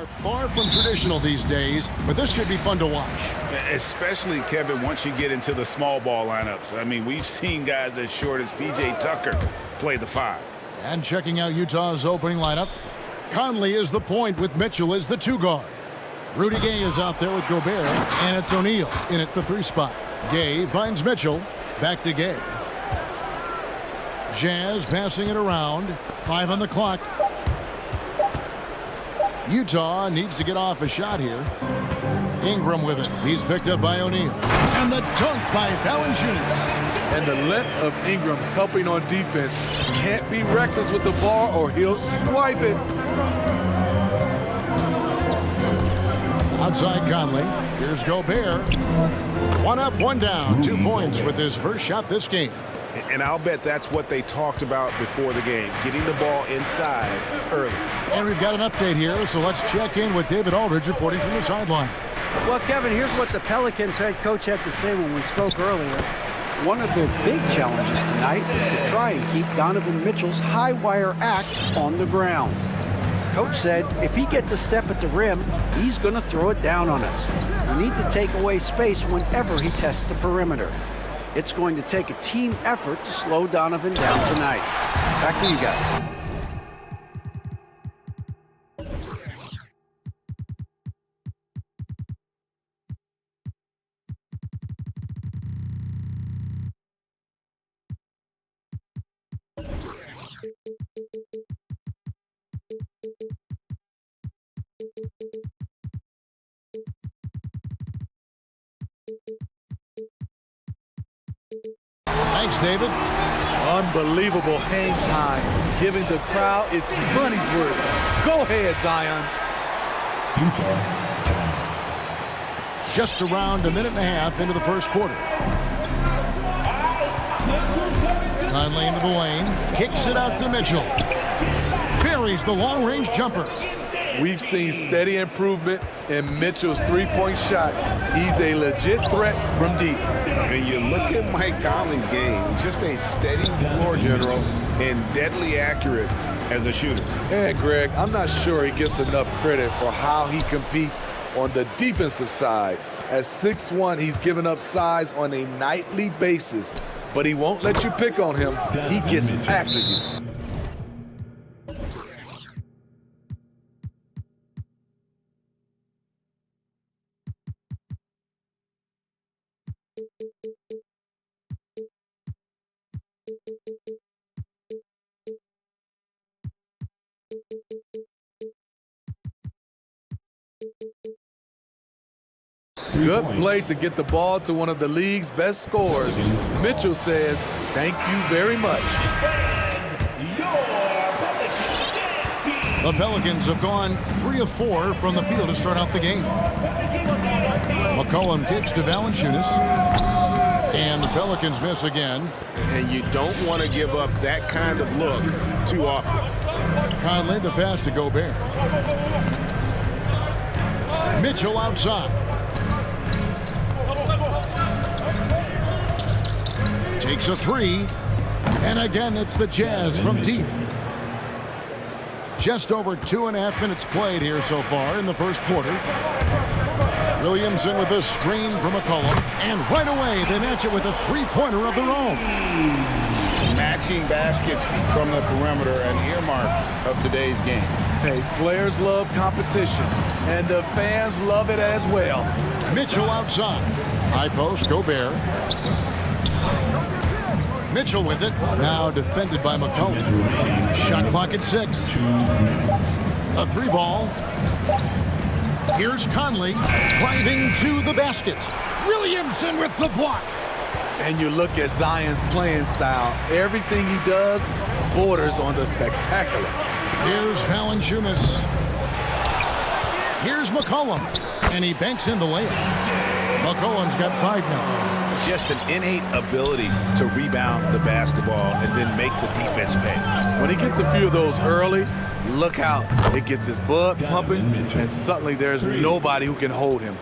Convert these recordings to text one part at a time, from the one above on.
are far from traditional these days, but this should be fun to watch. Especially, Kevin, once you get into the small ball lineups. I mean, we've seen guys as short as P.J. Tucker play the 5. And checking out Utah's opening lineup, Conley is the point with Mitchell as the 2 guard. Rudy Gay is out there with Gobert, and it's O'Neal in at the 3 spot. Gay finds Mitchell, back to Gay. Jazz passing it around, 5 on the clock. Utah needs to get off a shot here. Ingram with it. He's picked up by O'Neal. And the dunk by Valanciunas. And the length of Ingram helping on defense. Can't be reckless with the ball or he'll swipe it. Outside Conley. Here's Gobert. 1 up, 1 down. 2 points with his first shot this game. And I'll bet that's what they talked about before the game, getting the ball inside early. And we've got an update here, so let's check in with David Aldridge reporting from the sideline. Well, Kevin, here's what the Pelicans head coach had to say when we spoke earlier. One of their big challenges tonight is to try and keep Donovan Mitchell's high wire act on the ground. Coach said if he gets a step at the rim, he's going to throw it down on us. We need to take away space whenever he tests the perimeter. It's going to take a team effort to slow Donovan down tonight. Back to you guys. Thanks, David. Unbelievable hang time, giving the crowd its money's worth. Go ahead, Zion. Just around a minute and a half into the first quarter. Conley into the lane, kicks it out to Mitchell. Buries the long-range jumper. We've seen steady improvement in Mitchell's three-point shot. He's a legit threat from deep. And you look at Mike Conley's game, just a steady floor general and deadly accurate as a shooter. And Greg, I'm not sure he gets enough credit for how he competes on the defensive side. At 6'1", he's given up size on a nightly basis, but he won't let you pick on him. He gets after you. Good play to get the ball to one of the league's best scorers. Mitchell says, thank you very much. The Pelicans have gone 3 of 4 from the field to start out the game. McCollum kicks to Valanciunas. And the Pelicans miss again. And you don't want to give up that kind of look too often. Conley, the pass to Gobert. Mitchell outside. Takes a 3. And again, it's the Jazz from deep. Just over 2.5 minutes played here so far in the first quarter. Williamson with a screen from McCollum. And right away, they match it with a three-pointer of their own. Matching baskets from the perimeter, an earmark of today's game. Hey, players love competition, and the fans love it as well. Mitchell outside. High post, Gobert. Mitchell with it. Now defended by McCollum. Shot clock at 6. A 3-ball. Here's Conley driving to the basket. Williamson with the block. And you look at Zion's playing style. Everything he does borders on the spectacular. Here's Valanciunas. Here's McCollum. And he banks in the layup. McCollum's got 5 now. Just an innate ability to rebound the basketball and then make the defense pay. When he gets a few of those early, look out. It gets his blood pumping, and suddenly there's nobody who can hold him.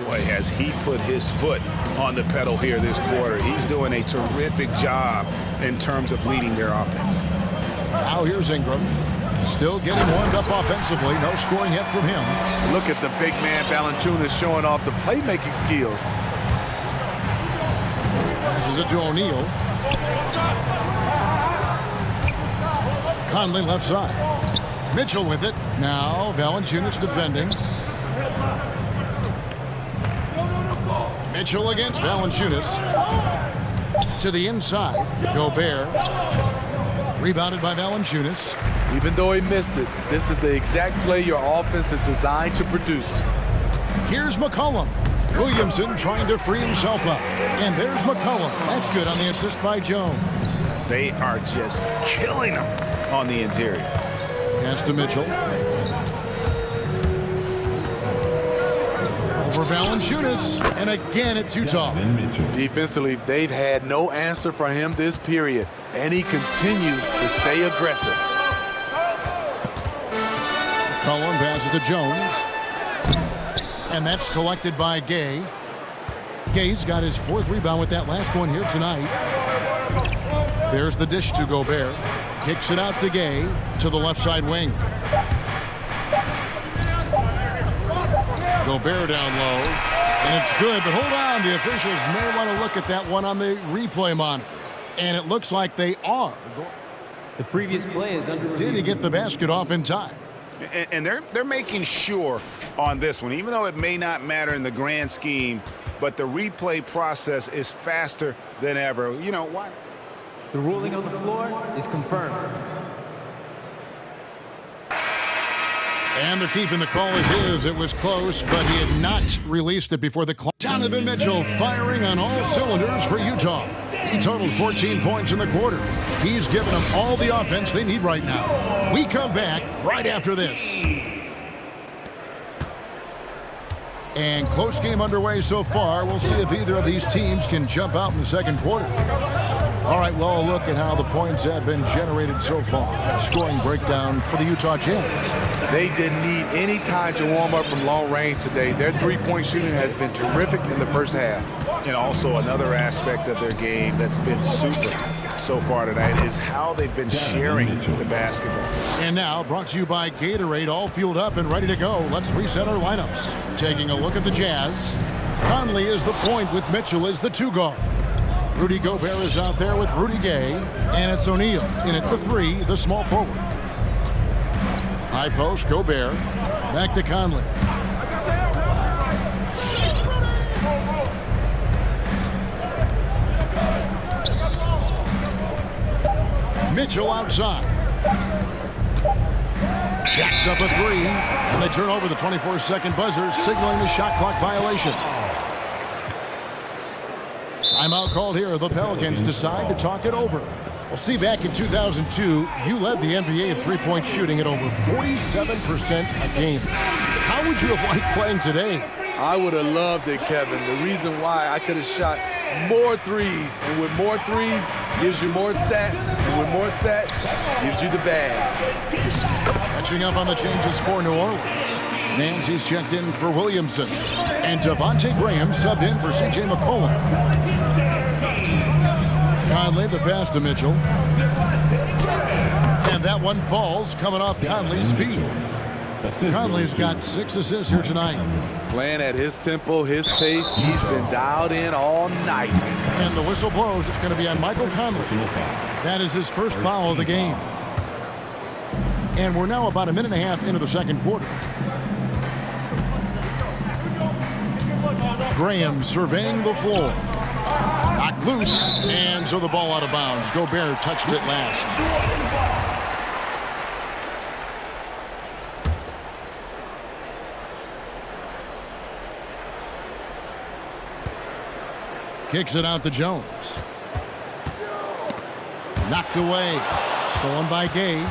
Boy, has he put his foot on the pedal here this quarter. He's doing a terrific job in terms of leading their offense. Now here's Ingram. Still getting warmed up offensively. No scoring yet from him. Look at the big man Valanciunas showing off the playmaking skills. Passes it to O'Neal. Conley left side. Mitchell with it. Now Valanciunas defending. Mitchell against Valanciunas. To the inside. Gobert. Rebounded by Valanciunas. Even though he missed it, this is the exact play your offense is designed to produce. Here's McCollum. Williamson trying to free himself up. And there's McCollum. That's good on the assist by Jones. They are just killing him on the interior. Pass to Mitchell. Over Valanciunas. And again, it's Utah. Defensively, they've had no answer for him this period, and he continues to stay aggressive. McCollum passes to Jones. And that's collected by Gay. Gay's got his 4th rebound with that last one here tonight. There's the dish to Gobert. Kicks it out to Gay to the left side wing. Gobert down low. And it's good, but hold on. The officials may want to look at that one on the replay monitor. And it looks like they are. The previous play is under review. Did he get the basket off in time? And they're making sure on this one, even though it may not matter in the grand scheme, but the replay process is faster than ever. You know, why? The ruling on the floor is confirmed. And they're keeping the call as is. It was close, but he had not released it before the clock. Donovan Mitchell firing on all cylinders for Utah. He totaled 14 points in the quarter. He's given them all the offense they need right now. We come back right after this. And close game underway so far. We'll see if either of these teams can jump out in the second quarter. All right, well, look at how the points have been generated so far. A scoring breakdown for the Utah Jazz. They didn't need any time to warm up from long range today. Their three-point shooting has been terrific in the first half. And also another aspect of their game that's been super so far tonight is how they've been sharing the basketball. And now, brought to you by Gatorade, all fueled up and ready to go. Let's reset our lineups. Taking a look at the Jazz. Conley is the point with Mitchell as the 2 guard. Rudy Gobert is out there with Rudy Gay. And it's O'Neal in at the 3, the small forward. High post, Gobert. Back to Conley. Mitchell outside. Jacks up a 3. And they turn over the 24-second buzzer, signaling the shot clock violation. Timeout called here. The Pelicans decide to talk it over. Well, Steve, back in 2002, you led the NBA in three-point shooting at over 47% a game. How would you have liked playing today? I would have loved it, Kevin. The reason why I could have shot more threes, and with more threes gives you more stats, and with more stats gives you the bag. Catching up on the changes for New Orleans. Nancy's checked in for Williamson, and Devontae Graham subbed in for C.J. McCollum. Conley the pass to Mitchell. And that one falls coming off Conley's feet. Conley's got 6 assists here tonight. Playing at his tempo, his pace. He's been dialed in all night. And the whistle blows. It's going to be on Michael Conley. That is his first foul of the game. And we're now about a minute and a half into the second quarter. Graham surveying the floor. Knocked loose, and so the ball out of bounds. Gobert touched it last. Kicks it out to Jones. Knocked away. Stolen by Gay.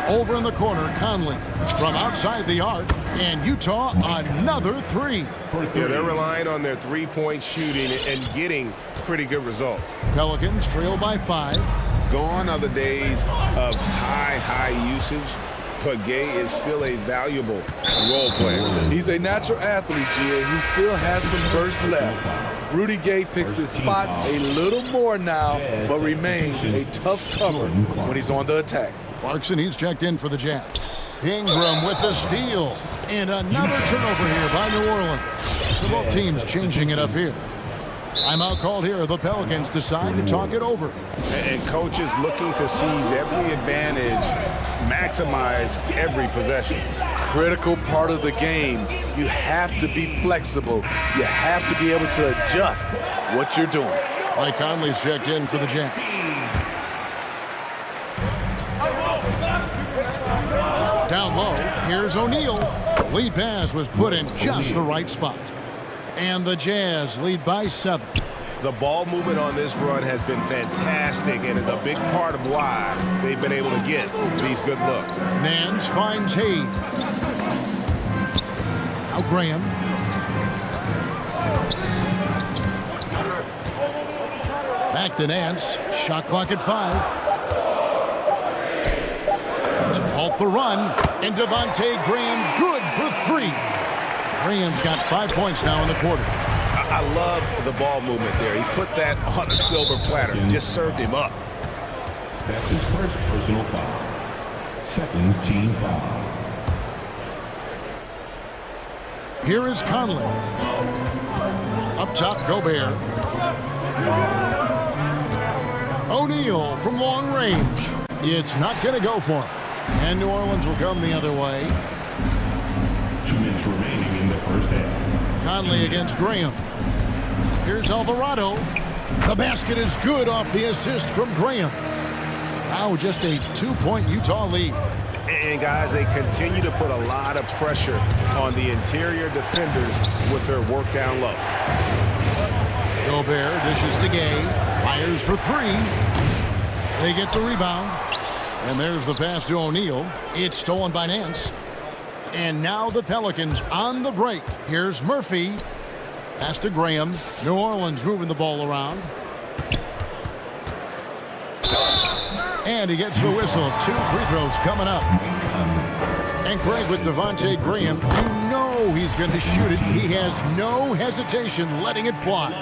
Over in the corner, Conley from outside the arc, and Utah another 3. Yeah, they're relying on their three-point shooting and getting pretty good results. Pelicans trail by 5. Gone are the days of high usage. but Gay is still a valuable role player. He's a natural athlete, GA, who still has some burst left. Rudy Gay picks his spots a little more now, but remains a tough cover when he's on the attack. Clarkson, he's checked in for the Jazz. Ingram with the steal. And another turnover here by New Orleans. So both teams changing it up here. Timeout called here. The Pelicans decide to talk it over. And coaches looking to seize every advantage, maximize every possession. Critical part of the game. You have to be flexible. You have to be able to adjust what you're doing. Mike Conley's checked in for the Jazz. Down low, here's O'Neal. Lead pass was put in just the right spot. And the Jazz lead by 7. The ball movement on this run has been fantastic and is a big part of why they've been able to get these good looks. Nance finds Hayes. Now Graham. Back to Nance. Shot clock at 5. To halt the run. And Devontae Graham good for 3. Graham's got 5 points now in the quarter. I love the ball movement there. He put that on a silver platter. Just served him up. That's his first personal foul. Second team foul. Here is Conley. Up top, Gobert. O'Neal from long range. It's not going to go for him. And New Orleans will come the other way. 2 minutes remaining in the first half. Conley against Graham. Here's Alvarado. The basket is good off the assist from Graham. Now just a 2-point Utah lead. And guys, they continue to put a lot of pressure on the interior defenders with their work down low. Gobert dishes to Gay. Fires for 3. They get the rebound. And there's the pass to O'Neal. It's stolen by Nance. And now the Pelicans on the break. Here's Murphy. Pass to Graham. New Orleans moving the ball around. And he gets the whistle. 2 free throws coming up. And Craig with Devontae Graham. You know he's going to shoot it. He has no hesitation letting it fly.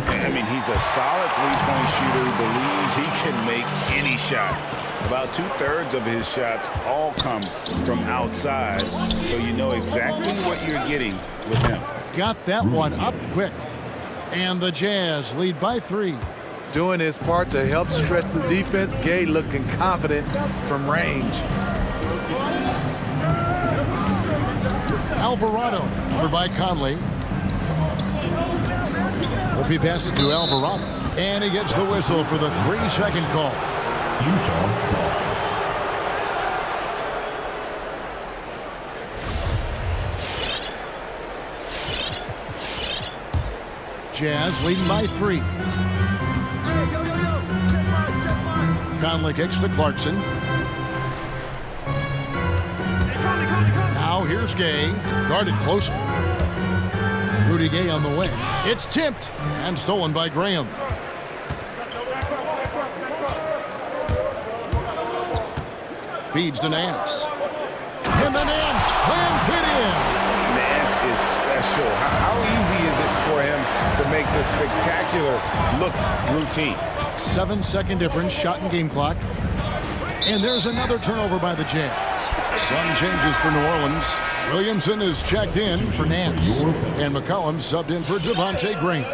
I mean, he's a solid three-point shooter who believes he can make any shot. About 2/3 of his shots all come from outside, so you know exactly what you're getting with him. Got that one up quick. And the Jazz lead by 3. Doing his part to help stretch the defense. Gay looking confident from range. Alvarado over by Conley. Murphy passes to Alvarado. And he gets the whistle for the 3-second call. Utah. Jazz leading by 3. Conley kicks to Clarkson. Now here's Gay. Guarded closely. Rudy Gay on the wing. It's tipped and stolen by Graham. Feeds to Nance. And the Nance slams it in. Nance is special. How easy is it for him to make this spectacular look routine? 7-second difference, shot and game clock. And there's another turnover by the Jazz. Some changes for New Orleans. Williamson is checked in for Nance. And McCollum subbed in for Devontae Graham.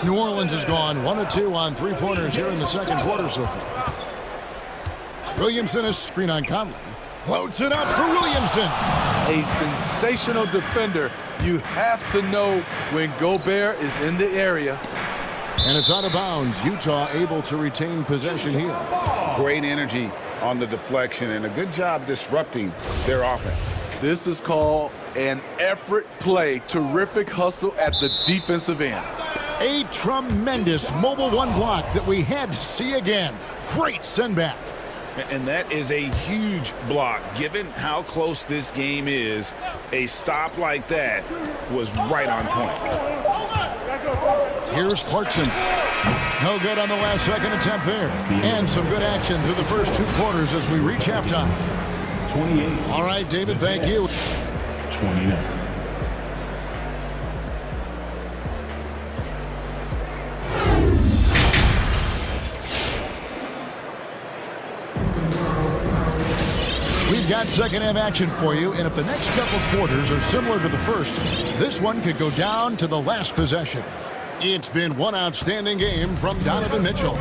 New Orleans has gone 1 of 2 on 3-pointers here in the second quarter so far. Williamson is screen on Conley. Floats it up for Williamson. A sensational defender. You have to know when Gobert is in the area. And it's out of bounds. Utah able to retain possession here. Great energy on the deflection and a good job disrupting their offense. This is called an effort play. Terrific hustle at the defensive end. A tremendous mobile 1 block that we had to see again. Great send back. And that is a huge block. Given how close this game is, a stop like that was right on point. Here's Clarkson. No good on the last second attempt there. And some good action through the first 2 quarters as we reach halftime. 28. All right, David, thank you. 29. We've got second half action for you, and if the next couple quarters are similar to the first, this one could go down to the last possession. It's been one outstanding game from Donovan Mitchell.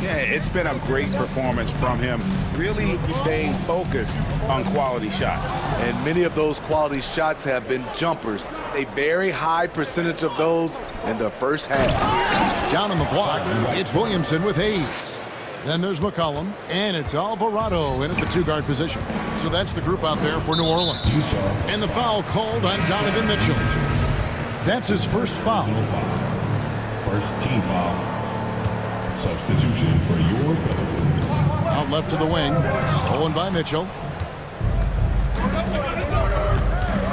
Yeah, it's been a great performance from him, really staying focused on quality shots. And many of those quality shots have been jumpers. A very high percentage of those in the first half. Down on the block, it's Williamson with Hayes. Then there's McCollum, and it's Alvarado in at the two-guard position. So that's the group out there for New Orleans. And the foul called on Donovan Mitchell. That's his first foul. First team foul. Substitution for your Pelicans. Out left to the wing, stolen by Mitchell.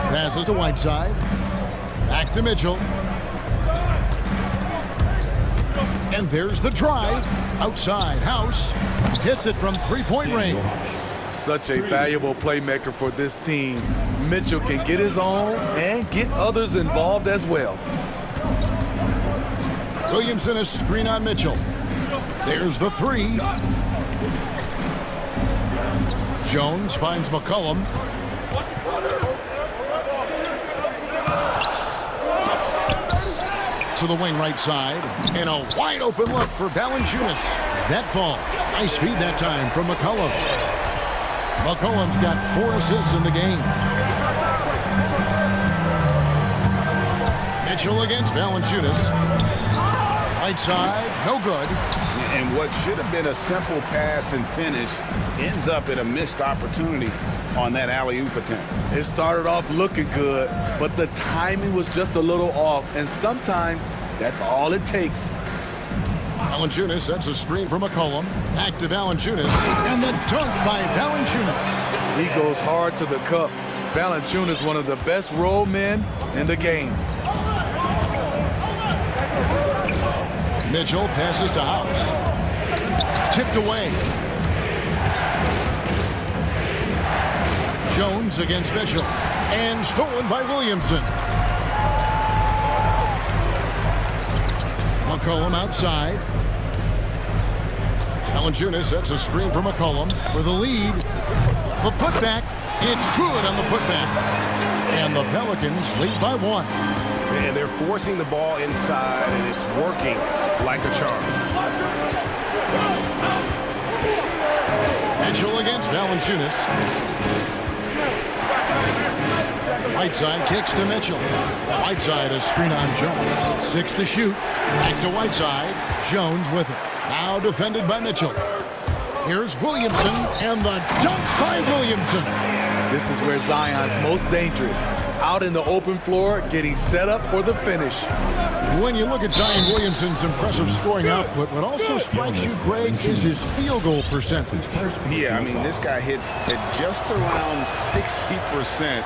Passes to Whiteside. Back to Mitchell. And there's the drive. Outside, House hits it from three-point range. Such a valuable playmaker for this team. Mitchell can get his own and get others involved as well. Williamson a screen on Mitchell. There's the three. Jones finds McCollum. To the wing right side, and a wide open look for Valanciunas. That falls. Nice feed that time from McCollum. McCollum's got 4 assists in the game. Mitchell against Valanciunas. Right side, no good. And what should have been a simple pass and finish ends up in a missed opportunity on that alley-oop attempt. It started off looking good, but the timing was just a little off, and sometimes that's all it takes. Valanciunas sets a screen for McCollum. Back to Valanciunas, and the dunk by Valanciunas. He goes hard to the cup. Valanciunas, one of the best roll men in the game. Mitchell passes to House. Tipped away. Jones against Mitchell. And stolen by Williamson. McCollum outside. Valanciunas sets a screen for McCollum for the lead. The putback. It's good on the putback. And the Pelicans lead by 1. And they're forcing the ball inside, and it's working like a charm. Mitchell against Valanciunas. Whiteside kicks to Mitchell. Whiteside a screen on Jones. 6 to shoot. Back to Whiteside. Jones with it. Now defended by Mitchell. Here's Williamson, and the dunk by Williamson. This is where Zion's most dangerous. Out in the open floor, getting set up for the finish. When you look at Zion Williamson's impressive scoring output, what also strikes you, Greg, is his field goal percentage. Yeah, I mean, this guy hits at just around 60%.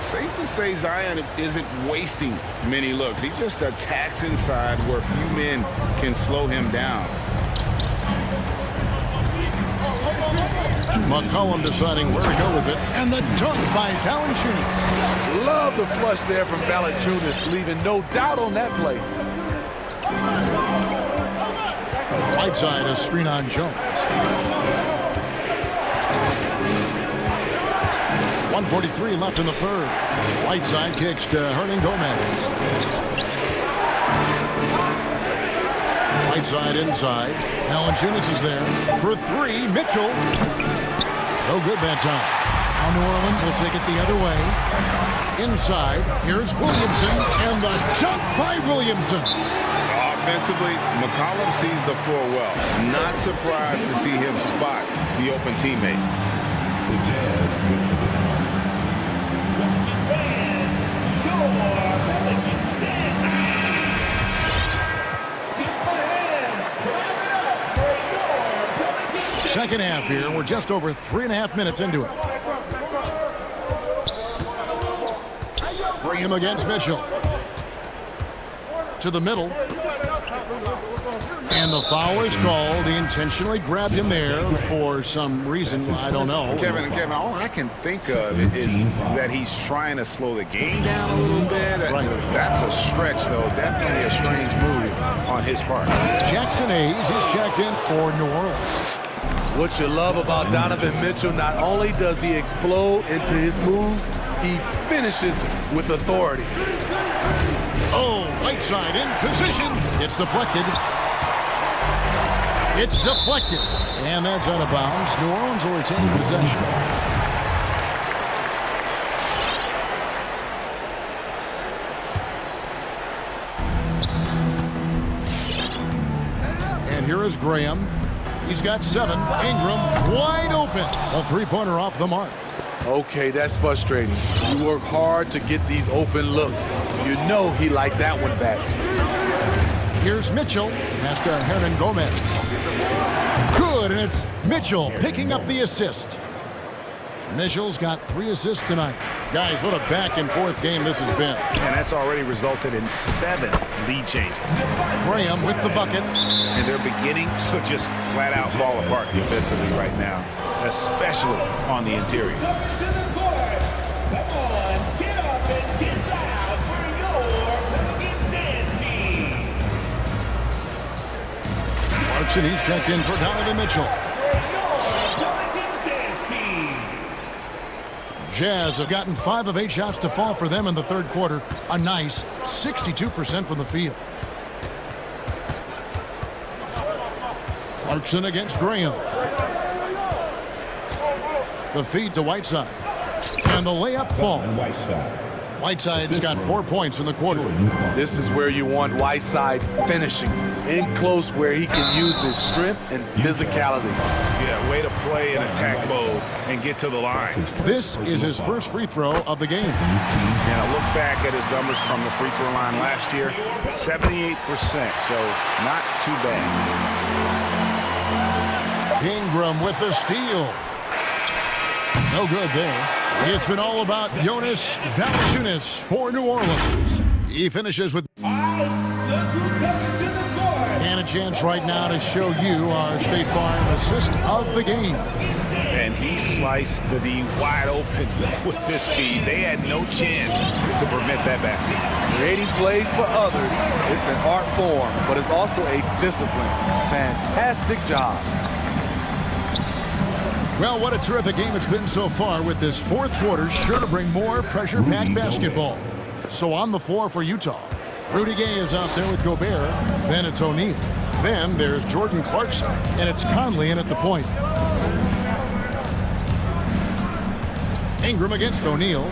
Safe to say Zion isn't wasting many looks. He just attacks inside where few men can slow him down. McCollum deciding where to go with it, and the dunk by Valanciunas. Love the flush there from Valanciunas, leaving no doubt on that play. Whiteside a screen on Jones. 1:43 left in the third. Whiteside kicks to Hernan Gomez. Whiteside inside. Valanciunas is there for 3. Mitchell. No good that time. Now New Orleans will take it the other way. Inside, here's Williamson, and the dunk by Williamson. Offensively, McCollum sees the floor well. Not surprised to see him spot the open teammate. The Jazz with the Second half here. We're just over 3.5 minutes into it. Bring him against Mitchell. To the middle. And the foul is called. He intentionally grabbed him there for some reason. I don't know. Kevin, all I can think of is that he's trying to slow the game down a little bit. Right. That's a stretch, though. Definitely a strange move on his part. Jackson Hayes is checked in for New Orleans. What you love about Donovan Mitchell, not only does he explode into his moves, he finishes with authority. Oh, right side in position. It's deflected. It's deflected. And that's out of bounds. New Orleans will retain possession. And here is Graham. He's got 7. Ingram wide open. A three-pointer off the mark. Okay, that's frustrating. You work hard to get these open looks. You know he liked that one back. Here's Mitchell. Pass to Hernan Gomez. Good, and it's Mitchell picking up the assist. Mitchell's got 3 assists tonight. Guys, what a back-and-forth game this has been. And that's already resulted in 7 lead changes. Graham with the bucket. And they're beginning to just flat-out fall apart defensively right now, especially on the interior. Clarkson, he's checked in for Donovan Mitchell. Jazz have gotten 5 of 8 shots to fall for them in the third quarter. A nice 62% from the field. Clarkson against Graham. The feed to Whiteside. And the layup fall. Whiteside's got 4 points in the quarter. This is where you want Whiteside finishing. In close where he can use his strength and physicality. Yeah, way to play in attack mode and get to the line. This is his first free throw of the game. And I look back at his numbers from the free throw line last year, 78%, so not too bad. Ingram with the steal. No good there. It's been all about Jonas Valanciunas for New Orleans. He finishes with... And a chance right now to show you our State Farm assist of the game. And he sliced the D wide open with this feed. They had no chance to prevent that basket. Creating plays for others, it's an art form, but it's also a discipline. Fantastic job. Well, what a terrific game it's been so far, with this fourth quarter sure to bring more pressure-packed basketball. So on the floor for Utah, Rudy Gay is out there with Gobert. Then it's O'Neal. Then there's Jordan Clarkson, and it's Conley in at the point. Ingram against O'Neal.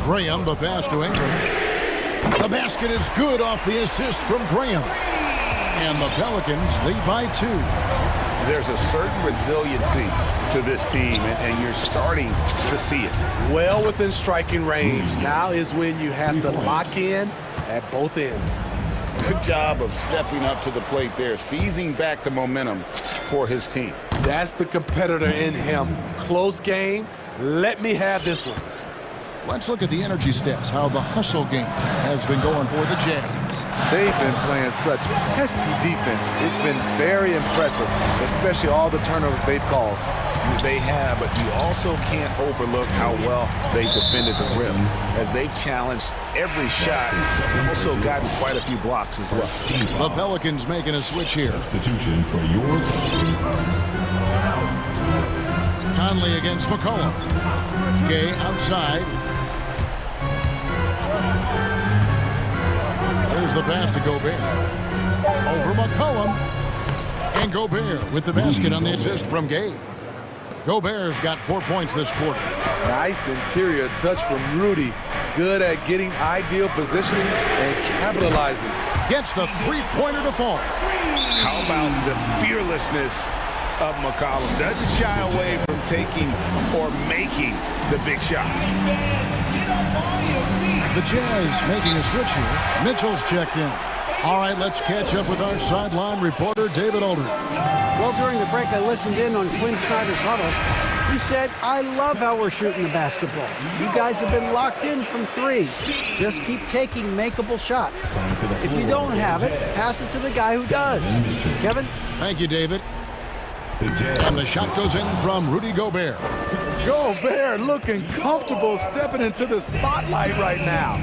Graham, the pass to Ingram. The basket is good off the assist from Graham. And the Pelicans lead by 2. There's a certain resiliency to this team, and you're starting to see it. Well within striking range. Now is when you have to lock in at both ends. Good job of stepping up to the plate there, seizing back the momentum for his team. That's the competitor in him. Close game. Let me have this one. Let's look at the energy stats, how the hustle game has been going for the Jazz. They've been playing such pesky defense. It's been very impressive, especially all the turnovers they've caused. They have, but you also can't overlook how well they've defended the rim, as they've challenged every shot and also gotten quite a few blocks as well. The Pelicans making a switch here. Substitution for your Conley against McCollum. Gay outside. There's the pass to Gobert. Over McCollum. And Gobert with the basket on the assist from Gay. Gobert's got 4 points this quarter. Nice interior touch from Rudy. Good at getting ideal positioning and capitalizing. Gets the three-pointer to fall. How about the fearlessness of McCollum? Doesn't shy away from taking or making the big shots. The Jazz making a switch here. Mitchell's checked in. All right, let's catch up with our sideline reporter, David Aldridge. Well, during the break, I listened in on Quinn Snyder's huddle. He said, "I love how we're shooting the basketball. You guys have been locked in from three. Just keep taking makeable shots. If you don't have it, pass it to the guy who does." Kevin? Thank you, David. And the shot goes in from Rudy Gobert. Gobert looking comfortable stepping into the spotlight right now.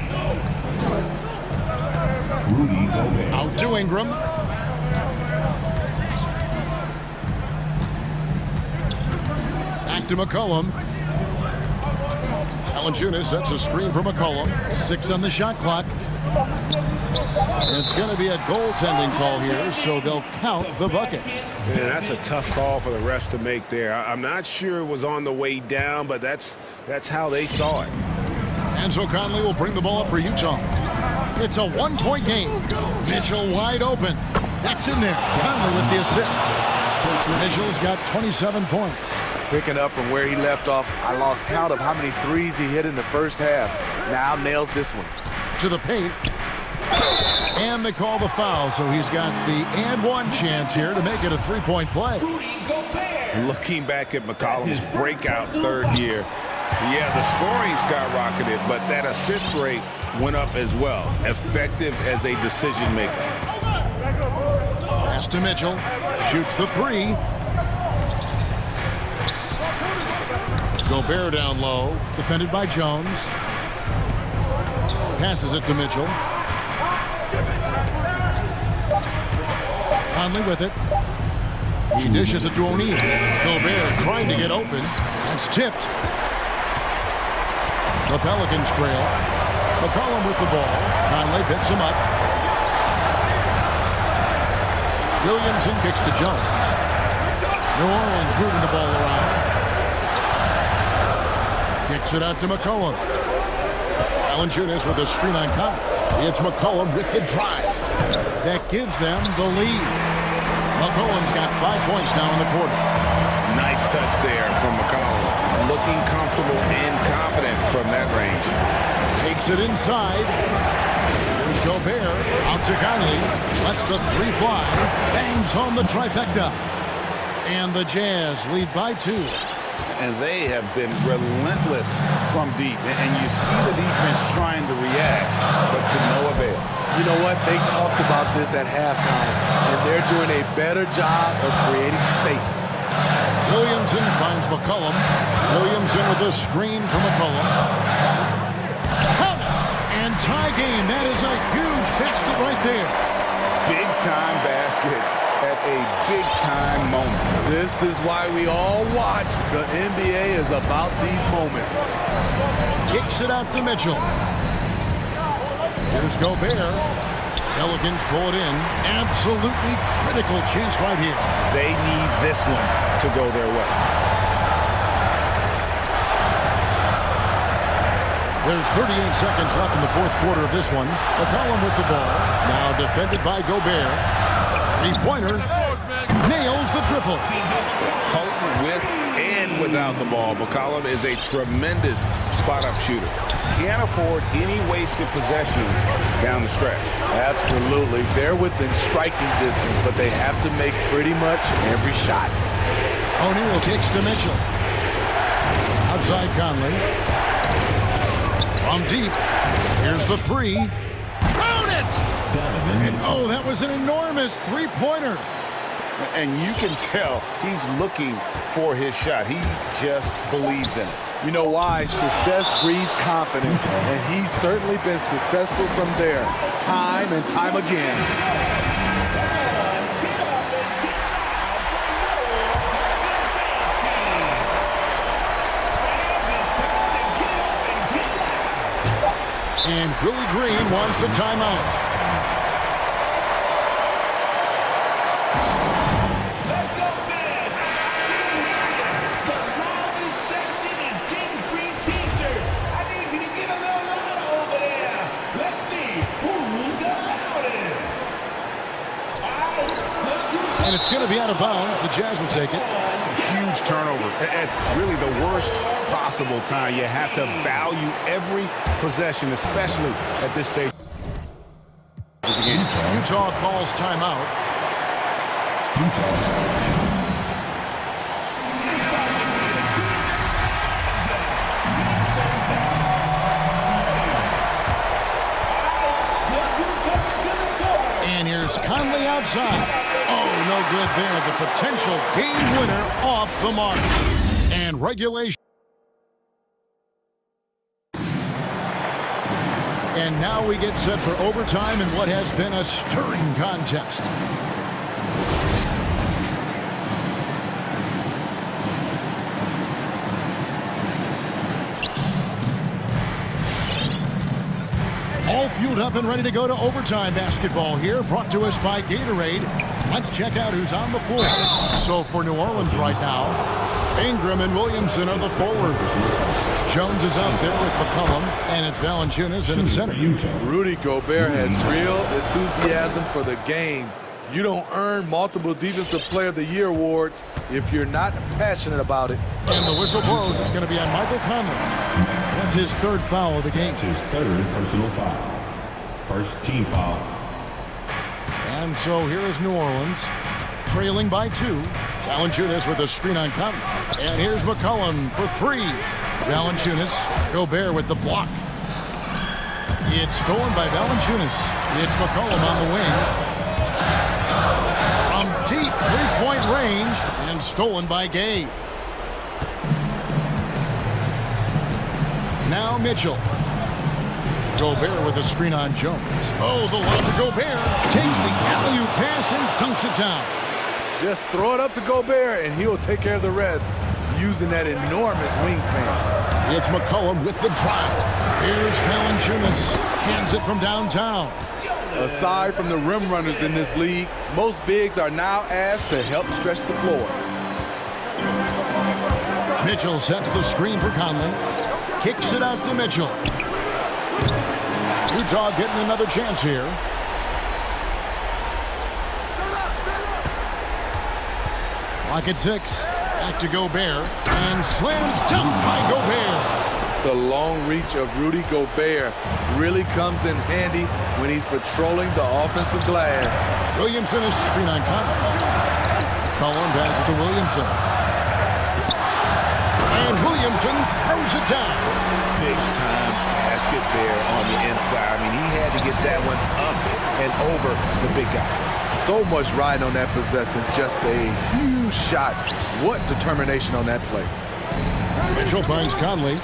Rudy Gobert. Out to Ingram. Back to McCollum. Valanciunas sets a screen for McCollum. 6 on the shot clock. And it's going to be a goaltending call here, so they'll count the bucket. Man, that's a tough call for the refs to make there. I'm not sure it was on the way down, but that's how they saw it. And so Conley will bring the ball up for Utah. It's a one-point game. Mitchell wide open. That's in there. Conley with the assist. Mitchell's got 27 points. Picking up from where he left off, I lost count of how many threes he hit in the first half. Now nails this one. To the paint. And they call the foul, so he's got the and one chance here to make it a three-point play. Looking back at McCollum's breakout third year, yeah, the scoring skyrocketed, but that assist rate went up as well. Effective as a decision maker. Pass to Mitchell. Shoots the three. Gobert down low. Defended by Jones. Passes it to Mitchell. Conley with it. He dishes it to O'Neal. Gobert trying to get open. That's tipped. The Pelicans trail. McCollum with the ball. Conley picks him up. Williamson kicks to Jones. New Orleans moving the ball around. Kicks it out to McCollum. Valanciunas with a screen on Conley. It's McCollum with the drive. That gives them the lead. McCollum's got 5 points now in the quarter. Nice touch there from McCollum. Looking comfortable and confident from that range. Takes it inside. Here's Gobert. Out to Conley. Lets the three fly. Bangs home the trifecta. And the Jazz lead by 2. And they have been relentless from deep. And you see the defense trying to react, but to no avail. You know what? They talked about this at halftime, and they're doing a better job of creating space. Williamson finds McCollum. Williamson with a screen for McCollum. Count it! And tie game. That is a huge basket right there. Big time basket at a big time moment. This is why we all watch. The NBA is about these moments. Kicks it out to Mitchell. Here's Gobert. Pelicans pull it in. Absolutely critical chance right here. They need this one to go their way. There's 38 seconds left in the fourth quarter of this one. McCollum with the ball. Now defended by Gobert. Three-pointer. Nails the triple. Potent with and without the ball. McCollum is a tremendous spot-up shooter. Can't afford any wasted possessions down the stretch. Absolutely. They're within striking distance, but they have to make pretty much every shot. O'Neal kicks to Mitchell. Outside Conley. From deep. Here's the three. Count it! And oh, that was an enormous three-pointer. And you can tell he's looking for his shot. He just believes in it. You know why? Success breeds confidence, and he's certainly been successful from there, time and time again. And Willie Green wants a timeout. And it's going to be out of bounds. The Jazz will take it. Huge turnover at really the worst possible time. You have to value every possession, especially at this stage of the game. Utah calls timeout. Conley outside. Oh, no good there. The potential game winner off the mark. And regulation. And now we get set for overtime in what has been a stirring contest. All fueled up and ready to go to overtime basketball here, brought to us by Gatorade. Let's check out who's on the floor. So for New Orleans right now, Ingram and Williamson are the forwards. Jones is out there with McCollum, and it's Valanciunas in center. Rudy Gobert has real enthusiasm for the game. You don't earn multiple Defensive Player of the Year awards if you're not passionate about it. And the whistle blows. It's going to be on Michael Conley. That's his third foul of the game. That's his third personal foul. First team foul. And so here is New Orleans, trailing by 2. Valanciunas with a screen on Conley. And here's McCollum for 3. Valanciunas, Gobert with the block. It's stolen by Valanciunas. It's McCollum on the wing. From deep three-point range and stolen by Gay. Now Mitchell. Gobert with a screen on Jones. Oh, the lob to Gobert. Takes the alley-oop pass and dunks it down. Just throw it up to Gobert and he'll take care of the rest using that enormous wingspan. It's McCollum with the drive. Here's Valanciunas. Cans it from downtown. Aside from the rim runners in this league, most bigs are now asked to help stretch the floor. Mitchell sets the screen for Conley. Kicks it out to Mitchell. Utah getting another chance here. Clock at 6. Back to Gobert. And slam dunk by Gobert. The long reach of Rudy Gobert really comes in handy when he's patrolling the offensive glass. Williamson is screen on Conley. Cullen passes to Williamson. And Williamson throws it down. Big time basket there on the inside. I mean, he had to get that one up and over the big guy. So much riding on that possession. Just a huge shot. What determination on that play. Mitchell finds Conley.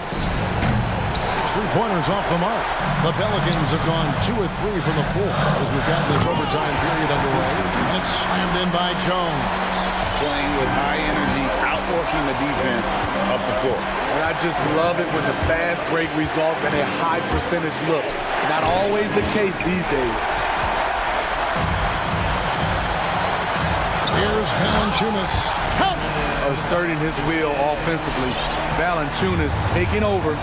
3-pointers off the mark. The Pelicans have gone 2 of 3 from the floor as we've got this overtime period underway. And it's slammed in by Jones. Playing with high energy, outworking the defense up the floor. And I just love it when the fast break results in a high percentage look. Not always the case these days. Here's Valanciunas. Asserting his will offensively. Valanciunas taking over.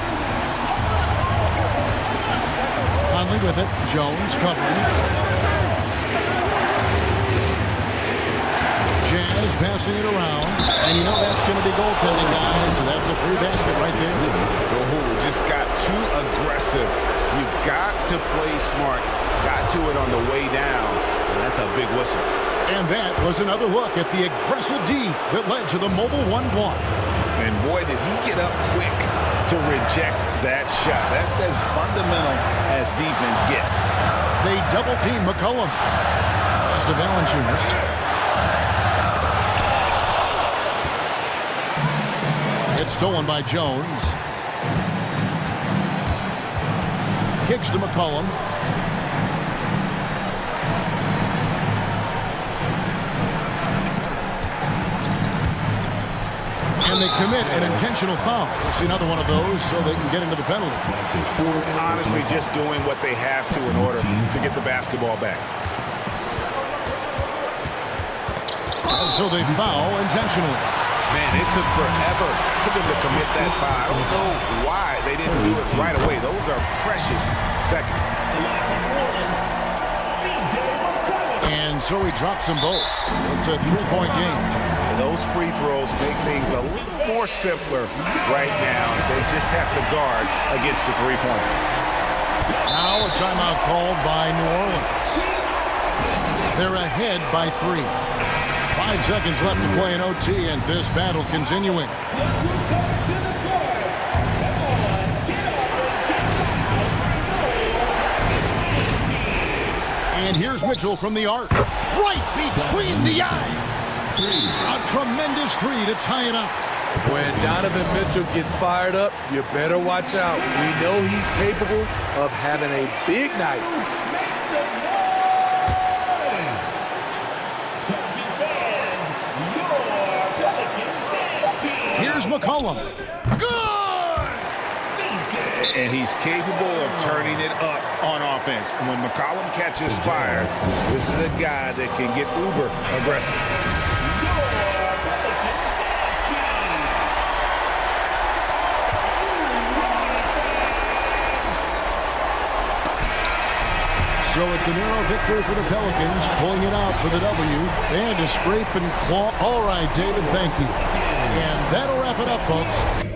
Conley with it. Jones covering. Jazz passing it around. And you know that's going to be goaltending, guys. So that's a free basket right there. Who just got too aggressive. You've got to play smart. Got to it on the way down. And that's a big whistle. And that was another look at the aggressive D that led to the mobile 1 block. And boy, did he get up quick to reject that shot. That's as fundamental as defense gets. They double-team McCollum. Pass to Valanciunas. It's stolen by Jones. Kicks to McCollum. And they commit an intentional foul. We'll see another one of those so they can get into the penalty. Honestly, just doing what they have to in order to get the basketball back. And so they foul intentionally. Man, it took forever for them to commit that foul. I don't know why they didn't do it right away. Those are precious seconds. And so he drops them both. It's a 3-point game. Those free throws make things a little more simpler right now. They just have to guard against the three-pointer. Now a timeout called by New Orleans. They're ahead by 3. 5 seconds left to play in OT, and this battle continuing. And here's Mitchell from the arc. Right between the eyes. A tremendous three to tie it up. When Donovan Mitchell gets fired up, you better watch out. We know he's capable of having a big night. Here's McCollum. Good! And he's capable of turning it up on offense. When McCollum catches fire, this is a guy that can get uber aggressive. So it's a narrow victory for the Pelicans, pulling it out for the W, and a scrape and claw. All right, David, thank you. And that'll wrap it up, folks.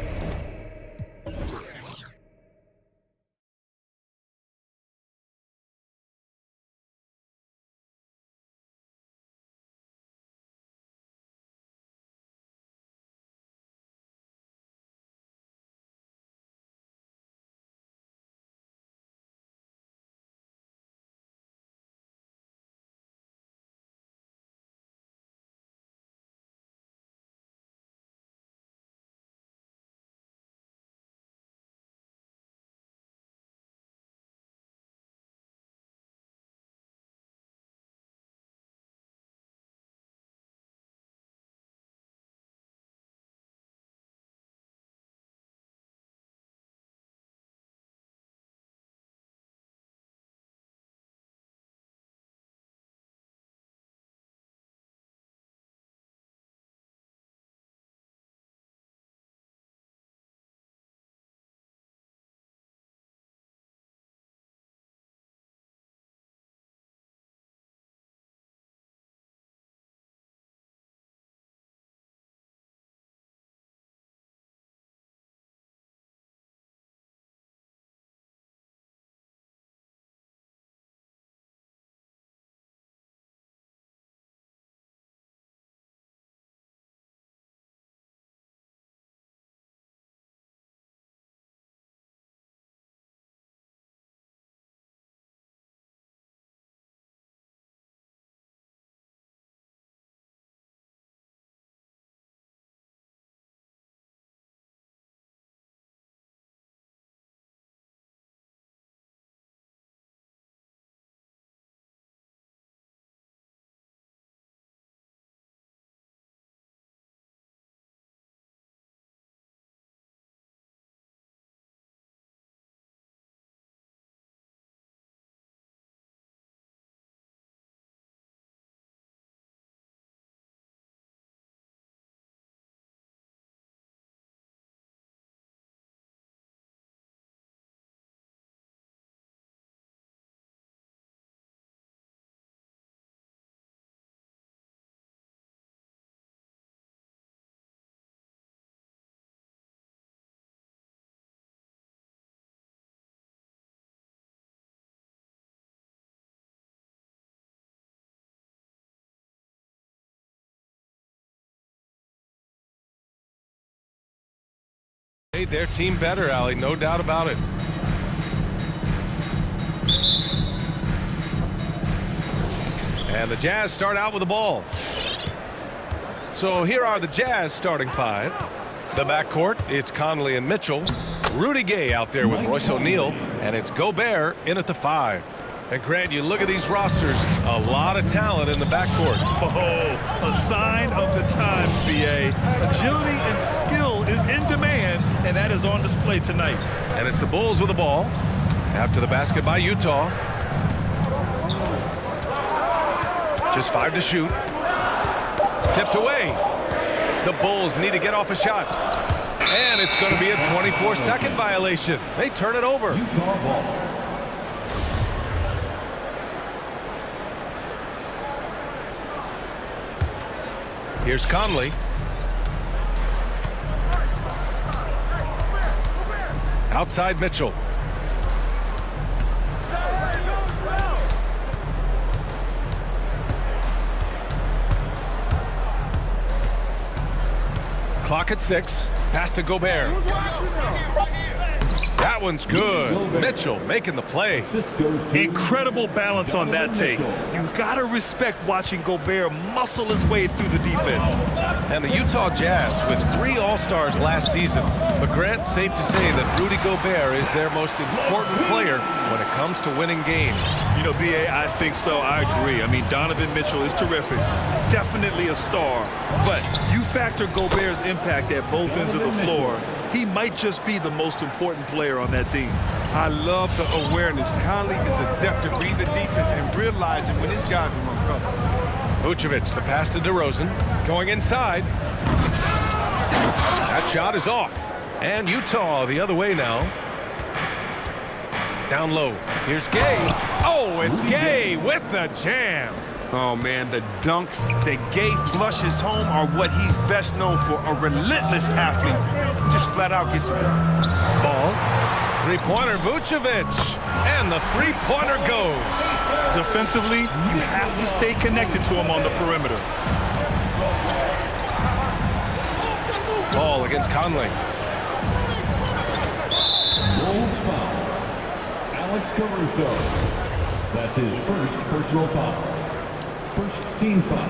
Made their team better, Allie, no doubt about it. And the Jazz start out with the ball. So here are the Jazz starting five. The backcourt, it's Conley and Mitchell. Rudy Gay out there with Royce O'Neal. And it's Gobert in at the 5. And Grant, you look at these rosters, a lot of talent in the backcourt. Oh, a sign of the times, BA. Agility and skill is in demand, and that is on display tonight. And it's the Bulls with the ball. After the basket by Utah. Just 5 to shoot. Tipped away. The Bulls need to get off a shot. And it's going to be a 24-second violation. They turn it over. Utah ball. Here's Conley. Outside Mitchell. Clock at 6. Pass to Gobert. That one's good. Mitchell making the play. Incredible balance on that take. You gotta respect watching Gobert muscle his way through the defense. And the Utah Jazz with 3 All-Stars last season. But Grant, safe to say that Rudy Gobert is their most important player when it comes to winning games. You know, B.A., I think so. I agree. I mean, Donovan Mitchell is terrific. Definitely a star. But you factor Gobert's impact at both ends of the floor, he might just be the most important player on that team. I love the awareness. Conley is adept at reading the defense and realizing when his guys are on cover. Vucevic, the pass to DeRozan, going inside. That shot is off. And Utah the other way now. Down low. Here's Gay. Oh, it's Gay with the jam. Oh, man, the dunks that Gay flushes home are what he's best known for. A relentless athlete. Just flat out gets it done. Ball. Three-pointer, Vucevic. And the three-pointer goes. Defensively, you have to stay connected to him on the perimeter. Ball against Conley. Bulls foul. Alex Caruso. That's his first personal foul. First team foul.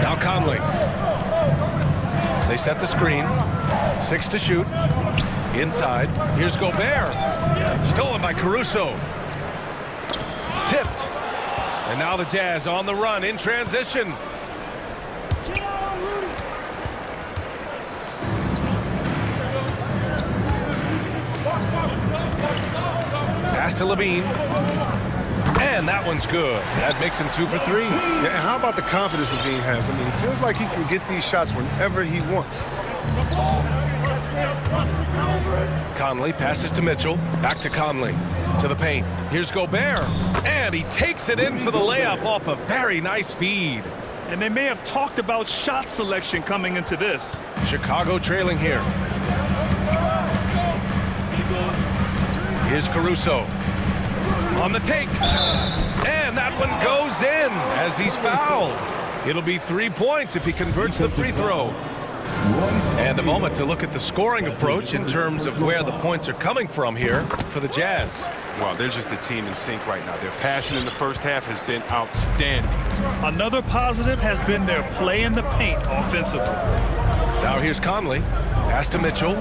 Now Conley. They set the screen. 6 to shoot. Inside. Here's Gobert. Stolen by Caruso. Tipped. And now the Jazz on the run in transition. Pass to Levine. And that one's good. That makes him 2 for 3. Yeah, and how about the confidence Levine has? I mean, it feels like he can get these shots whenever he wants. Conley passes to Mitchell. Back to Conley. To the paint. Here's Gobert. And he takes it in for the layup off a very nice feed. And they may have talked about shot selection coming into this. Chicago trailing here. Here's Caruso. On the take. And that one goes in as he's fouled. It'll be 3 points if he converts the free throw. And a moment to look at the scoring approach in terms of where the points are coming from here for the Jazz. Well, they're just a team in sync right now. Their passion in the first half has been outstanding. Another positive has been their play in the paint offensively. Now here's Conley. Pass to Mitchell.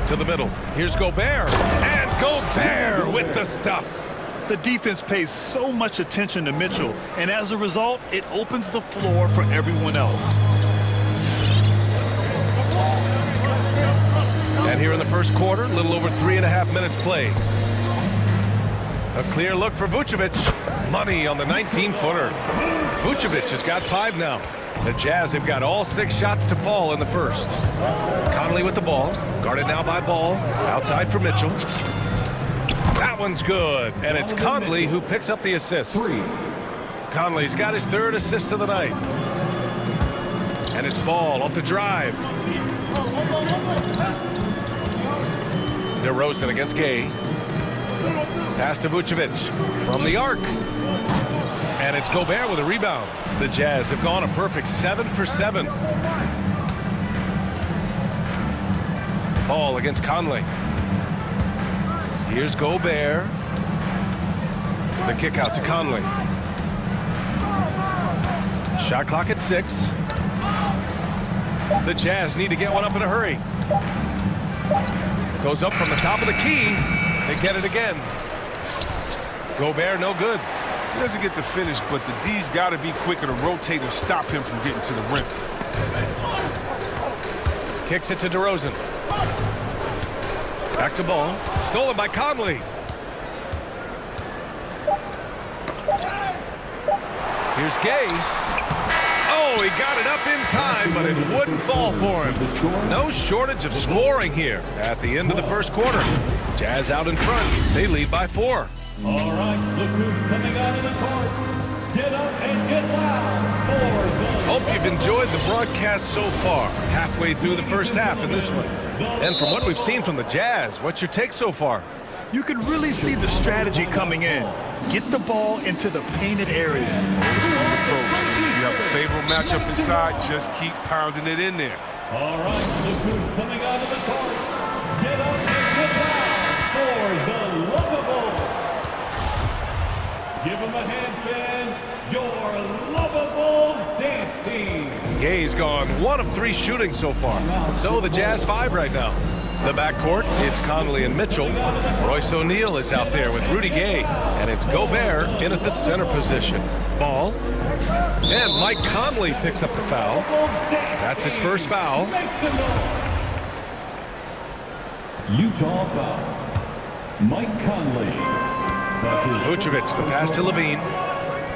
To the middle. Here's Gobert. And Gobert with the stuff. The defense pays so much attention to Mitchell, and as a result, it opens the floor for everyone else. And here in the first quarter, a little over 3.5 minutes played. A clear look for Vucevic. Money on the 19-footer. Vucevic has got 5 now. The Jazz have got all 6 shots to fall in the first. Conley with the ball. Guarded now by Ball. Outside for Mitchell. That one's good. And it's Conley who picks up the assist. Conley's got his 3rd assist of the night. And it's Ball off the drive. DeRozan against Gay. Pass to Vucevic from the arc. And it's Gobert with a rebound. The Jazz have gone a perfect 7 for 7. Ball against Conley. Here's Gobert. The kick out to Conley. Shot clock at 6. The Jazz need to get one up in a hurry. Goes up from the top of the key. They get it again. Gobert no good. He doesn't get the finish, but the D's got to be quicker to rotate and stop him from getting to the rim. Kicks it to DeRozan. Back to Ball. Stolen by Conley. Here's Gay. Oh, he got it up in time, but it wouldn't fall for him. No shortage of scoring here at the end of the first quarter. Jazz out in front. They lead by 4. All right, look who's coming out of the court. Get up and get loud for the... Hope you've enjoyed the broadcast so far. Halfway through the first half in this one. And from what we've seen from the Jazz, what's your take so far? You can really see the strategy coming in. Get the ball into the painted area. You have a favorable matchup inside, just keep pounding it in there. All right, look who's coming out of the court. Get up and get loud for the lovable. Give them a hand, fans. Your lovable dance team. Gay's gone 1 of 3 shooting so far. So the Jazz 5 right now. The backcourt, it's Conley and Mitchell. Royce O'Neal is out there with Rudy Gay. And it's Gobert in at the center position. Ball. And Mike Conley picks up the foul. That's his first foul. Utah foul. Mike Conley. That's his Vucevic, the pass to Levine.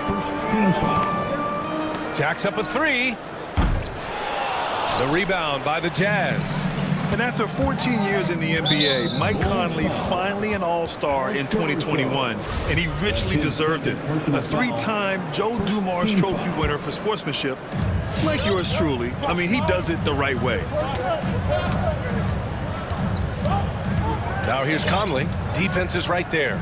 first team foul. Jacks up a 3. The rebound by the Jazz. And after 14 years in the NBA, Mike Conley finally an All-Star in 2021, and he richly deserved it. A 3-time Joe Dumars Trophy winner for sportsmanship, like yours truly. I mean, he does it the right way. Now here's Conley. Defense is right there.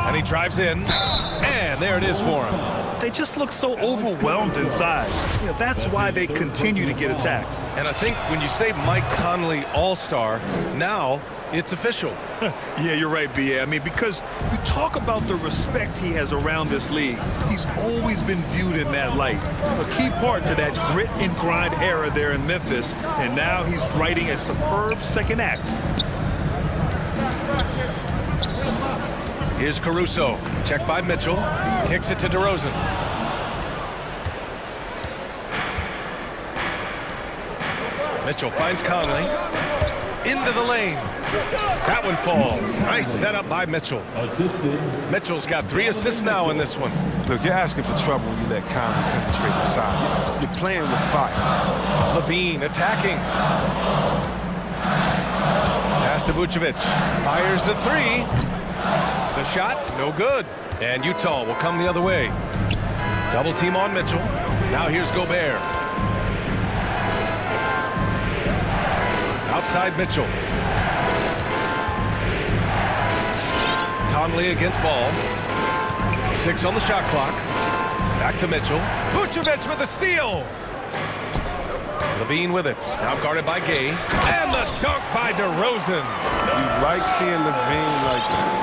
And he drives in, and there it is for him. They just look so overwhelmed inside. You know, that's why they continue to get attacked. And I think when you say Mike Conley All-Star, now it's official. Yeah, you're right, B.A. I mean, because you talk about the respect he has around this league. He's always been viewed in that light. A key part to that grit and grind era there in Memphis, and now he's writing a superb second act. Here's Caruso. Checked by Mitchell. Kicks it to DeRozan. Mitchell finds Conley. Into the lane. That one falls. Nice setup by Mitchell. Assisted. Mitchell's got 3 assists now in this one. Look, you're asking for trouble when you let Conley penetrate inside. You're playing with fire. Levine attacking. Pass to Vucevic. Fires the 3. The shot, no good. And Utah will come the other way. Double team on Mitchell. Now here's Gobert. Outside Mitchell. Conley against Ball. 6 on the shot clock. Back to Mitchell. Vucevic with a steal. Levine with it. Now guarded by Gay. And the dunk by DeRozan. You like seeing Levine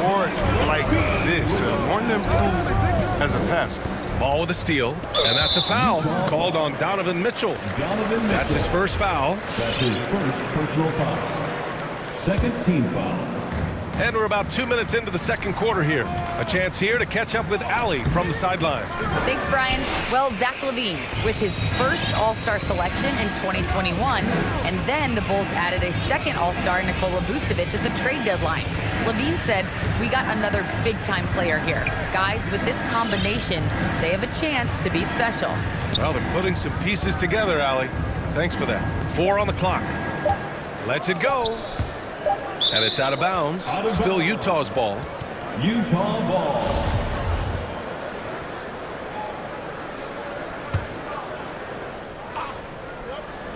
more like this, more than improved as a passer. Ball with a steal, and that's a foul called on Donovan Mitchell. That's his first foul. That's his first personal foul. Second team foul. And we're about 2 minutes into the second quarter here. A chance here to catch up with Allie from the sideline. Thanks, Brian. Well, Zach LaVine with his first All-Star selection in 2021, and then the Bulls added a second All-Star, Nikola Vucevic, at the trade deadline. LaVine said, "We got another big-time player here. Guys, with this combination, they have a chance to be special." Well, they're putting some pieces together, Allie. Thanks for that. 4 on the clock. Lets it go. And it's out of bounds. Still Utah's ball. Utah ball.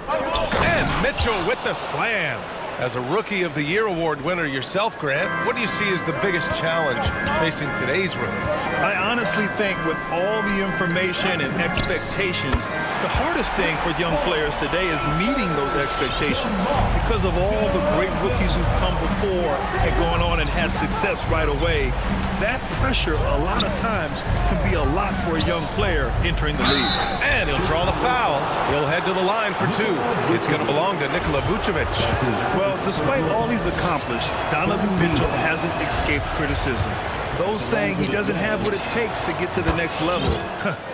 And Mitchell with the slam. As a Rookie of the Year award winner yourself, Grant, what do you see as the biggest challenge facing today's rookies? I honestly think with all the information and expectations, the hardest thing for young players today is meeting those expectations because of all the great rookies who've come before and gone on and had success right away. That pressure, a lot of times, can be a lot for a young player entering the league. And he'll draw the foul. He'll head to the line for 2. It's going to belong to Nikola Vucevic. Well, despite all he's accomplished, Donovan Mitchell hasn't escaped criticism. Those saying he doesn't have what it takes to get to the next level.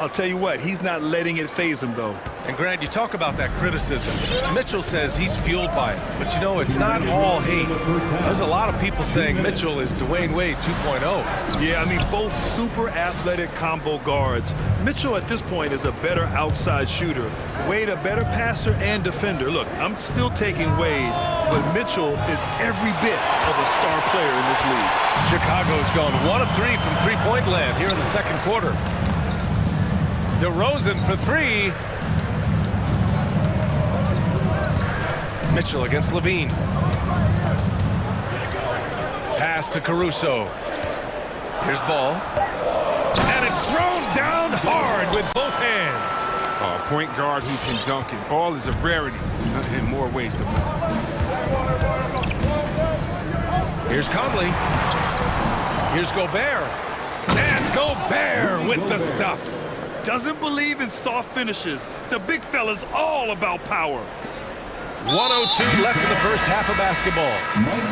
I'll tell you what, he's not letting it faze him, though. And Grant, you talk about that criticism. Mitchell says he's fueled by it. But you know, it's not all hate. There's a lot of people saying Mitchell is Dwayne Wade 2.0. Yeah, I mean, both super athletic combo guards. Mitchell at this point is a better outside shooter. Wade a better passer and defender. Look, I'm still taking Wade, but Mitchell is every bit of a star player in this league. Chicago's gone 1 of 3 from three-point land here in the second quarter. DeRozan for 3. Mitchell against Levine. Pass to Caruso. Here's Ball. And it's thrown down hard with both hands. A point guard who can dunk it. Ball is a rarity in more ways than one. Here's Conley. Here's Gobert. And Gobert with the stuff. Doesn't believe in soft finishes. The big fella's all about power. 1:02 left in the first half of basketball.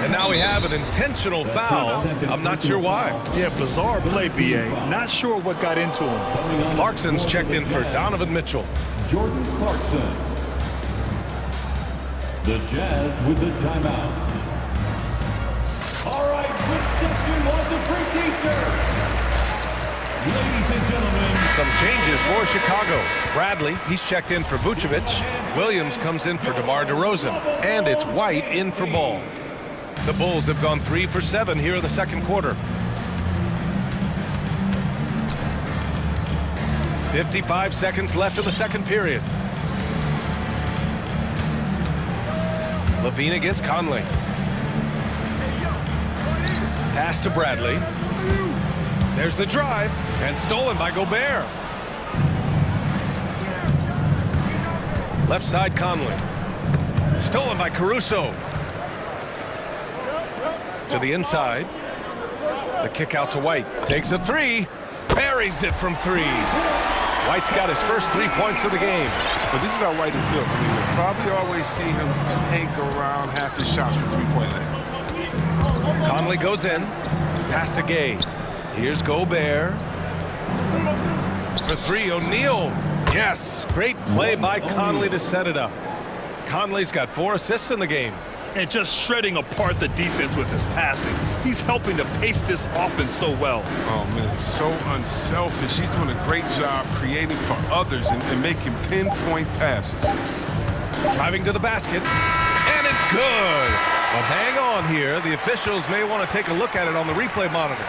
And now we have an intentional foul. I'm not sure why. Yeah, bizarre play, B.A. Not sure what got into him. Clarkson's checked in for Donovan Mitchell. Jordan Clarkson. The Jazz with the timeout. All right, reception on the free teacher. Ladies and gentlemen. Some changes for Chicago. Bradley, he's checked in for Vucevic. Williams comes in for DeMar DeRozan. And it's White in for Ball. The Bulls have gone 3 for 7 here in the second quarter. 55 seconds left in the second period. Levine against Conley. Pass to Bradley. There's the drive, and stolen by Gobert. Left side Conley. Stolen by Caruso. To the inside. The kick out to White. Takes a three. Buries it from three. White's got his first 3 points of the game. But this is how White is built. You'll probably always see him tank around half his shots from three-point line. Conley goes in. Pass to Gay. Here's Gobert. For three, O'Neal. Yes, great play by Conley to set it up. Conley's got 4 assists in the game. And just shredding apart the defense with his passing. He's helping to pace this offense so well. Oh, man, so unselfish. He's doing a great job creating for others and making pinpoint passes. Driving to the basket. And it's good. But hang on here. The officials may want to take a look at it on the replay monitor.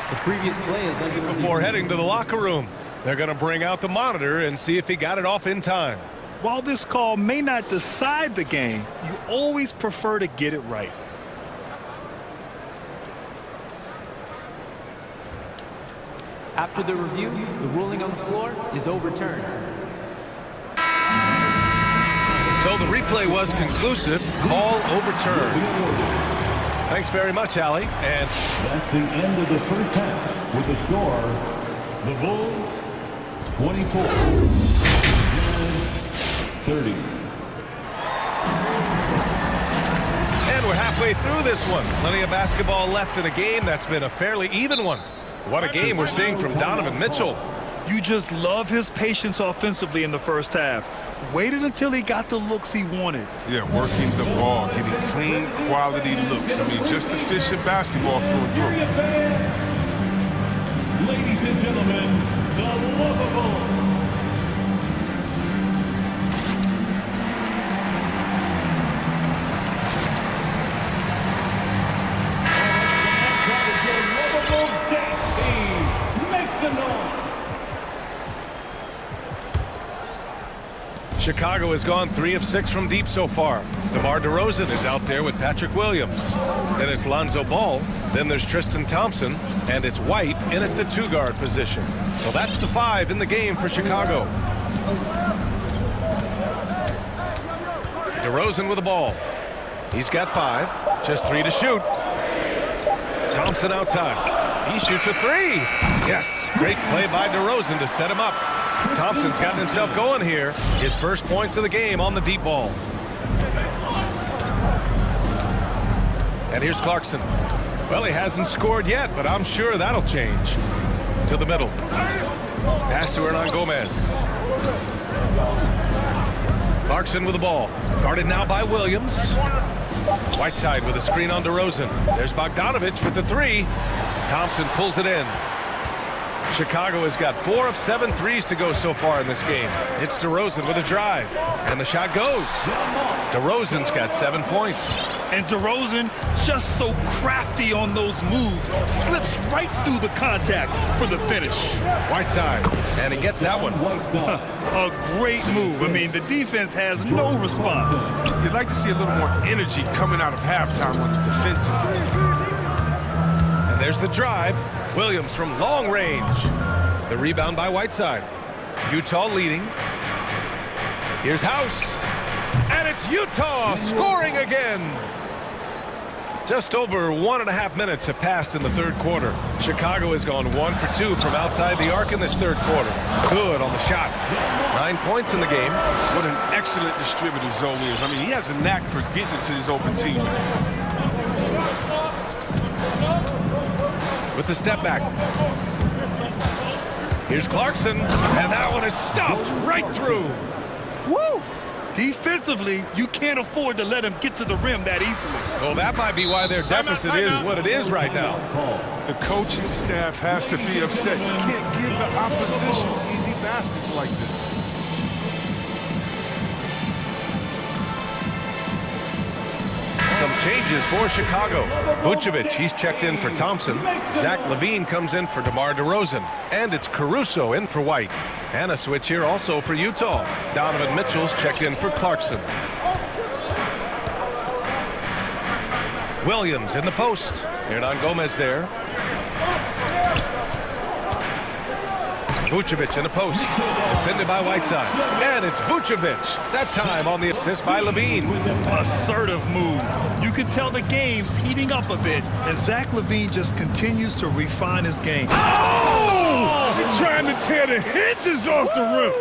The previous play is under review. Before heading to the locker room, they're going to bring out the monitor and see if he got it off in time. While this call may not decide the game, you always prefer to get it right. After the review, the ruling on the floor is overturned. So the replay was conclusive. Call overturned. Thanks very much, Allie. And that's the end of the first half with the score, the Bulls 24, 30. And we're halfway through this one. Plenty of basketball left in a game that's been a fairly even one. What a game we're seeing from Donovan Mitchell. You just love his patience offensively in the first half. Waited until he got the looks he wanted. Yeah, working the ball, getting clean, quality looks. I mean, just efficient basketball through and through. Ladies and gentlemen, the lovable. Chicago has gone 3 of 6 from deep so far. DeMar DeRozan is out there with Patrick Williams. Then it's Lonzo Ball. Then there's Tristan Thompson. And it's White in at the 2-guard position. So that's the 5 in the game for Chicago. DeRozan with the ball. He's got 5. Just 3 to shoot. Thompson outside. He shoots a 3. Yes, great play by DeRozan to set him up. Thompson's gotten himself going here. His first points of the game on the deep ball. And here's Clarkson. Well, he hasn't scored yet, but I'm sure that'll change. To the middle. Pass to Hernan Gomez. Clarkson with the ball. Guarded now by Williams. Whiteside with a screen on DeRozan. There's Bogdanovich with the 3. Thompson pulls it in. Chicago has got 4 of 7 threes to go so far in this game. It's DeRozan with a drive. And the shot goes. DeRozan's got 7 points. And DeRozan, just so crafty on those moves, slips right through the contact for the finish. Whiteside, and he gets that one. A great move. I mean, the defense has no response. You'd like to see a little more energy coming out of halftime on the defensive end. And there's the drive. Williams from long range. The rebound by Whiteside. Utah leading. Here's House. And it's Utah scoring again. Just over 1.5 minutes have passed in the third quarter. Chicago has gone 1 for 2 from outside the arc in this third quarter. Good on the shot. 9 points in the game. What an excellent distributor Zoe is. I mean, he has a knack for getting to his open teammates. With the step back. Here's Clarkson, and that one is stuffed right through. Woo! Defensively, you can't afford to let him get to the rim that easily. Well, that might be why their deficit is what it is right now. The coaching staff has to be upset. You can't give the opposition easy baskets like this. Some changes for Chicago. Vucevic, he's checked in for Thompson. Zach LaVine comes in for DeMar DeRozan. And it's Caruso in for White. And a switch here also for Utah. Donovan Mitchell's checked in for Clarkson. Williams in the post. Hernan Gomez there. Vucevic in the post. Defended by Whiteside. And it's Vucevic. That time on the assist by LaVine. Assertive move. You can tell the game's heating up a bit, and Zach LaVine just continues to refine his game. Oh! He's trying to tear the hinges off the rim.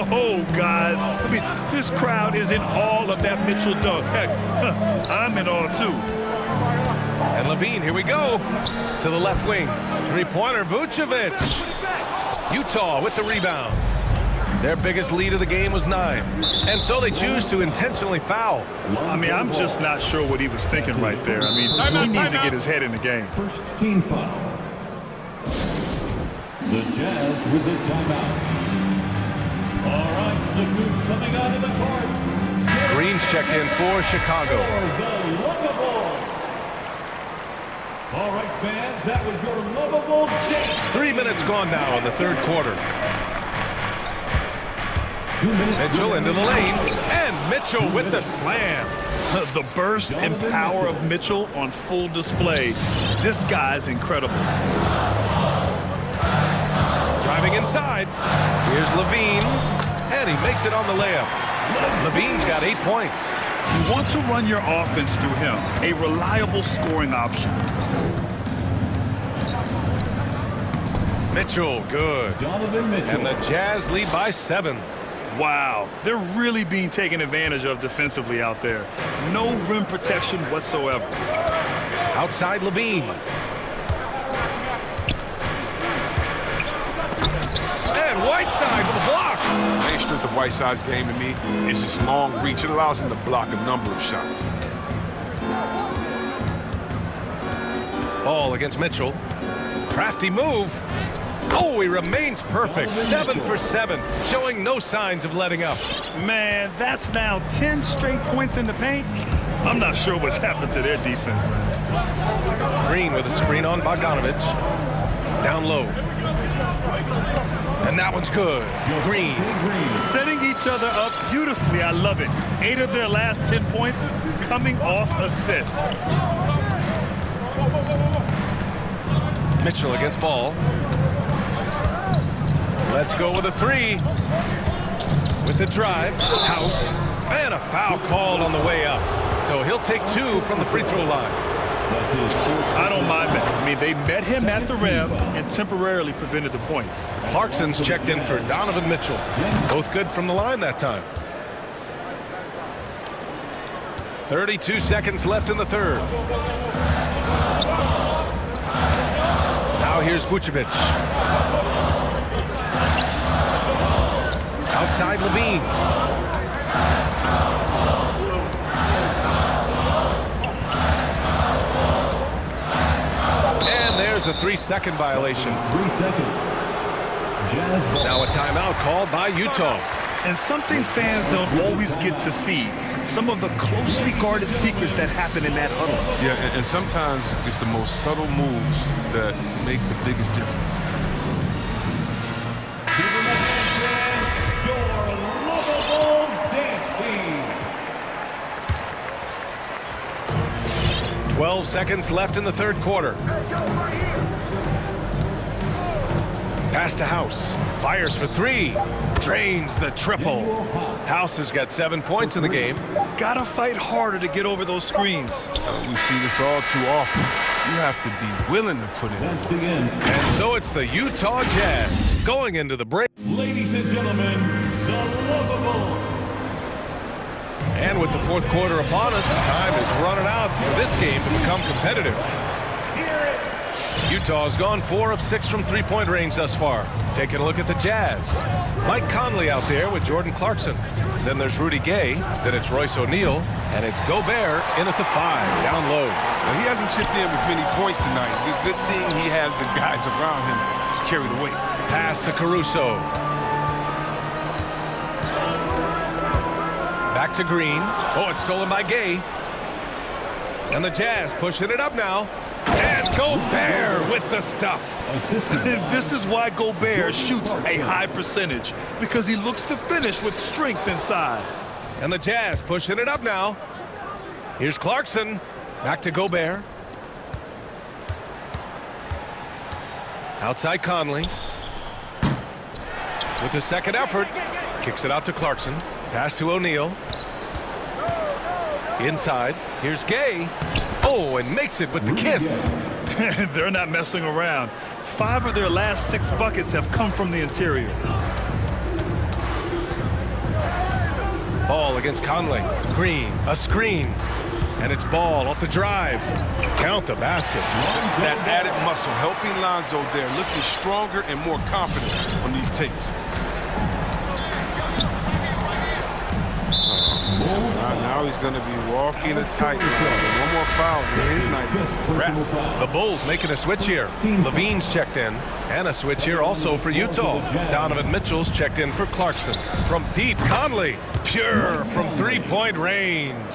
Whoa, guys. I mean, this crowd is in awe of that Mitchell dunk. Heck, I'm in awe, too. And LaVine, here we go. To the left wing. Three-pointer, Vucevic. Utah with the rebound. Their biggest lead of the game was 9. And so they choose to intentionally foul. I mean, I'm just not sure what he was thinking right there. I mean, he needs to get his head in the game. First team foul. The Jazz with the timeout. All right, look who's coming out of the court. Green's checked in for Chicago. All right, fans, that was your lovable dance. 3 minutes gone now in the third quarter. Mitchell into the lane, and Mitchell with the slam. The burst and power of Mitchell on full display. This guy's incredible. Driving inside. Here's LaVine, and he makes it on the layup. LaVine's got 8 points. You want to run your offense through him, a reliable scoring option. Mitchell, good. And the Jazz lead by 7. Wow, they're really being taken advantage of defensively out there. No rim protection whatsoever. Outside LaVine. And Whiteside with a block. Main strength of Whiteside's game to me is his long reach. It allows him to block a number of shots. Ball against Mitchell. Crafty move. Oh, he remains perfect. 7 for 7, showing no signs of letting up. Man, that's now 10 straight points in the paint. I'm not sure what's happened to their defense, man. Green with a screen on Bogdanovich. Down low. And that one's good. Green. Setting each other up beautifully. I love it. 8 of their last 10 points coming off assists. Mitchell against Ball. Let's go with a 3. With the drive. House. And a foul called on the way up. So he'll take 2 from the free throw line. I don't mind that. I mean, they met him at the rim and temporarily prevented the points. Clarkson's checked in for Donovan Mitchell. Both good from the line that time. 32 seconds left in the third. Now here's Vucevic. Outside LaVine. And there's a 3-second violation. 3 seconds. Jazz. Now a timeout called by Utah. And something fans don't always get to see. Some of the closely guarded secrets that happen in that huddle. Yeah, and sometimes it's the most subtle moves that make the biggest difference. Your lovable dance team. 12 seconds left in the third quarter. Pass to House. Fires for three. Drains the triple. House has got 7 points in the game. Gotta fight harder to get over those screens. We see this all too often. You have to be willing to put it in. And so it's the Utah Jazz going into the break. Ladies and gentlemen, the lovable. And with the fourth quarter upon us, time is running out for this game to become competitive. Utah's gone 4 of 6 from three-point range thus far. Taking a look at the Jazz. Mike Conley out there with Jordan Clarkson. Then there's Rudy Gay. Then it's Royce O'Neal. And it's Gobert in at the 5, down low. Now, he hasn't chipped in with many points tonight. Good thing he has the guys around him to carry the weight. Pass to Caruso. Back to Green. Oh, it's stolen by Gay. And the Jazz pushing it up now. And Gobert with the stuff. This is why Gobert shoots a high percentage, because he looks to finish with strength inside. And the Jazz pushing it up now. Here's Clarkson. Back to Gobert. Outside Conley. With the second effort. Kicks it out to Clarkson. Pass to O'Neal. Inside. Here's Gay. Oh, and makes it with the kiss. They're not messing around. 5 of their last 6 buckets have come from the interior. Ball against Conley. Green, a screen. And it's Ball off the drive. Count the basket. That added muscle helping Lonzo there, looking stronger and more confident on these takes. Now he's going to be walking a tightrope. One more foul here. His night is wrapped. The Bulls making a switch here. Levine's checked in. And a switch here also for Utah. Donovan Mitchell's checked in for Clarkson. From deep, Conley. Pure from three-point range.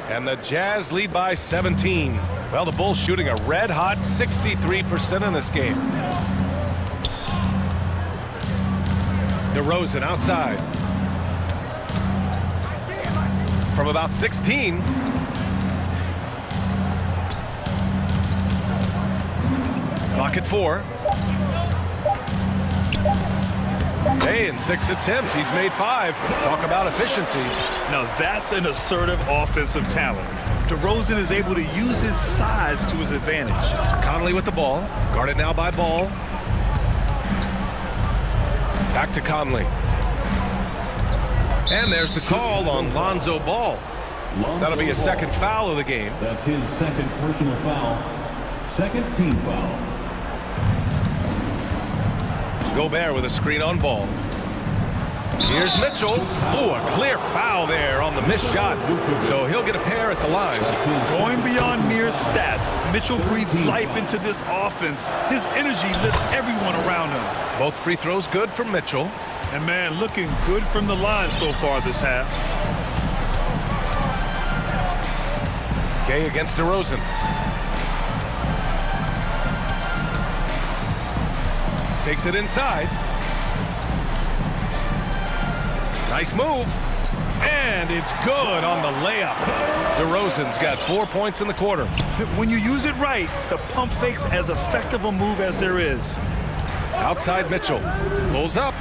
And the Jazz lead by 17. Well, the Bulls shooting a red-hot 63% in this game. DeRozan outside. From about 16. Clock at 4. Hey, in 6 attempts, he's made 5. Talk about efficiency. Now that's an assertive offensive talent. DeRozan is able to use his size to his advantage. Conley with the ball. Guarded now by Ball. Back to Conley. And there's the call on Lonzo Ball. That'll be a second foul of the game. That's his second personal foul. Second team foul. Gobert with a screen on Ball. Here's Mitchell. Oh, a clear foul there on the missed shot. So he'll get a pair at the line. Going beyond mere stats, Mitchell breathes life into this offense. His energy lifts everyone around him. Both free throws good from Mitchell. And man, looking good from the line so far this half. Gay against DeRozan. Takes it inside. Nice move. And it's good on the layup. DeRozan's got 4 points in the quarter. When you use it right, the pump fake's as effective a move as there is. Outside Mitchell. Pulls up.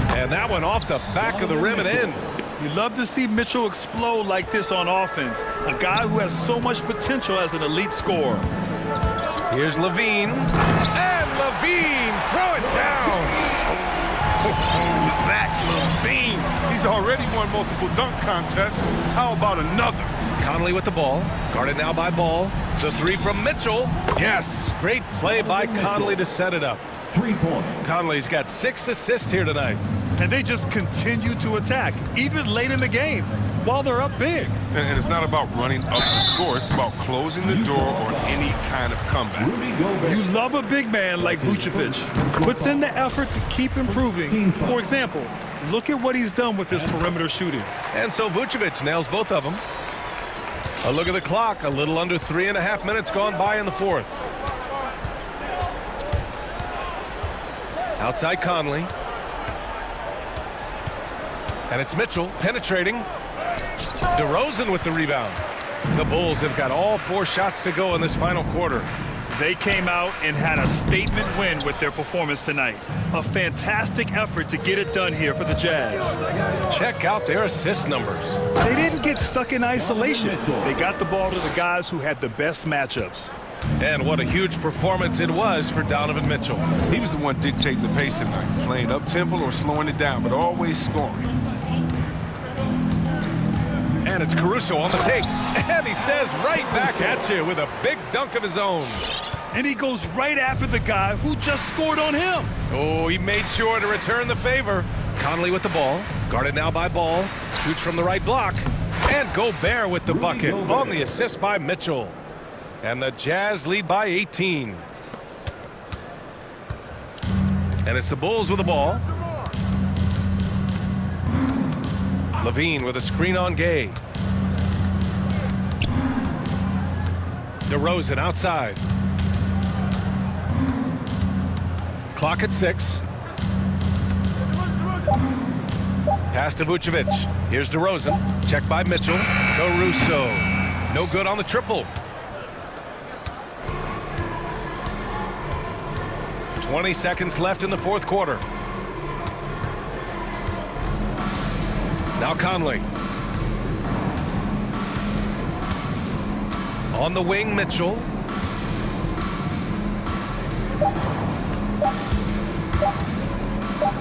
And that one off the back of the rim and in. You love to see Mitchell explode like this on offense. A guy who has so much potential as an elite scorer. Here's Levine. And Levine, throw it down. Zach Levine. He's already won multiple dunk contests. How about another? Conley with the ball. Guarded now by Ball. The 3 from Mitchell. Yes, great play by Conley to set it up. 3 points. Conley's got 6 assists here tonight. And they just continue to attack, even late in the game, while they're up big. And it's not about running up the score. It's about closing the door on any kind of comeback. You love a big man like Vucevic. Puts in the effort to keep improving. For example, look at what he's done with his perimeter shooting. And so Vucevic nails both of them. A look at the clock. A little under 3.5 minutes gone by in the fourth. Outside Conley. And it's Mitchell penetrating. DeRozan with the rebound. The Bulls have got all 4 shots to go in this final quarter. They came out and had a statement win with their performance tonight. A fantastic effort to get it done here for the Jazz. Check out their assist numbers. They didn't get stuck in isolation. They got the ball to the guys who had the best matchups. And what a huge performance it was for Donovan Mitchell. He was the one dictating the pace tonight, playing up-tempo or slowing it down, but always scoring. And it's Caruso on the take. And he says right back at you with a big dunk of his own. And he goes right after the guy who just scored on him. Oh, he made sure to return the favor. Conley with the ball, guarded now by Ball, shoots from the right block, and Gobert with the bucket on the assist by Mitchell. And the Jazz lead by 18. And it's the Bulls with the ball. Levine with a screen on Gay. DeRozan outside. Clock at 6. Pass to Vucevic. Here's DeRozan. Checked by Mitchell. Caruso. No good on the triple. 20 seconds left in the fourth quarter. Now Conley. On the wing, Mitchell.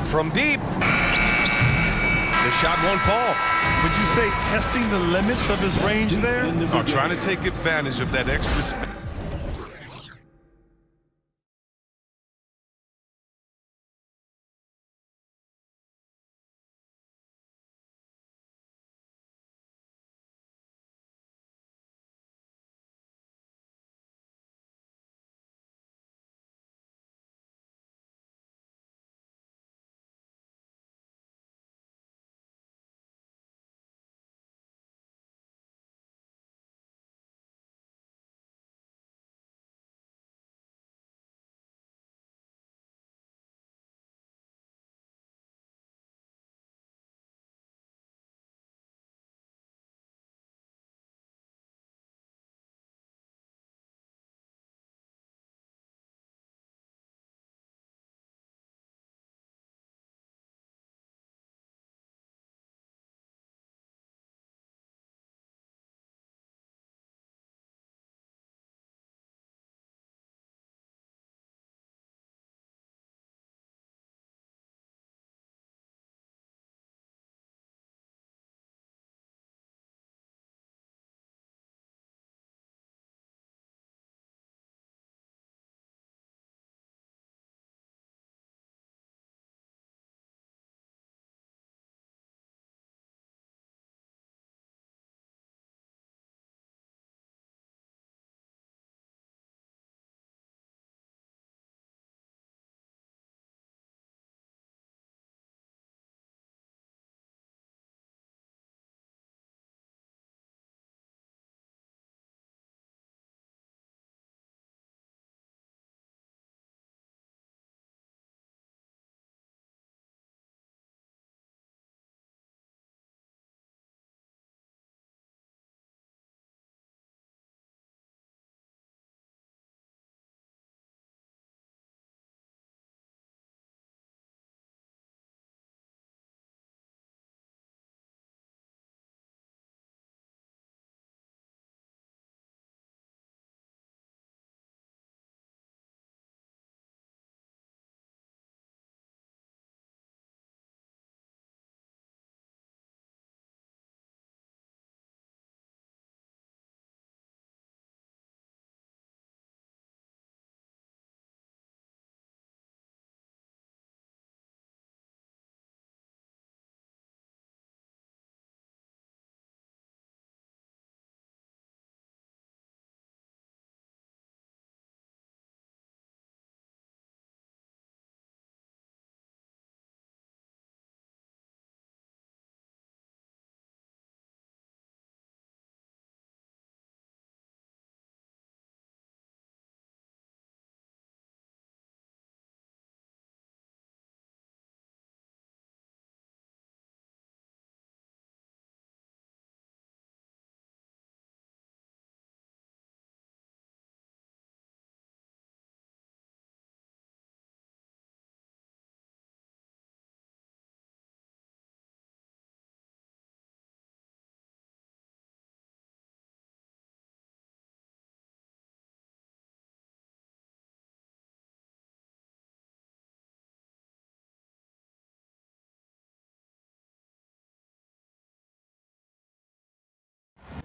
From deep. The shot won't fall. Would you say testing the limits of his range there? Or trying to take advantage of that extra space.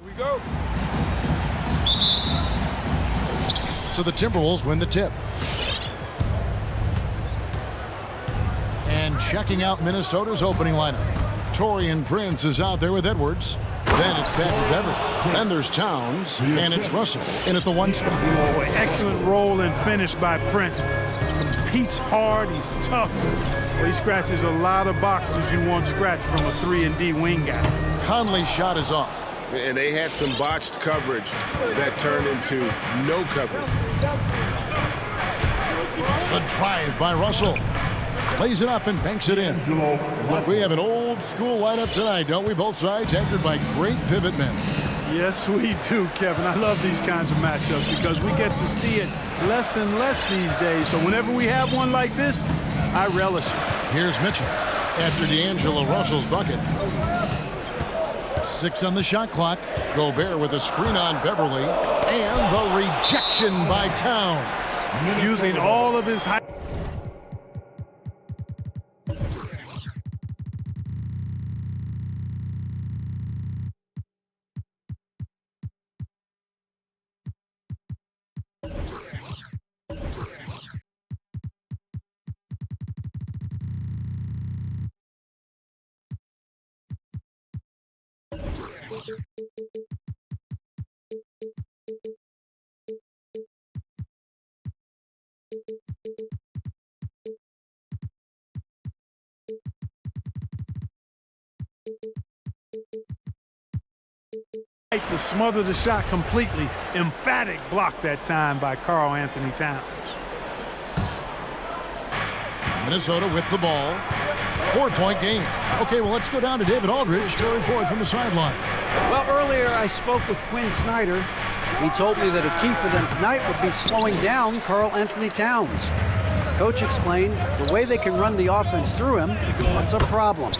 Here we go. So the Timberwolves win the tip. And checking out Minnesota's opening lineup. Taurean Prince is out there with Edwards. Then it's Patrick Beverley. Then there's Towns, and it's Russell in at the 1 spot. Boy, excellent roll and finish by Prince. Competes hard, he's tough. Well, he scratches a lot of boxes you want scratched from a 3-and-D wing guy. Conley's shot is off. And they had some botched coverage that turned into no coverage. The drive by Russell. Plays it up and banks it in. We have an old school lineup tonight, don't we? Both sides anchored by great pivot men. Yes, we do, Kevin. I love these kinds of matchups because we get to see it less and less these days. So whenever we have one like this, I relish it. Here's Mitchell after D'Angelo Russell's bucket. 6 on the shot clock. Gobert with a screen on Beverley. And the rejection by Towns. Using all of his height. To smother the shot completely. Emphatic block that time by Karl Anthony Towns. Minnesota with the ball. 4-point game. Okay, well, let's go down to David Aldridge for a report from the sideline. Well, earlier I spoke with Quinn Snyder. He told me that a key for them tonight would be slowing down Karl Anthony Towns. Coach explained the way they can run the offense through him, that's a problem.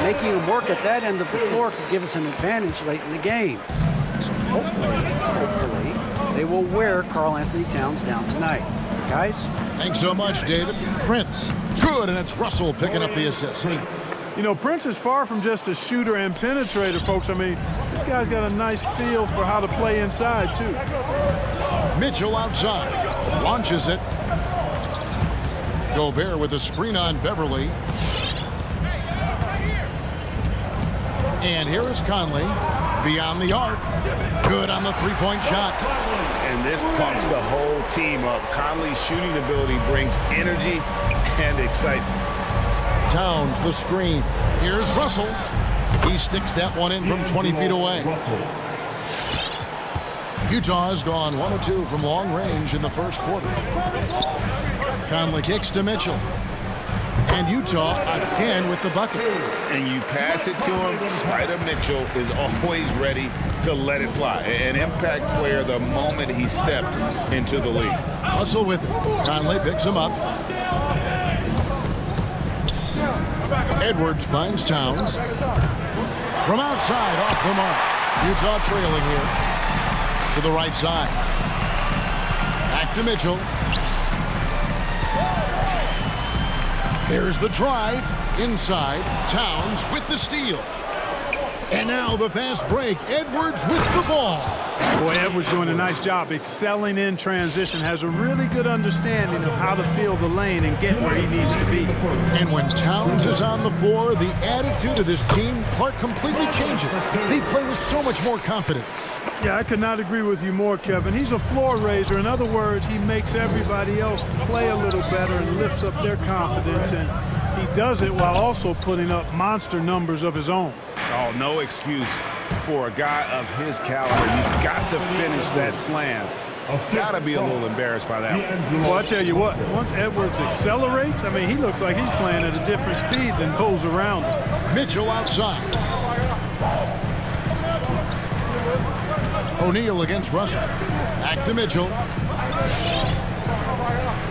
Making him work at that end of the floor could give us an advantage late in the game. So hopefully, they will wear Karl Anthony Towns down tonight. Guys? Thanks so much, David. Prince, good, and it's Russell picking up the assist. You know, Prince is far from just a shooter and penetrator, folks. I mean, this guy's got a nice feel for how to play inside, too. Mitchell outside, launches it. Gobert with a screen on Beverley. And here is Conley, beyond the arc. Good on the three-point shot. And this pumps the whole team up. Conley's shooting ability brings energy and excitement. Towns, the screen. Here's Russell. He sticks that one in from 20 feet away. Utah has gone 1 of 2 from long range in the first quarter. Conley kicks to Mitchell. And Utah again with the bucket. And you pass it to him. Spider Mitchell is always ready to let it fly. An impact player the moment he stepped into the league. Russell with it. Conley picks him up. Edwards finds Towns. From outside, off the mark. Utah trailing here. To the right side. Back to Mitchell. There's the drive. Inside. Towns with the steal. And now the fast break. Edwards with the ball. Boy, Edwards doing a nice job excelling in transition. Has a really good understanding of how to fill the lane and get where he needs to be. And when Towns is on the floor, the attitude of this team, Clark, completely changes. They play with so much more confidence. Yeah, I could not agree with you more, Kevin. He's a floor raiser. In other words, he makes everybody else play a little better and lifts up their confidence. And he does it while also putting up monster numbers of his own. Oh, no excuse for a guy of his caliber. You've got to finish that slam. Gotta be a little embarrassed by that one. Well, I tell you what, once Edwards accelerates, I mean, he looks like he's playing at a different speed than those around him. Mitchell outside. O'Neal against Russell. Back to Mitchell.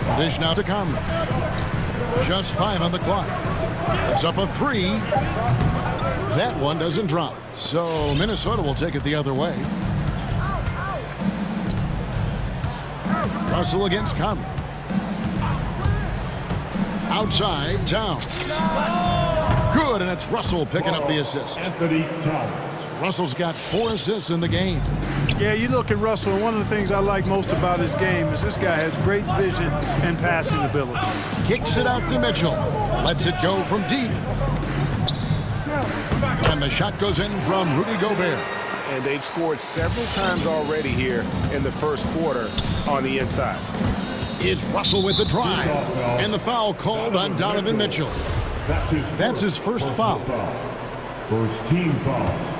The dish now to Conley. Just 5 on the clock. It's up a 3. That one doesn't drop. So Minnesota will take it the other way. Russell against Conley. Outside, Towns. Good, and it's Russell picking up the assist. Russell's got 4 assists in the game. Yeah, you look at Russell, and one of the things I like most about his game is this guy has great vision and passing ability. Kicks it out to Mitchell. Lets it go from deep. And the shot goes in from Rudy Gobert. And they've scored several times already here in the first quarter on the inside. It's Russell with the drive. And the foul called on Donovan Mitchell. That's his first foul. First team foul.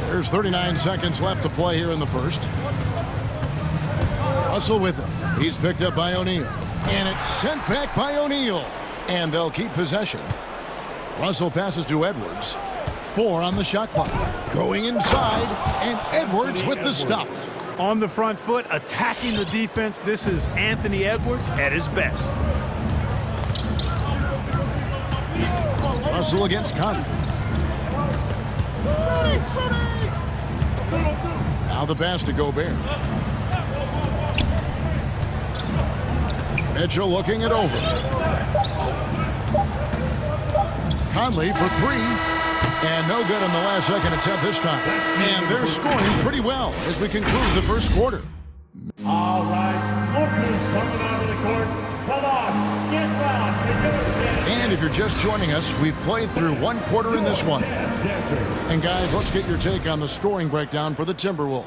There's 39 seconds left to play here in the first. Russell with it. He's picked up by O'Neal. And it's sent back by O'Neal. And they'll keep possession. Russell passes to Edwards. 4 on the shot clock. Going inside, and Edwards with the stuff. On the front foot, attacking the defense. This is Anthony Edwards at his best. Russell against Conley. Now the pass to Gobert. Mitchell looking it over. Conley for 3. And no good on the last second attempt this time. And they're scoring pretty well as we conclude the first quarter. All right, look who's coming out of the court. Come on, get round. And if you're just joining us, we've played through 1 quarter in this one. And guys, let's get your take on the scoring breakdown for the Timberwolves.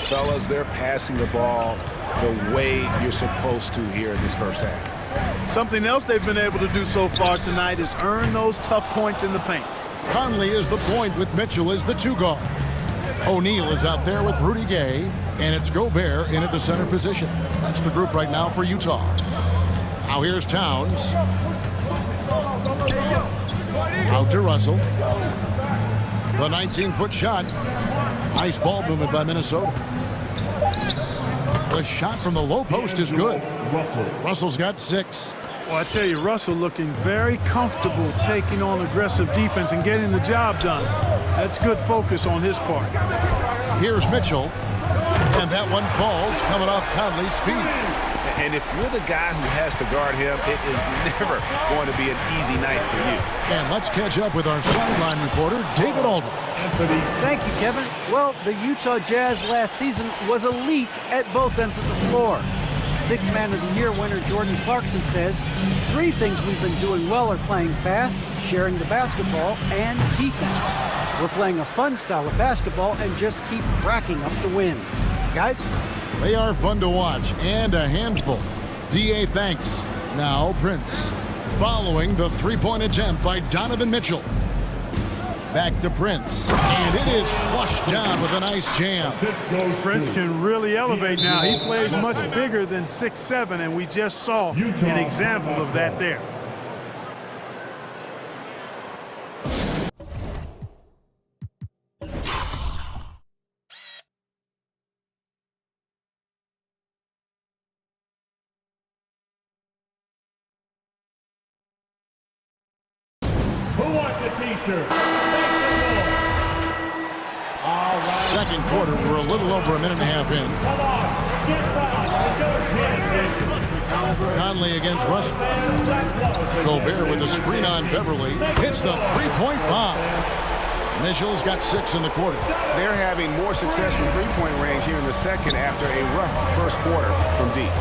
Fellas, they're passing the ball the way you're supposed to here in this first half. Something else they've been able to do so far tonight is earn those tough points in the paint. Conley is the point with Mitchell as the 2 guard. O'Neal is out there with Rudy Gay, and it's Gobert in at the center position. That's the group right now for Utah. Now here's Towns. Out to Russell. The 19-foot shot. Nice ball movement by Minnesota. The shot from the low post is good. Russell's got 6. Well, I tell you, Russell looking very comfortable taking on aggressive defense and getting the job done. That's good focus on his part. Here's Mitchell, and that one falls coming off Conley's feet. And if you're the guy who has to guard him, it is never going to be an easy night for you. And let's catch up with our sideline reporter, David Aldridge. Thank you, Kevin. Well, the Utah Jazz last season was elite at both ends of the floor. Sixth Man of the Year winner Jordan Clarkson says, 3 things we've been doing well are playing fast, sharing the basketball, and defense. We're playing a fun style of basketball and just keep racking up the wins. Guys? They are fun to watch and a handful. D.A. thanks. Now Prince. Following the 3-point attempt by Donovan Mitchell. Back to Prince. And it is flushed down with a nice jam. Prince can really elevate now. He plays much bigger than 6'7", and we just saw an example of that there. Who wants a t-shirt? Second quarter, we're a little over a minute and a half in. Conley against Russell. Gobert with a screen on Beverly. Hits the 3-point bomb. Mitchell's got 6 in the quarter. They're having more success from 3-point range here in the second after a rough first quarter from deep.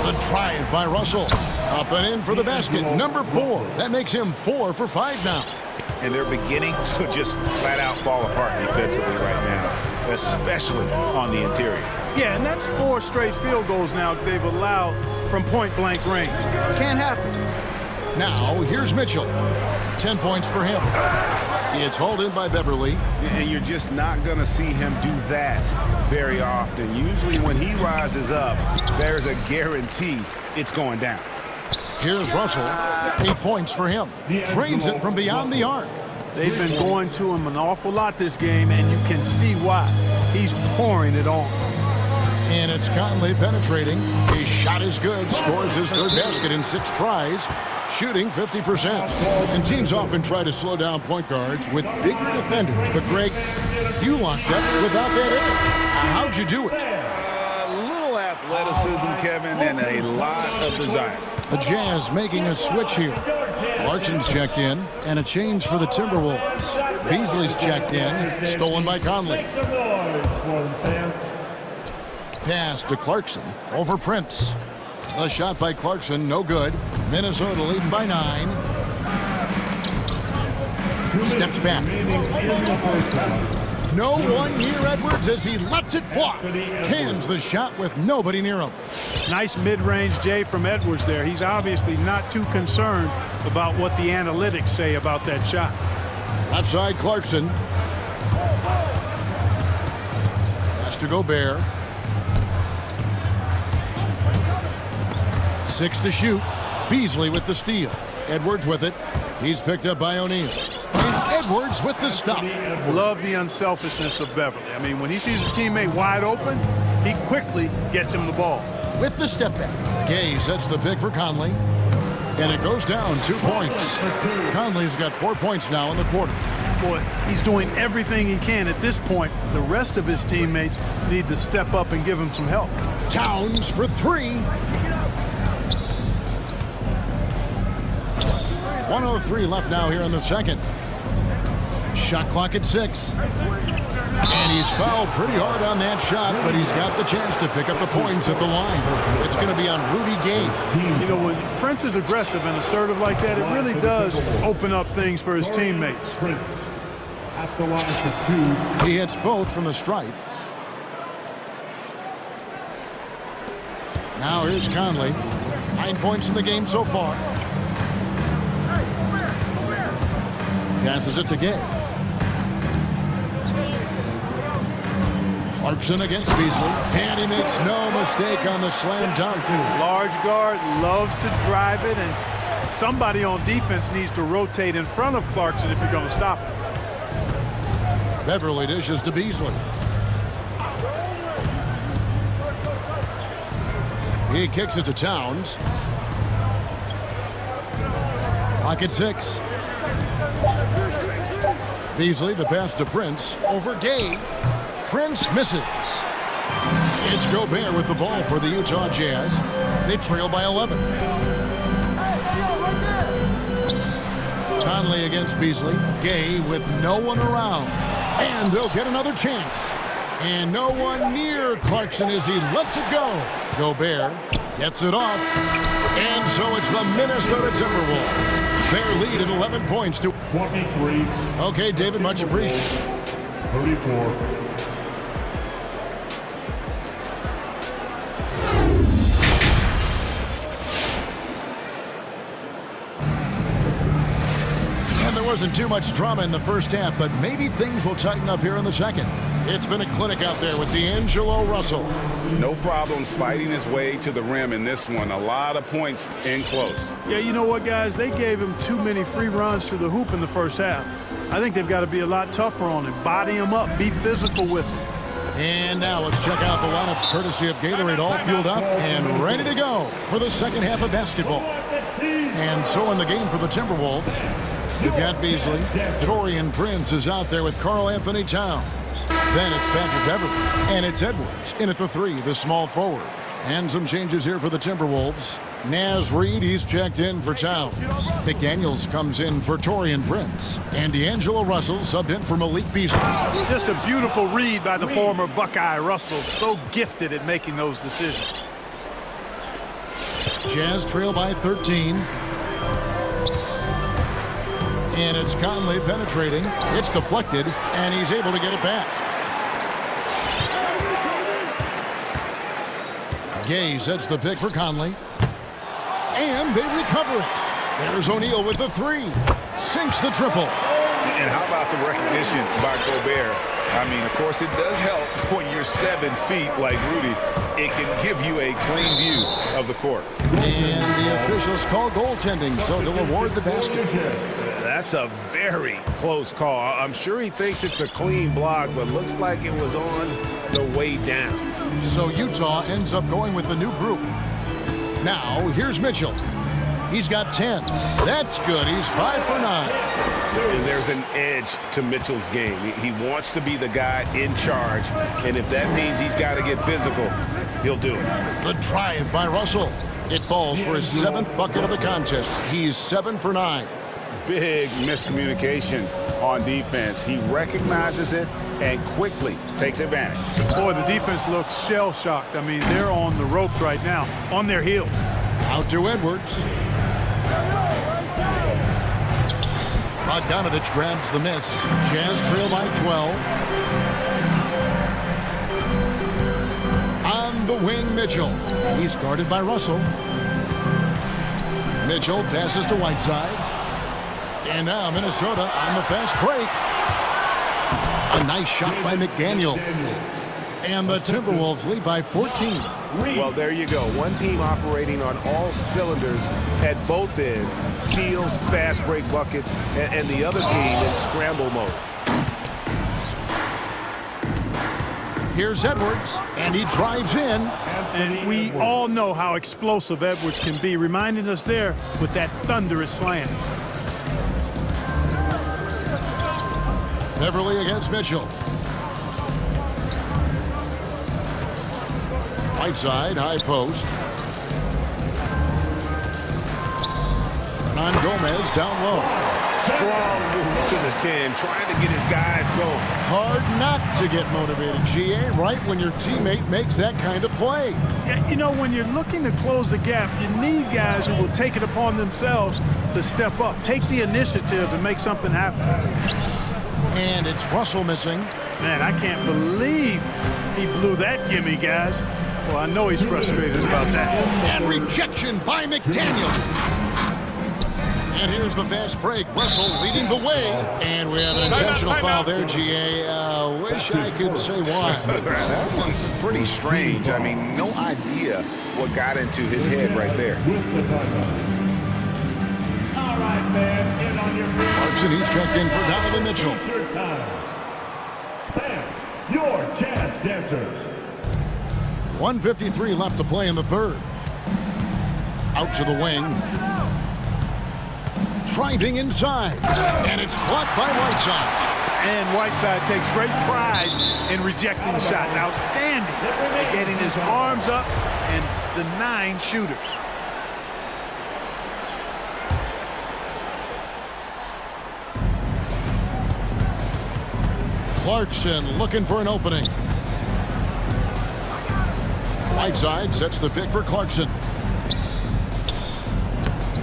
The drive by Russell. Up and in for the basket. Number 4. That makes him 4 for 5 now. And they're beginning to just flat out fall apart defensively right now, especially on the interior. Yeah, and that's 4 straight field goals now they've allowed from point-blank range. Can't happen. Now, here's Mitchell. 10 points for him. It's hauled in by Beverly. And you're just not going to see him do that very often. Usually when he rises up, there's a guarantee it's going down. Here's Russell. 8 points for him. Drains it from beyond the arc. They've been going to him an awful lot this game, and you can see why. He's pouring it on. And it's Conley penetrating. His shot is good. Scores his 3rd basket in 6 tries. Shooting 50%. And teams often try to slow down point guards with bigger defenders. But, Greg, you locked up without that edge. How'd you do it? A little athleticism, Kevin, and a lot of desire. The Jazz making a switch here. Clarkson's checked in, and a change for the Timberwolves. Beasley's checked in, stolen by Conley. Pass to Clarkson over Prince. The shot by Clarkson, no good. Minnesota leading by 9. Steps back. No one near Edwards as he lets it fly. Cans the shot with nobody near him. Nice mid-range J from Edwards there. He's obviously not too concerned about what the analytics say about that shot. Left side Clarkson. Pass to Gobert. 6 to shoot. Beasley with the steal. Edwards with it. He's picked up by O'Neal. And Edwards with the stop. Love the unselfishness of Beverly. I mean, when he sees a teammate wide open, he quickly gets him the ball. With the step back. Gay sets the pick for Conley. And it goes down 2 points. Conley's got 4 points now in the quarter. Boy, he's doing everything he can at this point. The rest of his teammates need to step up and give him some help. Towns for 3. 1:03 left now here in the second. Shot clock at 6. And he's fouled pretty hard on that shot, but he's got the chance to pick up the points at the line. It's going to be on Rudy Gay. You know, when Prince is aggressive and assertive like that, it really does open up things for his teammates. At the line for 2. He hits both from the stripe. Now here's Conley. 9 points in the game so far. Passes it to Gay. Clarkson against Beasley. And he makes no mistake on the slam dunk. Large guard loves to drive it, and somebody on defense needs to rotate in front of Clarkson if you're going to stop him. Beverly dishes to Beasley. He kicks it to Towns. Pocket 6. Beasley, the pass to Prince. Over Gay. Prince misses. It's Gobert with the ball for the Utah Jazz. They trail by 11. Conley against Beasley. Gay with no one around. And they'll get another chance. And no one near Clarkson as he lets it go. Gobert gets it off. And so it's the Minnesota Timberwolves. Their lead at 11 points to 23. Okay, David, much appreciated. 34. Wasn't too much drama in the first half, but maybe things will tighten up here in the second. It's been a clinic out there with D'Angelo Russell. No problems fighting his way to the rim in this one. A lot of points in close. Yeah, you know what, guys? They gave him too many free runs to the hoop in the first half. I think they've got to be a lot tougher on him. Body him up. Be physical with him. And now let's check out the lineups courtesy of Gatorade, all fueled up and ready to go for the second half of basketball. And so in the game for the Timberwolves, we've got Beasley. Taurean Prince is out there with Karl Anthony Towns. Then it's Patrick Beverly. And it's Edwards in at the 3, the small forward. And some changes here for the Timberwolves. Naz Reid, he's checked in for Towns. McDaniels comes in for Taurean Prince. And D'Angelo Russell subbed in for Malik Beasley. Just a beautiful read by the former Buckeye Russell. So gifted at making those decisions. Jazz trail by 13. And it's Conley penetrating. It's deflected, and he's able to get it back. Gay sets the pick for Conley. And they recover it. There's O'Neal with the 3. Sinks the triple. And how about the recognition by Gobert? I mean, of course, it does help when you're 7 feet like Rudy. It can give you a clean view of the court. And the officials call goaltending, so they'll award the basket. That's a very close call. I'm sure he thinks it's a clean block, but looks like it was on the way down. So Utah ends up going with the new group. Now, here's Mitchell. He's got 10. That's good. He's 5 for 9. And there's an edge to Mitchell's game. He wants to be the guy in charge, and if that means he's got to get physical, he'll do it. The drive by Russell. It falls for his 7th bucket of the contest. He's 7 for 9. Big miscommunication on defense. He recognizes it and quickly takes advantage. Boy, the defense looks shell-shocked. I mean, they're on the ropes right now, on their heels. Out to Edwards. Bogdanovich grabs the miss. Jazz trail by 12. On the wing, Mitchell. He's guarded by Russell. Mitchell passes to Whiteside. And now Minnesota on the fast break. A nice shot by McDaniels. And the Timberwolves lead by 14. Well, there you go. One team operating on all cylinders at both ends. Steals, fast break buckets, and the other team in scramble mode. Here's Edwards, and he drives in. And we all know how explosive Edwards can be, reminding us there with that thunderous slam. Beverly against Mitchell. Whiteside, high post. On Gomez, down low. Strong move to the 10, trying to get his guys going. Hard not to get motivated, GA, right when your teammate makes that kind of play. Yeah, you know, when you're looking to close the gap, you need guys who will take it upon themselves to step up, take the initiative, and make something happen. And it's Russell missing. Man, I can't believe he blew that gimme, guys. Well, I know he's frustrated about that. And rejection by McDaniels. And here's the fast break. Russell leading the way. And we have an intentional foul there, GA. Wish I could say why. That one's pretty strange. I mean, no idea what got into his head right there. All right, man, get on your feet. Clarkson, he's checked in for Donovan Mitchell. Fans, your chance dancers. 1:53 left to play in the third. Out to the wing. Driving inside. And it's blocked by Whiteside. And Whiteside takes great pride in rejecting shots. Outstanding at getting his arms up and denying shooters. Clarkson looking for an opening. Whiteside sets the pick for Clarkson.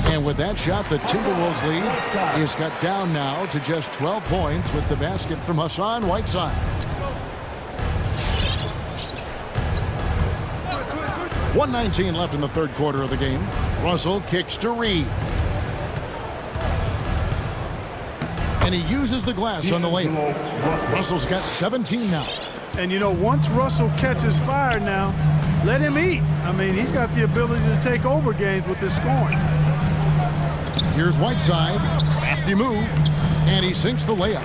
And with that shot, the Timberwolves lead is cut down now to just 12 points with the basket from Hassan Whiteside. 1:19 left in the third quarter of the game. Russell kicks to Reed. And he uses the glass on the layup. Russell's got 17 now. And, you know, once Russell catches fire now, let him eat. I mean, he's got the ability to take over games with his scoring. Here's Whiteside, crafty move, and he sinks the layup.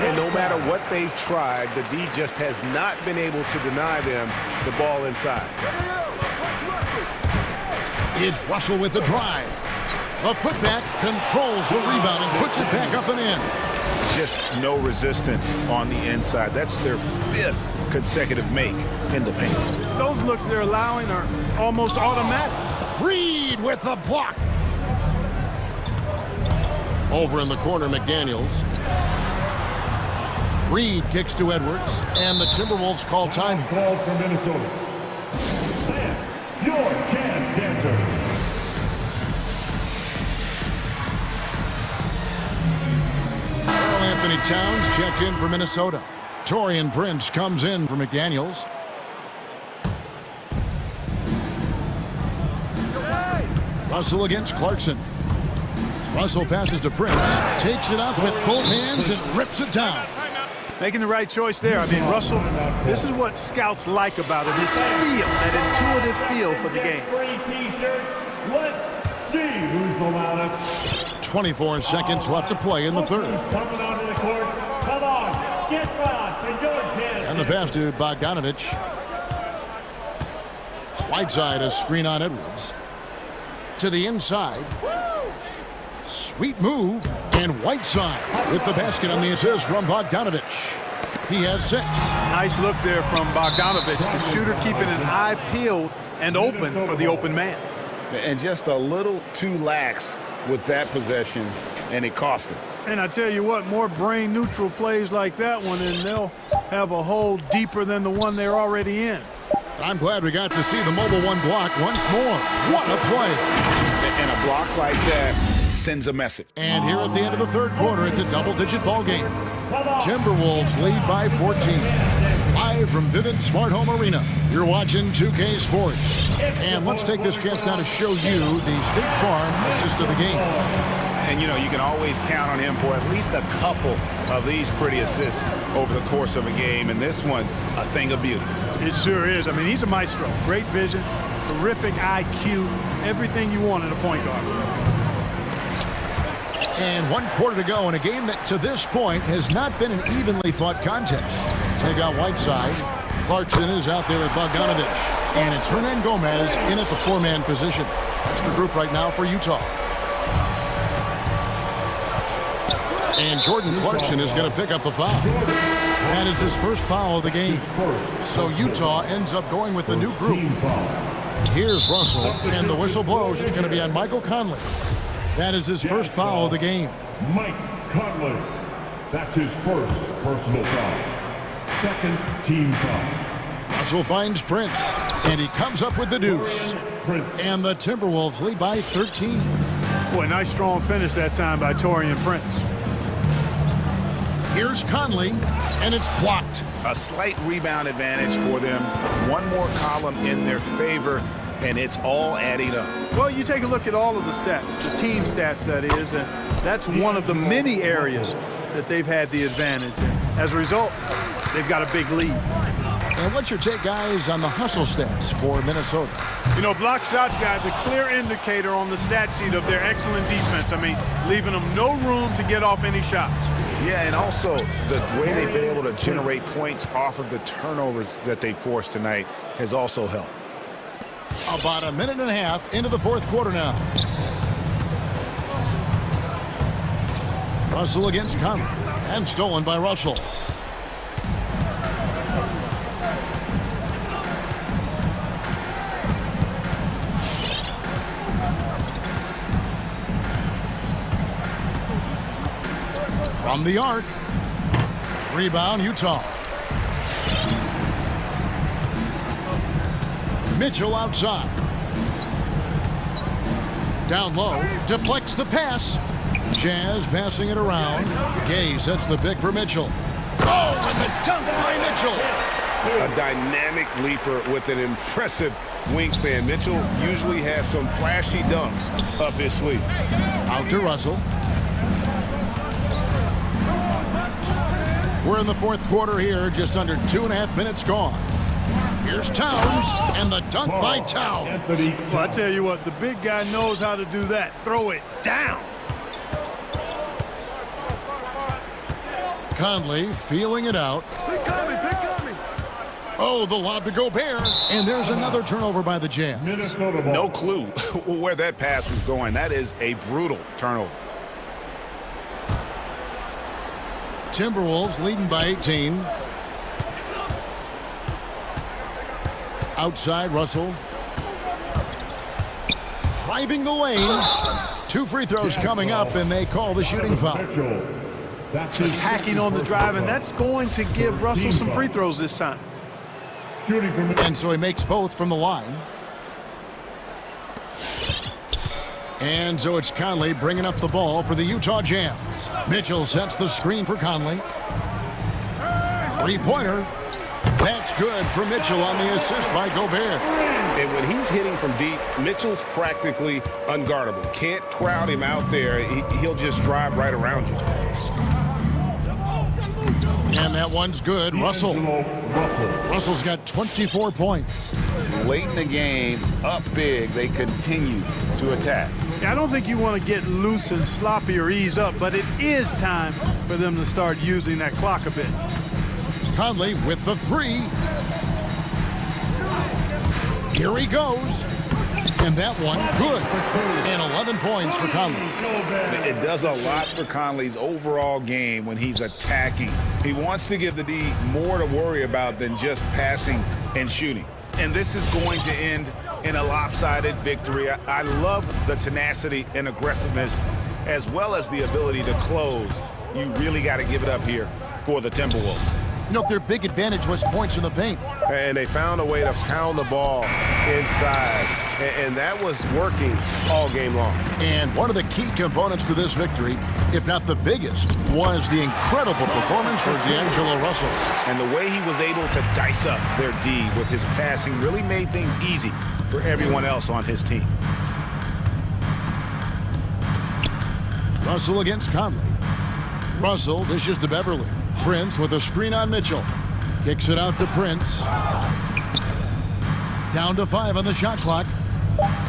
And no matter what they've tried, the D just has not been able to deny them the ball inside. It's Russell with the drive. The putback controls the rebound and puts it back up and in. Just no resistance on the inside. That's their 5th consecutive make in the paint. Those looks they're allowing are almost automatic. Reed with the block. Over in the corner, McDaniels. Reed kicks to Edwards, and the Timberwolves call time. Ball for Minnesota. Fans, your chance dancer. Karl Anthony Towns checked in for Minnesota. Taurean Prince comes in for McDaniels. Russell against Clarkson. Russell passes to Prince, takes it up with both hands and rips it down. Making the right choice there. I mean, Russell, this is what scouts like about him, his feel, that intuitive feel for the game. Free t-shirts. Let's see who's the loudest. 24 seconds left to play in the third. Coming onto the court. Come on, get loud for your chance. And the pass to Bogdanovich. Whiteside, a screen on Edwards. To the inside. Sweet move, and Whiteside with the basket on the assist from Bogdanovich. He has 6. Nice look there from Bogdanovich, the shooter keeping an eye peeled and open for the open man. And just a little too lax with that possession, and it cost him. And I tell you what, more brain-neutral plays like that one, and they'll have a hole deeper than the one they're already in. I'm glad we got to see the mobile one block once more. What a play. And a block like that sends a message. And here at the end of the third quarter, it's a double-digit ball game. Timberwolves lead by 14. Live from Vivint Smart Home Arena, you're watching 2K Sports. And let's take this chance now to show you the State Farm assist of the game. And, you know, you can always count on him for at least a couple of these pretty assists over the course of a game. And this one, a thing of beauty. It sure is. I mean, he's a maestro. Great vision, terrific IQ, everything you want in a point guard. And 1 quarter to go in a game that, to this point, has not been an evenly fought contest. They've got Whiteside. Clarkson is out there with Bogdanovich. And it's Hernan Gomez in at the four-man position. That's the group right now for Utah. And Jordan Clarkson is going to pick up a foul. That is his first foul of the game. So Utah ends up going with the new group. Here's Russell, and the whistle blows. It's going to be on Michael Conley. That is his first foul of the game. Mike Conley. That's his first personal foul. Second team foul. Russell finds Prince, and he comes up with the deuce. And the Timberwolves lead by 13. Boy, nice strong finish that time by Taurean Prince. Here's Conley, and it's blocked. A slight rebound advantage for them. One more column in their favor, and it's all adding up. Well, you take a look at all of the stats, the team stats, that is, and that's one of the many areas that they've had the advantage. And as a result, they've got a big lead. And what's your take, guys, on the hustle stats for Minnesota? You know, block shots, guys, a clear indicator on the stat sheet of their excellent defense. I mean, leaving them no room to get off any shots. Yeah, and also the way they've been able to generate points off of the turnovers that they forced tonight has also helped. About a minute and a half into the fourth quarter now. Russell against Conley, and stolen by Russell. From the arc. Rebound, Utah. Mitchell outside. Down low. Deflects the pass. Jazz passing it around. Gay sets the pick for Mitchell. Oh, and the dunk by Mitchell. A dynamic leaper with an impressive wingspan. Mitchell usually has some flashy dunks up his sleeve. Out to Russell. We're in the fourth quarter here, just under 2.5 minutes gone. Here's Towns, and the dunk by Towns. Well, I tell you what, the big guy knows how to do that. Throw it down. Conley feeling it out. Pick on me. Oh, the lob to Gobert, and there's another turnover by the Jazz. No clue where that pass was going. That is a brutal turnover. Timberwolves leading by 18. Outside, Russell. Driving the lane. 2 free throws coming up, and they call the shooting foul. Attacking on the drive, and that's going to give Russell some free throws this time. And so he makes both from the line. And so it's Conley bringing up the ball for the Utah Jazz. Mitchell sets the screen for Conley. Three-pointer. That's good for Mitchell on the assist by Gobert. And when he's hitting from deep, Mitchell's practically unguardable. Can't crowd him out there. He'll just drive right around you. And that one's good. Russell's got 24 points. Late in the game, up big, they continue to attack. I don't think you want to get loose and sloppy or ease up, but it is time for them to start using that clock a bit. Conley with the three. Here he goes. And that one, good. And 11 points for Conley. It does a lot for Conley's overall game when he's attacking. He wants to give the D more to worry about than just passing and shooting. And this is going to end in a lopsided victory. I love the tenacity and aggressiveness as well as the ability to close. You really got to give it up here for the Timberwolves. You know, their big advantage was points in the paint. And they found a way to pound the ball inside. And that was working all game long. And one of the key components to this victory, if not the biggest, was the incredible performance for D'Angelo Russell. And the way he was able to dice up their D with his passing really made things easy for everyone else on his team. Russell against Conley. Russell dishes to Beverly. Prince with a screen on Mitchell. Kicks it out to Prince. Down to 5 on the shot clock.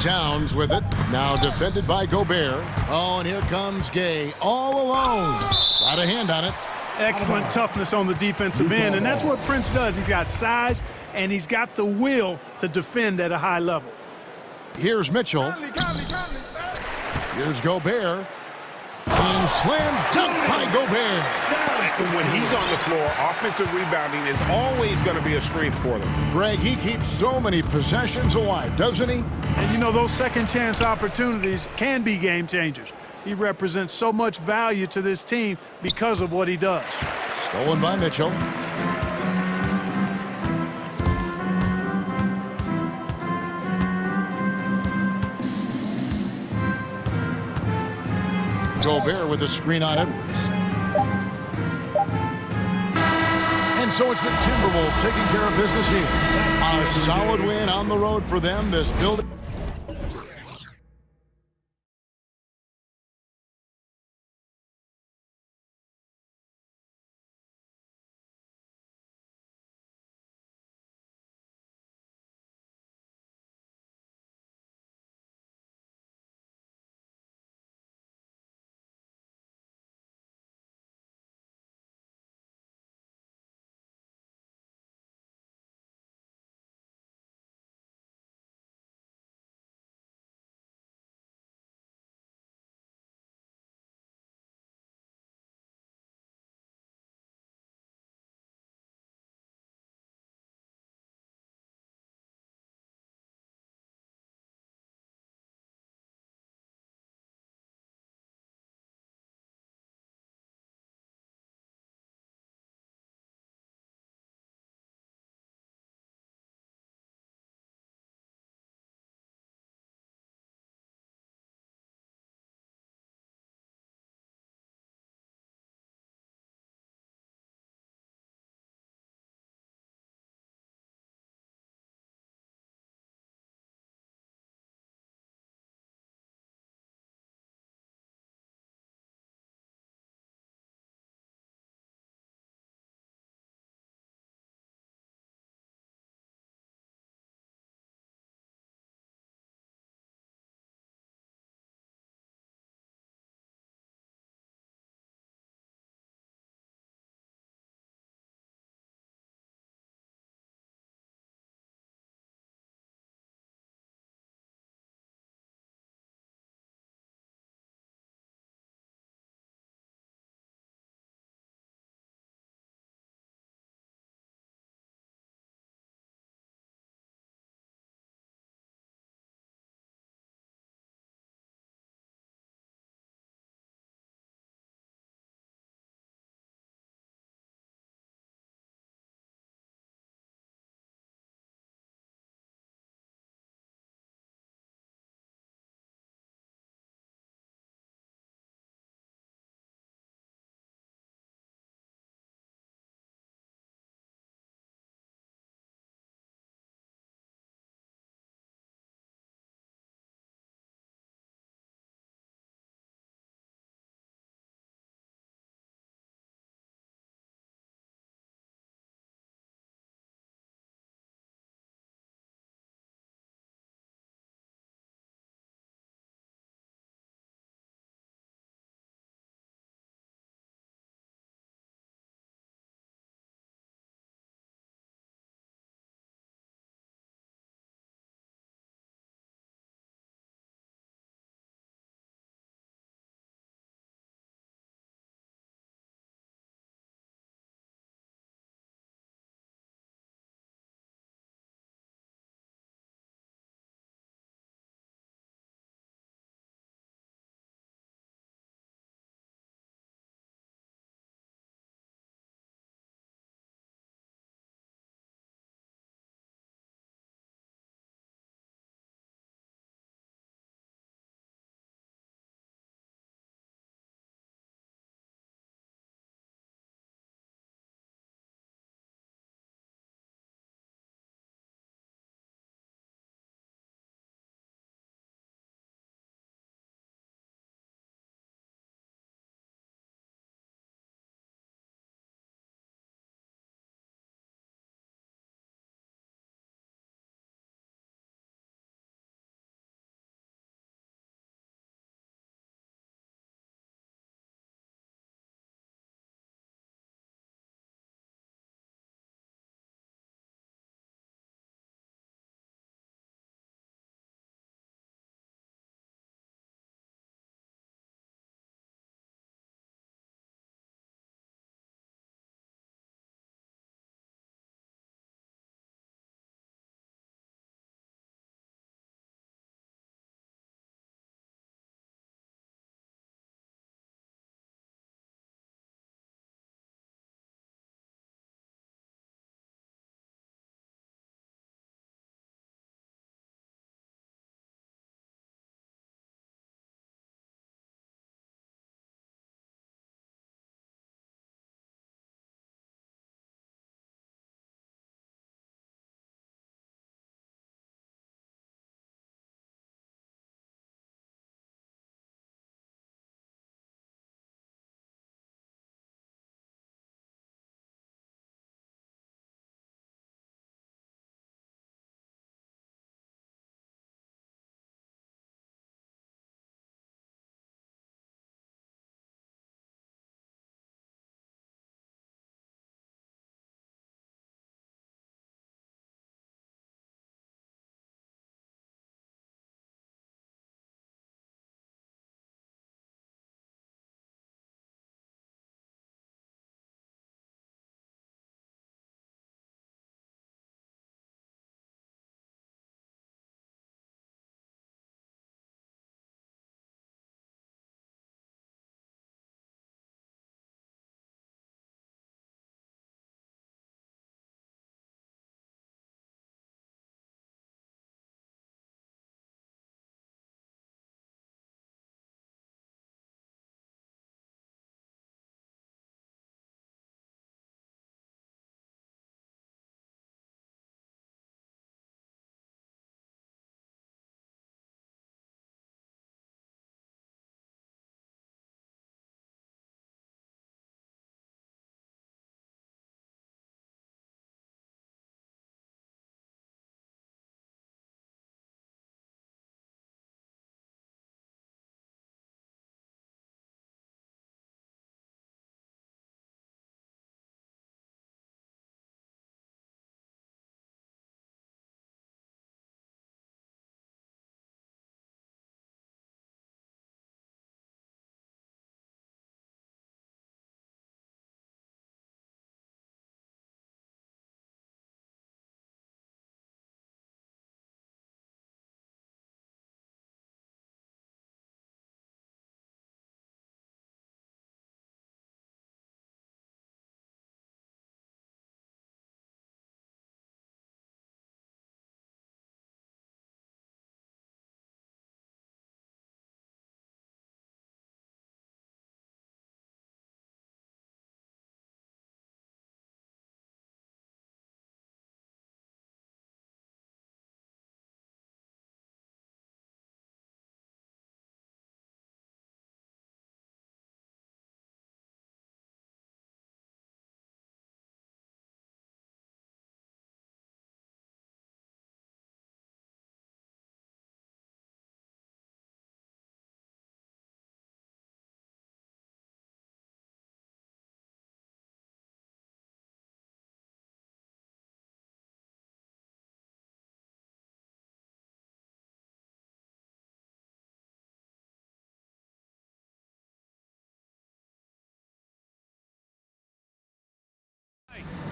Towns with it. Now defended by Gobert. Oh, and here comes Gay all alone. Got a hand on it. Excellent toughness on the defensive end, and that's what Prince does. He's got size, and he's got the will to defend at a high level. Here's Mitchell. Here's Gobert. And slam dunk by Gobert. When he's on the floor, offensive rebounding is always going to be a strength for them. Greg, he keeps so many possessions alive, doesn't he? And you know, those second chance opportunities can be game changers. He represents so much value to this team because of what he does. Stolen by Mitchell. Gobert with a screen on Edwards. And so it's the Timberwolves taking care of business here. A solid win on the road for them. This building.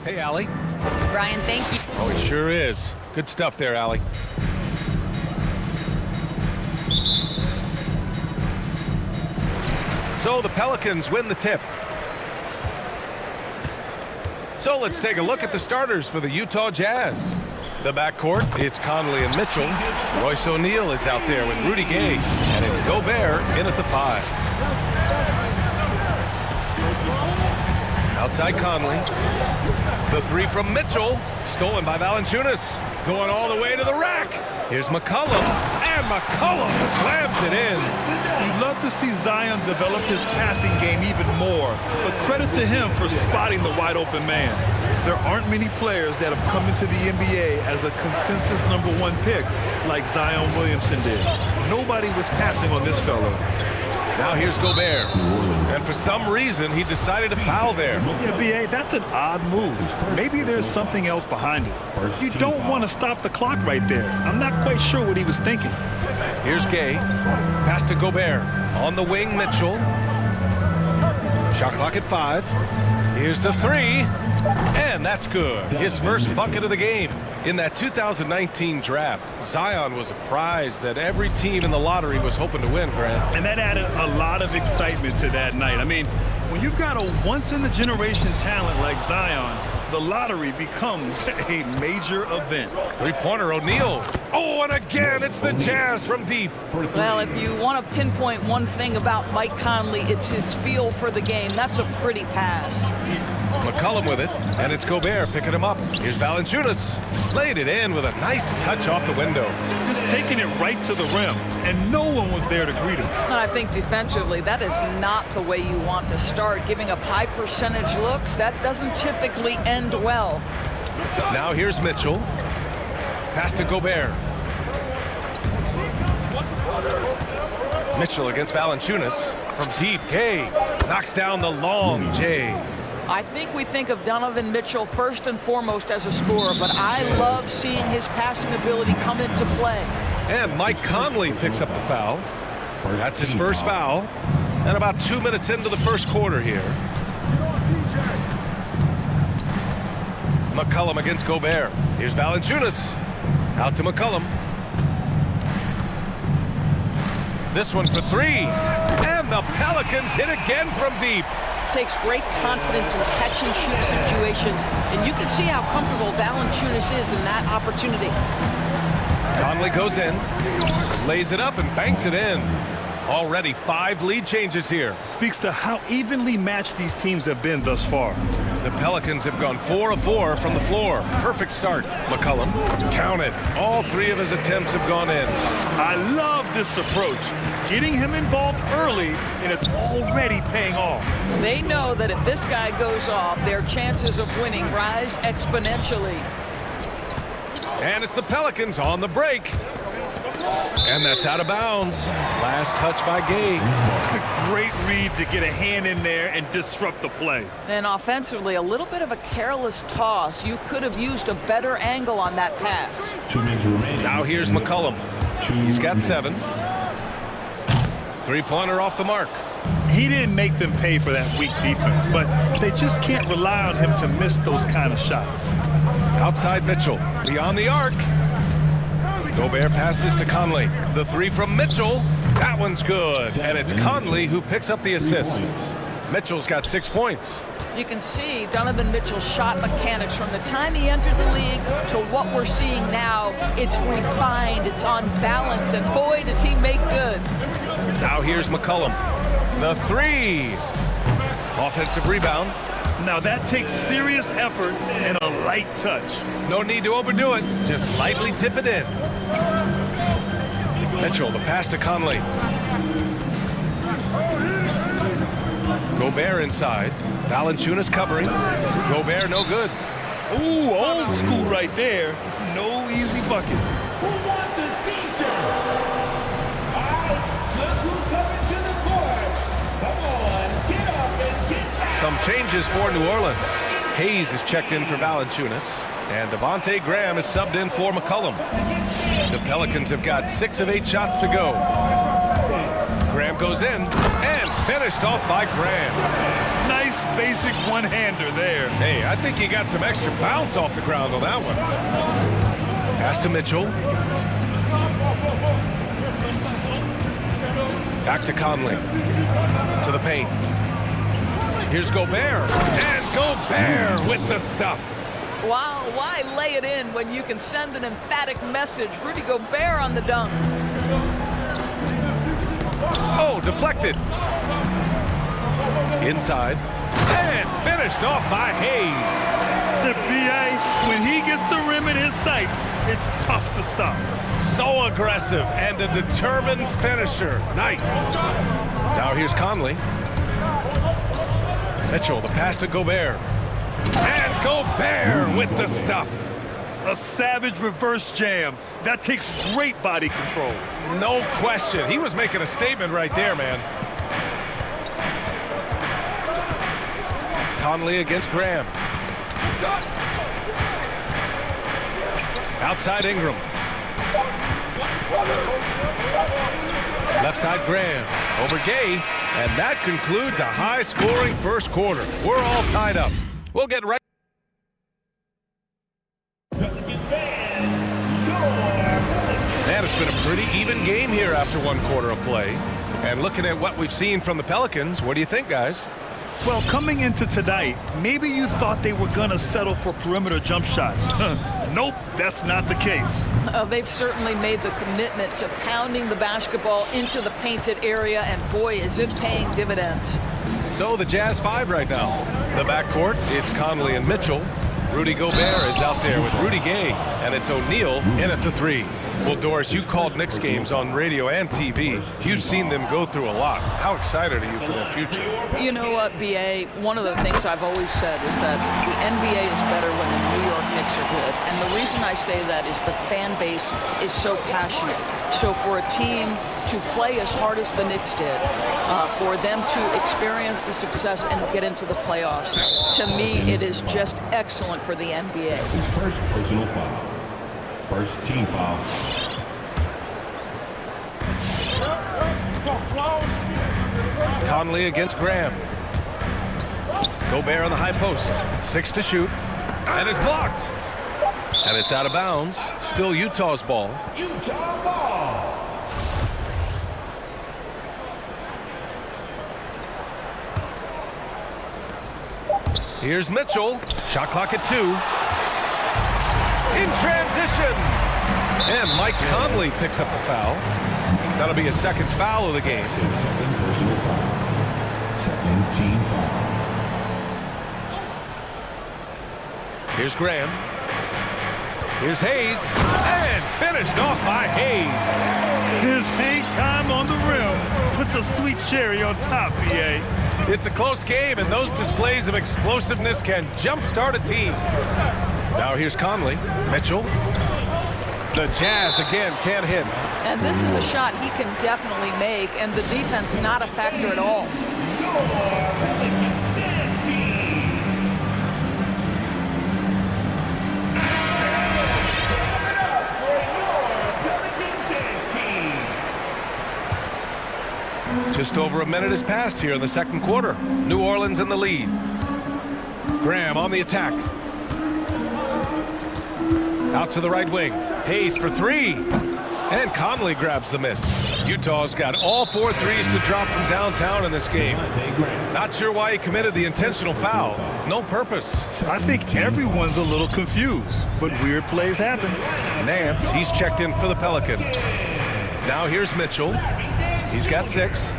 Hey, Allie. Brian, thank you. Oh, it sure is. Good stuff there, Allie. So the Pelicans win the tip. So let's take a look at the starters for the Utah Jazz. The backcourt, it's Conley and Mitchell. Royce O'Neal is out there with Rudy Gay, and it's Gobert in at the 5. Outside Conley. The 3 from Mitchell, stolen by Valanciunas. Going all the way to the rack. Here's McCollum, and McCollum slams it in. You'd love to see Zion develop his passing game even more, but credit to him for spotting the wide open man. There aren't many players that have come into the NBA as a consensus #1 pick like Zion Williamson did. Nobody was passing on this fellow. Now here's Gobert, and for some reason he decided to foul there. Yeah, B.A., that's an odd move. Maybe there's something else behind it. You don't want to stop the clock right there. I'm not quite sure what he was thinking. Here's Gay, pass to Gobert. On the wing, Mitchell. Shot clock at 5. Here's the 3, and that's good. His first bucket of the game. In that 2019 draft, Zion was a prize that every team in the lottery was hoping to win, Grant. And that added a lot of excitement to that night. I mean, when you've got a once-in-the-generation talent like Zion, the lottery becomes a major event. Three-pointer, O'Neal. Oh, and again, it's the Jazz from deep. Well, if you want to pinpoint one thing about Mike Conley, it's his feel for the game. That's a pretty pass. McCollum with it, and it's Gobert picking him up. Here's Valanciunas. Laid it in with a nice touch off the window. Just taking it right to the rim, and no one was there to greet him. And I think defensively, that is not the way you want to start. Giving up high percentage looks, that doesn't typically end well. Now here's Mitchell. Pass to Gobert. Mitchell against Valanciunas. From deep, Gay knocks down the long J. I think we think of Donovan Mitchell first and foremost as a scorer, but I love seeing his passing ability come into play. And Mike Conley picks up the foul. That's his first foul. And about 2 minutes into the first quarter here. McCollum against Gobert. Here's Valanciunas. Out to McCollum. This one for 3. And the Pelicans hit again from deep. Takes great confidence in catch-and-shoot situations, and you can see how comfortable Valanciunas is in that opportunity. Conley goes in, lays it up, and banks it in. Already 5 lead changes here. Speaks to how evenly matched these teams have been thus far. The Pelicans have gone 4 of 4 from the floor. Perfect start. McCollum counted. All 3 of his attempts have gone in. I love this approach. Getting him involved early, and it's already paying off. They know that if this guy goes off, their chances of winning rise exponentially. And it's the Pelicans on the break. And that's out of bounds. Last touch by Gay. Great read to get a hand in there and disrupt the play. And offensively, a little bit of a careless toss. You could have used a better angle on that pass. Now here's McCollum. He's got 7. Three-pointer off the mark. He didn't make them pay for that weak defense, but they just can't rely on him to miss those kind of shots. Outside Mitchell, beyond the arc. Gobert passes to Conley. The 3 from Mitchell. That one's good. And it's Conley who picks up the assist. Mitchell's got 6 points. You can see Donovan Mitchell's shot mechanics from the time he entered the league to what we're seeing now. It's refined, it's on balance, and boy, does he make good. Now here's McCollum. The 3. Offensive rebound. Now that takes serious effort and a light touch. No need to overdo it. Just lightly tip it in. Mitchell, the pass to Conley. Gobert inside. Valanciunas covering. Gobert no good. Ooh, old school right there. No easy buckets. Who wants a t-shirt? All right, look who's coming to the court. Come on, get up and get out. Some changes for New Orleans. Hayes is checked in for Valanciunas, and Devontae Graham is subbed in for McCollum. The Pelicans have got 6 of 8 shots to go. Graham goes in, and finished off by Graham. Nice basic one-hander there. Hey, I think he got some extra bounce off the ground on that one. Pass to Mitchell. Back to Conley. To the paint. Here's Gobert. And Gobert with the stuff. Wow, why lay it in when you can send an emphatic message? Rudy Gobert on the dunk. Oh, deflected. Inside. And finished off by Hayes. The BA, when he gets the rim in his sights, it's tough to stop. So aggressive and a determined finisher. Nice. Now here's Conley. Mitchell, the pass to Gobert. And Gobert with the stuff. A savage reverse jam. That takes great body control. No question. He was making a statement right there, man. Conley against Graham. Outside Ingram. Left side Graham. Over Gay. And that concludes a high-scoring first quarter. We're all tied up. We'll get right. Man, it's been a pretty even game here after one quarter of play. And looking at what we've seen from the Pelicans, what do you think, guys? Well, coming into tonight, maybe you thought they were going to settle for perimeter jump shots. Nope, that's not the case. They've certainly made the commitment to pounding the basketball into the painted area, and boy, is it paying dividends. So the Jazz 5 right now. The backcourt, it's Conley and Mitchell. Rudy Gobert is out there with Rudy Gay, and it's O'Neal in at the 3. Well, Doris, you called Knicks games on radio and TV. You've seen them go through a lot. How excited are you for their future? You know what, BA? One of the things I've always said is that the NBA is better when the New York Knicks are good. And the reason I say that is the fan base is so passionate. So for a team to play as hard as the Knicks did, for them to experience the success and get into the playoffs, to me, it is just excellent for the NBA. First personal foul. First team foul. Conley against Graham. Gobert on the high post. 6 to shoot. And it's blocked. And it's out of bounds. Still Utah's ball. Utah ball. Here's Mitchell. Shot clock at 2. In transition. And Mike Conley picks up the foul. That'll be his second foul of the game. Second personal foul. Second team foul. Here's Graham. Here's Hayes. And finished off by Hayes. His hang time on the rim puts a sweet cherry on top, BA. It's a close game, and those displays of explosiveness can jumpstart a team. Now here's Conley. Mitchell. The Jazz again can't hit. And this is a shot he can definitely make, and the defense not a factor at all. Just over a minute has passed here in the second quarter. New Orleans in the lead. Graham on the attack. Out to the right wing. Hayes for 3. And Conley grabs the miss. Utah's got all 4 threes to drop from downtown in this game. Not sure why he committed the intentional foul. No purpose. I think everyone's a little confused, but weird plays happen. Nance, he's checked in for the Pelicans. Now here's Mitchell. He's got 6.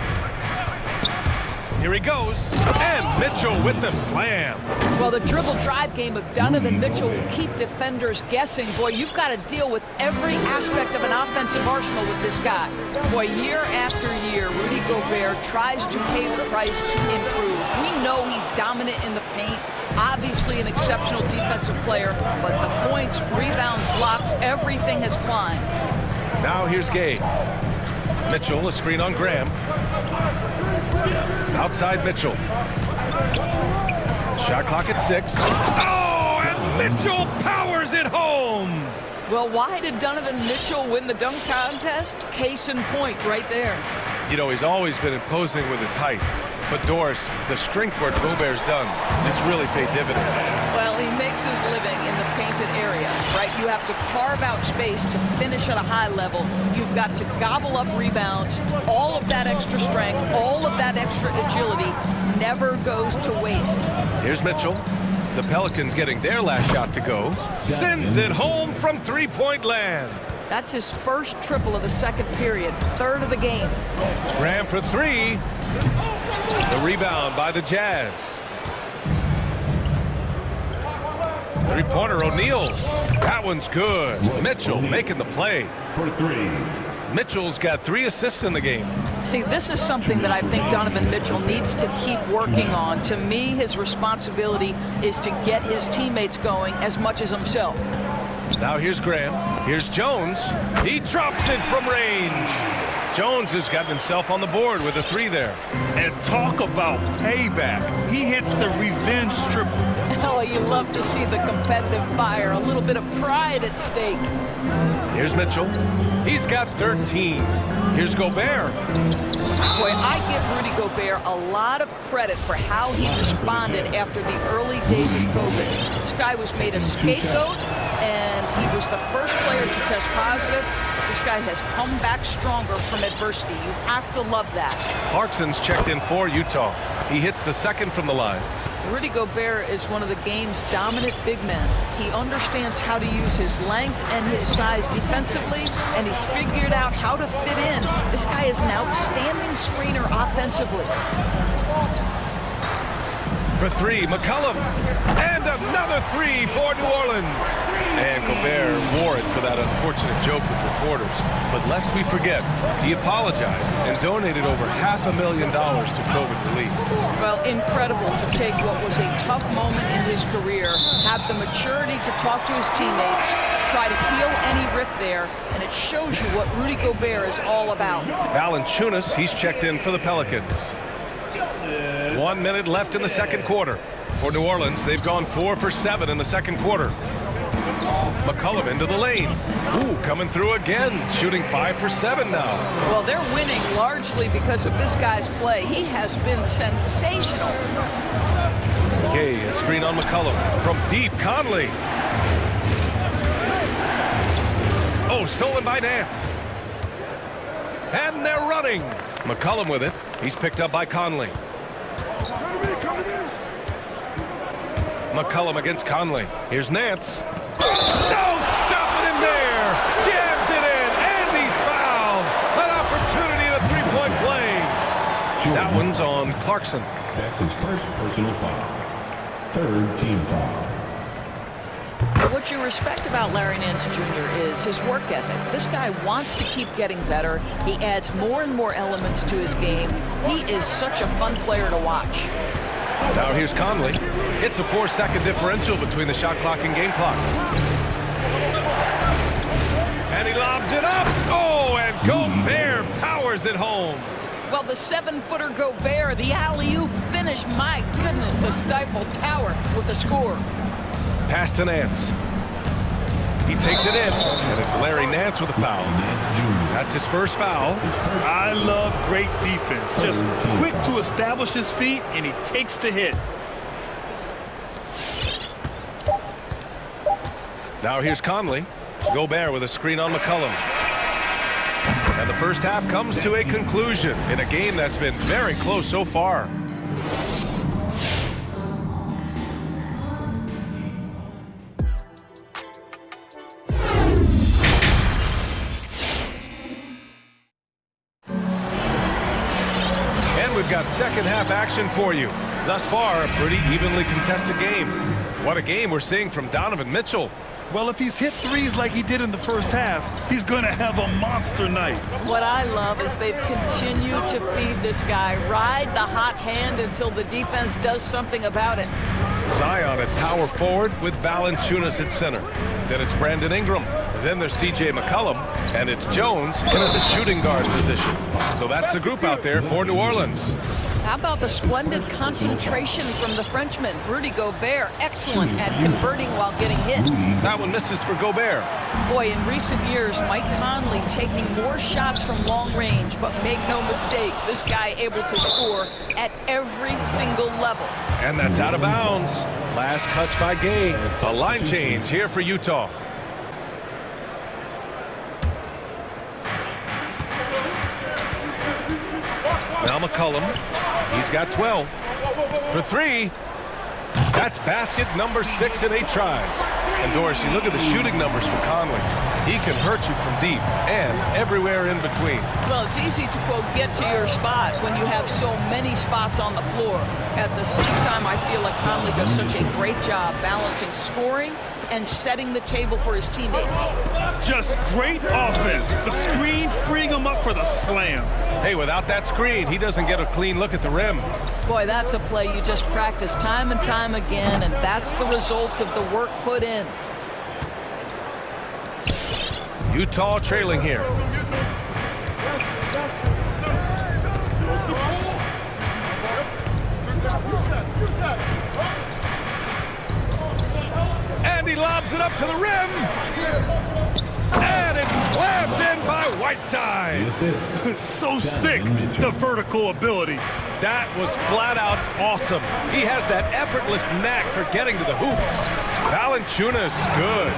Here he goes. And Mitchell with the slam. Well, the dribble drive game of Donovan Mitchell will keep defenders guessing. Boy, you've got to deal with every aspect of an offensive arsenal with this guy. Boy, year after year, Rudy Gobert tries to pay the price to improve. We know he's dominant in the paint, obviously an exceptional defensive player, but the points, rebounds, blocks, everything has climbed. Now here's Gay. Mitchell, a screen on Graham. Outside Mitchell. Shot clock at 6. Oh, and Mitchell powers it home. Well, why did Donovan Mitchell win the dunk contest? Case in point right there. You know, he's always been imposing with his height. But Doris, the strength work Gobert's done, it's really paid dividends. Well, he makes his living in the painted area, right? You have to carve out space to finish at a high level. You've got to gobble up rebounds. All of that extra strength, all of that extra agility never goes to waste. Here's Mitchell. The Pelicans getting their last shot to go. Sends it home from three-point land. That's his first triple of the second period, third of the game. Graham for three. The rebound by the Jazz. Three-pointer O'Neal. That one's good. Mitchell making the play. For three. Mitchell's got 3 assists in the game. See, this is something that I think Donovan Mitchell needs to keep working on. To me, his responsibility is to get his teammates going as much as himself. Now here's Graham. Here's Jones. He drops it from range. Jones has gotten himself on the board with a 3 there. And talk about payback. He hits the revenge triple. Oh, you love to see the competitive fire, a little bit of pride at stake. Here's Mitchell. He's got 13. Here's Gobert. Boy, I give Rudy Gobert a lot of credit for how he responded after the early days of COVID. This guy was made a scapegoat, and he was the first player to test positive. This guy has come back stronger from adversity. You have to love that. Clarkson's checked in for Utah. He hits the second from the line. Rudy Gobert is one of the game's dominant big men. He understands how to use his length and his size defensively, and he's figured out how to fit in. This guy is an outstanding screener offensively. For 3, McCollum. And another 3 for New Orleans. And Gobert wore it for that unfortunate joke with reporters. But lest we forget, he apologized and donated over $500,000 to COVID relief. Well, incredible to take what was a tough moment in his career, have the maturity to talk to his teammates, try to heal any rift there, and it shows you what Rudy Gobert is all about. Valanciunas, he's checked in for the Pelicans. 1 minute left in the second quarter. For New Orleans, they've gone 4 for 7 in the second quarter. McCollum into the lane. Ooh, coming through again, shooting 5 for 7 now. Well, they're winning largely because of this guy's play. He has been sensational. Gay, a screen on McCollum. From deep, Conley. Oh, stolen by Nance. And they're running. McCollum with it. He's picked up by Conley. McCollum against Conley. Here's Nance. No, stopping him there. Jams it in, and he's fouled. An opportunity at a three-point play. That one's on Clarkson. That's his first personal foul. Third team foul. What you respect about Larry Nance Jr. is his work ethic. This guy wants to keep getting better. He adds more and more elements to his game. He is such a fun player to watch. Now here's Conley. It's a 4-second differential between the shot clock and game clock. And he lobs it up. Oh, and Gobert powers it home. Well, the 7-footer Gobert, the alley-oop finish. My goodness, the stifled tower with the score. Pass to Nance. He takes it in, and it's Larry Nance with a foul. That's his first foul. I love great defense. Just quick to establish his feet, and he takes the hit. Now here's Conley. Gobert with a screen on McCollum. And the first half comes to a conclusion in a game that's been very close so far. We've got second half action for you. Thus far, a pretty evenly contested game. What a game we're seeing from Donovan Mitchell. Well, if he's hit threes like he did in the first half, he's going to have a monster night. What I love is they've continued to feed this guy, ride the hot hand until the defense does something about it. Zion at power forward with Valanciunas at center. Then it's Brandon Ingram. Then there's C.J. McCollum. And it's Jones in at the shooting guard position. So that's the group out there for New Orleans. How about the splendid concentration from the Frenchman, Rudy Gobert, excellent at converting while getting hit. That one misses for Gobert. Boy, in recent years, Mike Conley taking more shots from long range, but make no mistake, this guy able to score at every single level. And that's out of bounds. Last touch by Gay. A line change here for Utah. Now McCollum, he's got 12. For three, that's basket number 6 in 8 tries. And Doris, you look at the shooting numbers for Conley. He can hurt you from deep and everywhere in between. Well, it's easy to, quote, get to your spot when you have so many spots on the floor. At the same time, I feel like Conley does such a great job balancing scoring and setting the table for his teammates. Just great offense. The screen freeing him up for the slam. Hey, without that screen, he doesn't get a clean look at the rim. Boy, that's a play you just practice time and time again, and that's the result of the work put in. Utah trailing here. And he lobs it up to the rim. And it's slammed in by Whiteside. So sick, the vertical ability. That was flat out awesome. He has that effortless knack for getting to the hoop. Valanciunas, good.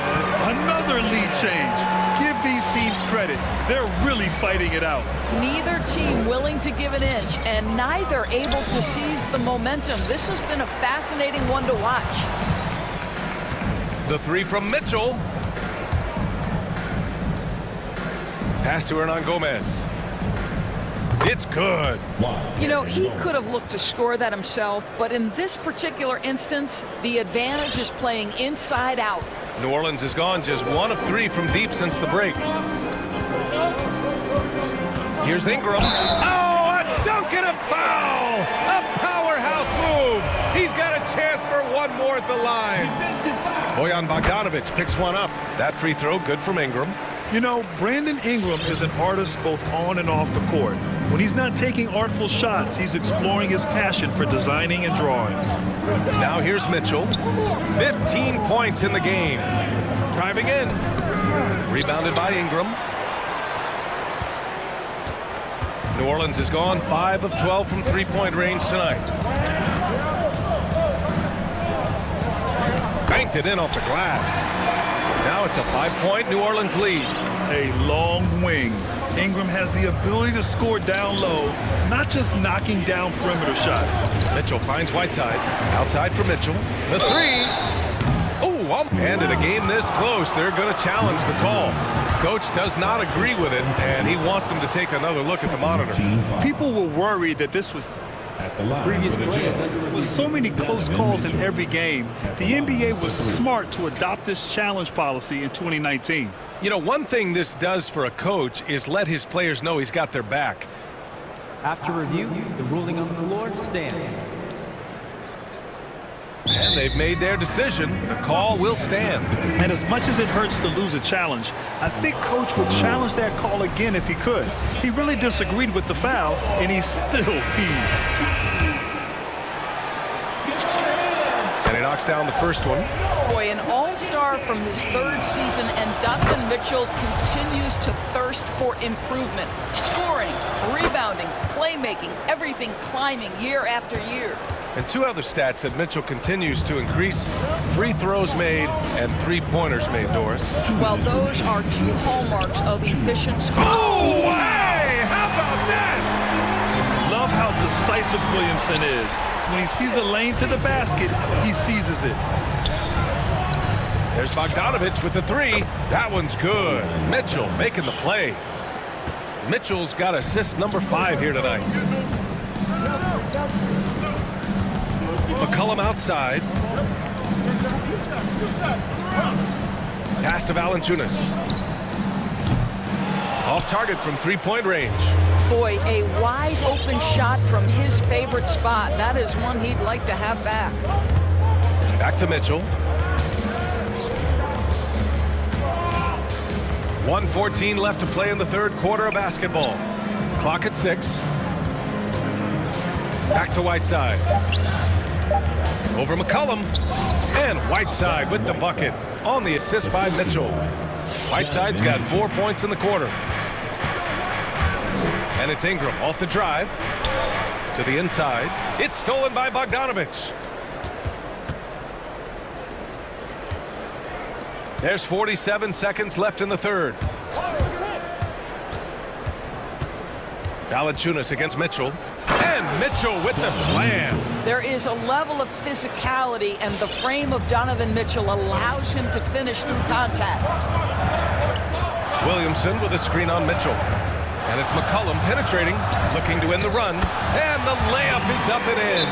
Another lead change. Give these teams credit. They're really fighting it out. Neither team willing to give an inch, and neither able to seize the momentum. This has been a fascinating one to watch. The three from Mitchell. Pass to Hernan Gomez. It's good. You know, he could have looked to score that himself, but in this particular instance, the advantage is playing inside out. New Orleans has gone just 1 of 3 from deep since the break. Here's Ingram. Oh, a dunk and a foul! A powerhouse move! He's got a chance for one more at the line. Bojan Bogdanovic picks one up. That free throw, good from Ingram. You know, Brandon Ingram is an artist both on and off the court. When he's not taking artful shots, he's exploring his passion for designing and drawing. Now here's Mitchell. 15 points in the game. Driving in. Rebounded by Ingram. New Orleans has gone 5 of 12 from three-point range tonight. Banked it in off the glass. Now it's a 5-point New Orleans lead. A long wing. Ingram has the ability to score down low, not just knocking down perimeter shots. Mitchell finds Whiteside. Outside for Mitchell. The three. Oh, and in a game this close, they're going to challenge the call. Coach does not agree with it, and he wants them to take another look at the monitor. People were worried that this was with so many close calls in every game, the NBA was smart to adopt this challenge policy in 2019. You know, one thing this does for a coach is let his players know he's got their back. After review, the ruling on the floor stands. And they've made their decision. The call will stand. And as much as it hurts to lose a challenge, I think Coach would challenge that call again if he could. He really disagreed with the foul, and he's still heaved. And he knocks down the first one. Boy, an all-star from his 3rd season, and Donovan Mitchell continues to thirst for improvement. Scoring, rebounding, playmaking, everything climbing year after year. And 2 other stats that Mitchell continues to increase: free throws made and three-pointers made, Doris. Well, those are 2 hallmarks of efficient scoring. Oh, hey! How about that? Love how decisive Williamson is. When he sees a lane to the basket, he seizes it. There's Bogdanovic with the three. That one's good. Mitchell making the play. Mitchell's got assist number 5 here tonight. McCollum outside. Pass to Valanciunas. Off target from three-point range. Boy, a wide open shot from his favorite spot. That is one he'd like to have back. Back to Mitchell. 1:14 left to play in the 3rd quarter of basketball. Clock at 6. Back to Whiteside. Over McCollum. And Whiteside with the bucket on the assist by Mitchell. Whiteside's got 4 points in the quarter. And it's Ingram off the drive. To the inside. It's stolen by Bogdanovich. There's 47 seconds left in the third. Valanciunas against Mitchell. And Mitchell with the slam. There is a level of physicality, and the frame of Donovan Mitchell allows him to finish through contact. Williamson with a screen on Mitchell. And it's McCollum penetrating, looking to end the run. And the layup is up and in.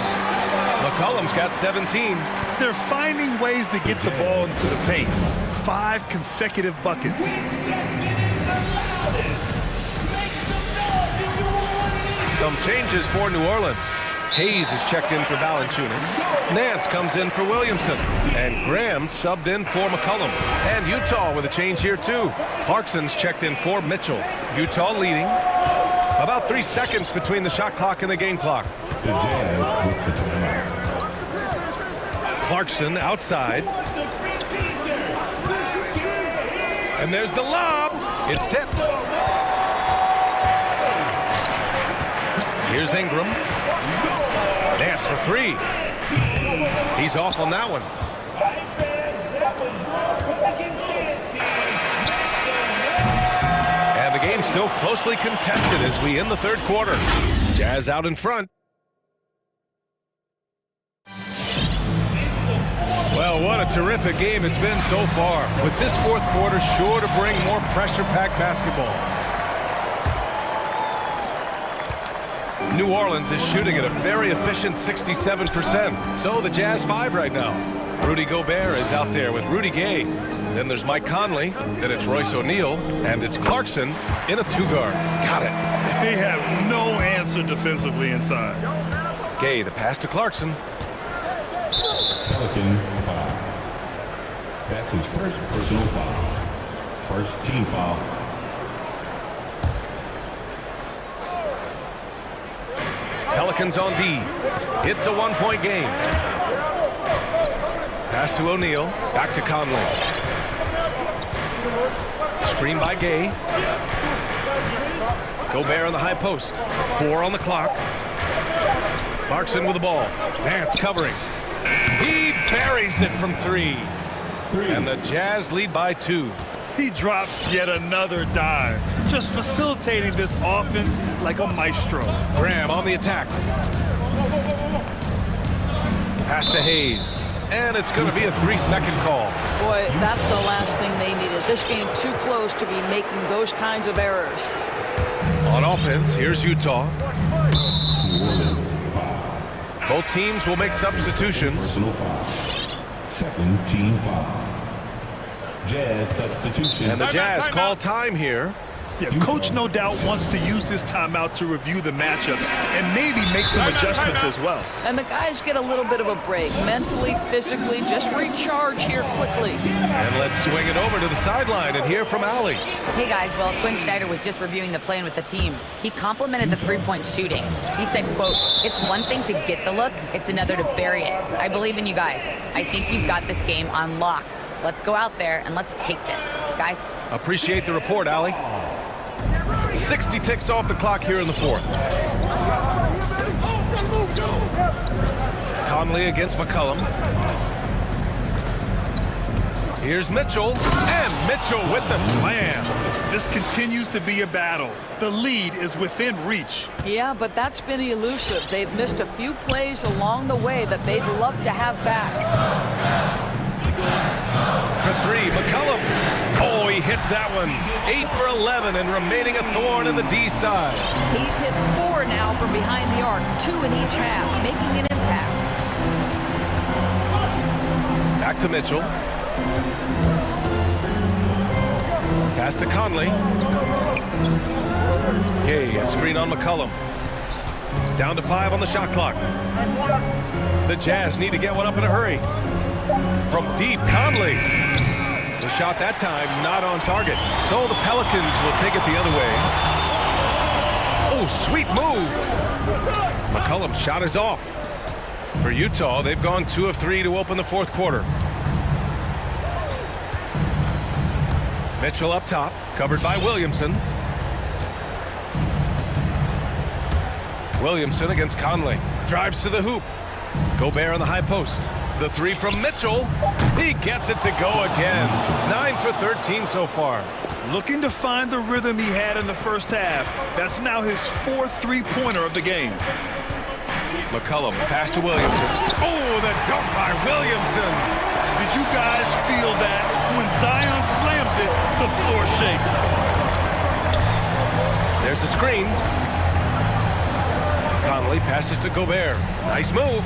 McCollum's got 17. They're finding ways to get the ball into the paint. 5 consecutive buckets. Some changes for New Orleans. Hayes is checked in for Valanciunas. Nance comes in for Williamson. And Graham subbed in for McCollum. And Utah with a change here too. Clarkson's checked in for Mitchell. Utah leading. About 3 seconds between the shot clock and the game clock. Clarkson outside. And there's the lob. It's tipped. Here's Ingram. Nance for 3. He's off on that one. And the game's still closely contested as we end the third quarter. Jazz out in front. Well, what a terrific game it's been so far, with this fourth quarter sure to bring more pressure-packed basketball. New Orleans is shooting at a very efficient 67%, so the Jazz 5 right now. Rudy Gobert is out there with Rudy Gay. Then there's Mike Conley, then it's Royce O'Neal, and it's Clarkson in a 2-guard. Got it. They have no answer defensively inside. Gay, the pass to Clarkson. Pelican foul. That's his first personal foul. First team foul. Pelicans on D. It's a 1-point game. Pass to O'Neal. Back to Conley. Screen by Gay. Gobert on the high post. 4 on the clock. Clarkson with the ball. Nance covering. He buries it from 3. And the Jazz lead by 2. He drops yet another dive, just facilitating this offense like a maestro. Graham on the attack. Pass to Hayes. And it's going to be a 3-second call. Boy, that's the last thing they needed. This game too close to be making those kinds of errors. On offense, here's Utah. Both teams will make substitutions. Second team foul. Jazz substitution. And the Jazz call time here. Yeah, coach no doubt wants to use this timeout to review the matchups and maybe make some adjustments as well. And the guys get a little bit of a break, mentally, physically, just recharge here quickly. And let's swing it over to the sideline and hear from Allie. Hey guys, well, Quinn Snyder was just reviewing the plan with the team. He complimented the 3-point shooting. He said, quote, "It's one thing to get the look, it's another to bury it. I believe in you guys. I think you've got this game on lock. Let's go out there and let's take this." Guys. Appreciate the report, Allie. 60 ticks off the clock here in the fourth. Conley against McCollum. Here's Mitchell, and Mitchell with the slam. This continues to be a battle. The lead is within reach. Yeah, but that's been elusive. They've missed a few plays along the way that they'd love to have back. For 3, McCollum. Oh, he hits that one. 8 for 11 and remaining a thorn in the D side. He's hit 4 now from behind the arc, 2 in each half, making an impact. Back to Mitchell. Pass to Conley. Gay, a screen on McCollum. Down to 5 on the shot clock. The Jazz need to get one up in a hurry. From deep, Conley. The shot that time not on target. So the Pelicans will take it the other way. Oh, sweet move. McCollum's shot is off. For Utah, they've gone 2 of 3 to open the fourth quarter. Mitchell up top, covered by Williamson. Williamson against Conley. Drives to the hoop. Gobert on the high post. The three from Mitchell. He gets it to go again. 9 for 13 so far. Looking to find the rhythm he had in the first half. That's now his 4th three-pointer of the game. McCollum pass to Williamson. Oh, the dunk by Williamson. Did you guys feel that? When Zion slams it, the floor shakes. There's a screen. Conley passes to Gobert. Nice move.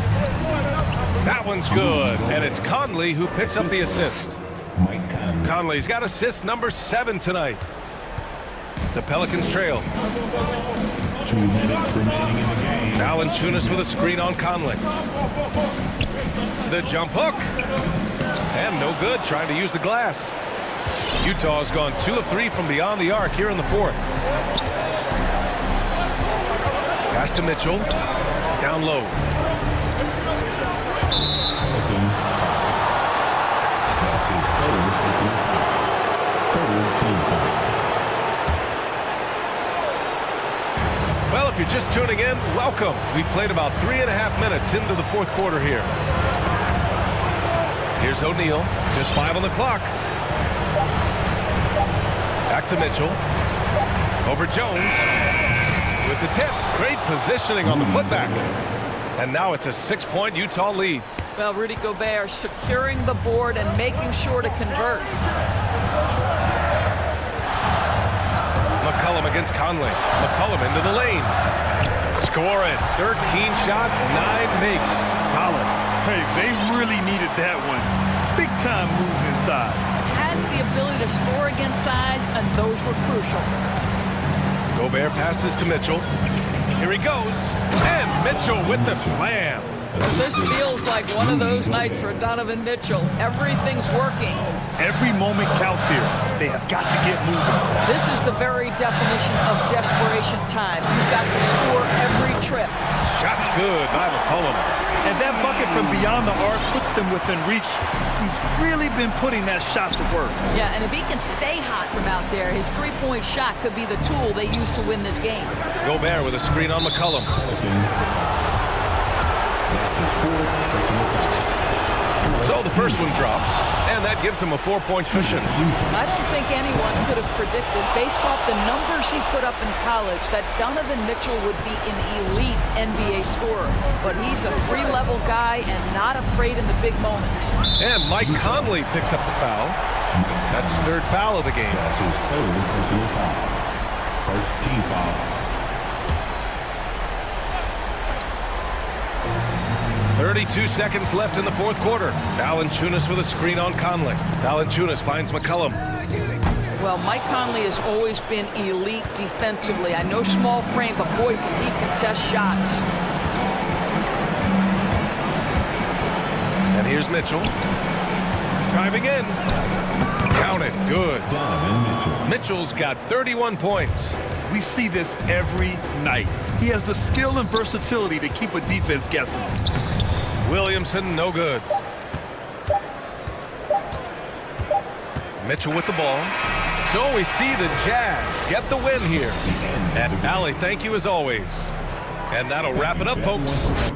That one's good, and it's Conley who picks up the assist. Conley's got assist number 7 tonight. The Pelicans trail. 2 minutes remaining in the game. Valanciunas with a screen on Conley. The jump hook. And no good, trying to use the glass. Utah's gone 2 of 3 from beyond the arc here in the fourth. Pass to Mitchell. Down low. Well, if you're just tuning in, welcome. We played about 3.5 minutes into the fourth quarter here. Here's O'Neal, just 5 on the clock. Back to Mitchell. Over Jones. With the tip. Great positioning on the putback. And now it's a 6-point Utah lead. Well, Rudy Gobert securing the board and making sure to convert. McCollum against Conley. McCollum into the lane. Score it. 13 shots, 9 makes. Solid. Hey, they really needed that one. Big time move inside. Has the ability to score against size, and those were crucial. Gobert passes to Mitchell. Here he goes. And Mitchell with the slam. This feels like one of those nights for Donovan Mitchell. Everything's working. Every moment counts here. They have got to get moving. This is the very definition of desperation time. You've got to score every trip. Shot's good by McCollum. And that bucket from beyond the arc puts them within reach. He's really been putting that shot to work. Yeah, and if he can stay hot from out there, his three-point shot could be the tool they use to win this game. Gobert with a screen on McCollum. So the first one drops, and that gives him a 4-point cushion. I don't think anyone could have predicted, based off the numbers he put up in college, that Donovan Mitchell would be an elite NBA scorer. But he's a 3-level guy and not afraid in the big moments. And Mike Conley picks up the foul. That's his 3rd foul of the game. That's his 3rd personal foul. First team foul. 32 seconds left in the fourth quarter. Valanciunas with a screen on Conley. Valanciunas finds McCollum. Well, Mike Conley has always been elite defensively. I know small frame, but boy, can he contest shots. And here's Mitchell. Driving in. Count it. Good. Mitchell's got 31 points. We see this every night. He has the skill and versatility to keep a defense guessing. Williamson, no good. Mitchell with the ball. So we see the Jazz get the win here. And Allie, thank you as always. And that'll wrap it up, folks.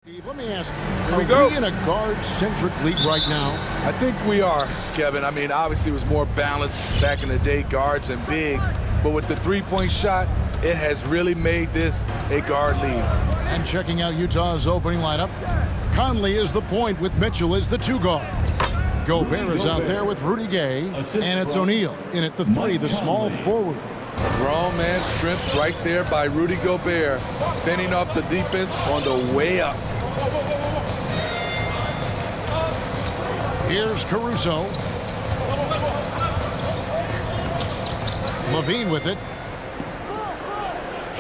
Let me ask, are we in a guard-centric league right now? I think we are, Kevin. I mean, obviously it was more balanced back in the day, guards and bigs. But with the three-point shot, it has really made this a guard league. And checking out Utah's opening lineup, Conley is the point with Mitchell as the two guard. Gobert is out there with Rudy Gay, and it's O'Neal in at the three, the small forward. Grown man strength right there by Rudy Gobert, fending off the defense on the way up. Here's Caruso. Levine with it.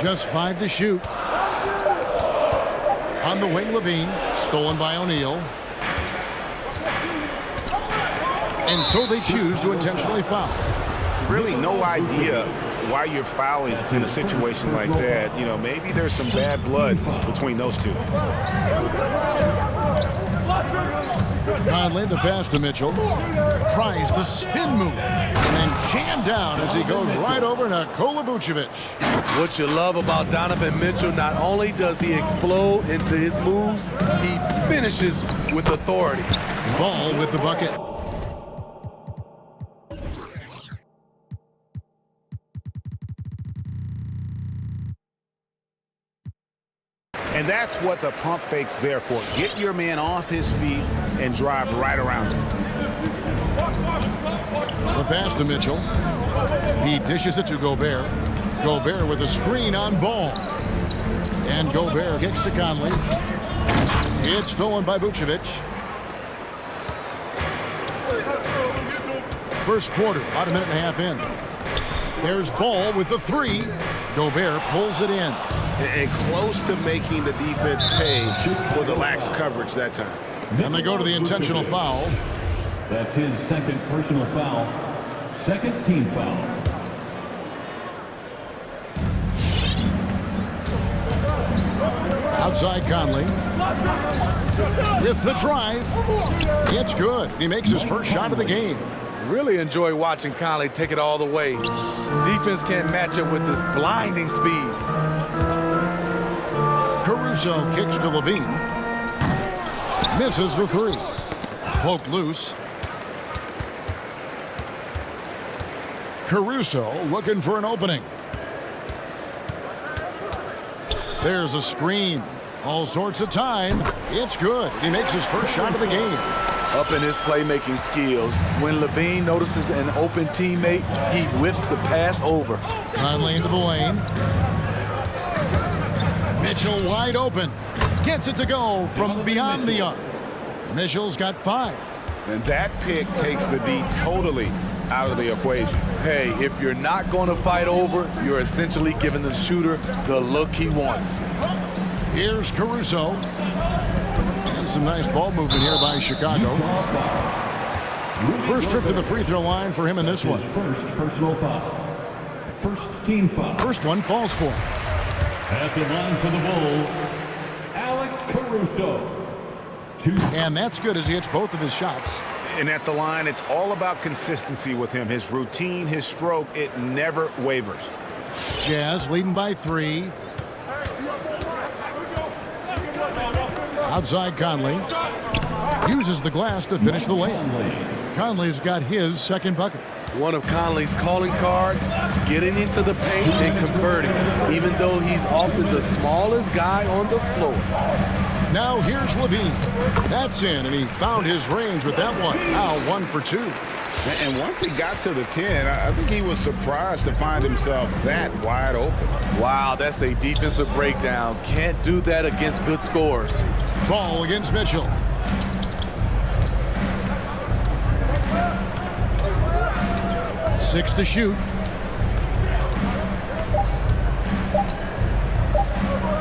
Just 5 to shoot. On the wing, Levine, stolen by O'Neal. And so they choose to intentionally foul. Really no idea why you're fouling in a situation like that. You know, maybe there's some bad blood between those two. Conley, the pass to Mitchell. Tries the spin move. And then jammed down as he goes right over Nikola Vucevic. What you love about Donovan Mitchell, not only does he explode into his moves, he finishes with authority. Ball with the bucket. And that's what the pump fake's there for. Get your man off his feet and drive right around him. The pass to Mitchell. He dishes it to Gobert. Gobert with a screen on Ball. And Gobert kicks to Conley. It's stolen by Vucevic. First quarter, about a minute and a half in. There's Ball with the three. Gobert pulls it in. And close to making the defense pay for the lax coverage that time. And they go to the intentional foul. That's his second personal foul. Second team foul. Outside Conley. With the drive. It's good. He makes his first shot of the game. Really enjoy watching Conley take it all the way. Defense can't match up with this blinding speed. Caruso kicks to Levine. Misses the three. Poked loose. Caruso looking for an opening. There's a screen. All sorts of time. It's good. He makes his first shot of the game. Up in his playmaking skills, when Levine notices an open teammate, he whips the pass over. Conley into the lane. Mitchell wide open. Gets it to go from beyond the arc. Mitchell's got 5. And that pick takes the D totally out of the equation. Hey, if you're not going to fight over, you're essentially giving the shooter the look he wants. Here's Caruso. And some nice ball movement here by Chicago. First trip to the free throw line for him in this one. First personal foul. First team foul. First one falls for him. At the line for the Bulls, Alex Caruso. And that's good as he hits both of his shots. And at the line, it's all about consistency with him. His routine, his stroke, it never wavers. Jazz leading by 3. Outside Conley. Uses the glass to finish the layup. Conley's got his second bucket. One of Conley's calling cards, getting into the paint and converting, even though he's often the smallest guy on the floor. Now here's Levine. That's in, and he found his range with that one. Now 1 for 2. And once he got to the 10, I think he was surprised to find himself that wide open. Wow, that's a defensive breakdown. Can't do that against good scores. Ball against Mitchell. Six to shoot.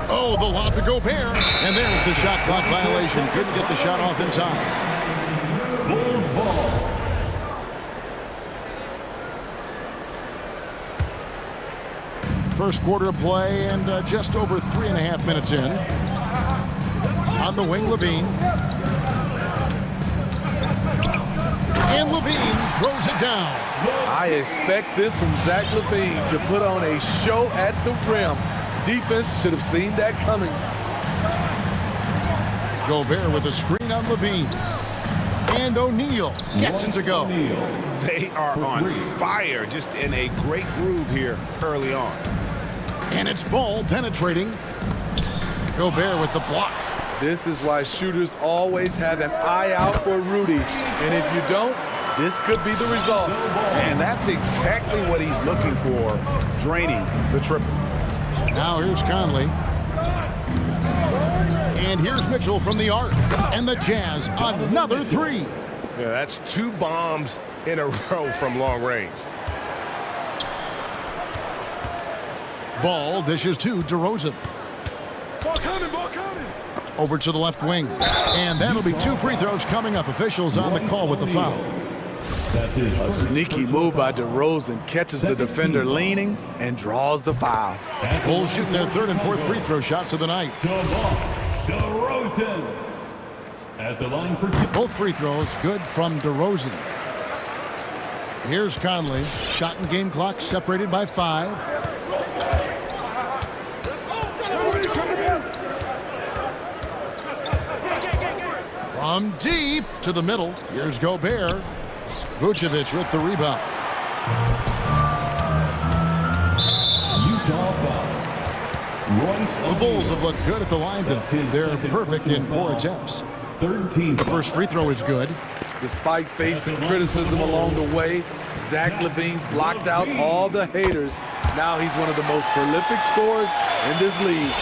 Oh, the lob to Gobert. And there's the shot clock violation. Couldn't get the shot off in time. Bulls ball. First quarter of play and just over 3.5 minutes in. On the wing, Levine. And Levine throws it down. I expect this from Zach Levine to put on a show at the rim. Defense should have seen that coming. Gobert with a screen on Levine. And O'Neal gets it to go. They are on fire, just in a great groove here early on. And it's ball penetrating. Gobert with the block. This is why shooters always have an eye out for Rudy. And if you don't, this could be the result. And that's exactly what he's looking for, draining the triple. Now here's Conley. And here's Mitchell from the arc. And the Jazz, another three. Yeah, that's 2 bombs in a row from long range. Ball dishes to DeRozan. Ball coming, ball coming. Over to the left wing. And that'll be 2 free throws coming up. Officials on the call with the foul. A sneaky move by DeRozan catches the defender leaning and draws the foul. Bulls shooting their 3rd and 4th free throw shots of the night. DeRozan at the line for 2. Both free throws good from DeRozan. Here's Conley. Shot and game clock separated by 5. From deep to the middle. Here's Gobert. Vucevic with the rebound. Utah foul. The Bulls have looked good at the line tonight. They're perfect in 4 attempts. 13. The first free throw is good. Despite facing criticism along the way, Zach LaVine's blocked out all the haters. Now he's one of the most prolific scorers in this league.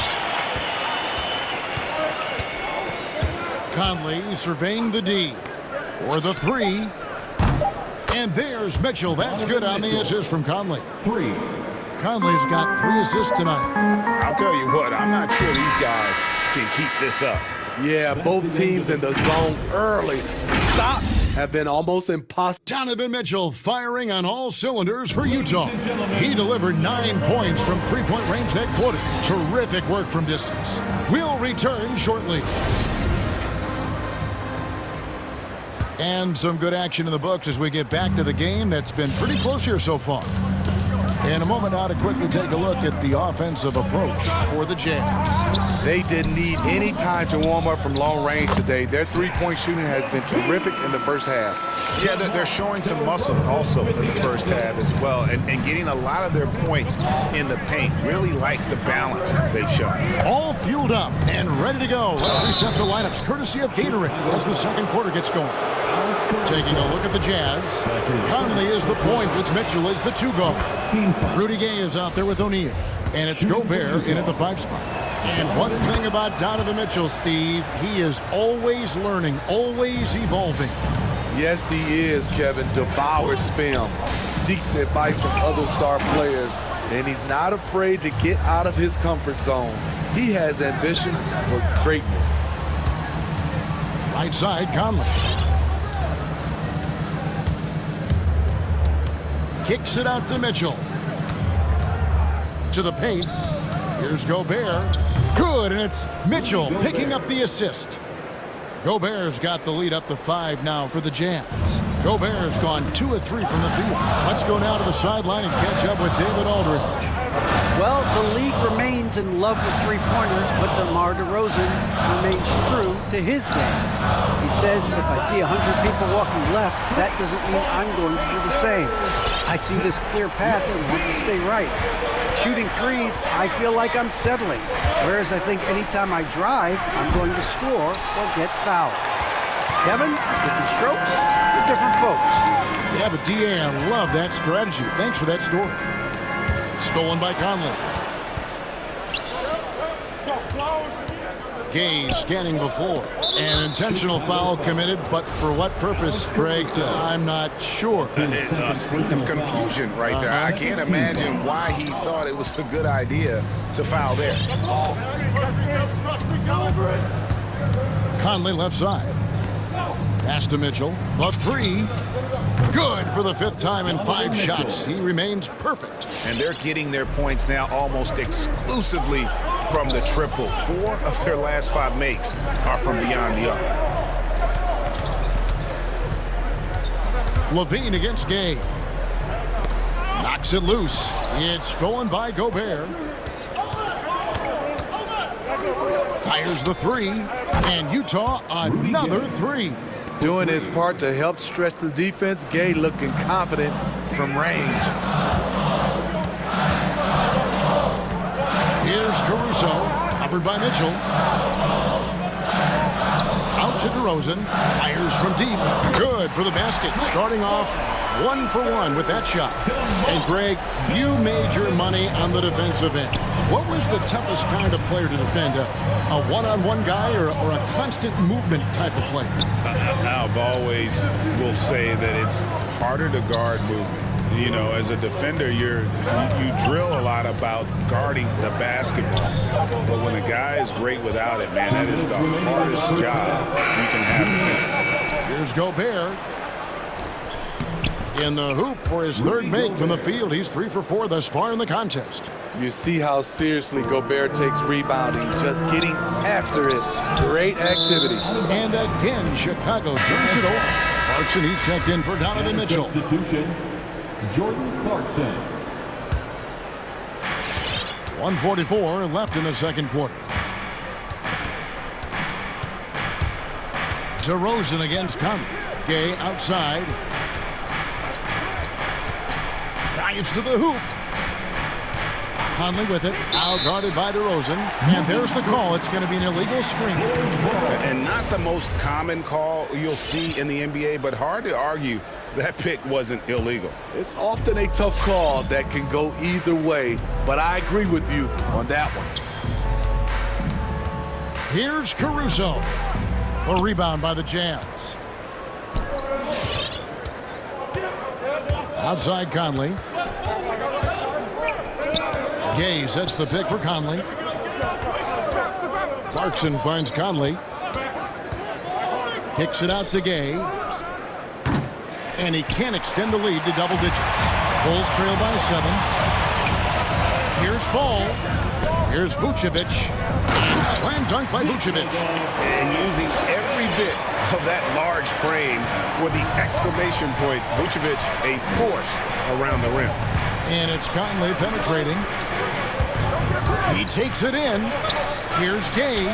Conley surveying the D for the 3. And there's Mitchell. That's good on the assist from Conley. 3. Conley's got 3 assists tonight. I'll tell you what, I'm not sure these guys can keep this up. Yeah, both teams in the zone early. Stops have been almost impossible. Donovan Mitchell firing on all cylinders for Utah. He delivered 9 points from 3-point range that quarter. Terrific work from distance. We'll return shortly. And some good action in the books as we get back to the game that's been pretty close here so far. In a moment now to quickly take a look at the offensive approach for the Jazz. They didn't need any time to warm up from long range today. Their 3-point shooting has been terrific in the first half. Yeah, they're showing some muscle also in the first half as well, and getting a lot of their points in the paint. Really like the balance they've shown. All fueled up and ready to go. Let's reset the lineups courtesy of Gatorade as the second quarter gets going. Taking a look at the Jazz. Conley is the point. It's Mitchell is the 2 guard. Rudy Gay is out there with O'Neal. And it's Gobert in at the 5 spot. And one thing about Donovan Mitchell, Steve, he is always learning, always evolving. Yes, he is, Kevin. Devours film, seeks advice from other star players, and he's not afraid to get out of his comfort zone. He has ambition for greatness. Right side, Conley. Kicks it out to Mitchell. To the paint. Here's Gobert. Good, and it's Mitchell picking up the assist. Gobert's got the lead up to 5 now for the Jazz. Gobert's gone 2 of 3 from the field. Let's go now to the sideline and catch up with David Aldridge. Well, the league remains in love with 3-pointers, but DeMar DeRozan remains true to his game. He says, if I see 100 people walking left, that doesn't mean I'm going to do the same. I see this clear path and want to stay right. Shooting threes, I feel like I'm settling. Whereas I think anytime I drive, I'm going to score or get fouled. Kevin, different strokes for different folks. Yeah, but D.A., I love that strategy. Thanks for that story. Stolen by Conley. Gay scanning the floor. An intentional foul committed, but for what purpose, Greg? I'm not sure. A scene of confusion right there. I can't imagine why he thought it was a good idea to foul there. Conley left side. Pass to Mitchell. The 3. Good for the 5th time in 5 shots. He remains perfect. And they're getting their points now almost exclusively from the triple. 4 of their last 5 makes are from beyond the arc. Levine against Gay. Knocks it loose. It's stolen by Gobert. Fires the three, and Utah another three. Doing his part to help stretch the defense. Gay looking confident from range. Here's Caruso, covered by Mitchell. Out to DeRozan, fires from deep. Good for the basket, starting off 1 for 1 with that shot. And Greg, you made your money on the defensive end. What was the toughest kind of player to defend? A one-on-one guy or a constant movement type of player? I've always will say that it's harder to guard movement. You know, as a defender, you drill a lot about guarding the basketball. But when a guy is great without it, man, that is the hardest job you can have defensively. Here's Gobert. In the hoop for his third make from the field. He's 3 for 4 thus far in the contest. You see how seriously Gobert takes rebounding, just getting after it. Great activity. And again, Chicago turns it over. Clarkson, he's checked in for Donovan Mitchell. Substitution, Jordan Clarkson. 1:44 left in the second quarter. DeRozan against Conley. Gay outside. Drives to the hoop. Conley with it, now guarded by DeRozan. And there's the call. It's going to be an illegal screen. And not the most common call you'll see in the NBA, but hard to argue that pick wasn't illegal. It's often a tough call that can go either way, but I agree with you on that one. Here's Caruso. The rebound by the Jazz. Outside Conley. Gay sets the pick for Conley. Clarkson finds Conley. Kicks it out to Gay. And he can't extend the lead to double digits. Bulls trail by 7. Here's Ball. Here's Vucevic. And slam dunk by Vucevic. And using every bit of that large frame for the exclamation point. Vucevic, a force around the rim. And it's Conley penetrating. He takes it in. Here's Gay.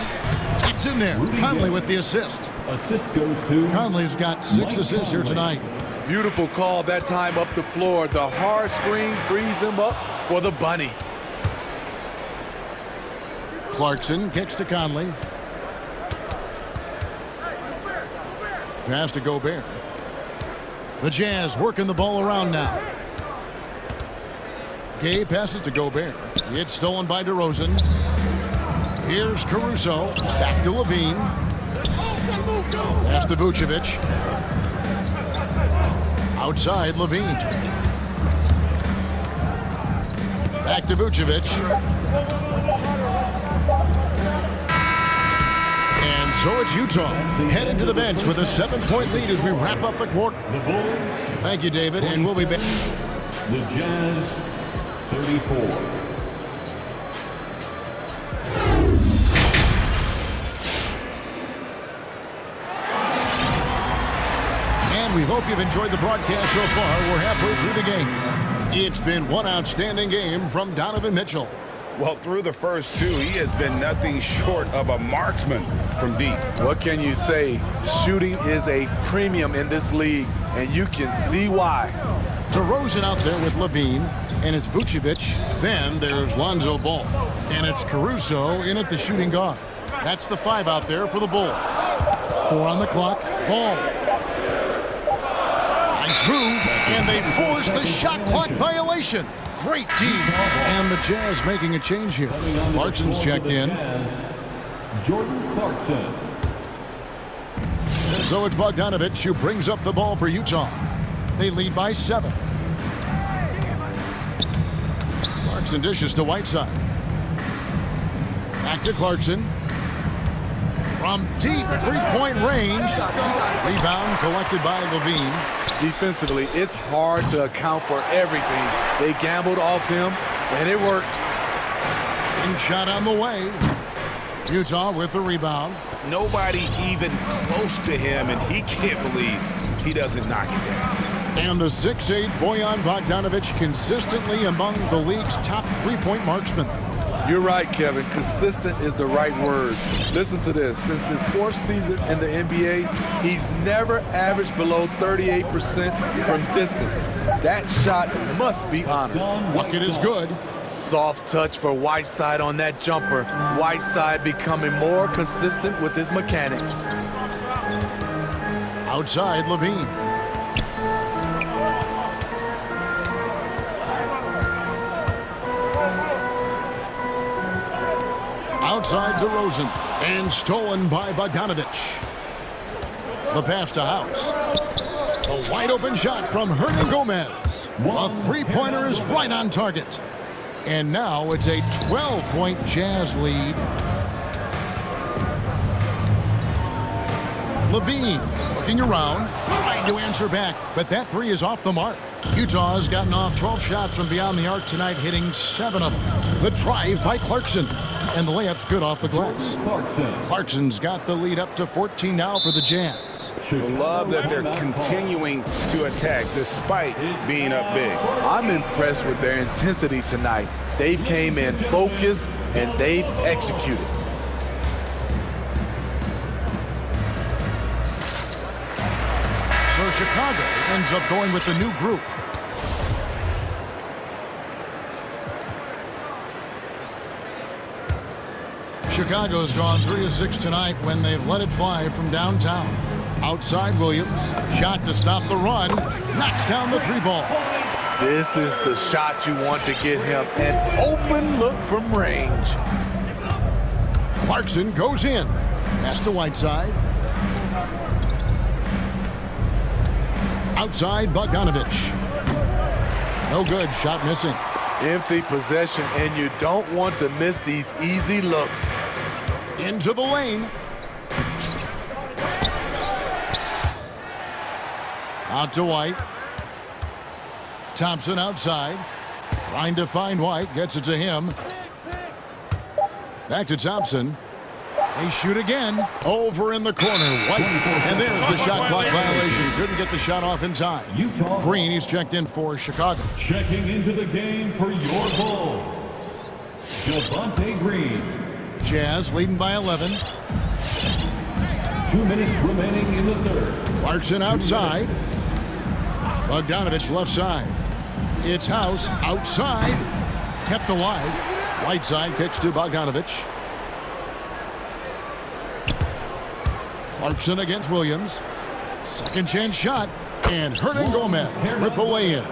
It's in there. Conley with the assist. Assist goes to Conley's got 6 assists here tonight. Beautiful call that time up the floor. The hard screen frees him up for the bunny. Clarkson kicks to Conley. Pass to Gobert. The Jazz working the ball around now. Gay passes to Gobert. It's stolen by DeRozan. Here's Caruso. Back to Levine. Pass to Vucevic. Outside Levine. Back to Vucevic. And so it's Utah heading to the bench with a 7-point lead as we wrap up the quarter. Thank you, David, and we'll be back. The Jazz 34. And we hope you've enjoyed the broadcast so far. We're halfway through the game. It's been one outstanding game from Donovan Mitchell. Well, through the first 2, he has been nothing short of a marksman from deep. What can you say? Shooting is a premium in this league, and you can see why. DeRozan out there with Levine, and it's Vucevic. Then there's Lonzo Ball, and it's Caruso in at the shooting guard. That's the 5 out there for the Bulls. 4 on the clock. Ball. Nice move, and they force the shot clock violation. Great team. And the Jazz making a change here. Clarkson's checked in. Jordan Clarkson. So it's Bogdanovich who brings up the ball for Utah. They lead by 7. Clarkson dishes to Whiteside. Back to Clarkson. From deep 3-point range. Rebound collected by Levine. Defensively, it's hard to account for everything. They gambled off him, and it worked. And shot on the way. Utah with the rebound. Nobody even close to him, and he can't believe he doesn't knock it down. And the 6'8" Bojan Bogdanovic consistently among the league's top 3-point marksmen. You're right, Kevin. Consistent is the right word. Listen to this. Since his fourth season in the NBA, he's never averaged below 38% from distance. That shot must be honored. Bucket is good. Soft touch for Whiteside on that jumper. Whiteside becoming more consistent with his mechanics. Outside, Levine. Outside DeRozan, and stolen by Bogdanovich. The pass to House. A wide open shot from Hernan Gomez. A three-pointer is right on target. And now it's a 12-point Jazz lead. Levine looking around, trying to answer back, but that three is off the mark. Utah has gotten off 12 shots from beyond the arc tonight, hitting 7 of them. The drive by Clarkson, and the layup's good off the glass. Clarkson's got the lead up to 14 now for the Jazz. Love that they're continuing to attack despite being up big. I'm impressed with their intensity tonight. They've came in focused and they've executed. So Chicago ends up going with the new group. Chicago's gone 3 of 6 tonight when they've let it fly from downtown. Outside Williams, shot to stop the run, knocks down the 3-ball. This is the shot you want to get him, an open look from range. Clarkson goes in, pass to Whiteside. Outside Bogdanovich. No good, shot missing. Empty possession, and you don't want to miss these easy looks. Into the lane. Out to White. Thompson outside. Trying to find White. Gets it to him. Back to Thompson. They shoot again. Over in the corner. White. And there's the shot clock violation. Couldn't get the shot off in time. Green, he's checked in for Chicago. Checking into the game for your Bulls, Javonte Green. Jazz leading by 11. 2 minutes remaining in the third. Clarkson outside. Bogdanovich left side. It's House outside. Kept alive. Whiteside kicks to Bogdanovich. Clarkson against Williams. Second chance shot. And Hernan Gomez with the lay-in.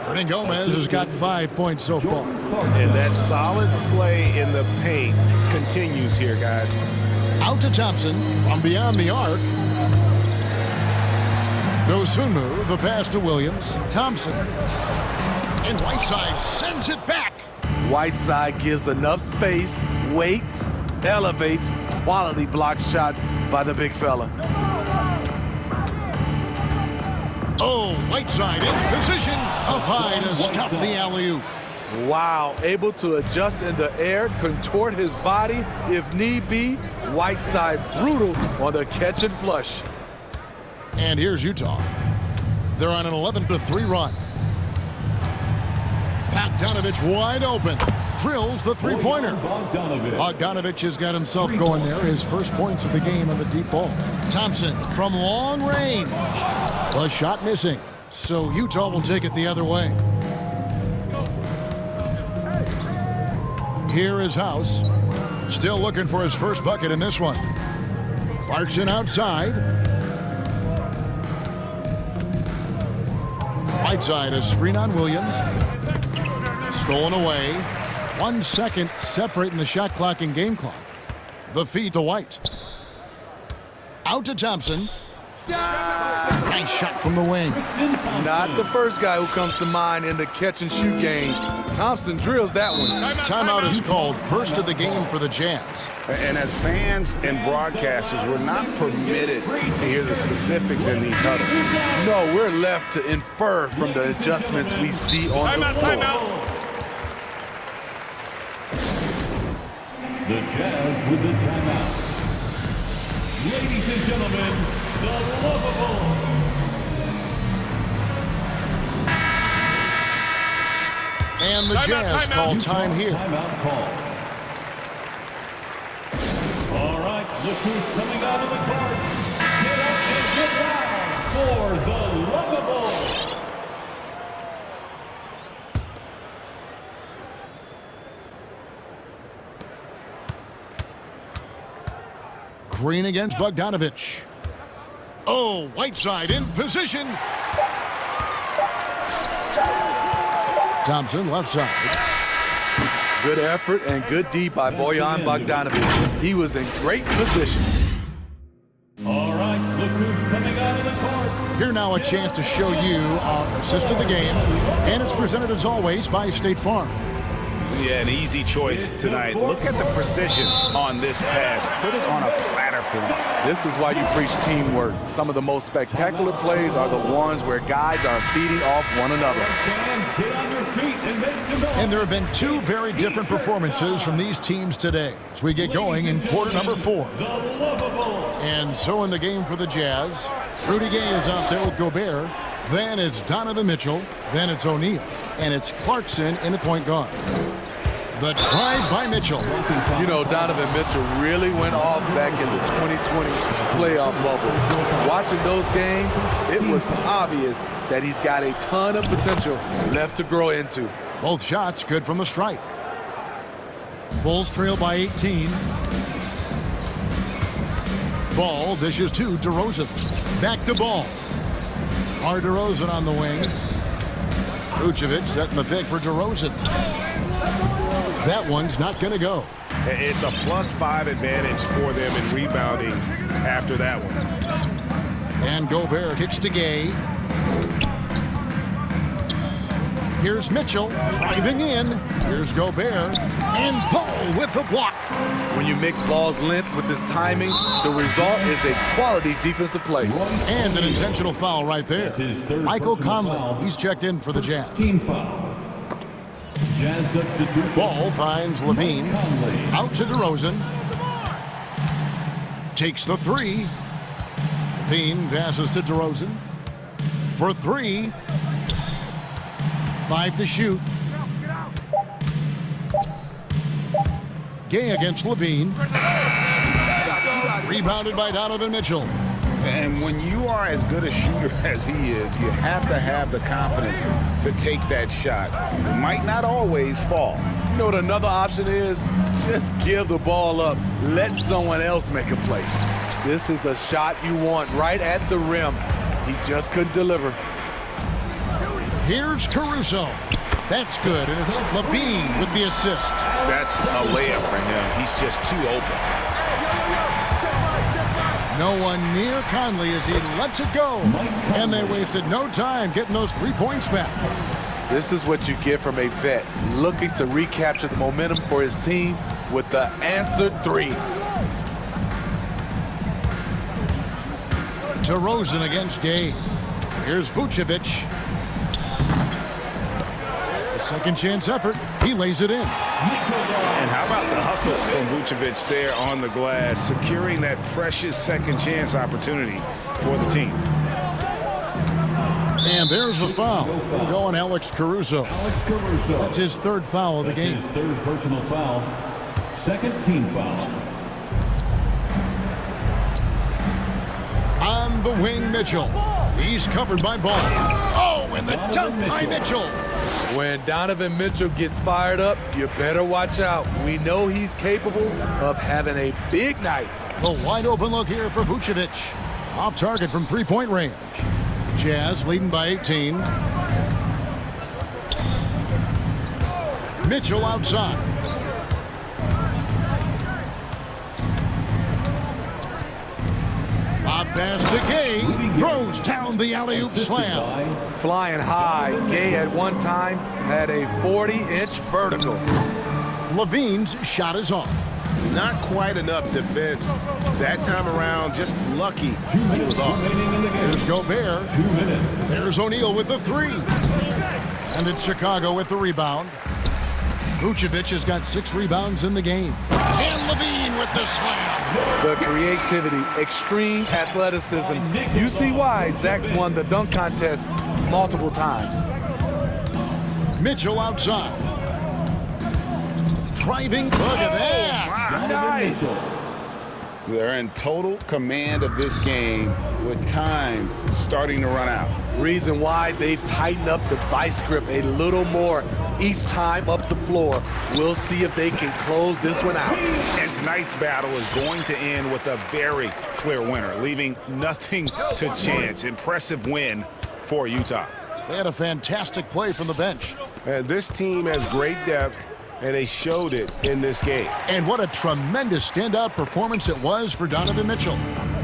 Hernan Gomez has got 5 points so far. And that solid play in the paint continues here, guys. Out to Thompson from beyond the arc. Dosunmu, the pass to Williams. Thompson. And Whiteside sends it back. Whiteside gives enough space, waits, elevates. Quality block shot by the big fella. Oh, Whiteside in position. Up high to stuff the alley-oop. Wow, able to adjust in the air, contort his body if need be. Whiteside brutal on the catch and flush. And here's Utah. They're on an 11-3 run. Bogdanovich wide open. Drills the three-pointer. Bogdanovich has got himself going there. His first points of the game on the deep ball. Thompson from long range. The shot missing. So Utah will take it the other way. Here is House. Still looking for his first bucket in this one. Clarkson outside. Whiteside, a screen on Williams. Stolen away. 1 second separating the shot clock and game clock. The feed to White. Out to Thompson. Nice shot from the wing. Not the first guy who comes to mind in the catch and shoot game. Thompson drills that one. Timeout is called, first of the game for the Jazz. And as fans and broadcasters, we're not permitted to hear the specifics in these huddles. No, we're left to infer from the adjustments we see on the floor. The Jazz with the timeout. Ladies and gentlemen, the lovable And the Jazz call time here. Timeout call. All right, look who's coming out of the court. Get up and get down for the lovable. Green against Bogdanovich. Oh, Whiteside in position. Thompson left side. Good effort and good D by Bojan Bogdanovich. He was in great position. All right, look who's coming out of the court. Here now a chance to show you our assist of the game. And it's presented as always by State Farm. Yeah, an easy choice tonight. Look at the precision on this pass. Put it on a platter for him. This is why you preach teamwork. Some of the most spectacular plays are the ones where guys are feeding off one another. And there have been two very different performances from these teams today as we get going in quarter number 4. And so in the game for the Jazz, Rudy Gay is out there with Gobert. Then it's Donovan Mitchell. Then it's O'Neal. And it's Clarkson in the point guard. The drive by Mitchell. You know, Donovan Mitchell really went off back in the 2020 playoff bubble. Watching those games, it was obvious that he's got a ton of potential left to grow into. Both shots good from the stripe. Bulls trail by 18. Ball dishes to DeRozan. Back to Ball. Our DeRozan on the wing. Vucevic setting the pick for DeRozan. That one's not going to go. It's a +5 advantage for them in rebounding after that one. And Gobert kicks to Gay. Here's Mitchell driving in. Here's Gobert. And Paul with the block. When you mix Ball's length with his timing, the result is a quality defensive play. And an intentional foul right there. Michael Conley, he's checked in for the Jazz. Team foul. Jazz substitute. Ball finds Levine. Out to DeRozan. Takes the three. Levine passes to DeRozan. For three. 5 to shoot. Gay against Levine. Rebounded by Donovan Mitchell. And when you are as good a shooter as he is, you have to have the confidence to take that shot. It might not always fall. You know what another option is? Just give the ball up. Let someone else make a play. This is the shot you want right at the rim. He just couldn't deliver. Here's Caruso. That's good, and it's Levine with the assist. That's a layup for him. He's just too open. No one near Conley as he lets it go. And they wasted no time getting those 3 points back. This is what you get from a vet looking to recapture the momentum for his team with the answered three. DeRozan against Gay. Here's Vucevic. A second chance effort. He lays it in. And how about the hustle from Vucevic there on the glass, securing that precious second chance opportunity for the team. And there's the foul. Going Alex Caruso. That's his third foul of the game. His third personal foul. Second team foul. On the wing, Mitchell. He's covered by Ball. Oh, and the dunk by Mitchell. When Donovan Mitchell gets fired up, you better watch out. We know he's capable of having a big night. A wide open look here for Vucevic. Off target from three-point range. Jazz leading by 18. Mitchell outside. Lob pass to Gay. Throws down the alley-oop slam. Flying high, Gay at one time had a 40-inch vertical. Levine's shot is off. Not quite enough defense that time around. Just lucky he was off. There's Gobert. There's O'Neal with the three. And it's Chicago with the rebound. Vucevic has got 6 rebounds in the game. And Levine with the slam. The creativity, extreme athleticism. You see why Zach's won the dunk contest multiple times. Mitchell outside. Driving, look at that. Nice. They're in total command of this game with time starting to run out. Reason why they've tightened up the vice grip a little more each time up the floor. We'll see if they can close this one out. And tonight's battle is going to end with a very clear winner, leaving nothing to chance. Impressive win for Utah. They had a fantastic play from the bench. And this team has great depth, and they showed it in this game. And what a tremendous standout performance it was for Donovan Mitchell.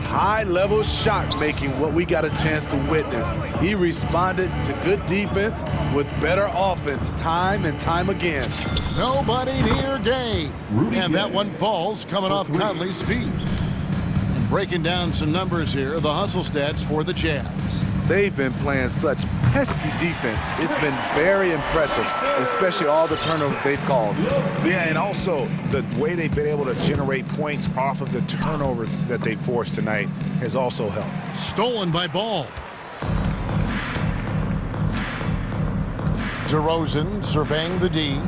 High-level shot making, what we got a chance to witness. He responded to good defense with better offense time and time again. Nobody near Gay. And that one falls coming off Conley's feet. And breaking down some numbers here, the hustle stats for the Jazz. They've been playing such pesky defense. It's been very impressive, especially all the turnovers they've caused. Yeah, and also the way they've been able to generate points off of the turnovers that they forced tonight has also helped. Stolen by Ball. DeRozan surveying the D.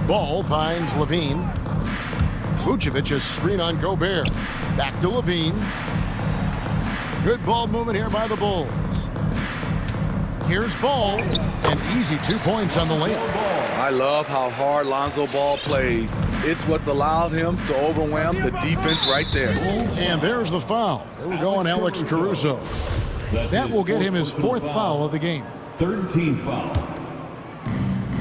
Ball finds Levine. Vucevic a screen on Gobert. Back to Levine. Good ball movement here by the Bulls. Here's Ball, and easy 2 points on the layup. I love how hard Lonzo Ball plays. It's what's allowed him to overwhelm the defense right there. And there's the foul. It will go on Alex Caruso. That will get him his 4th foul of the game. 3rd team foul.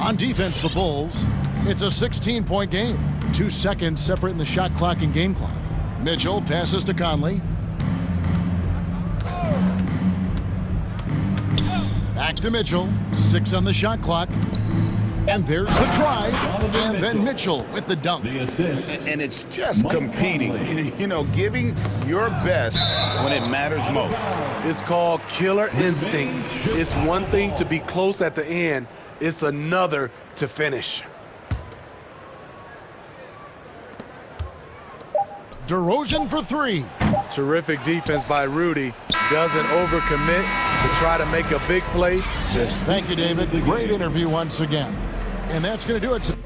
On defense, the Bulls, it's a 16-point game. 2 seconds separating the shot clock and game clock. Mitchell passes to Conley. Back to Mitchell, 6 on the shot clock. And there's the drive, and then Mitchell with the dunk. And it's just competing, you know, giving your best when it matters most. It's called killer instinct. It's one thing to be close at the end. It's another to finish. DeRozan for 3. Terrific defense by Rudy. Doesn't overcommit to try to make a big play. Thank you, David. Great interview once again. And that's going to do it.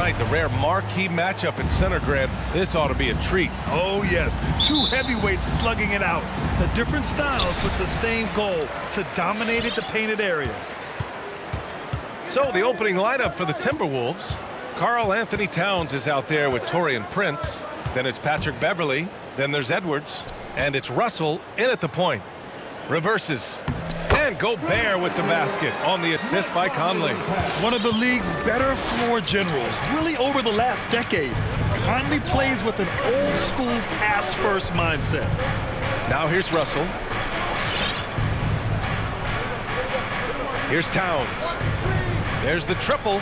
right, the rare marquee matchup in center, Grant. This ought to be a treat. Oh, yes. Two heavyweights slugging it out. The different styles with the same goal, to dominate the painted area. So the opening lineup for the Timberwolves. Karl Anthony Towns is out there with Taurean Prince. Then it's Patrick Beverley. Then there's Edwards. And it's Russell in at the point. Reverses. And Gobert with the basket on the assist by Conley. One of the league's better floor generals, really over the last decade. Conley plays with an old-school pass-first mindset. Now here's Russell. Here's Towns. There's the triple.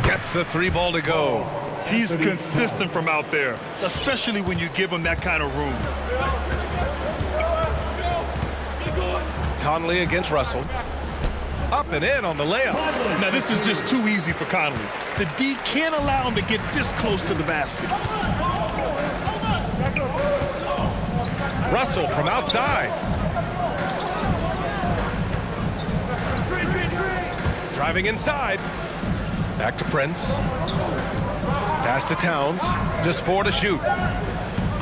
Gets the three ball to go. He's consistent from out there, especially when you give him that kind of room. Conley against Russell. Up and in on the layup. Now this is just too easy for Conley. The D can't allow him to get this close to the basket. Russell from outside. Driving inside. Back to Prince. Pass to Towns. Just 4 to shoot.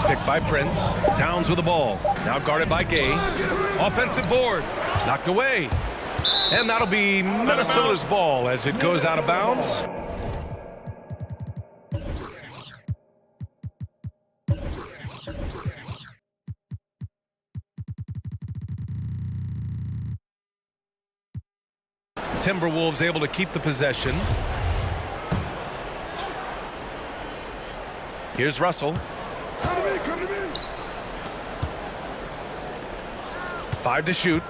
Picked by Prince. Towns with the ball. Now guarded by Gay. Offensive board. Knocked away. And that'll be Minnesota's ball as it goes out of bounds. Timberwolves able to keep the possession. Here's Russell. 5 to shoot.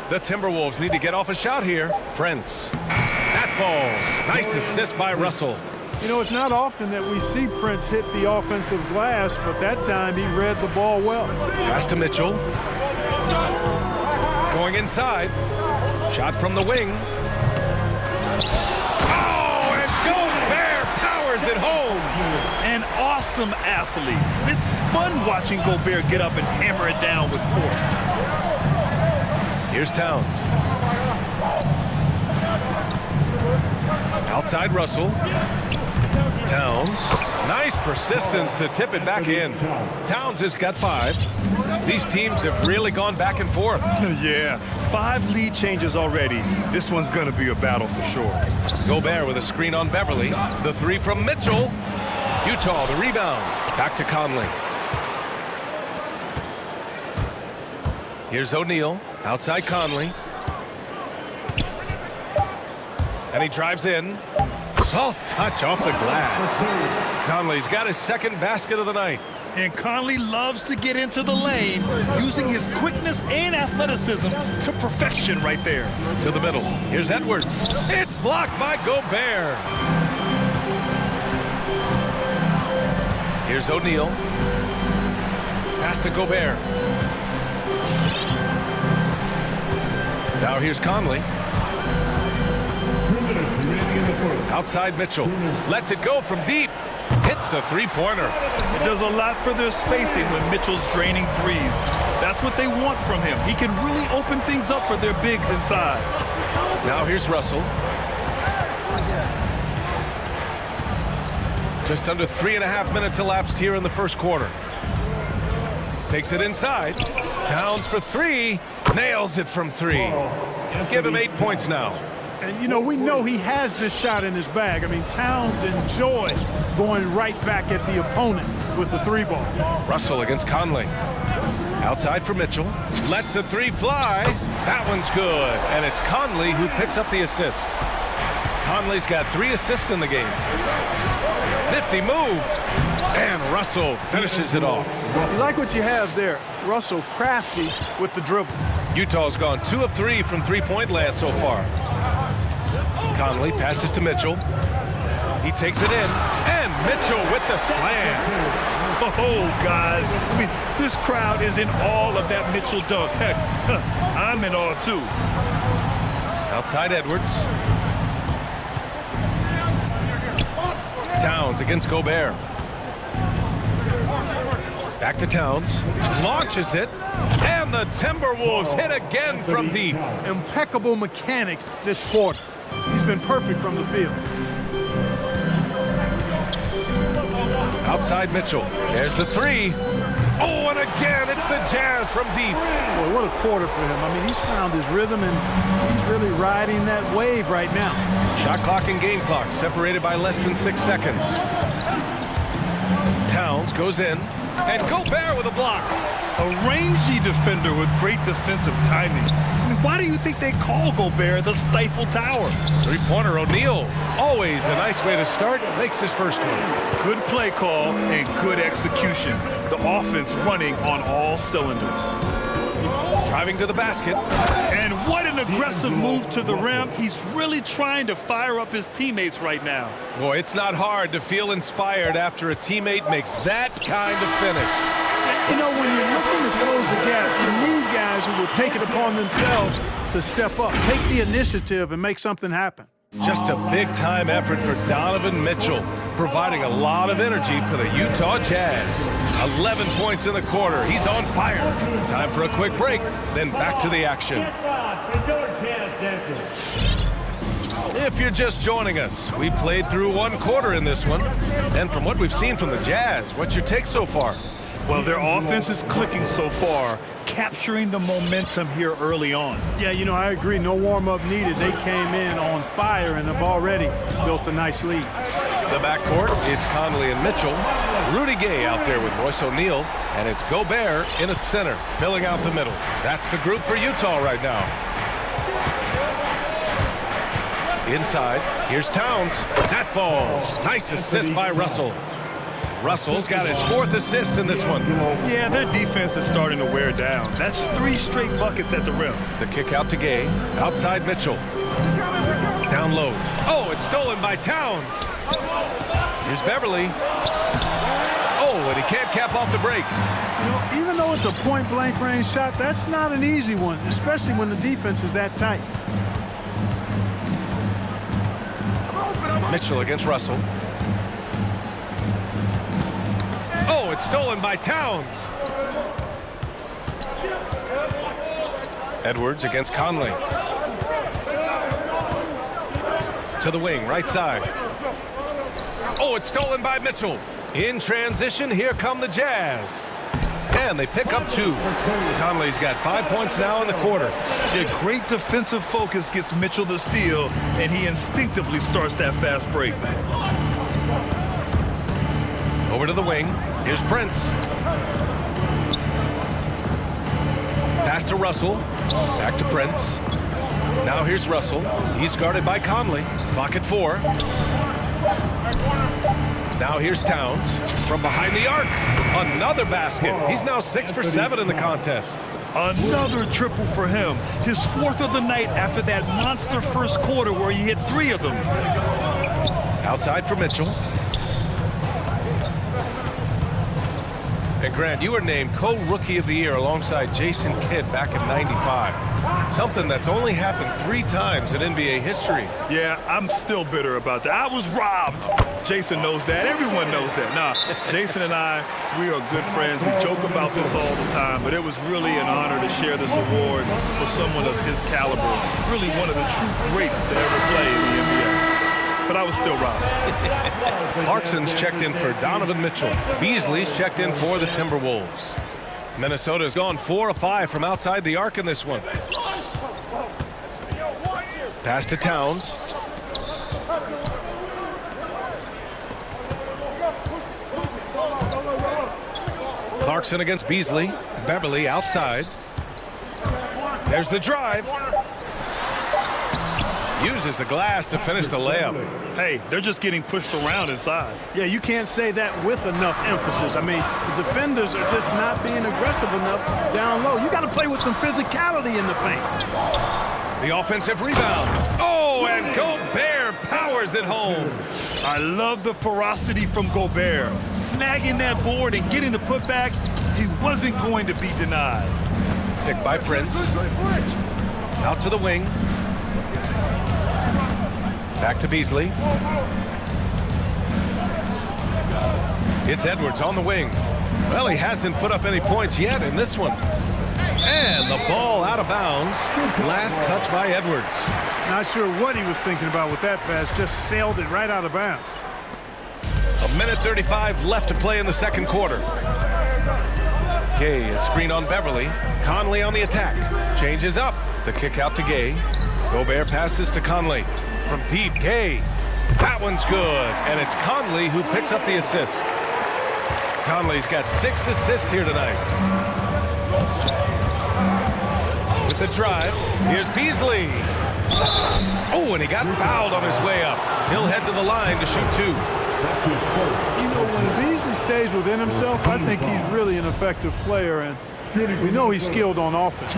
The Timberwolves need to get off a shot here. Prince. That falls. Nice assist by Russell. You know, it's not often that we see Prince hit the offensive glass, but that time he read the ball well. Pass to Mitchell. Going inside. Shot from the wing. Oh, and Gobert powers it home. An awesome athlete. It's fun watching Gobert get up and hammer it down with force. Here's Towns. Outside Russell. Towns. Nice persistence to tip it back in. Towns has got 5. These teams have really gone back and forth. Yeah, 5 lead changes already. This one's going to be a battle for sure. Gobert with a screen on Beverley. The 3 from Mitchell. Utah the rebound. Back to Conley. Here's O'Neal. Outside Conley. And he drives in. Soft touch off the glass. Conley's got his second basket of the night. And Conley loves to get into the lane, using his quickness and athleticism to perfection right there. To the middle. Here's Edwards. It's blocked by Gobert. Here's O'Neal. Pass to Gobert. Now here's Conley. Outside Mitchell. Lets it go from deep. Hits the three-pointer. It does a lot for their spacing when Mitchell's draining threes. That's what they want from him. He can really open things up for their bigs inside. Now here's Russell. Just under 3.5 minutes elapsed here in the first quarter. Takes it inside. Towns for 3. Nails it from 3. Give him 8 points now. And, you know, we know he has this shot in his bag. I mean, Towns enjoys going right back at the opponent with the 3 ball. Russell against Conley. Outside for Mitchell. Lets the 3 fly. That one's good. And it's Conley who picks up the assist. Conley's got 3 assists in the game. Nifty move. And Russell finishes it off. You like what you have there. Russell crafty with the dribble. Utah's gone 2 of 3 from three-point land so far. Conley passes to Mitchell. He takes it in. And Mitchell with the slam. Oh, guys. I mean, this crowd is in awe of that Mitchell dunk. Heck, I'm in awe, too. Outside Edwards. Towns against Gobert. Back to Towns. Launches it. And the Timberwolves hit again from deep. Impeccable mechanics this quarter. He's been perfect from the field. Outside Mitchell. There's the three. Oh, and again, it's the Jazz from deep. Boy, what a quarter for him. I mean, he's found his rhythm, and he's really riding that wave right now. Shot clock and game clock separated by less than 6 seconds. Towns goes in, and Gobert with a block. A rangy defender with great defensive timing. I mean, why do you think they call Gobert the Stifle Tower? Three-pointer O'Neal. Always a nice way to start. Makes his first one. Good play call and good execution. The offense running on all cylinders. Driving to the basket. And what an aggressive move to the rim. He's really trying to fire up his teammates right now. Boy, it's not hard to feel inspired after a teammate makes that kind of finish. You know, when you're looking to close the gap, you need guys who will take it upon themselves to step up, take the initiative, and make something happen. Just a big-time effort for Donovan Mitchell, providing a lot of energy for the Utah Jazz. 11 points in the quarter. He's on fire. Time for a quick break, then back to the action. If you're just joining us, we played through one quarter in this one. And from what we've seen from the Jazz, what's your take so far? Well, their offense is clicking so far, capturing the momentum here early on. Yeah, you know, I agree. No warm-up needed. They came in on fire and have already built a nice lead. The backcourt, it's Conley and Mitchell. Rudy Gay out there with Royce O'Neal. And it's Gobert in at center, filling out the middle. That's the group for Utah right now. Inside, here's Towns. That falls. Nice assist by Russell. Russell's got his 4th assist in this one. Yeah, their defense is starting to wear down. That's 3 straight buckets at the rim. The kick out to Gay. Outside Mitchell. Down low. Oh, it's stolen by Towns. Here's Beverly. Oh, and he can't cap off the break. You know, even though it's a point-blank range shot, that's not an easy one, especially when the defense is that tight. Mitchell against Russell. Oh, it's stolen by Towns. Edwards against Conley. To the wing, right side. Oh, it's stolen by Mitchell. In transition, here come the Jazz. And they pick up 2. Conley's got 5 points now in the quarter. Yeah, great defensive focus gets Mitchell the steal, and he instinctively starts that fast break. Over to the wing. Here's Prince. Pass to Russell. Back to Prince. Now here's Russell. He's guarded by Conley. Clock at 4. Now here's Towns from behind the arc. Another basket. He's now 6 for 7 in the contest. Another triple for him. His 4th of the night after that monster first quarter where he hit 3 of them. Outside for Mitchell. And Grant, you were named co-rookie of the year alongside Jason Kidd back in '95. Something that's only happened 3 times in NBA history. Yeah, I'm still bitter about that. I was robbed. Jason knows that. Everyone knows that. Nah, Jason and I, we are good friends. We joke about this all the time, but it was really an honor to share this award for someone of his caliber. Really one of the true greats to ever play in the NBA. But I was still robbed. Clarkson's checked in for Donovan Mitchell. Beasley's checked in for the Timberwolves. Minnesota's gone 4 of 5 from outside the arc in this one. Pass to Towns. Clarkson against Beasley. Beverly outside. There's the drive. Uses the glass to finish the layup. Hey, they're just getting pushed around inside. Yeah, you can't say that with enough emphasis. I mean, the defenders are just not being aggressive enough down low. You got to play with some physicality in the paint. The offensive rebound. Oh, and Gobert powers it home. I love the ferocity from Gobert. Snagging that board and getting the putback, he wasn't going to be denied. Picked by Prince. Out to the wing. Back to Beasley. It's Edwards on the wing. Well, he hasn't put up any points yet in this one. And the ball out of bounds. Last touch by Edwards. Not sure what he was thinking about with that pass. Just sailed it right out of bounds. 1:35 left to play in the second quarter. Gay is screen on Beverly. Conley on the attack. Changes up. The kick out to Gay. Gobert passes to Conley. From deep, Gay. That one's good. And it's Conley who picks up the assist. Conley's got 6 assists here tonight. With the drive, here's Beasley. Oh, and he got fouled on his way up. He'll head to the line to shoot 2. You know, when Beasley stays within himself, I think he's really an effective player, and we know he's skilled on offense.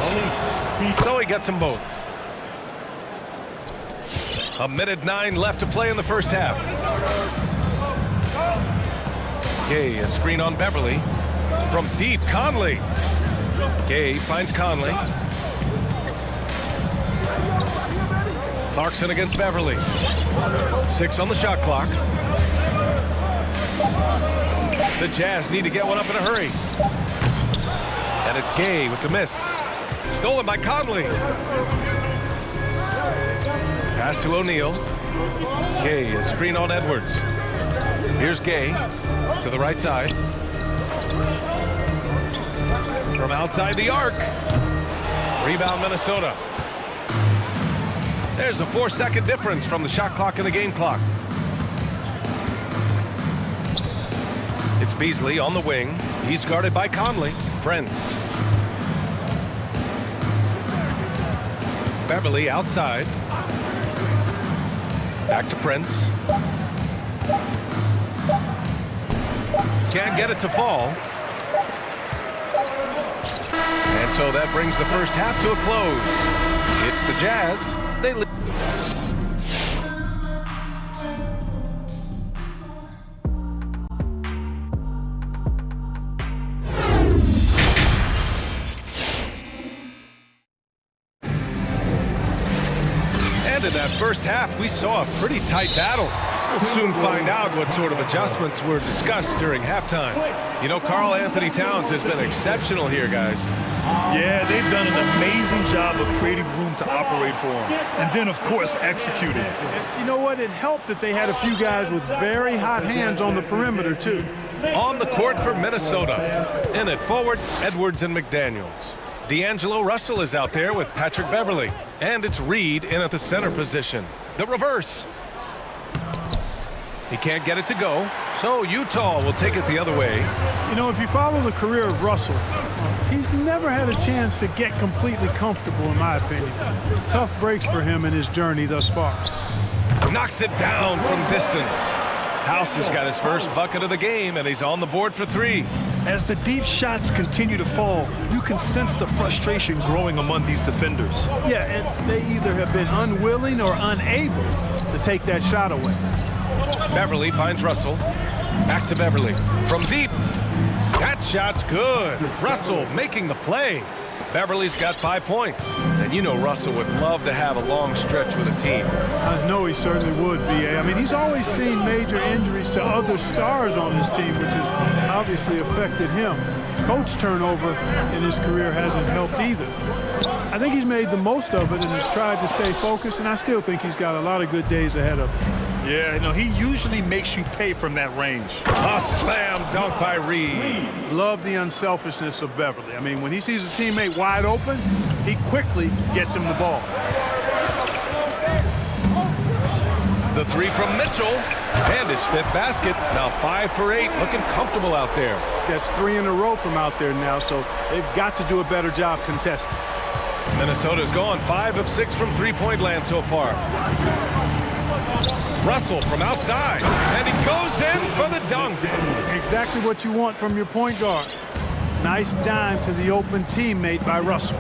So he gets them both. 1:09 left to play in the first half. Gay, a screen on Beverly. From deep, Conley. Gay finds Conley. Clarkson against Beverly. 6 on the shot clock. The Jazz need to get one up in a hurry. And it's Gay with the miss. Stolen by Conley. Pass to O'Neal. Gay, a screen on Edwards. Here's Gay to the right side. From outside the arc. Rebound Minnesota. There's a 4-second difference from the shot clock and the game clock. It's Beasley on the wing. He's guarded by Conley. Prince. Beverly outside. Back to Prince. Can't get it to fall. And so that brings the first half to a close. It's the Jazz. They lead. In that first half, we saw a pretty tight battle. We'll soon find out what sort of adjustments were discussed during halftime. You know, Karl Anthony Towns has been exceptional here, guys. Yeah, they've done an amazing job of creating room to operate for him. And then, of course, executing. You know what? It helped that they had a few guys with very hot hands on the perimeter, too. On the court for Minnesota. In at forward, Edwards and McDaniels. D'Angelo Russell is out there with Patrick Beverly. And it's Reed in at the center position. The reverse. He can't get it to go, so Utah will take it the other way. You know, if you follow the career of Russell, he's never had a chance to get completely comfortable, in my opinion. Tough breaks for him in his journey thus far. Knocks it down from distance. House has got his first bucket of the game, and he's on the board for 3. As the deep shots continue to fall, you can sense the frustration growing among these defenders. Yeah, and they either have been unwilling or unable to take that shot away. Beverly finds Russell. Back to Beverly. From deep. That shot's good. Russell making the play. Beverly's got 5 points. And you know Russell would love to have a long stretch with a team. I know he certainly would, B.A. I mean, he's always seen major injuries to other stars on his team, which has obviously affected him. Coach turnover in his career hasn't helped either. I think he's made the most of it and has tried to stay focused, and I still think he's got a lot of good days ahead of him. Yeah, no, he usually makes you pay from that range. A slam dunk by Reed. Love the unselfishness of Beverly. I mean, when he sees a teammate wide open, he quickly gets him the ball. The 3 from Mitchell, and his 5th basket. Now 5 for 8, looking comfortable out there. That's 3 in a row from out there now, so they've got to do a better job contesting. Minnesota's gone 5 of 6 from three-point land so far. Russell from outside, and he goes in for the dunk. Exactly what you want from your point guard. Nice dime to the open teammate by Russell.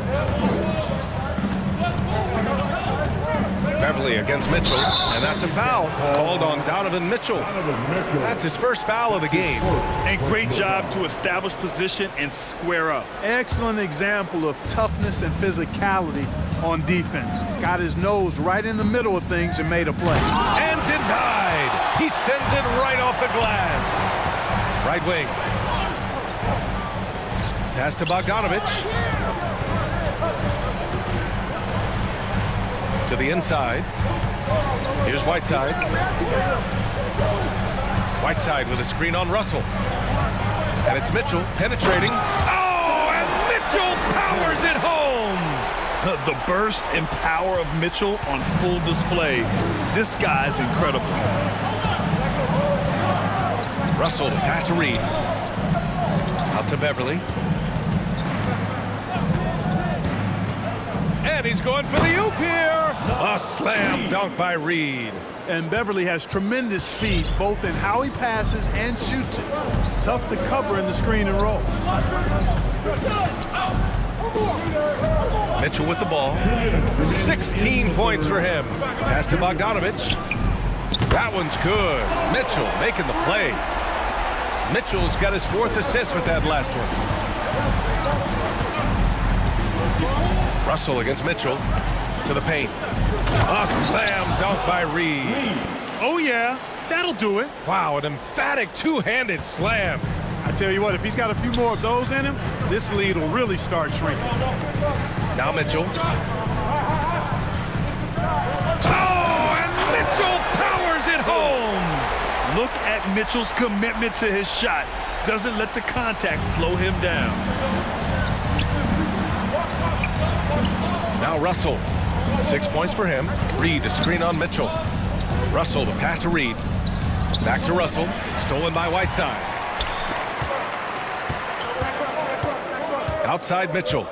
Beverly against Mitchell, and that's a foul called on Donovan Mitchell. That's his first foul of the game. And great job to establish position and square up. Excellent example of toughness and physicality on defense. Got his nose right in the middle of things and made a play. And denied. He sends it right off the glass. Right wing. Pass to Bogdanovich. To the inside. Here's Whiteside. Whiteside with a screen on Russell. And it's Mitchell penetrating. Oh, and Mitchell powers it home! The burst and power of Mitchell on full display. This guy's incredible. Russell, the pass to Reed. Out to Beverly. And he's going for the oop here. A slam dunk by Reed. And Beverly has tremendous speed, both in how he passes and shoots it. Tough to cover in the screen and roll. Mitchell with the ball. 16 points for him. Pass to Bogdanovich. That one's good. Mitchell making the play. Mitchell's got his 4th assist with that last one. Russell against Mitchell. To the paint. A slam dunk by Reed. Oh, yeah. That'll do it. Wow, an emphatic two-handed slam. I tell you what, if he's got a few more of those in him, this lead will really start shrinking. Now Mitchell. Oh, and Mitchell powers it home. Look at Mitchell's commitment to his shot. Doesn't let the contact slow him down. Now Russell. 6 points for him. Reed, a screen on Mitchell. Russell, the pass to Reed. Back to Russell. Stolen by Whiteside. Outside Mitchell.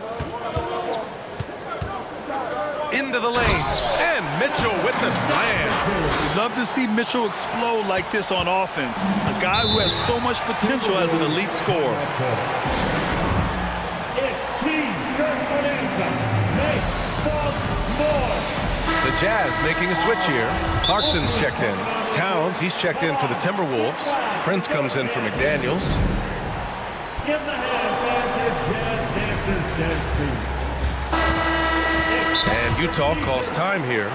Into the lane. And Mitchell with the slam. Love to see Mitchell explode like this on offense. A guy who has so much potential as an elite scorer. The Jazz making a switch here. Clarkson's checked in. Towns, he's checked in for the Timberwolves. Prince comes in for McDaniels. Give the hand back to Jazz dancers. And Utah calls time here.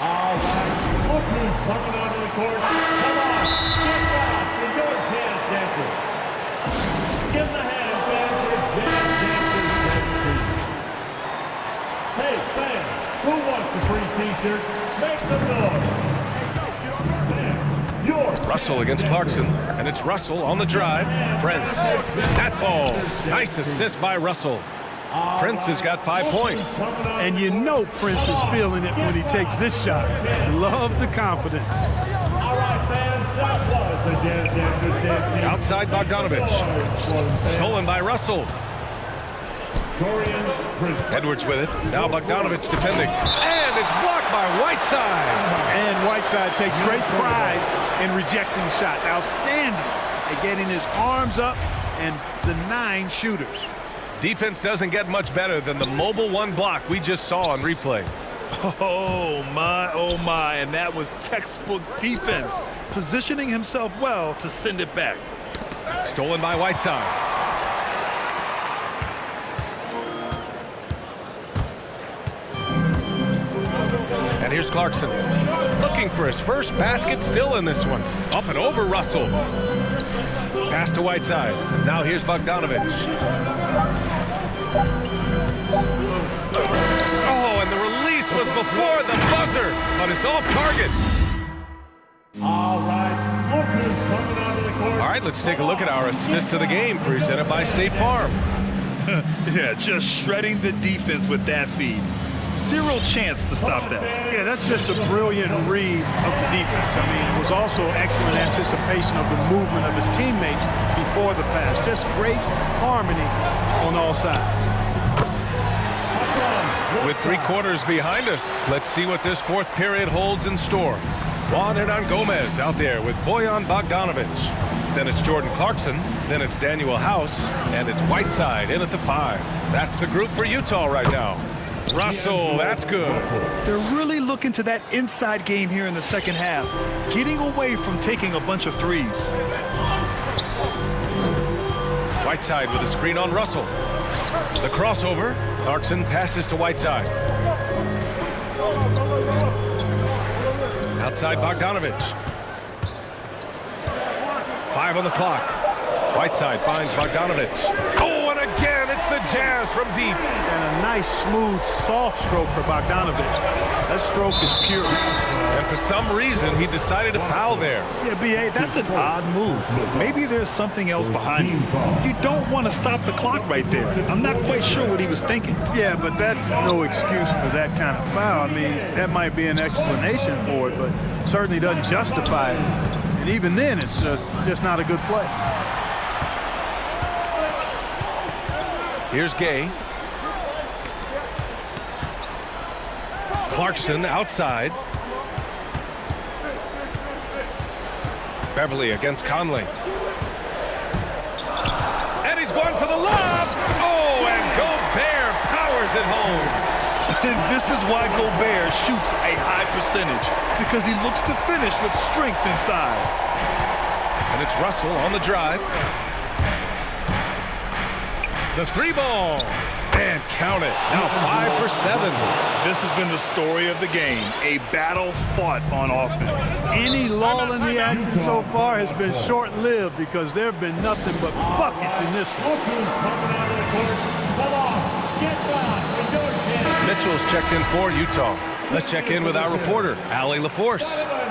All right, look who's coming onto the court. Come on, get back to your Jazz dancers. Give the hand back to Jazz dancers. Hey, fans. Who wants a free t-shirt? Make some noise. Russell against Clarkson, and it's Russell on the drive. Prince, that falls. Nice assist by Russell. Prince has got 5 points. And you know Prince is feeling it when he takes this shot. Love the confidence. All right, fans, that was the Jazz Dancers dancing. Outside Bogdanovich. Stolen by Russell. Edwards with it. Now Bogdanovich defending. And it's blocked by Whiteside. And Whiteside takes great pride in rejecting shots. Outstanding at getting his arms up and denying shooters. Defense doesn't get much better than the mobile one block we just saw on replay. Oh, my, and that was textbook defense. Positioning himself well to send it back. Stolen by Whiteside. And here's Clarkson. Looking for his first basket, still in this one. Up and over Russell. Pass to Whiteside. Now here's Bogdanovich. Oh, and the release was before the buzzer, but it's off target. All right, look who's coming onto the court. All right, let's take a look at our assist of the game, presented by State Farm. Yeah, just shredding the defense with that feed. Zero chance to stop that. Yeah, that's just a brilliant read of the defense. I mean, it was also excellent anticipation of the movement of his teammates before the pass. Just great harmony on all sides. With 3 quarters behind us, let's see what this 4th period holds in store. Juan Hernan Gomez out there with Bojan Bogdanovich. Then it's Jordan Clarkson. Then it's Daniel House. And it's Whiteside in at the 5. That's the group for Utah right now. Russell, that's good. They're really looking to that inside game here in the second half, getting away from taking a bunch of threes. Whiteside with a screen on Russell. The crossover. Clarkson passes to Whiteside. Outside Bogdanovich. 5 on the clock. Whiteside finds Bogdanovich. Oh, and again, it's the Jazz from deep. And a nice, smooth, soft stroke for Bogdanovich. That stroke is pure. And for some reason, he decided to foul there. Yeah, B.A., that's an odd move. Maybe there's something else behind it. You don't want to stop the clock right there. I'm not quite sure what he was thinking. Yeah, but that's no excuse for that kind of foul. I mean, that might be an explanation for it, but certainly doesn't justify it. And even then, it's just not a good play. Here's Gay. Clarkson outside. Beverly against Conley. And he's going for the lob. Oh, and Gobert powers it home. And this is why Gobert shoots a high percentage, because he looks to finish with strength inside. And it's Russell on the drive. The three ball. And count it. Now 5 for 7. This has been the story of the game. A battle fought on offense. Any lull in the action so far has been short-lived because there have been nothing but buckets in this one. Mitchell's checked in for Utah. Let's check in with our reporter, Allie LaForce.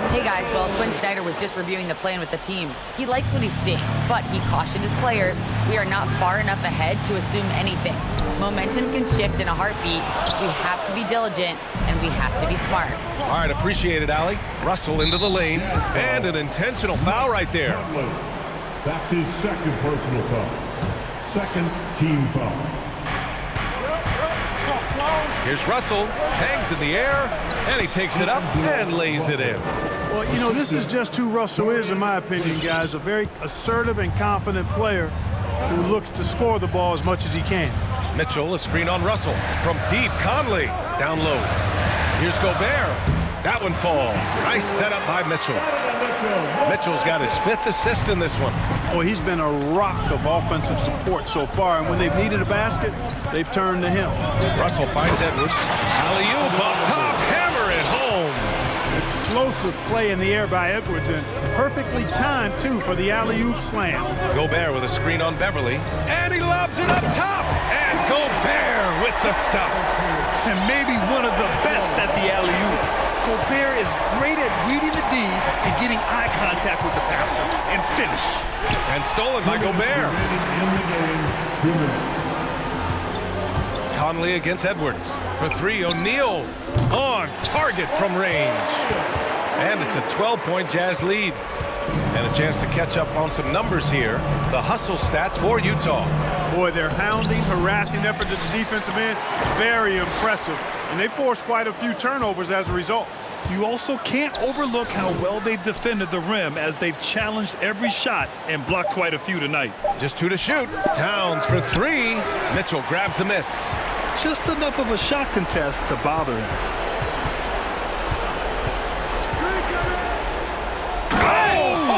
Hey guys, well, Quinn Snyder was just reviewing the plan with the team. He likes what he's seeing, but he cautioned his players, we are not far enough ahead to assume anything. Momentum can shift in a heartbeat. We have to be diligent, and we have to be smart. All right, appreciate it, Allie. Russell into the lane, and an intentional foul right there. That's his second personal foul. Second team foul. Here's Russell, hangs in the air, and he takes it up and lays it in. Well, you know, this is just who Russell is, in my opinion, guys. A very assertive and confident player who looks to score the ball as much as he can. Mitchell, a screen on Russell. From deep, Conley, down low. Here's Gobert. That one falls. Nice setup by Mitchell. Mitchell's got his 5th assist in this one. Well, he's been a rock of offensive support so far, and when they've needed a basket, they've turned to him. Russell finds Edwards. Alley-oop up top, hammer it home. Explosive play in the air by Edwards, and perfectly timed, too, for the alley-oop slam. Gobert with a screen on Beverly, and he lobs it up top. And Gobert with the stuff. And maybe one of the best at the alley-oop. Gobert is great at reading the D and getting eye contact with the passer and finish. And stolen by Gobert. Conley against Edwards. For 3, O'Neal on target from range. And it's a 12-point Jazz lead. And a chance to catch up on some numbers here. The hustle stats for Utah. Boy, their hounding, harassing effort at the defensive end, very impressive. And they forced quite a few turnovers as a result. You also can't overlook how well they've defended the rim as they've challenged every shot and blocked quite a few tonight. Just 2 to shoot. Towns for 3. Mitchell grabs a miss. Just enough of a shot contest to bother him.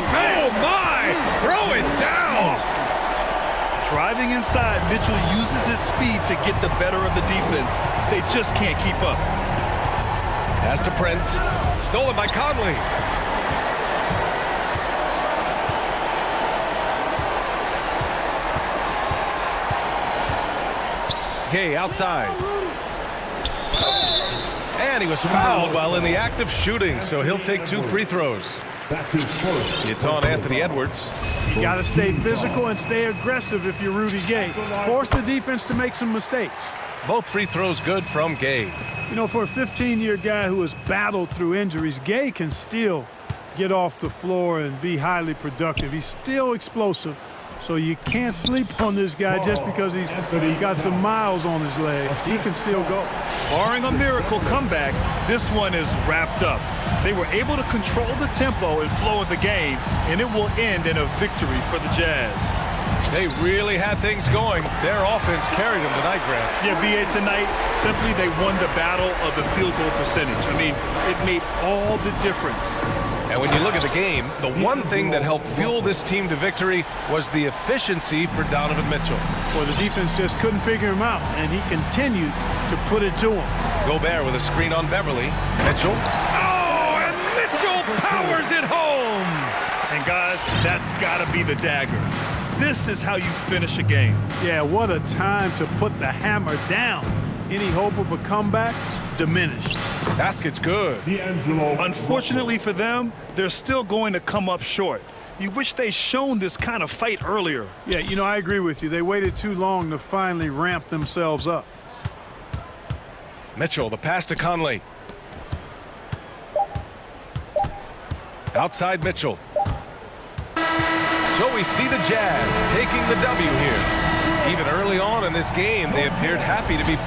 Oh my! Throw it down! Awesome. Driving inside, Mitchell uses his speed to get the better of the defense. They just can't keep up. Pass to Prince. Stolen by Conley. Gay outside. And he was fouled while in the act of shooting, so he'll take 2 free throws. That's his first. It's on Anthony Edwards. You got to stay physical and stay aggressive if you're Rudy Gay. Force the defense to make some mistakes. Both free throws good from Gay. You know, for a 15-year guy who has battled through injuries, Gay can still get off the floor and be highly productive. He's still explosive, so you can't sleep on this guy just because he's got some miles on his legs. He can still go. Barring a miracle comeback, this one is wrapped up. They were able to control the tempo and flow of the game, and it will end in a victory for the Jazz. They really had things going. Their offense carried them tonight, Grant. Yeah, B.A., tonight, simply they won the battle of the field goal percentage. I mean, it made all the difference. And when you look at the game, the one thing that helped fuel this team to victory was the efficiency for Donovan Mitchell. Well, the defense just couldn't figure him out, and he continued to put it to him. Gobert with a screen on Beverly. Mitchell. Oh, and Mitchell powers it home! And guys, that's got to be the dagger. This is how you finish a game. Yeah, what a time to put the hammer down. Any hope of a comeback? Diminished. Basket's good. Unfortunately for them, they're still going to come up short. You wish they'd shown this kind of fight earlier. Yeah, you know, I agree with you. They waited too long to finally ramp themselves up. Mitchell, the pass to Conley. Outside Mitchell. So we see the Jazz taking the W here. Even early on in this game, they appeared happy to be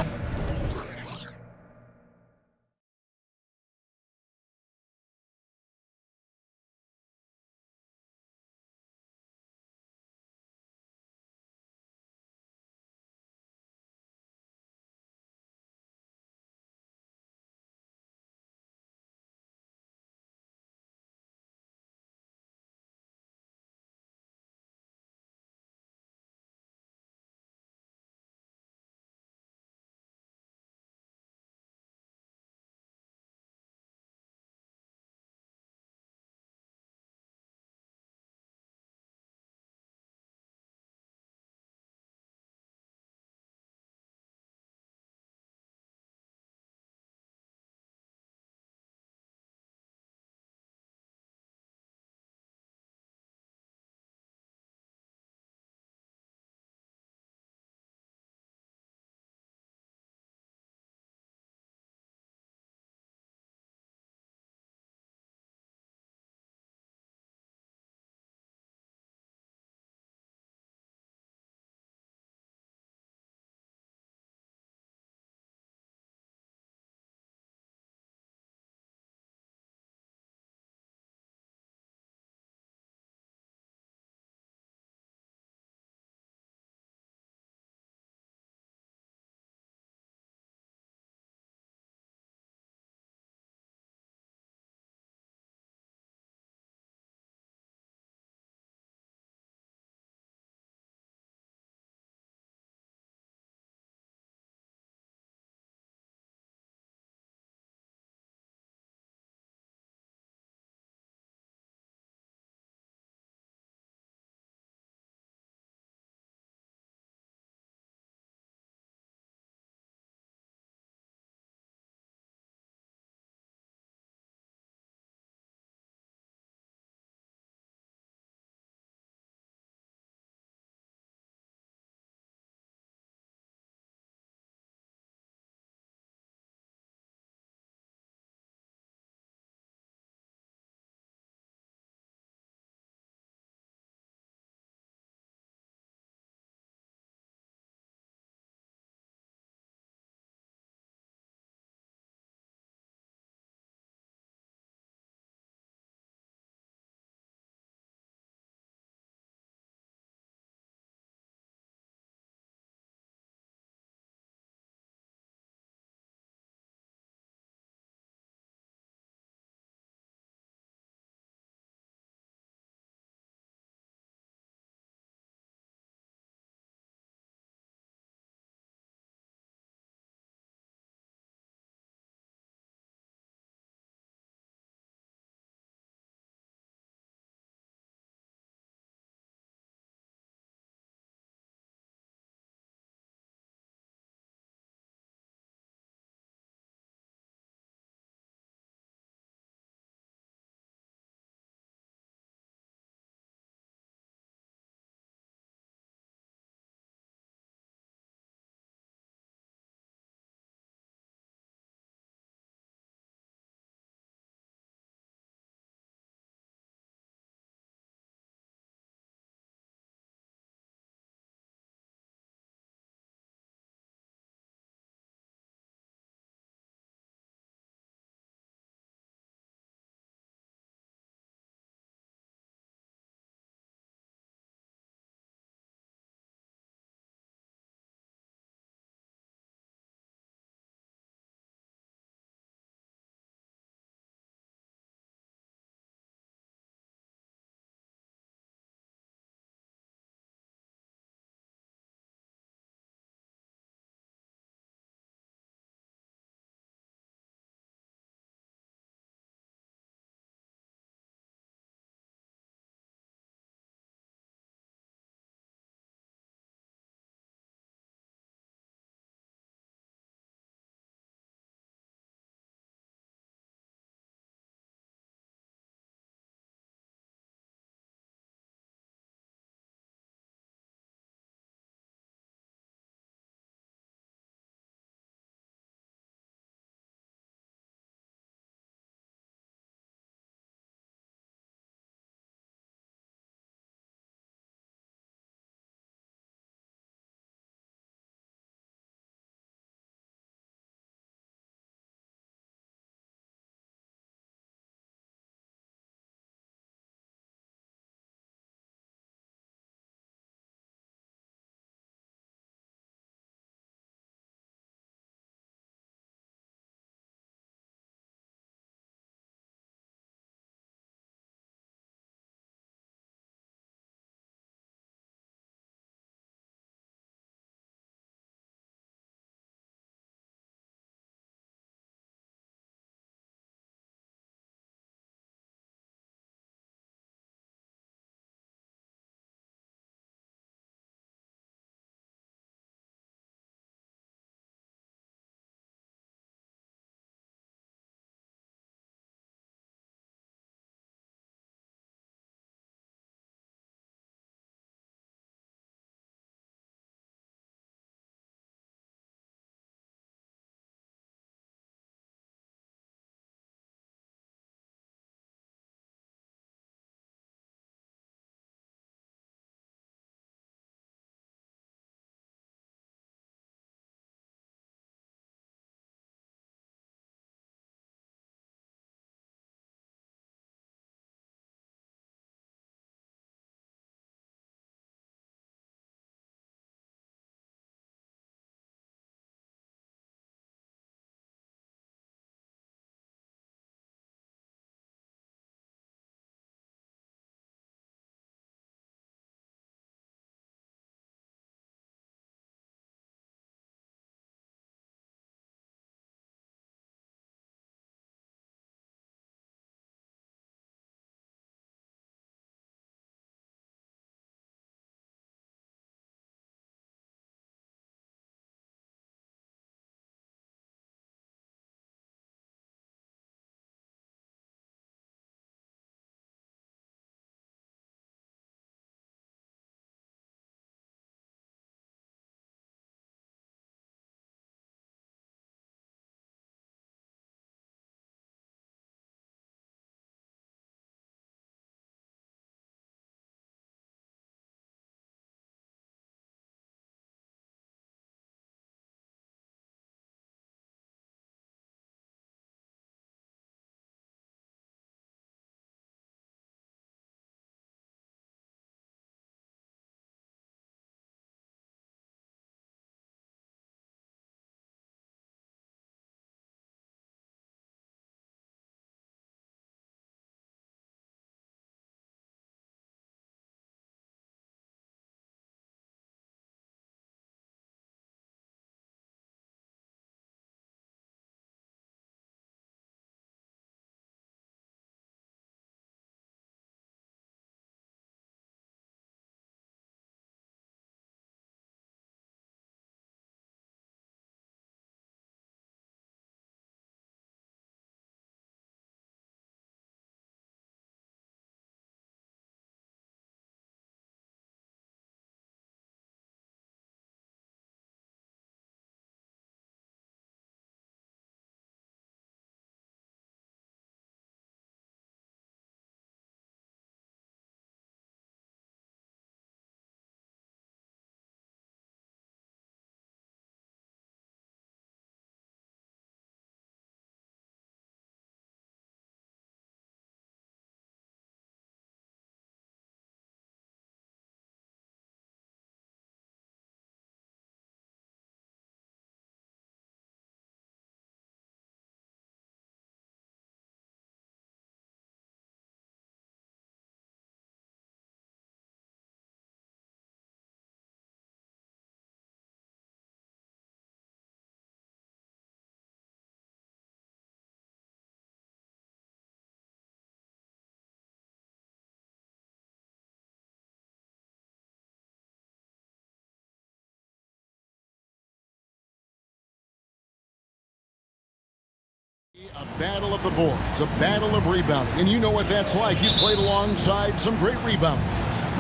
Battle of the boards, a battle of rebounding. And you know what that's like. You played alongside some great rebounders.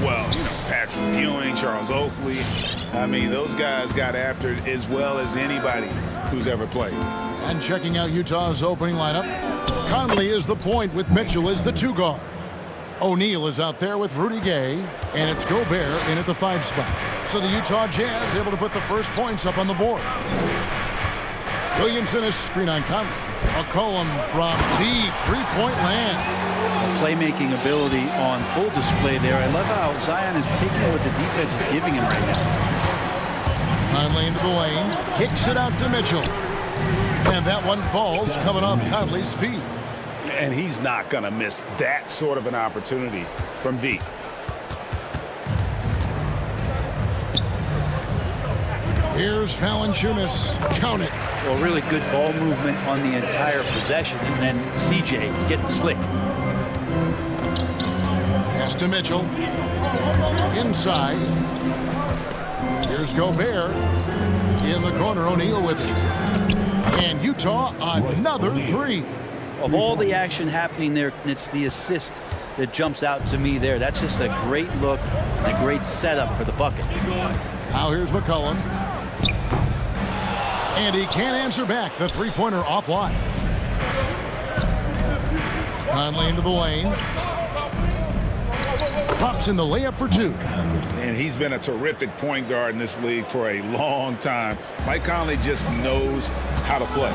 Well, you know, Patrick Ewing, Charles Oakley. I mean, those guys got after it as well as anybody who's ever played. And checking out Utah's opening lineup, Conley is the point with Mitchell as the 2 guard. O'Neal is out there with Rudy Gay, and it's Gobert in at the 5 spot. So the Utah Jazz able to put the first points up on the board. Williamson is screen on Conley. McCollum from deep three-point land. Playmaking ability on full display there. I love how Zion is taking what the defense is giving him right now. Conley into the lane, kicks it out to Mitchell. And that one falls coming off Conley's feet. And he's not going to miss that sort of an opportunity from deep. Here's Valanciunas. Count it. Well, really good ball movement on the entire possession. And then CJ getting slick. Pass to Mitchell. Inside. Here's Gobert. In the corner, O'Neal with it. And Utah, another 3. Of all the action happening there, it's the assist that jumps out to me there. That's just a great look and a great setup for the bucket. Now here's McCollum. And he can't answer back. The three-pointer offline. Conley into the lane. Drops in the layup for 2. And he's been a terrific point guard in this league for a long time. Mike Conley just knows how to play.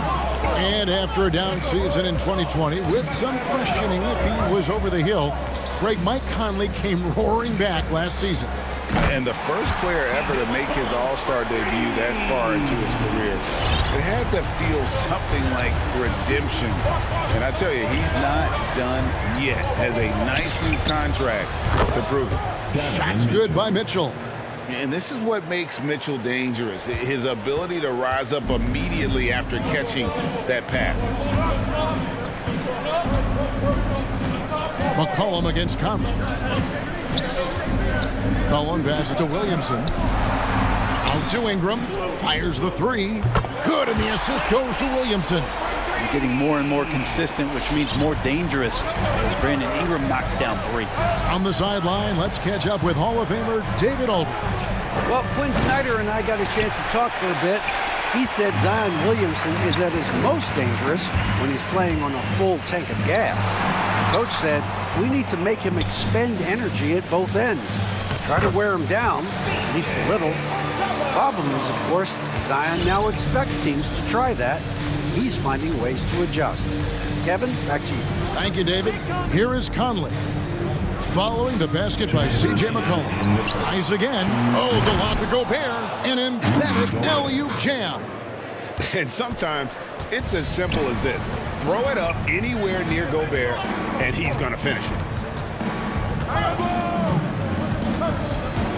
And after a down season in 2020, with some questioning if he was over the hill, great Mike Conley came roaring back last season. And the first player ever to make his All-Star debut that far into his career. It had to feel something like redemption. And I tell you, he's not done yet. Has a nice new contract to prove it. Shots good by Mitchell. And this is what makes Mitchell dangerous. His ability to rise up immediately after catching that pass. McCollum against Conley. Cullen passes to Williamson. Out to Ingram. Fires the 3. Good, and the assist goes to Williamson. You're getting more and more consistent, which means more dangerous as Brandon Ingram knocks down 3. On the sideline, let's catch up with Hall of Famer David Aldridge. Well, Quinn Snyder and I got a chance to talk for a bit. He said Zion Williamson is at his most dangerous when he's playing on a full tank of gas. Coach said, we need to make him expend energy at both ends. Try to wear him down, at least a little. Problem is, of course, Zion now expects teams to try that. He's finding ways to adjust. Kevin, back to you. Thank you, David. Here is Conley. Following the basket by C.J. McCollum. Tries again. Oh, the lob to Gobert. An emphatic alley-oop jam. And sometimes it's as simple as this. Throw it up anywhere near Gobert, and he's going to finish it.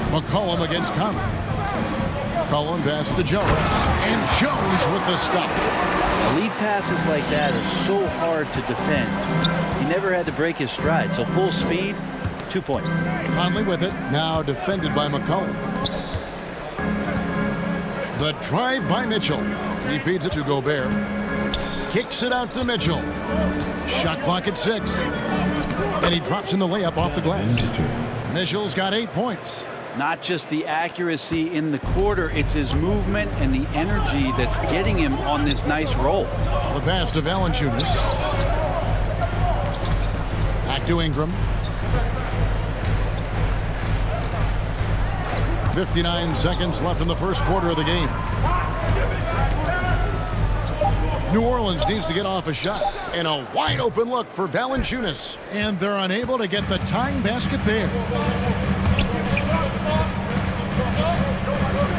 McCollum against Conley. McCollum passes to Jones. And Jones with the stop. Lead passes like that are so hard to defend. He never had to break his stride, so full speed, 2 points. Conley with it, now defended by McCollum. The drive by Mitchell. He feeds it to Gobert. Kicks it out to Mitchell. Shot clock at 6. And he drops in the layup off the glass. Mitchell's got 8 points. Not just the accuracy in the quarter, it's his movement and the energy that's getting him on this nice roll. The pass to Valanciunas. Back to Ingram. 59 seconds left in the first quarter of the game. New Orleans needs to get off a shot. And a wide open look for Valanciunas. And they're unable to get the tying basket there.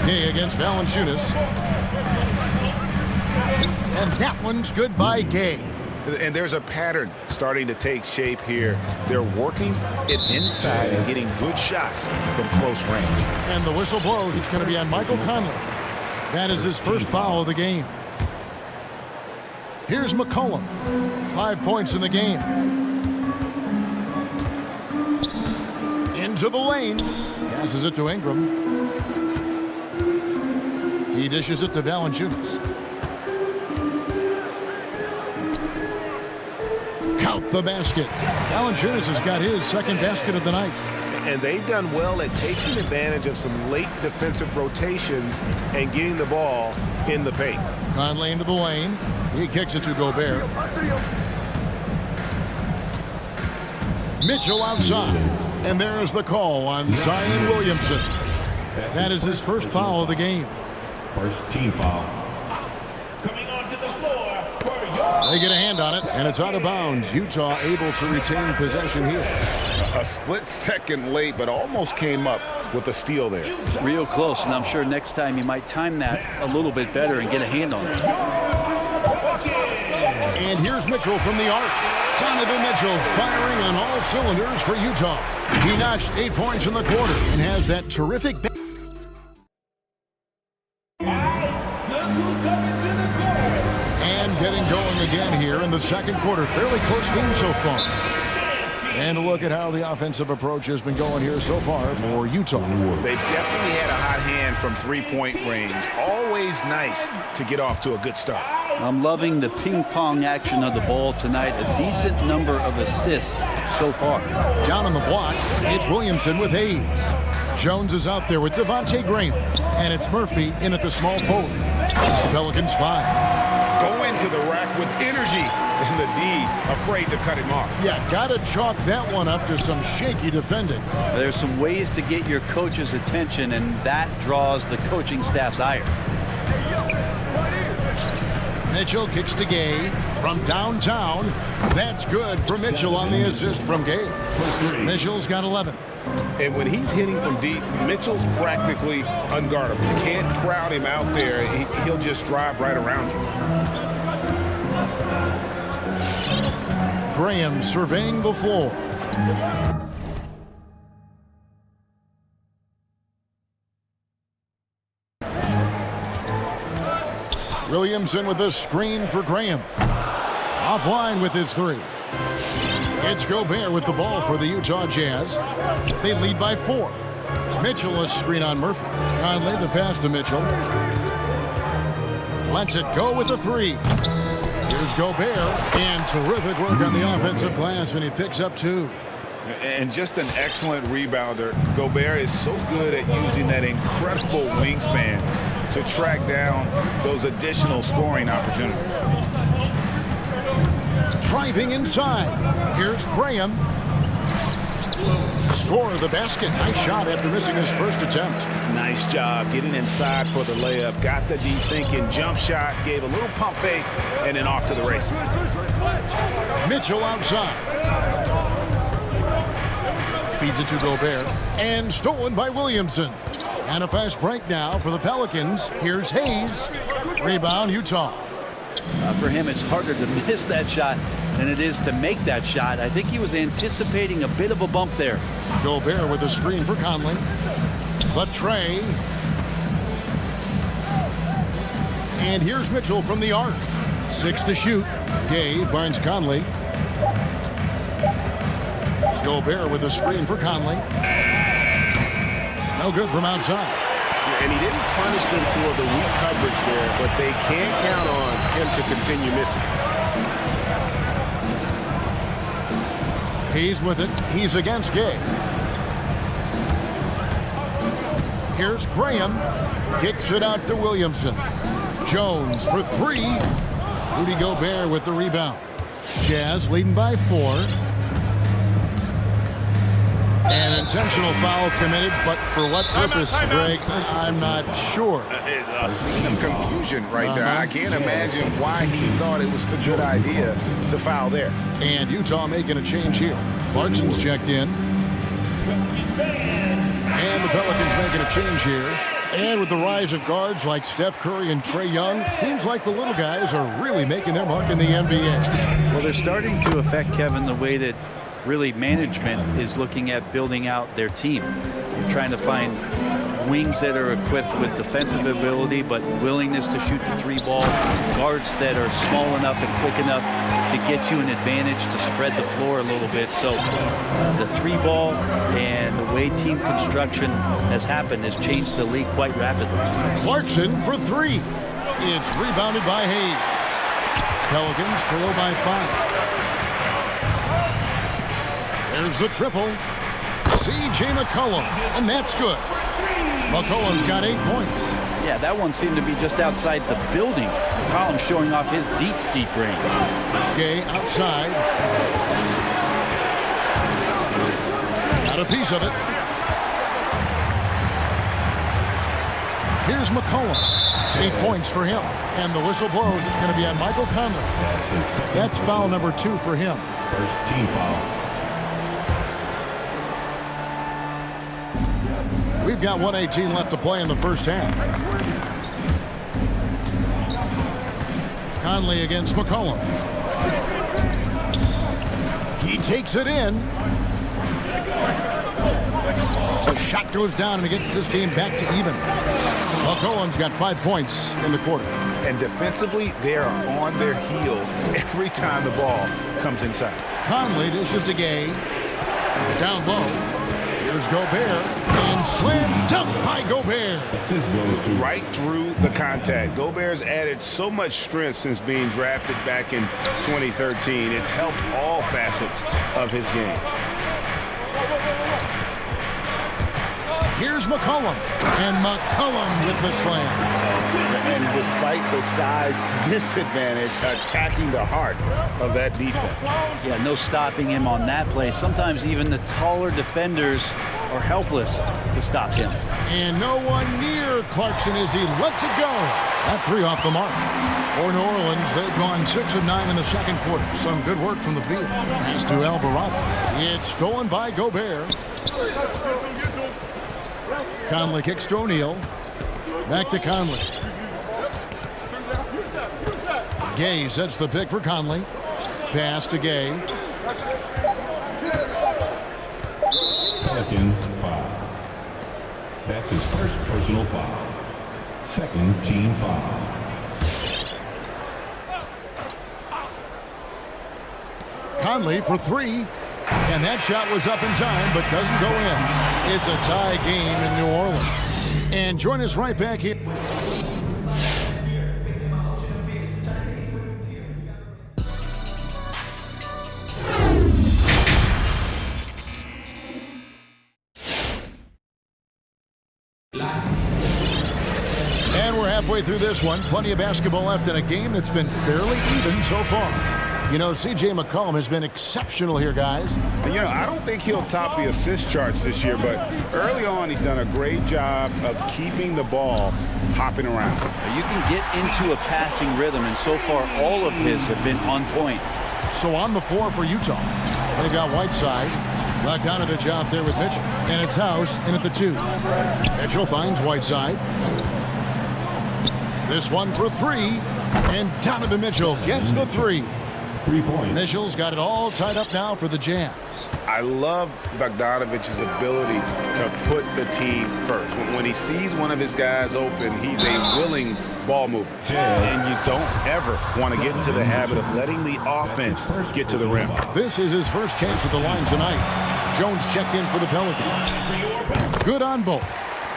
Gay against Valanciunas. And that one's good by Gay. And there's a pattern starting to take shape here. They're working it inside and getting good shots from close range. And the whistle blows. It's going to be on Michael Conley. That is his first foul of the game. Here's McCollum. 5 points in the game. Into the lane. Passes it to Ingram. He dishes it to Valanciunas. the basket. Valanciunas has got his second basket of the night. And they've done well at taking advantage of some late defensive rotations and getting the ball in the paint. Conley into the lane. He kicks it to Gobert. Mitchell outside. And there's the call on Zion Williamson. That is his first foul of the game. First team foul. Coming onto the floor for They get a hand on it, and it's out of bounds. Utah able to retain possession here. A split second late, but almost came up with a steal there. Real close, and I'm sure next time you might time that a little bit better and get a hand on it. And here's Mitchell from the arc. Donovan Mitchell firing on all cylinders for Utah. He notched 8 points in the quarter and has that terrific... And getting going again here in the second quarter. Fairly close game so far. And a look at how the offensive approach has been going here so far for Utah. They've definitely had a hot hand from three-point range. Always nice to get off to a good start. I'm loving the ping-pong action of the ball tonight. A decent number of assists so far. Down on the block, it's Williamson with Hayes. Jones is out there with Devontae Graham. And it's Murphy in at the small forward. It's the Pelicans 5. Go into the rack with energy. And the D afraid to cut him off. Yeah, gotta chalk that one up to some shaky defending. There's some ways to get your coach's attention, and that draws the coaching staff's ire. Mitchell kicks to Gay from downtown. That's good for Mitchell on the assist from Gay. Mitchell's got 11. And when he's hitting from deep, Mitchell's practically unguardable. You can't crowd him out there. He'll just drive right around you. Graham surveying the floor. Williamson with a screen for Graham. Offline with his three. It's Gobert with the ball for the Utah Jazz. They lead by 4. Mitchell a screen on Murphy. Conley the pass to Mitchell. Lets it go with the 3. Here's Gobert, and terrific work on the offensive glass, and he picks up 2. And just an excellent rebounder. Gobert is so good at using that incredible wingspan to track down those additional scoring opportunities. Driving inside. Here's Graham. Score the basket. Nice shot after missing his first attempt. Nice job getting inside for the layup. Got the deep thinking jump shot, gave a little pump fake, and then off to the races. Mitchell outside. Feeds it to Gobert. And stolen by Williamson. And a fast break now for the Pelicans. Here's Hayes. Rebound, Utah. For him, it's harder to miss that shot than it is to make that shot. I think he was anticipating a bit of a bump there. Gobert with a screen for Conley. The tray. And here's Mitchell from the arc. 6 to shoot. Gay finds Conley. Gobert with a screen for Conley. No good from outside. And he didn't punish them for the weak coverage there, but they can't count on him to continue missing. He's with it. He's against Gay. Here's Graham. Kicks it out to Williamson. Jones for 3. Rudy Gobert with the rebound. Jazz leading by 4. An intentional foul committed, but for what purpose, Greg, I'm not sure. A scene of confusion right there. I can't imagine why he thought it was a good idea to foul there. And Utah making a change here. Clarkson's checked in. And the Pelicans making a change here. And with the rise of guards like Steph Curry and Trae Young, seems like the little guys are really making their mark in the NBA. Well, they're starting to affect, Kevin, the way that really management is looking at building out their team. They're trying to find wings that are equipped with defensive ability but willingness to shoot the 3 ball, guards that are small enough and quick enough to get you an advantage to spread the floor a little bit. So the 3 ball and the way team construction has happened has changed the league quite rapidly. Clarkson for 3. It's rebounded by Hayes. Pelicans trail by 5. There's the triple. C.J. McCollum, and that's good. McCollum's got 8 points. Yeah, that one seemed to be just outside the building. McCollum showing off his deep, deep range. Gay outside. Got a piece of it. Here's McCollum. 8 points for him. And the whistle blows. It's going to be on Michael Conley. That's foul number 2 for him. First team foul. We've got 1:18 left to play in the first half. Conley against McCollum. He takes it in. The shot goes down and it gets this game back to even. McCollum's got 5 points in the quarter. And defensively, they are on their heels every time the ball comes inside. Conley dishes to Gay. Down low. Here's Gobert. And slam dunk by Gobert. Right through the contact. Gobert's added so much strength since being drafted back in 2013. It's helped all facets of his game. Here's McCollum. And McCollum with the slam. And despite the size disadvantage, attacking the heart of that defense. Yeah, no stopping him on that play. Sometimes even the taller defenders are helpless to stop him. And no one near Clarkson as he lets it go. That 3 off the mark. For New Orleans, they've gone 6 of 9 in the second quarter. Some good work from the field. Pass to Alvarado. It's stolen by Gobert. Conley kicks to O'Neal. Back to Conley. Gay sets the pick for Conley. Pass to Gay. Pelicans foul. That's his first personal foul. Second team foul. Conley for 3. And that shot was up in time, but doesn't go in. It's a tie game in New Orleans. And join us right back here. And we're halfway through this one. Plenty of basketball left in a game that's been fairly even so far. You know, C.J. McCollum has been exceptional here, guys. You know, I don't think he'll top the assist charts this year, but early on he's done a great job of keeping the ball hopping around. You can get into a passing rhythm, and so far all of his have been on point. So on the floor for Utah, they've got Whiteside. Bogdanovich out there with Mitchell. And it's House in at the 2. Mitchell finds Whiteside. This one for 3. And Donovan Mitchell gets the 3. 3 points. Mitchell's got it all tied up now for the Jazz. I love Bogdanovich's ability to put the team first. When he sees one of his guys open, he's a willing ball mover. And you don't ever want to get into the habit of letting the offense get to the rim. This is his first chance at the line tonight. Jones checked in for the Pelicans. Good on both.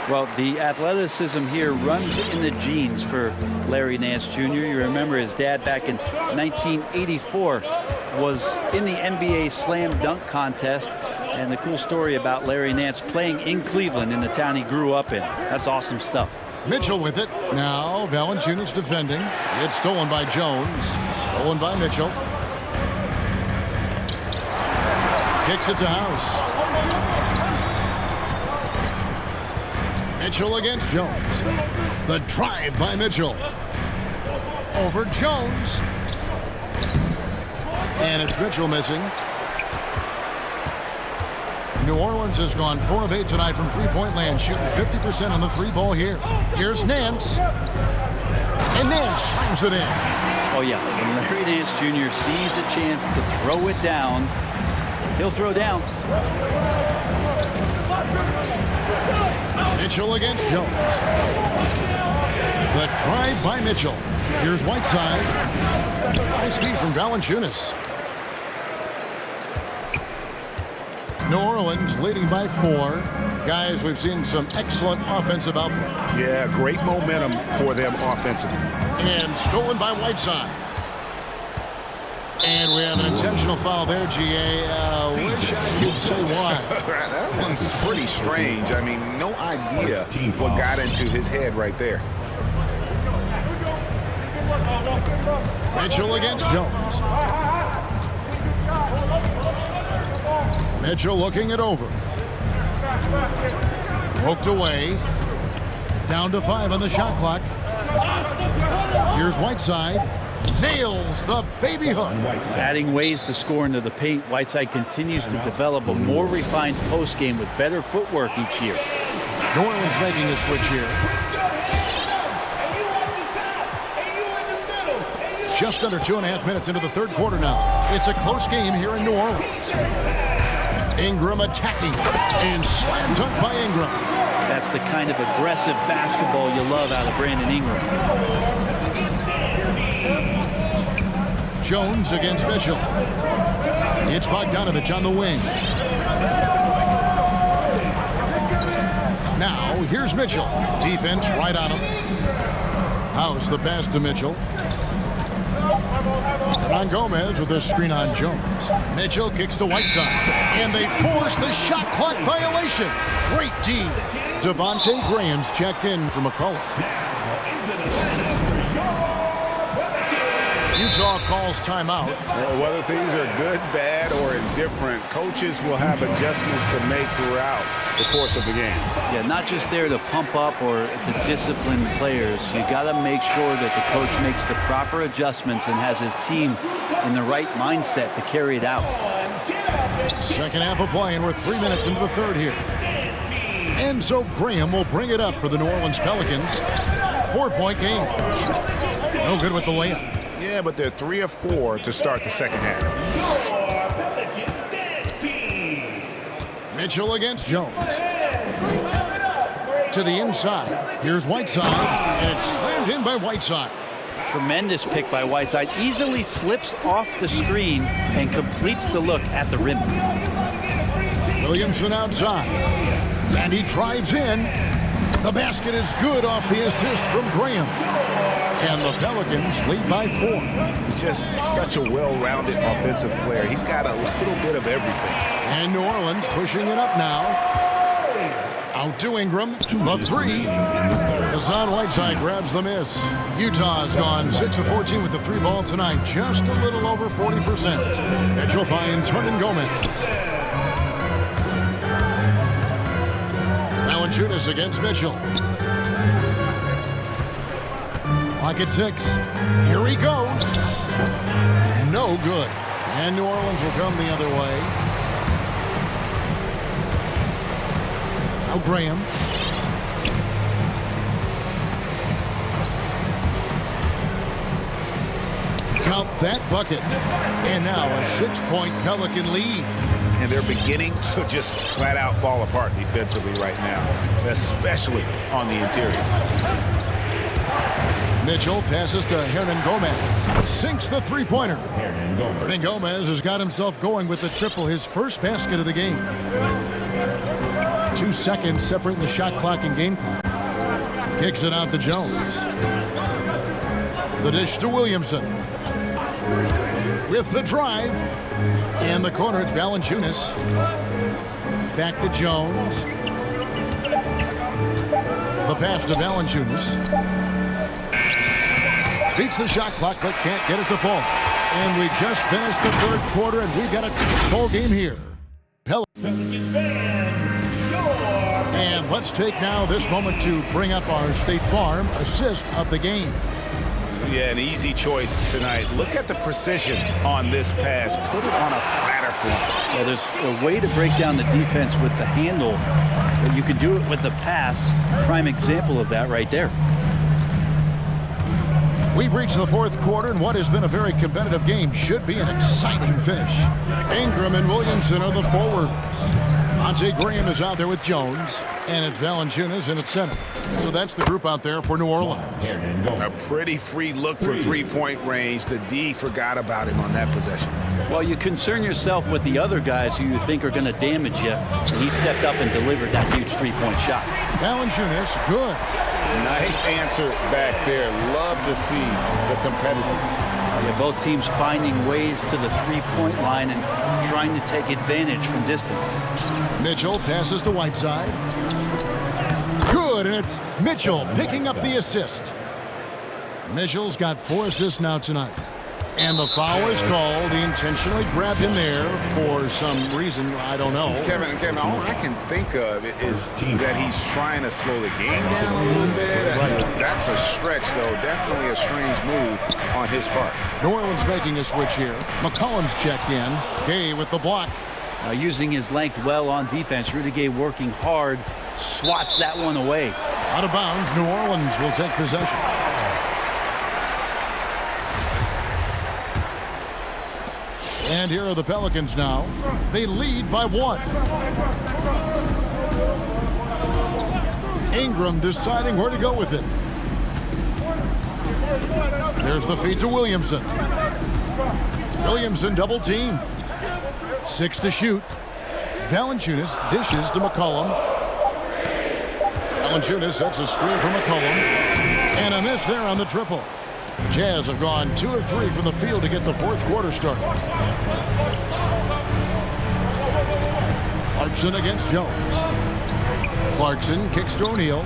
Well, the athleticism here runs in the genes for Larry Nance Jr. You remember his dad back in 1984 was in the NBA slam dunk contest. And the cool story about Larry Nance playing in Cleveland, in the town he grew up in. That's awesome stuff. Mitchell with it. Now Valanciunas defending. It's stolen by Jones. Stolen by Mitchell. Kicks it to House. Mitchell against Jones. The drive by Mitchell. Over Jones. And it's Mitchell missing. New Orleans has gone 4 of 8 tonight from three-point land, shooting 50% on the 3-ball here. Here's Nance. And Nance slams it in. Oh, yeah. When Larry Nance Jr. sees a chance to throw it down, he'll throw down. Mitchell against Jones. The drive by Mitchell. Here's Whiteside. Nice feed from Valanciunas. New Orleans leading by 4. Guys, we've seen some excellent offensive output. Yeah, great momentum for them offensively. And stolen by Whiteside. And we have an intentional foul there, GA. Wish I could say why. That one's pretty strange. I mean, no idea what got into his head right there. Mitchell against Jones. Mitchell looking it over. Poked away. Down to 5 on the shot clock. Here's Whiteside. Nails the baby hook. Adding ways to score into the paint, Whiteside continues to develop a more refined post game with better footwork each year. New Orleans making a switch here. Just under 2.5 minutes into the third quarter now. It's a close game here in New Orleans. Ingram attacking and slam dunk by Ingram. That's the kind of aggressive basketball you love out of Brandon Ingram. Jones against Mitchell. It's Bogdanovich on the wing. Now, here's Mitchell. Defense right on him. House the pass to Mitchell. On Gomez with a screen on Jones. Mitchell kicks to Whiteside. And they force the shot clock violation. Great D. Devontae Graham's checked in for McCullough. Utah calls timeout. Well, whether things are good, bad, or indifferent, coaches will have adjustments to make throughout the course of the game. Yeah, not just there to pump up or to discipline players. You got to make sure that the coach makes the proper adjustments and has his team in the right mindset to carry it out. Second half of play, and we're 3 minutes into the third here. And so Graham will bring it up for the New Orleans Pelicans. 4-point game. No good with the layup. Yeah, but they're 3 of 4 to start the second half. Mitchell against Jones. To the inside. Here's Whiteside, and it's slammed in by Whiteside. Tremendous pick by Whiteside. Easily slips off the screen and completes the look at the rim. Williamson outside. And he drives in. The basket is good off the assist from Graham. And the Pelicans lead by 4. Just such a well-rounded offensive player. He's got a little bit of everything. And New Orleans pushing it up now. Out to Ingram. The 3. Hassan Whiteside grabs the miss. Utah's gone 6 of 14 with the 3 ball tonight. Just a little over 40%. Mitchell finds Hernan Gomez. Valanciunas against Mitchell. Clock at 6. Here he goes. No good. And New Orleans will come the other way. Now Graham. Count that bucket. And now a 6-point Pelican lead. And they're beginning to just flat out fall apart defensively right now, especially on the interior. Mitchell passes to Hernan Gomez. Sinks the three-pointer. Hernan Gomez has got himself going with the triple, his first basket of the game. 2 seconds separating the shot clock and game clock. Kicks it out to Jones. The dish to Williamson. With the drive. In the corner, it's Valanciunas. Back to Jones. The pass to Valanciunas. Beats the shot clock, but can't get it to fall. And we just finished the third quarter, and we've got a ball game here. And let's take now this moment to bring up our State Farm assist of the game. Yeah, an easy choice tonight. Look at the precision on this pass. Put it on a platter for him. Yeah, there's a way to break down the defense with the handle, but you can do it with the pass. Prime example of that right there. We've reached the fourth quarter, and what has been a very competitive game should be an exciting finish. Ingram and Williamson are the forwards. Devontae Graham is out there with Jones, and it's Valanciunas in its center. So that's the group out there for New Orleans. A pretty free look from three-point range. The D forgot about him on that possession. Well, you concern yourself with the other guys who you think are going to damage you. And he stepped up and delivered that huge three-point shot. Valanciunas, good. Nice answer back there. Love to see the competitiveness. Yeah, both teams finding ways to the three-point line and trying to take advantage from distance. Mitchell passes to Whiteside. Good, and it's Mitchell picking up the assist. Mitchell's got 4 assists now tonight. And the foul is called. He intentionally grabbed him there for some reason, I don't know. Kevin, all I can think of is that he's trying to slow the game down a little bit. Right. That's a stretch, though. Definitely a strange move on his part. New Orleans making a switch here. McCollum's checked in. Gay with the block. Using his length well on defense, Rudy Gay working hard, swats that one away. Out of bounds, New Orleans will take possession. And here are the Pelicans now. They lead by 1. Ingram deciding where to go with it. There's the feed to Williamson. Williamson double team. 6 to shoot. Valanciunas dishes to McCollum. Valanciunas sets a screen for McCollum. And a miss there on the triple. Jazz have gone 2 of 3 from the field to get the 4th quarter started. Clarkson against Jones. Clarkson kicks to O'Neal.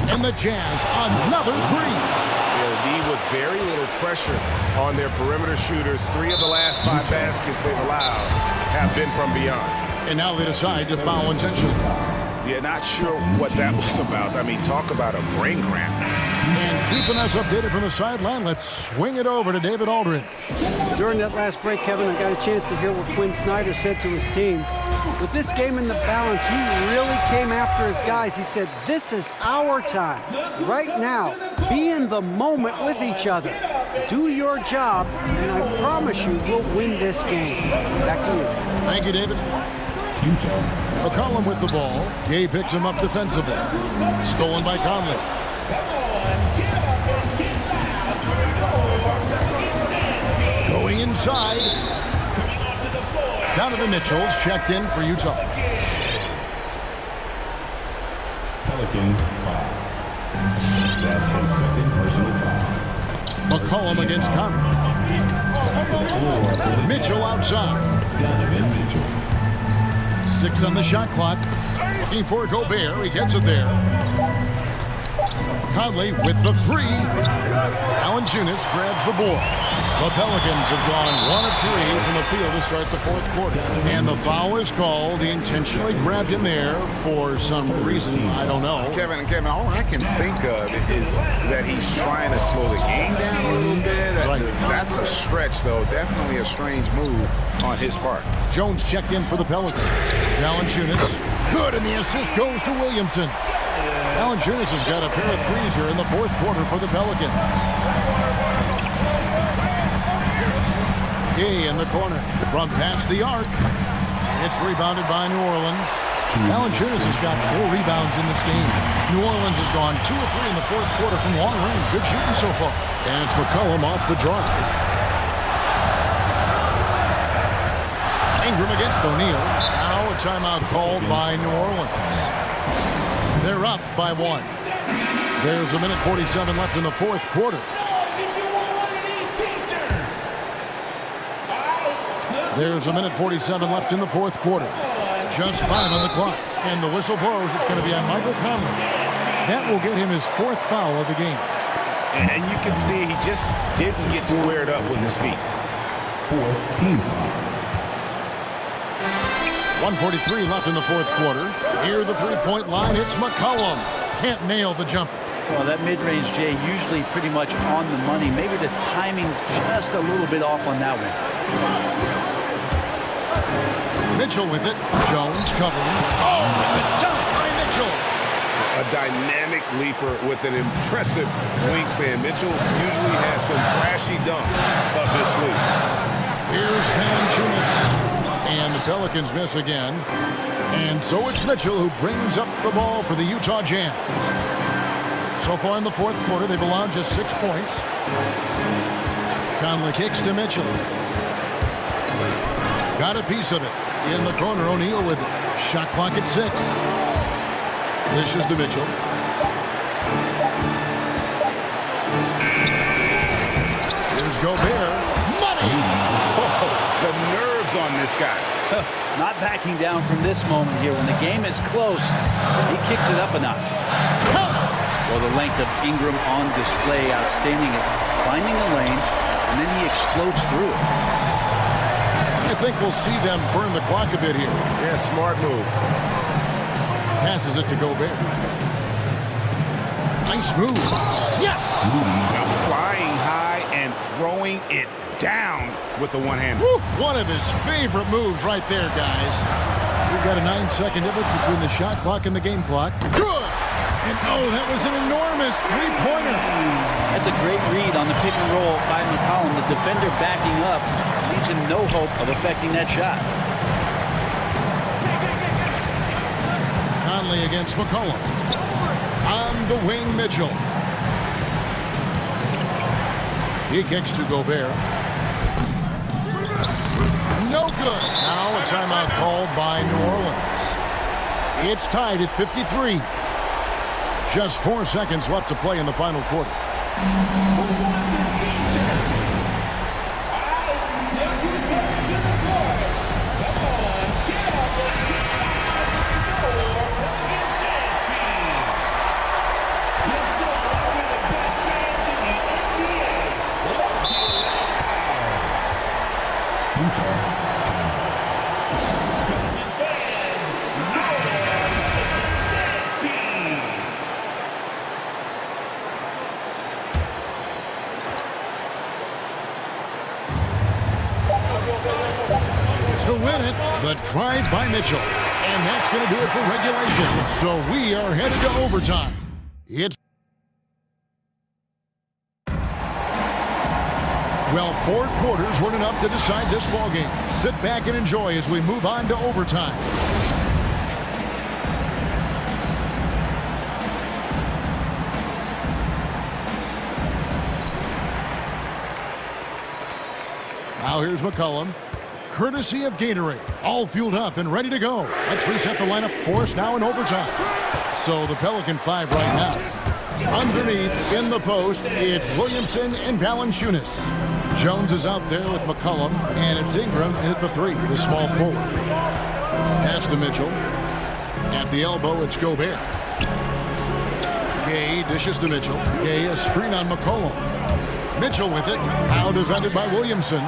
And the Jazz another 3. Yeah, the D with very little pressure on their perimeter shooters. 3 of the last 5 baskets they've allowed have been from beyond. And now they decide to foul intentionally. Yeah, not sure what that was about. I mean, talk about a brain cramp. And keeping us updated from the sideline, let's swing it over to David Aldridge. During that last break, Kevin, I got a chance to hear what Quinn Snyder said to his team. With this game in the balance, he really came after his guys. He said, this is our time. Right now, be in the moment with each other. Do your job, and I promise you we'll win this game. Back to you. Thank you, David. McCollum with the ball. Gay picks him up defensively. Stolen by Conley. Going inside. Donovan Mitchell's checked in for Utah. Pelican foul. That's his second personal foul. McCollum against Conley. Mitchell outside. Donovan Mitchell. 6 on the shot clock. Looking for Gobert. He gets it there. Conley with the 3. Valanciunas grabs the board. The Pelicans have gone 1 of 3 from the field to start the 4th quarter. And the foul is called. He intentionally grabbed him there for some reason, I don't know. Kevin, all I can think of is that he's trying to slow the game down a little bit. Right. That's a stretch, though. Definitely a strange move on his part. Jones checked in for the Pelicans. Valanciunas. Good, and the assist goes to Williamson. Valanciunas has got a pair of 3s here in the 4th quarter for the Pelicans. Gay in the corner from past the arc. It's rebounded by New Orleans. Valanciunas has got 4 rebounds in this game. New Orleans has gone 2 of 3 in the 4th quarter from long range. Good shooting so far. And it's McCollum off the drive. Ingram against O'Neal. Now a timeout called by New Orleans. They're up by 1. There's a minute 47 left in the 4th quarter. There's a minute 47 left in the 4th quarter. Just 5 on the clock. And the whistle blows. It's going to be on Michael Conley. That will get him his 4th foul of the game. And you can see he just didn't get squared up with his feet. 4th team foul. 1:43 left in the 4th quarter. Near the 3-point line, it's McCollum. Can't nail the jumper. Well, that mid-range, Jay, usually pretty much on the money. Maybe the timing just a little bit off on that one. Mitchell with it. Jones covering. Oh, and the dunk by Mitchell. A dynamic leaper with an impressive wingspan. Mitchell usually has some flashy dunks up his sleeve. Here's Valanciunas. And the Pelicans miss again. And so it's Mitchell who brings up the ball for the Utah Jazz. So far in the 4th quarter, they've allowed just 6 points. Conley kicks to Mitchell. Got a piece of it. In the corner, O'Neal with it. Shot clock at 6. Dishes to Mitchell. Here's Gobert. Money! Oh, the nerves on this guy. Not backing down from this moment here. When the game is close, he kicks it up a notch. Well, the length of Ingram on display, outstanding at finding the lane, and then he explodes through it. I think we'll see them burn the clock a bit here. Yeah, smart move. Passes it to Gobert. Nice move. Yes! Now flying high and throwing it down with the one-hander. One of his favorite moves right there, guys. We've got a 9-second difference between the shot clock and the game clock. Good! And oh, that was an enormous three-pointer. That's a great read on the pick and roll by McCollum. The defender backing up leaves him no hope of affecting that shot. Conley against McCollum. On the wing, Mitchell. He kicks to Gobert. No good. Now a timeout called by New Orleans. It's tied at 53. Just 4 seconds left to play in the final quarter. To win it, the drive by Mitchell. And that's going to do it for regulation. So we are headed to overtime. It's well, 4 quarters weren't enough to decide this ballgame. Sit back and enjoy as we move on to overtime. Now here's McCollum. Courtesy of Gatorade. All fueled up and ready to go. Let's reset the lineup for us now in overtime. So the Pelican 5 right now. Underneath, in the post, it's Williamson and Valanciunas. Jones is out there with McCollum, and it's Ingram in at the 3, the small forward. Pass to Mitchell. At the elbow, it's Gobert. Gay dishes to Mitchell. Gay, a screen on McCollum. Mitchell with it. Now defended by Williamson.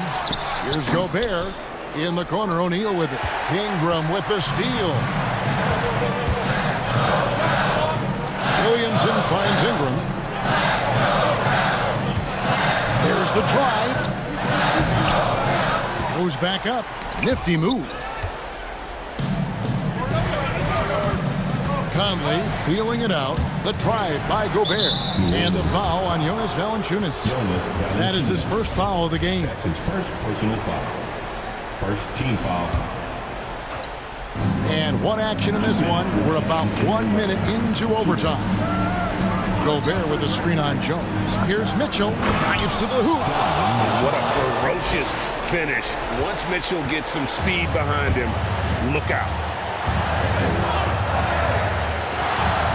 Here's Gobert. In the corner, O'Neal with it. Ingram with the steal. Williamson finds Ingram. There's the drive. Goes back up. Nifty move. Conley feeling it out. The drive by Gobert. And the foul on Jonas Valanciunas. That is his first foul of the game. That's his first personal foul. First team foul. And one action in this one. We're about 1 minute into overtime. Gobert with a screen on Jones. Here's Mitchell. Dives to the hoop. What a ferocious finish. Once Mitchell gets some speed behind him, look out.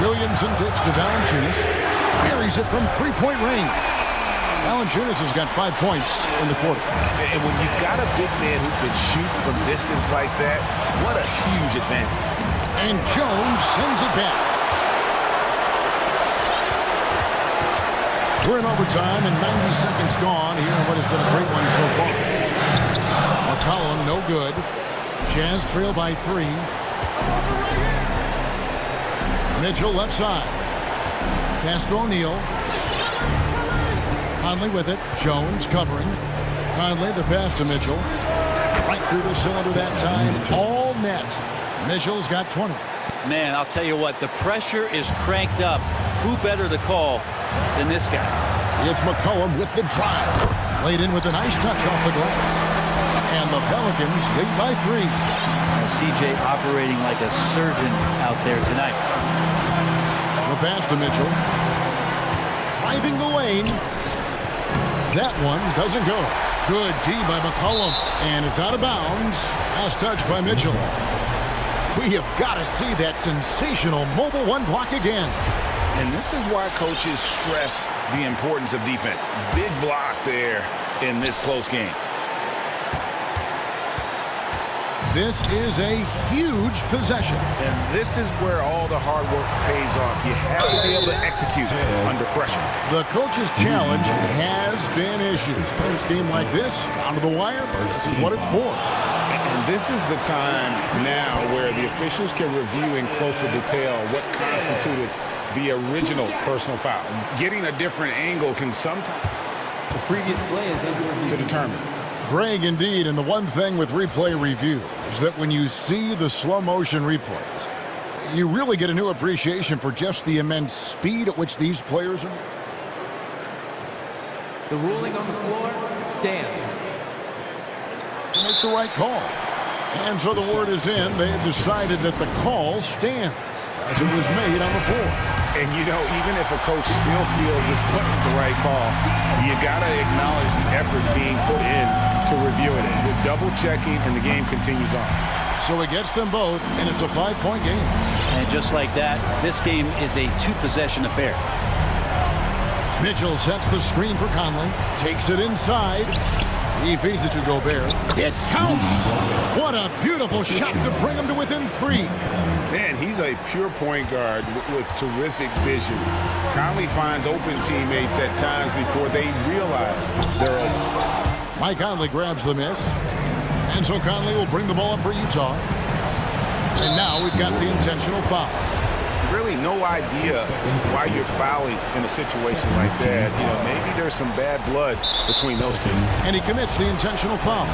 Williamson kicks to Valanciunas. Buries it from three-point range. Valanciunas has got 5 points in the quarter. And when you've got a big man who can shoot from distance like that, what a huge advantage. And Jones sends it back. We're in overtime and 90 seconds gone here in what has been a great one so far. McCollum, no good. Jazz trail by 3. Mitchell left side. Pass to O'Neal. Conley with it. Jones covering. Conley the pass to Mitchell. Right through the cylinder that time. All net. Mitchell's got 20. Man, I'll tell you what, the pressure is cranked up. Who better to call than this guy? It's McCollum with the drive. Laid in with a nice touch off the glass. And the Pelicans lead by 3. Well, CJ operating like a surgeon out there tonight. The pass to Mitchell. Driving the lane. That one doesn't go. Good D by McCollum. And it's out of bounds. Last touch by Mitchell. We have got to see that sensational mobile one block again. And this is why coaches stress the importance of defense. Big block there. in this close game. This is a huge possession. And this is where all the hard work pays off. You have to be able to execute under pressure. The coach's challenge has been issued. First game like this, down to the wire, this is what it's for. And this is the time now where the officials can review in closer detail what constituted the original personal foul. Getting a different angle can sometimes The previous play is under review to determine. Greg, indeed, and the one thing with replay review is that when you see the slow motion replays, you really get a new appreciation for just the immense speed at which these players are. The ruling on the floor stands. To make the right call. And so the word is in. They have decided that the call stands as it was made on the floor. And, you know, even if a coach still feels this wasn't the right call, you got to acknowledge the effort being put in to review it. The double checking, and the game continues on. So it gets them both, and it's a 5-point game. And just like that, this game is a two-possession affair. Mitchell sets the screen for Conley, takes it inside. He feeds it to Gobert. It counts! What a beautiful shot to bring him to within 3. Man, he's a pure point guard with terrific vision. Conley finds open teammates at times before they realize they're open. Mike Conley grabs the miss. And so Conley will bring the ball up for Utah. And now we've got the intentional foul. Really no idea why you're fouling in a situation like that. You know, maybe there's some bad blood between those two. And he commits the intentional foul.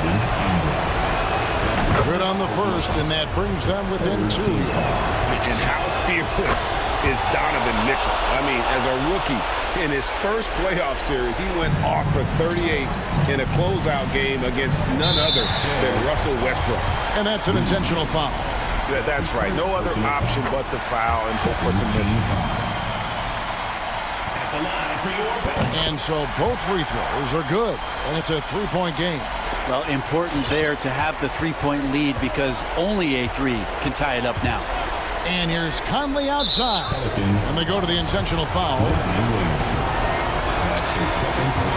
Good on the first, and that brings them within 2. And how fearless is Donovan Mitchell? I mean, as a rookie, in his first playoff series, he went off for 38 in a closeout game against none other than Russell Westbrook. And that's an intentional foul. That's right. No other option but to foul and hope for some misses. And so both free throws are good, and it's a 3-point game. Well, important there to have the 3-point lead because only a 3 can tie it up now. And here's Conley outside, and they go to the intentional foul.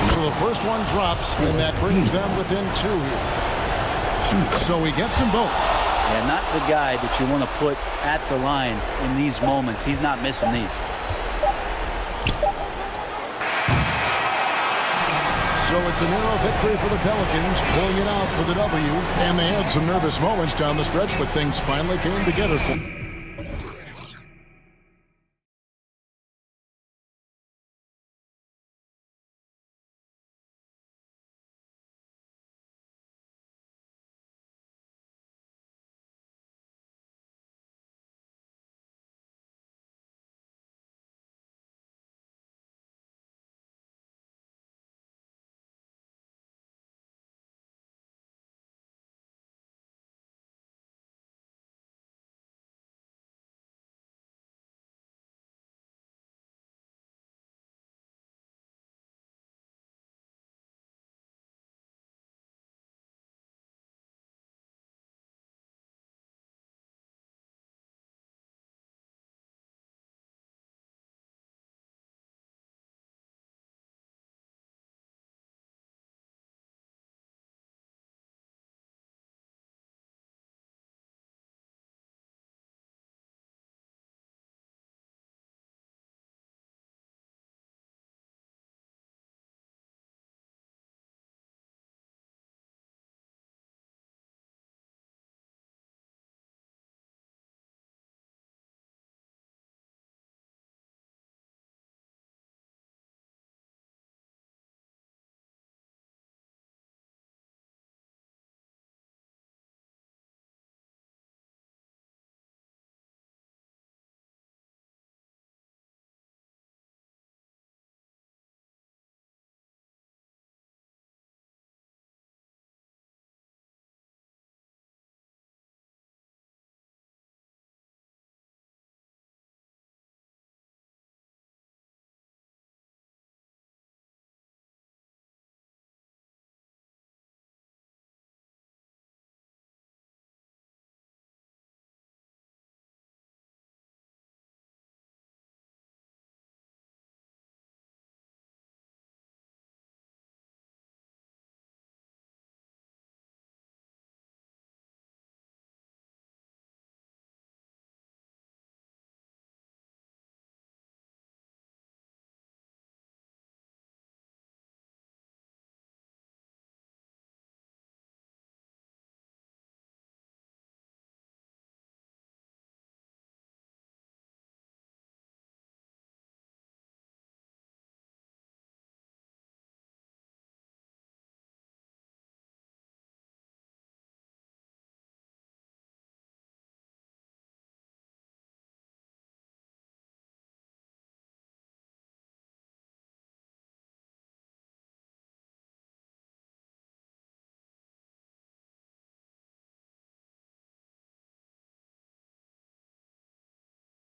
So the first one drops, and that brings them within 2 here. So he gets them both. Yeah, not the guy that you want to put at the line in these moments. He's not missing these. So it's a narrow victory for the Pelicans, pulling it out for the W. And they had some nervous moments down the stretch, but things finally came together for them.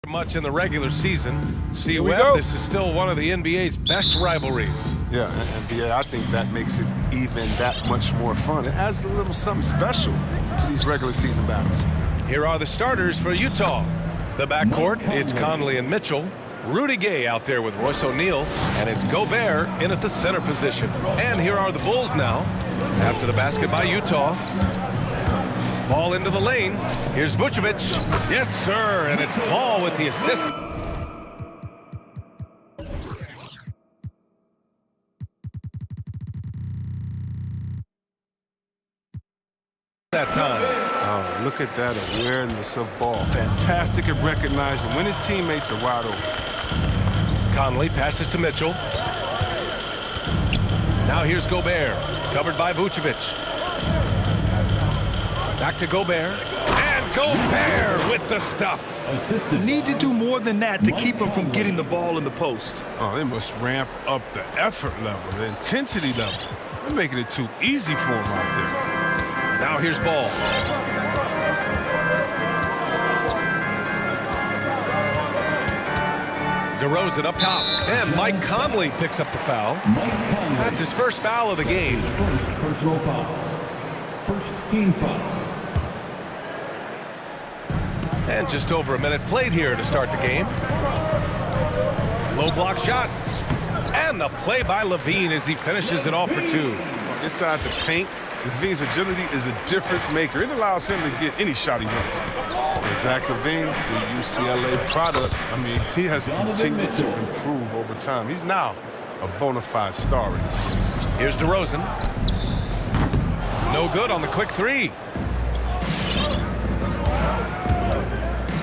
much in the regular season. See, Here we Webb, go. this is still one of the NBA's best rivalries. Yeah, and yeah, I think that makes it even that much more fun. It adds a little something special to these regular season battles. Here are the starters for Utah. The backcourt, it's Conley and Mitchell. Rudy Gay out there with Royce O'Neal, and it's Gobert in at the center position. And here are the Bulls now, after the basket by Utah. Ball into the lane. Here's Vucevic. Yes, sir, and it's Ball with the assist. That time. Oh, look at that awareness of Ball. Fantastic at recognizing when his teammates are wide open. Conley passes to Mitchell. Now here's Gobert, covered by Vucevic. Back to Gobert, and Gobert with the stuff. Need to do more than that to keep him from getting the ball in the post. Oh, they must ramp up the effort level, the intensity level. They're making it too easy for him out there. Now here's Ball. DeRozan up top, and Mike Conley picks up the foul. That's his first foul of the game. First personal foul. First team foul. And just over a minute played here to start the game. Low block shot. And the play by Levine as he finishes it off for two. Inside the paint, Levine's agility is a difference maker. It allows him to get any shot he wants. Zach Levine, the UCLA product, I mean, he has continued to improve over time. He's now a bona fide star in this league. Here's DeRozan. No good on the quick three.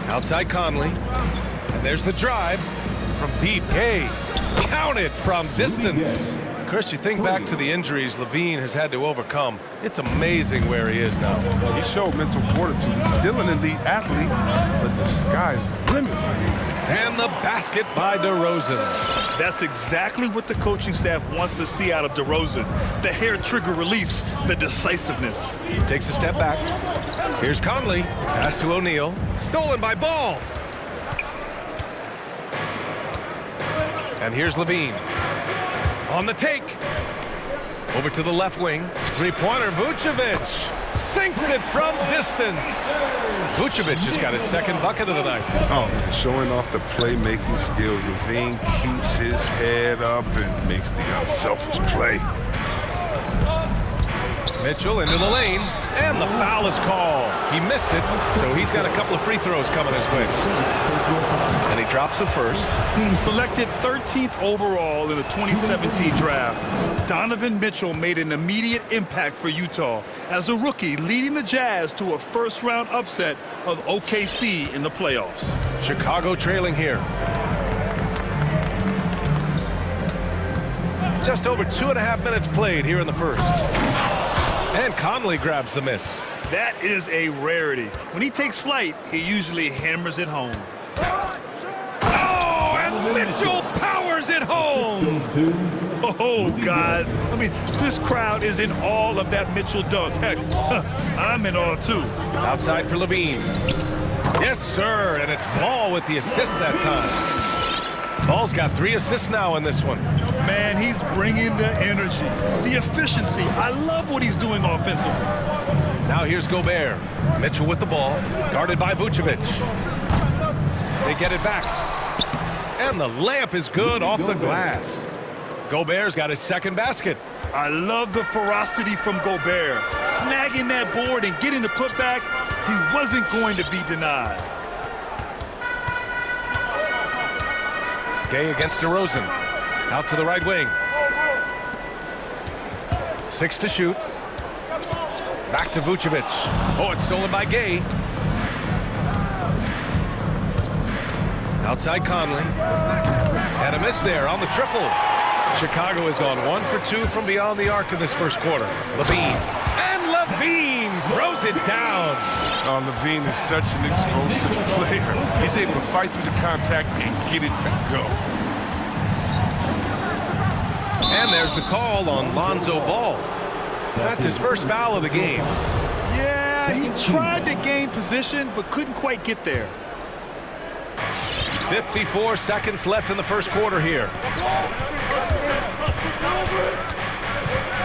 Outside Conley. And there's the drive from deep. Hey, count it from distance. Chris, you think back to the injuries Levine has had to overcome. It's amazing where he is now. He showed mental fortitude. He's still an elite athlete, but the sky's the limit for him. And the basket by DeRozan. That's exactly what the coaching staff wants to see out of DeRozan. The hair trigger release, the decisiveness. He takes a step back. Here's Conley. Pass to O'Neal. Stolen by Ball. And here's Levine. On the take. Over to the left wing. Three-pointer, Vucevic. Sinks it from distance. Vucevic has got his second bucket of the night. Oh, man, showing off the playmaking skills. Levine keeps his head up and makes the unselfish play. Mitchell into the lane, and the foul is called. He missed it, so he's got a couple of free throws coming his way. And he drops it first. Selected 13th overall in the 2017 draft, Donovan Mitchell made an immediate impact for Utah as a rookie, leading the Jazz to a first-round upset of OKC in the playoffs. Chicago trailing here. Just over 2.5 minutes played here in the first. And Conley grabs the miss. That is a rarity. When he takes flight, he usually hammers it home. Oh, and Mitchell powers it home. Oh, guys. I mean, this crowd is in awe of that Mitchell dunk. Heck, I'm in awe, too. Outside for Levine. Yes, sir, and it's Ball with the assist that time. Ball's got 3 assists now in this one. Man, he's bringing the energy, the efficiency. I love what he's doing offensively. Now here's Gobert. Mitchell with the ball, guarded by Vucevic. They get it back. And the layup is good off the glass. Gobert's got his second basket. I love the ferocity from Gobert. Snagging that board and getting the putback, he wasn't going to be denied. Gay against DeRozan. Out to the right wing. 6 to shoot. Back to Vucevic. Oh, it's stolen by Gay. Outside Conley. And a miss there on the triple. Chicago has gone 1 for 2 from beyond the arc in this first quarter. Levine. And Levine throws it down. Oh, Levine is such an explosive player. He's able to fight through the contact and get it to go. And there's the call on Lonzo Ball. That's his first foul of the game. Yeah, he tried to gain position, but couldn't quite get there. 54 seconds left in the first quarter here.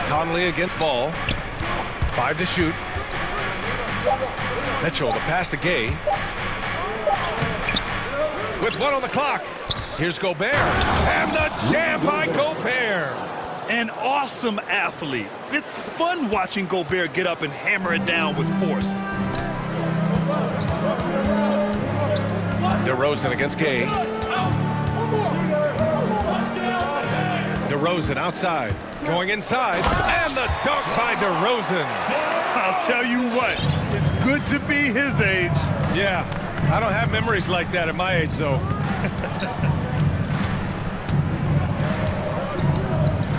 Conley against Ball. 5 to shoot. Mitchell, the pass to Gay. With 1 on the clock. Here's Gobert. And the jam by Gobert. An awesome athlete. It's fun watching Gobert get up and hammer it down with force. DeRozan against Gay. DeRozan outside. Going inside. And the dunk by DeRozan. I'll tell you what, it's good to be his age. Yeah, I don't have memories like that at my age, though.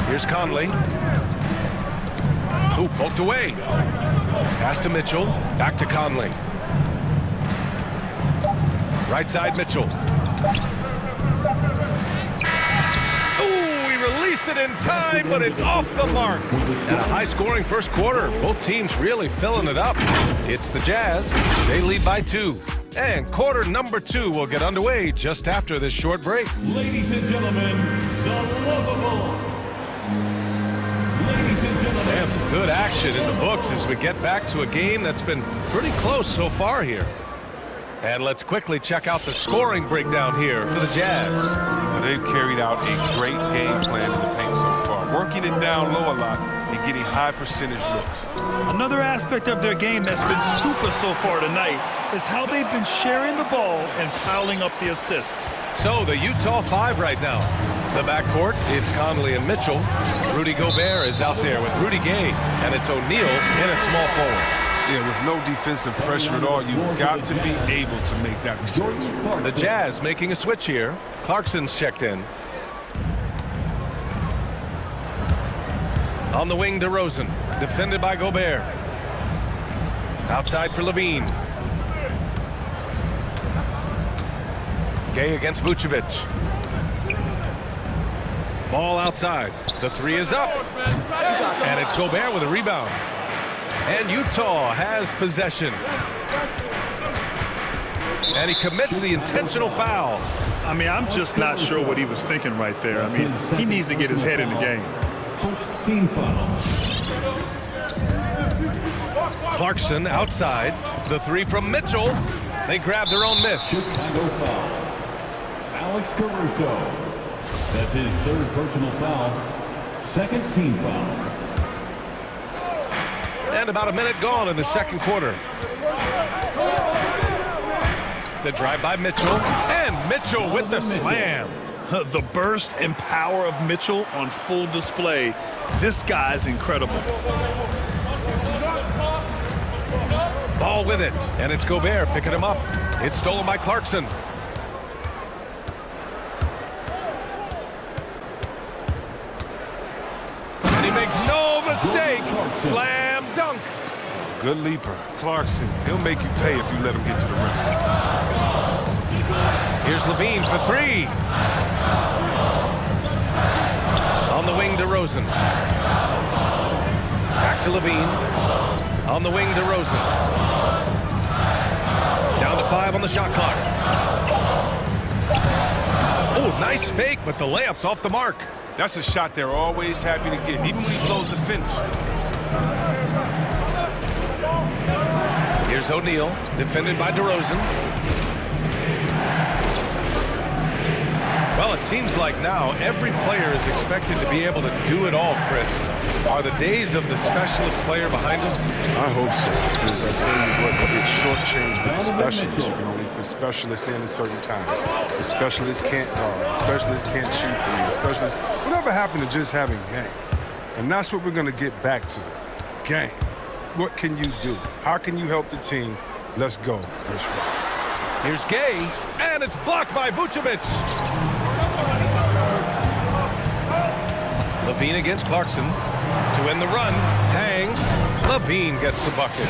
Here's Conley. Ooh, poked away. Pass to Mitchell. Back to Conley. Right side, Mitchell. Ooh, he released it in time, but it's off the mark. And a high-scoring first quarter. Both teams really filling it up. It's the Jazz. They lead by 2. And quarter number 2 will get underway just after this short break. Ladies and gentlemen, the lovable. Ladies and gentlemen. And some good action in the books as we get back to a game that's been pretty close so far here. And let's quickly check out the scoring breakdown here for the Jazz. They've carried out a great game plan in the paint so far, working it down low a lot and getting high percentage looks. Another aspect of their game that's been super so far tonight is how they've been sharing the ball and piling up the assists. So the Utah 5 right now. The backcourt, it's Conley and Mitchell. Rudy Gobert is out there with Rudy Gay, and it's O'Neal in at small forward. Yeah, with no defensive pressure at all, you've got to be able to make that exchange. The Jazz making a switch here. Clarkson's checked in. On the wing, DeRozan, defended by Gobert. Outside for Levine. Gay against Vucevic. Ball outside. The 3 is up. And it's Gobert with a rebound. And Utah has possession. And he commits the intentional foul. I mean, I'm just not sure what he was thinking right there. I mean, he needs to get his head in the game. First team foul. Clarkson outside. The 3 from Mitchell. They grab their own miss. Chicago foul. Alex Caruso. That's his 3rd personal foul. 2nd team foul. And about a minute gone in the second quarter. The drive by Mitchell. And Mitchell with the slam. The burst and power of Mitchell on full display. This guy's incredible. Ball with it. And it's Gobert picking him up. It's stolen by Clarkson. And he makes no mistake. Slam dunk. Good leaper. Clarkson, he'll make you pay if you let him get to the rim. Here's Levine for 3. On the wing, DeRozan. Back to Levine. On the wing, DeRozan. Down to 5 on the shot clock. Oh, nice fake, but the layup's off the mark. That's a shot they're always happy to get, even when he blows the finish. Here's O'Neal, defended by DeRozan. Well, it seems like now every player is expected to be able to do it all, Chris. Are the days of the specialist player behind us? I hope so, because I tell you what, you get shortchanged with the specialists. You can only put specialists in at certain times. The specialists can't guard. The specialists can't shoot three. The specialists, whatever happened to just having game? And that's what we're going to get back to. Game. What can you do? How can you help the team? Let's go. Let's roll. Here's Gay, and it's blocked by Vucevic. Levine against Clarkson. To end the run, hangs. Levine gets the bucket.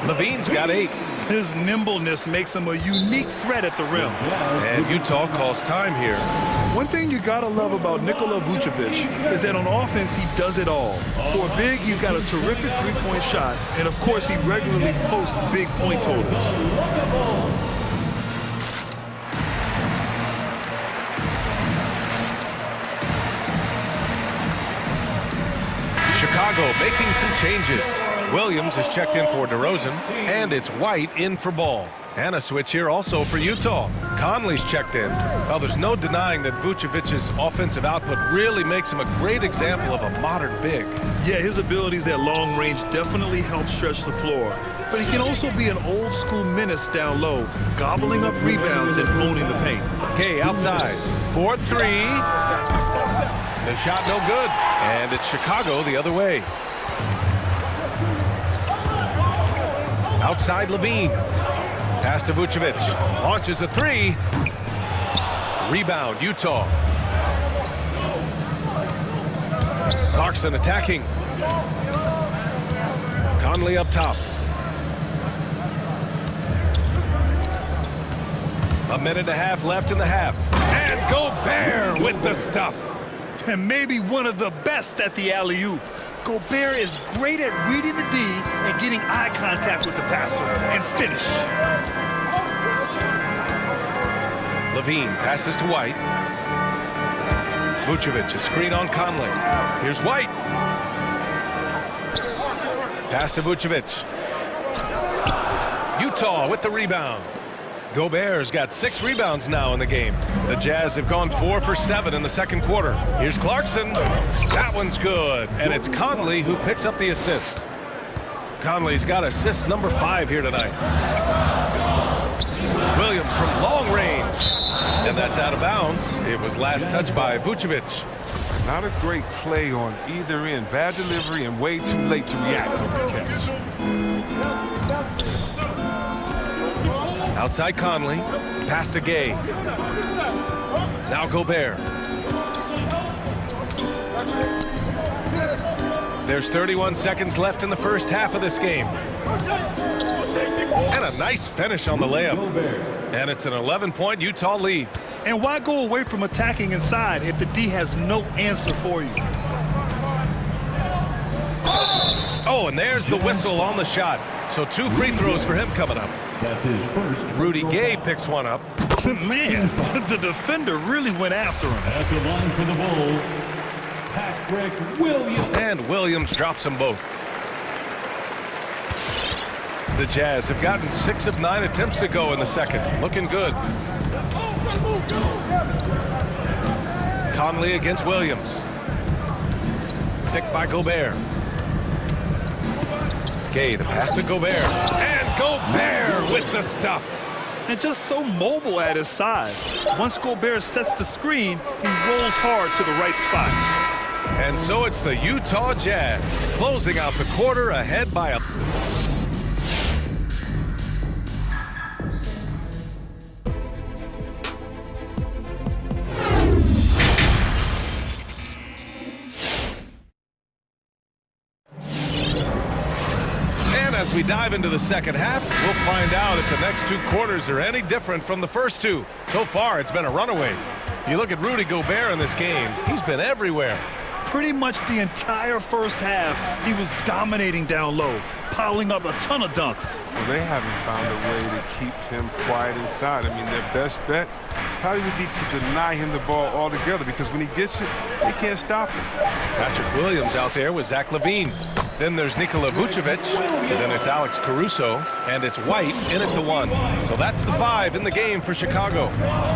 Levine's got 8. His nimbleness makes him a unique threat at the rim. And Utah calls time here. One thing you gotta love about Nikola Vucevic is that on offense, he does it all. For a big, he's got a terrific three-point shot, and of course, he regularly posts big point totals. Chicago making some changes. Williams is checked in for DeRozan, and it's White in for Ball. And a switch here also for Utah. Conley's checked in. Well, there's no denying that Vucevic's offensive output really makes him a great example of a modern big. Yeah, his abilities at long range definitely help stretch the floor. But he can also be an old-school menace down low, gobbling up rebounds and owning the paint. Okay, outside. 4-3. The shot no good. And it's Chicago the other way. Outside Levine. Pass to Vucevic. Launches a three. Rebound, Utah. Clarkson attacking. Conley up top. A minute and a half left in the half. And Gobert with the stuff. And maybe one of the best at the alley-oop. Gobert is great at reading the D and getting eye contact with the passer and finish. Levine passes to White. Vucevic, a screen on Conley. Here's White. Pass to Vucevic. Utah with the rebound. Gobert's got 6 rebounds now in the game. The Jazz have gone 4 for 7 in the second quarter. Here's Clarkson. That one's good. And it's Conley who picks up the assist. Conley's got assist number 5 here tonight. Williams from long range. And that's out of bounds. It was last touched by Vucevic. Not a great play on either end. Bad delivery and way too late to react on the catch. Outside Conley, pass to Gay. Now Gobert. There's 31 seconds left in the first half of this game. And a nice finish on the layup. And it's an 11-point Utah lead. And why go away from attacking inside if the D has no answer for you? Oh, and there's the whistle on the shot. So 2 free throws for him coming up. That's his first. Rudy Gay picks one up. Man, the defender really went after him. At the line for the Bulls, Patrick Williams. And Williams drops them both. The Jazz have gotten 6 of 9 attempts to go in the second. Looking good. Conley against Williams. Picked by Gobert. Gay, the pass to Gobert. And Gobert with the stuff. And just so mobile at his size. Once Gobert sets the screen, he rolls hard to the right spot. And so it's the Utah Jazz closing out the quarter ahead by a... As we dive into the second half, we'll find out if the next 2 quarters are any different from the first 2. So far, it's been a runaway. You look at Rudy Gobert in this game, he's been everywhere. Pretty much the entire first half, he was dominating down low, piling up a ton of dunks. Well, they haven't found a way to keep him quiet inside. I mean, their best bet probably would be to deny him the ball altogether, because when he gets it, they can't stop him. Patrick Williams out there with Zach LaVine. Then there's Nikola Vucevic, and then it's Alex Caruso, and it's White in at the 1. So that's the 5 in the game for Chicago.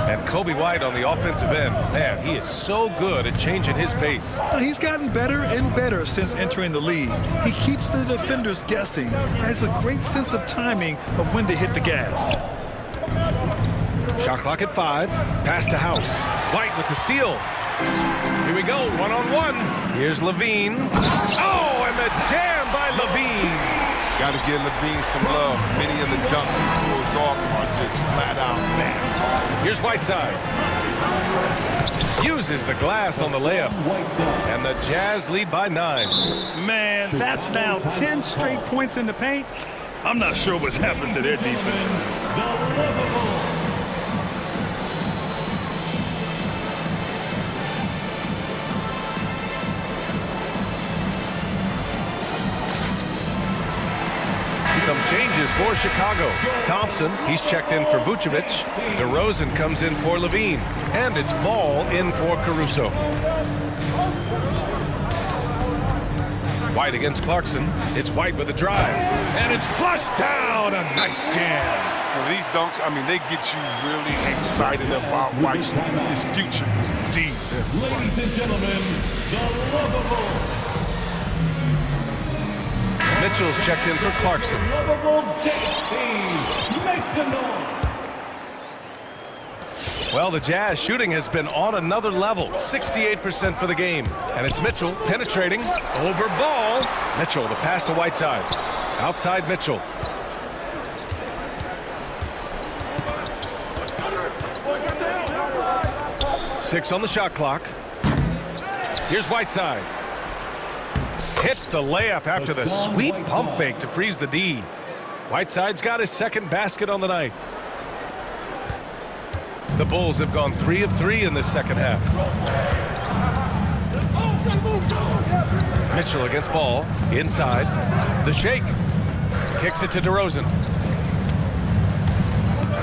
And Kobe White on the offensive end. Man, he is so good at changing his pace. He's gotten better and better since entering the league. He keeps the defenders guessing, has a great sense of timing of when to hit the gas. Shot clock at 5. Pass to House. White with the steal. Here we go, 1-on-1. Here's Levine. Oh, and the jam by Levine. Got to give Levine some love. Many of the dunks he pulls off are just flat out nasty. Here's Whiteside. Uses the glass on the layup. And the Jazz lead by 9. Man, that's now 10 straight points in the paint. I'm not sure what's happened to their defense. Some changes for Chicago. Thompson, he's checked in for Vucevic. DeRozan comes in for Levine. And it's Ball in for Caruso. White against Clarkson. It's White with a drive. And it's flushed down. A nice jam. Well, these dunks, I mean, they get you really excited about White. His future is deep. Ladies and gentlemen, the lovable. Mitchell's checked in for Clarkson. Lovable's team. Make some noise. Well, the Jazz shooting has been on another level, 68% for the game. And it's Mitchell penetrating over ball. Mitchell, the pass to Whiteside. Outside Mitchell. Six on the shot clock. Here's Whiteside. Hits the layup after the sweet pump fake to freeze the D. Whiteside's got his second basket on the night. The Bulls have gone 3 of 3 in this second half. Mitchell against Ball. Inside. The shake. Kicks it to DeRozan.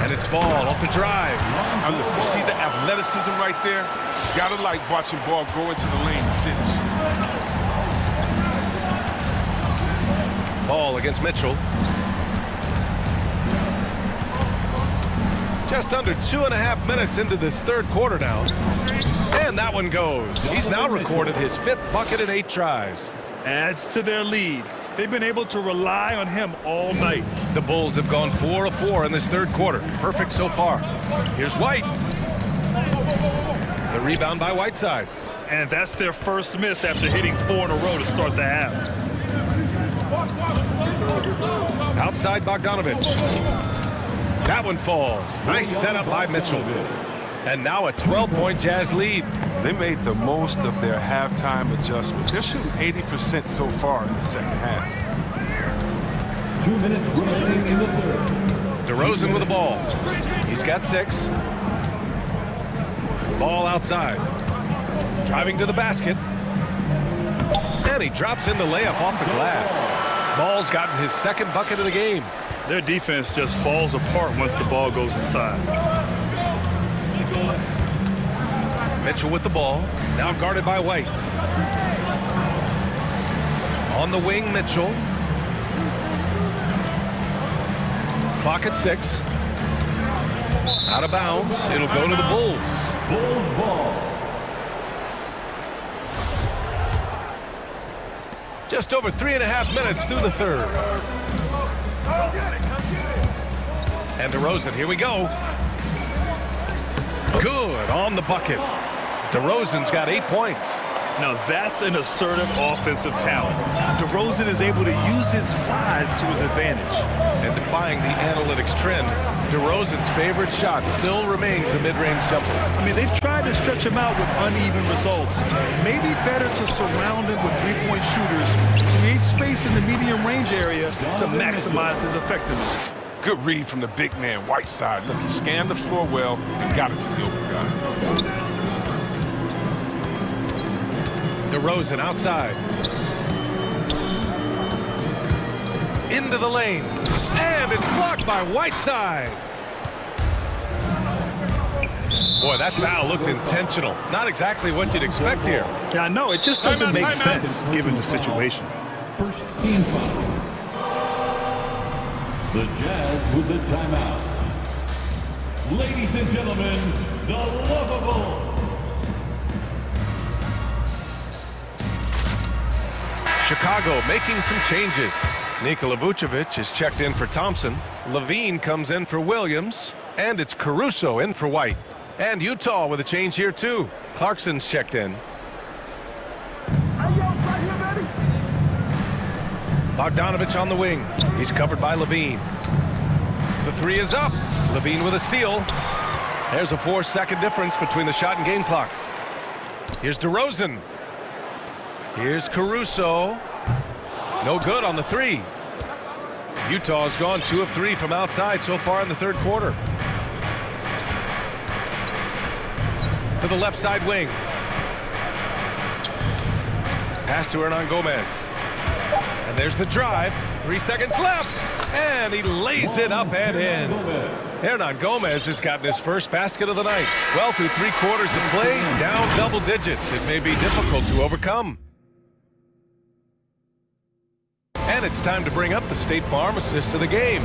And it's Ball off the drive. Now look, you see the athleticism right there? You gotta like watching Ball go into the lane and finish. Ball against Mitchell. Just under 2.5 minutes into this third quarter now. And that one goes. He's now recorded his 5th bucket in 8 tries. Adds to their lead. They've been able to rely on him all night. The Bulls have gone 4 of 4 in this third quarter. Perfect so far. Here's White. The rebound by Whiteside. And that's their first miss after hitting 4 in a row to start the half. Outside Bogdanovich. That one falls. Nice setup by Mitchell. And now a 12-point Jazz lead. They made the most of their halftime adjustments. They're shooting 80% so far in the second half. 2 minutes remaining in the third. DeRozan with the ball. He's got 6. Ball outside. Driving to the basket. And he drops in the layup off the glass. Ball's gotten his second bucket of the game. Their defense just falls apart once the ball goes inside. Mitchell with the ball. Now guarded by White. On the wing, Mitchell. Clock at 6. Out of bounds. It'll go to the Bulls. Bulls ball. Just over 3.5 minutes through the third. And DeRozan, here we go. Good on the bucket. DeRozan's got 8 points. Now that's an assertive offensive talent. DeRozan is able to use his size to his advantage. And defying the analytics trend, DeRozan's favorite shot still remains the mid-range jumper. I mean, they've tried to stretch him out with uneven results. Maybe better to surround him with three-point shooters, create space in the medium range area to maximize his effectiveness. Good read from the big man, Whiteside. Look, he scanned the floor well and got it to the open guy. DeRozan outside. Into the lane. And it's blocked by Whiteside. Boy, that foul looked intentional. Not exactly what you'd expect here. Yeah, I know. It just doesn't make sense given the situation. First team foul. The Jazz with the timeout. Ladies and gentlemen, the lovable. Chicago making some changes. Nikola Vucevic is checked in for Thompson. Levine comes in for Williams. And it's Caruso in for White. And Utah with a change here too. Clarkson's checked in. Bogdanovich on the wing. He's covered by Levine. The 3 is up. Levine with a steal. There's a 4-second difference between the shot and game clock. Here's DeRozan. Here's Caruso. No good on the 3. Utah's gone 2 of 3 from outside so far in the third quarter. To the left side wing. Pass to Hernan Gomez. And there's the drive. 3 seconds left. And he lays it up and in. Hernan Gomez has gotten his first basket of the night. Well, through 3 quarters of play, down double digits. It may be difficult to overcome. And it's time to bring up the State Farm assist to the game.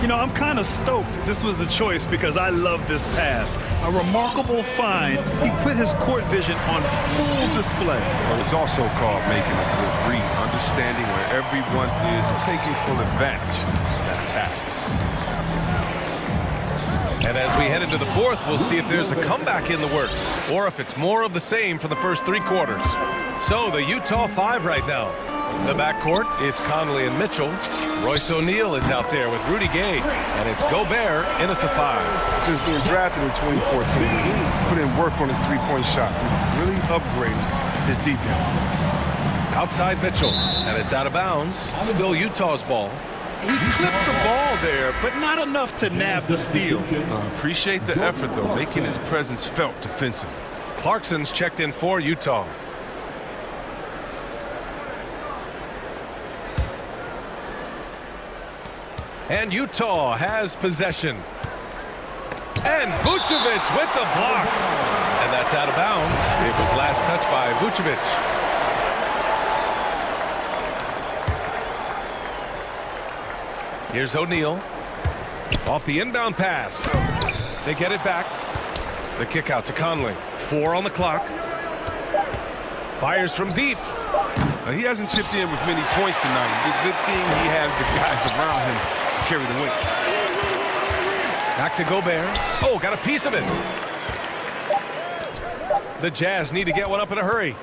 You know, I'm kind of stoked this was a choice because I love this pass. A remarkable find. He put his court vision on full display. Well, it's also called making a good read, understanding where everyone is and taking full advantage. Fantastic. And as we head into the fourth, we'll see if there's a comeback in the works or if it's more of the same for the first 3 quarters. So the Utah 5 right now. The backcourt, it's Conley and Mitchell. Royce O'Neal is out there with Rudy Gay, and it's Gobert in at the 5. Since being drafted in 2014, he's put in work on his three-point shot, really upgrading his deep game. Outside Mitchell, and it's out of bounds. Still Utah's ball. He clipped the ball there, but not enough to nab the steal. Appreciate the effort, though, making his presence felt defensively. Clarkson's checked in for Utah. And Utah has possession. And Vucevic with the block. And that's out of bounds. It was last touched by Vucevic. Here's O'Neal. Off the inbound pass. They get it back. The kick out to Conley. 4 on the clock. Fires from deep. He hasn't chipped in with many points tonight. The good thing he has the guys around him to carry the win. Back to Gobert. Oh, got a piece of it. The Jazz need to get one up in a hurry.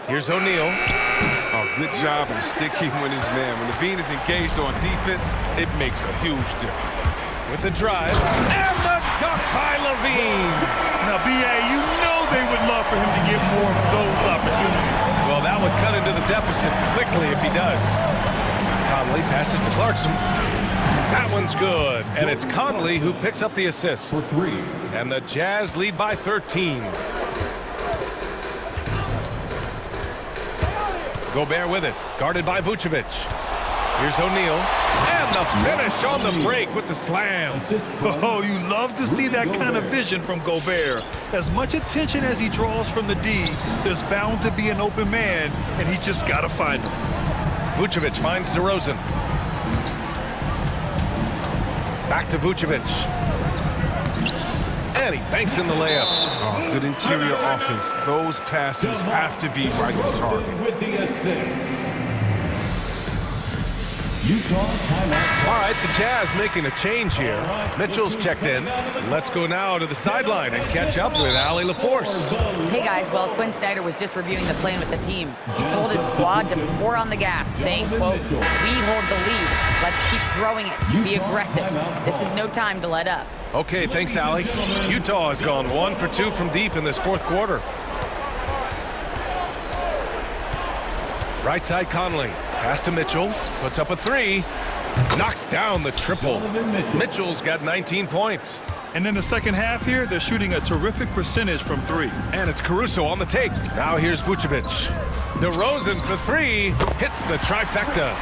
Here's O'Neal. Oh, good job in sticking with his man. When Levine is engaged on defense, it makes a huge difference. With the drive. And the dunk by Levine. Now, B.A., you know they would love for him to get more of those opportunities. Well, that would cut into the deficit quickly if he does. Conley passes to Clarkson. That one's good. And it's Conley who picks up the assist. For 3. And the Jazz lead by 13. Gobert with it. Guarded by Vucevic. Here's O'Neal. And the finish on the break with the slam. Oh, you love to see that kind of vision from Gobert. As much attention as he draws from the D, there's bound to be an open man, and he just got to find him. Vucevic finds DeRozan. Back to Vucevic. And he banks in the layup. Oh, good interior offense. Those passes have to be right on target. With the assist. Utah timeout. All right, the Jazz making a change here. Mitchell's checked in. Let's go now to the sideline and catch up with Allie LaForce. Hey guys, well, Quinn Snyder was just reviewing the plan with the team. He told his squad to pour on the gas, saying, quote, "We hold the lead. Let's keep growing it. Be aggressive. This is no time to let up." Okay, thanks, Allie. Utah has gone 1 for 2 from deep in this fourth quarter. Right side Conley. Pass to Mitchell. Puts up a 3. Knocks down the triple. Mitchell's got 19 points. And in the second half here, they're shooting a terrific percentage from 3. And it's Caruso on the take. Now here's Vucevic. DeRozan for 3. Hits the trifecta.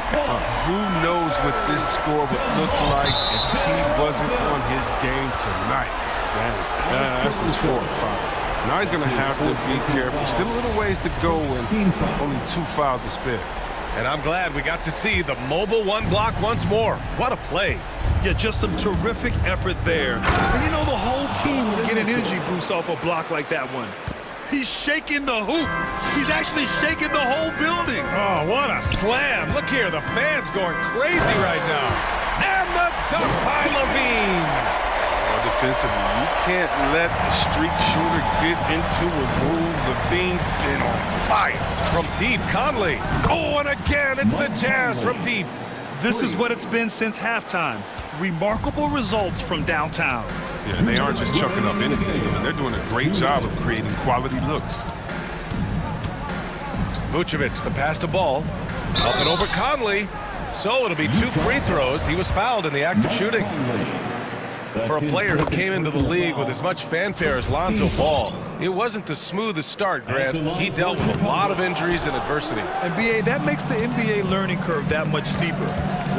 Who knows what this score would look like if he wasn't on his game tonight. Dang, that's his 4 or 5. Now he's going to have to be careful. Still a little ways to go and only 2 fouls to spare. And I'm glad we got to see the mobile 1 block once more. What a play. Yeah, just some terrific effort there. And you know, the whole team will get an energy boost off a block like that one. He's shaking the hoop. He's actually shaking the whole building. Oh, what a slam. Look here, the fans going crazy right now. And the dunk by Levine. Defensively, you can't let the streak shooter get into a move. Levine's been on fire. From deep, Conley. Oh, and again, it's the Jazz from deep. This is what it's been since halftime. Remarkable results from downtown. Yeah, and they aren't just chucking up anything. I mean, they're doing a great job of creating quality looks. Vucevic, the pass to Ball. Up and over Conley. So it'll be 2 free throws. He was fouled in the act of shooting. For a player who came into the league with as much fanfare as Lonzo Ball, it wasn't the smoothest start, Grant. He dealt with a lot of injuries and adversity. And, B.A., that makes the NBA learning curve that much steeper.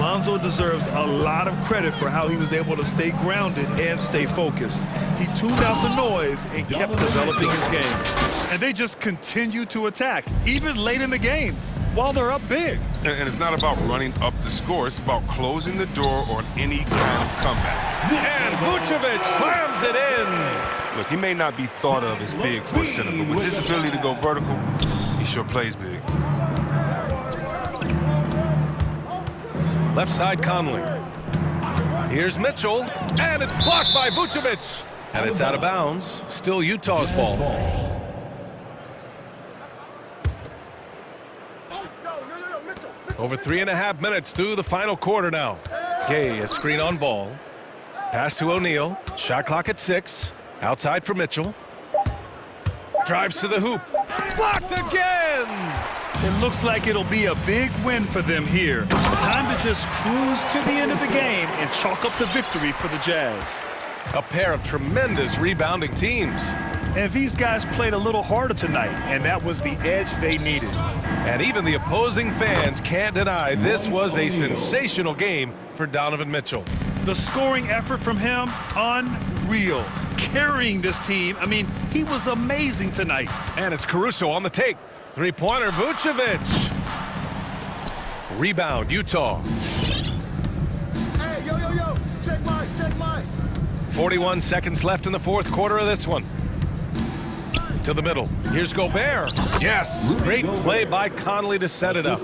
Lonzo deserves a lot of credit for how he was able to stay grounded and stay focused. He tuned out the noise and kept developing his game. And they just continued to attack, even late in the game. while they're up big. And it's not about running up the score. It's about closing the door on any kind of comeback. And Vucevic slams it in. Look, he may not be thought of as big for a center, but with his ability to go vertical, he sure plays big. Left side Conley. Here's Mitchell, and it's blocked by Vucevic. And it's out of bounds. Still Utah's ball. Over 3.5 minutes through the final quarter now. Gay, a screen on ball. Pass to O'Neal. Shot clock at 6. Outside for Mitchell. Drives to the hoop. Blocked again! It looks like it'll be a big win for them here. Time to just cruise to the end of the game and chalk up the victory for the Jazz. A pair of tremendous rebounding teams. And these guys played a little harder tonight, and that was the edge they needed. And even the opposing fans can't deny this was a sensational game for Donovan Mitchell. The scoring effort from him, unreal. Carrying this team, I mean, he was amazing tonight. And it's Caruso on the take. Three-pointer, Vucevic. Rebound, Utah. Hey, yo, check mine. 41 seconds left in the fourth quarter of this one. To the middle. Here's Gobert. Yes, great play by Conley to set it up.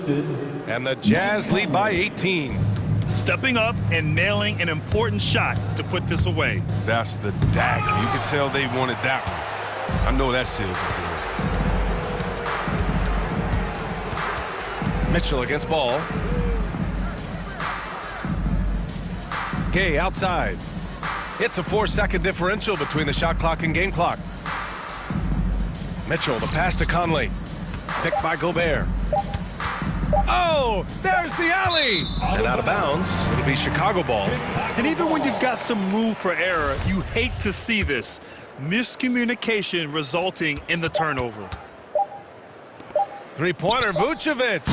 And the Jazz lead by 18. Stepping up and nailing an important shot to put this away. That's the dagger. You can tell they wanted that one. I know that's it. Mitchell against ball. Gay outside. It's a 4-second differential between the shot clock and game clock. Mitchell, the pass to Conley. Picked by Gobert. Oh, there's the alley! And out of bounds. It'll be Chicago ball. And even when you've got some room for error, you hate to see this. Miscommunication resulting in the turnover. Three-pointer, Vucevic.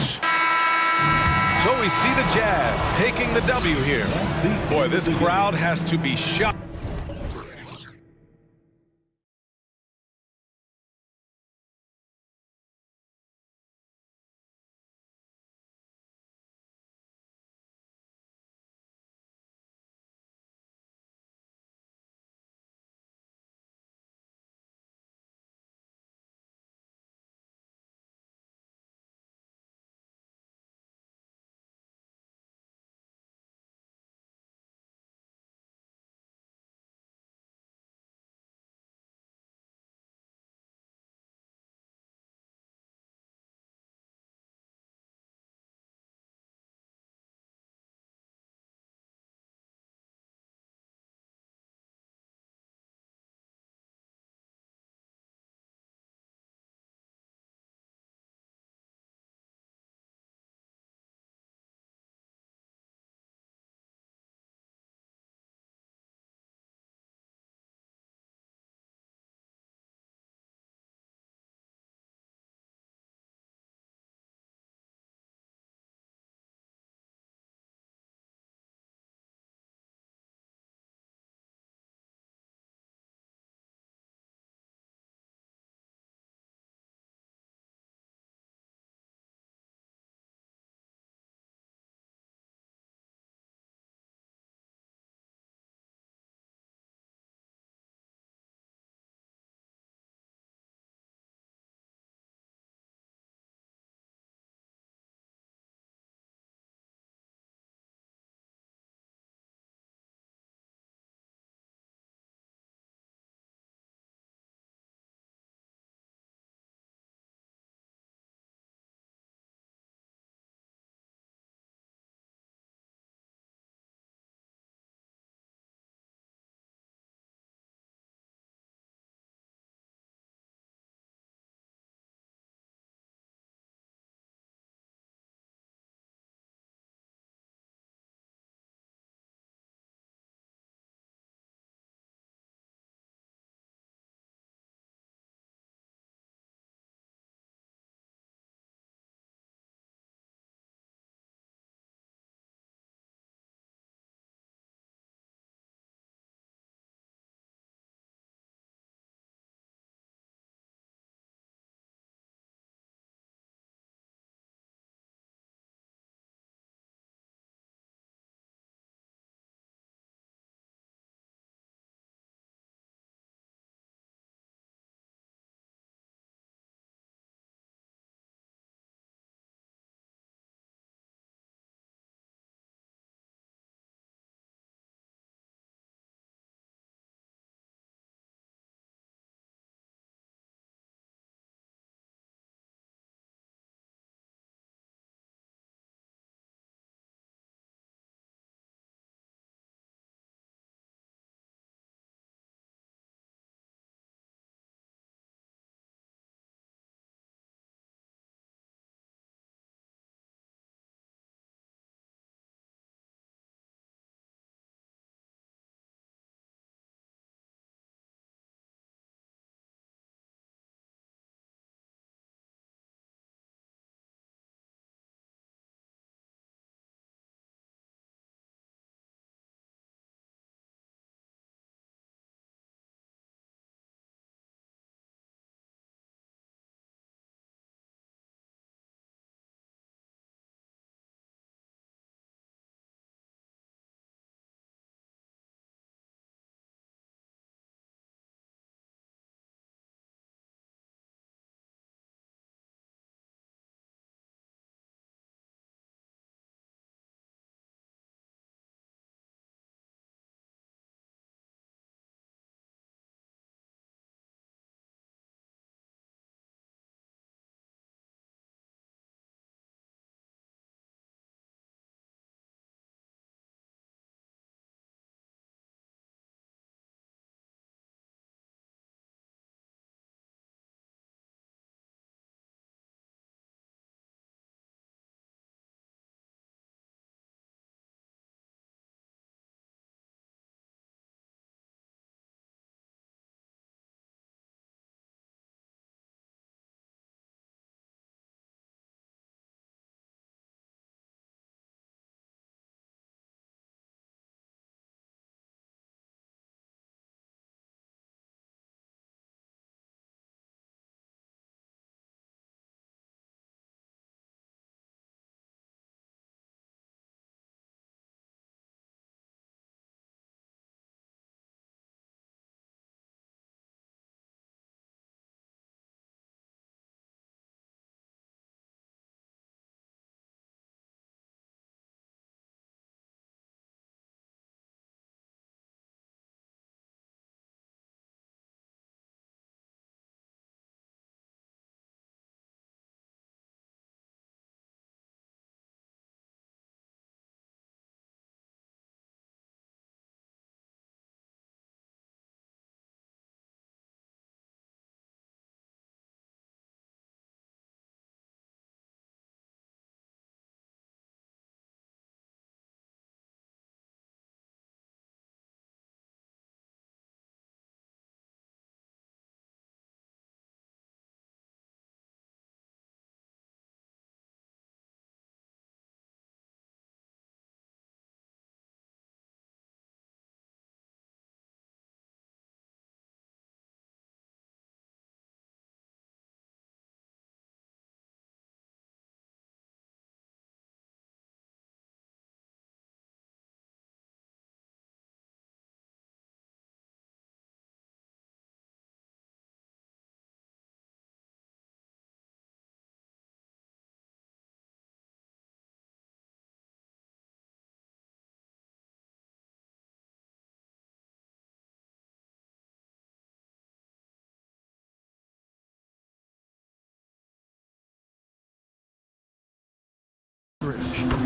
So we see the Jazz taking the W here. Boy, this crowd has to be shocked.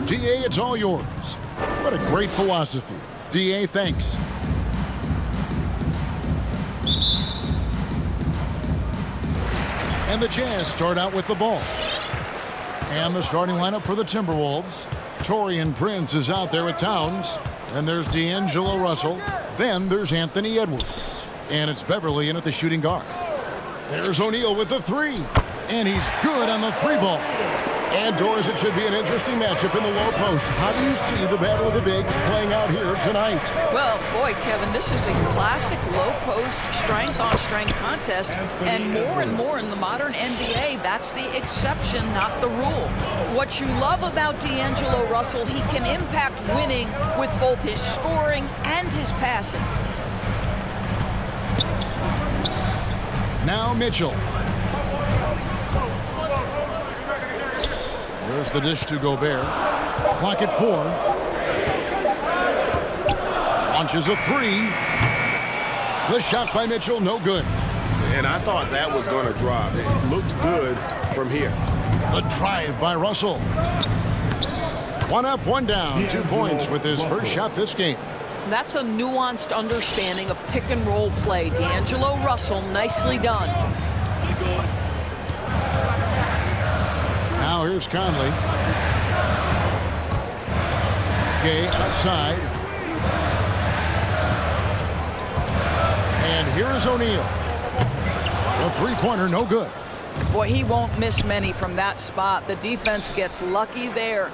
D.A., it's all yours. What a great philosophy. D.A., thanks. And the Jazz start out with the ball. And the starting lineup for the Timberwolves. Taurean Prince is out there with Towns. And there's D'Angelo Russell. Then there's Anthony Edwards. And it's Beverly in at the shooting guard. There's O'Neal with the three. And he's good on the three ball. And Doris, it should be an interesting matchup in the low post. How do you see the battle of the bigs playing out here tonight? Well, boy, Kevin, this is a classic low post strength-on-strength contest. And more in the modern NBA, that's the exception, not the rule. What you love about D'Angelo Russell, he can impact winning with both his scoring and his passing. Now Mitchell. There's the dish to Gobert. Clock at 4. Launches a three. The shot by Mitchell, no good. And I thought that was going to drop. It looked good from here. The drive by Russell. 1 up, 1 down. 2 points with his first shot this game. That's a nuanced understanding of pick and roll play. D'Angelo Russell, nicely done. Now here's Conley. Gay outside. And here is O'Neal. The three-pointer, no good. Boy, he won't miss many from that spot. The defense gets lucky there.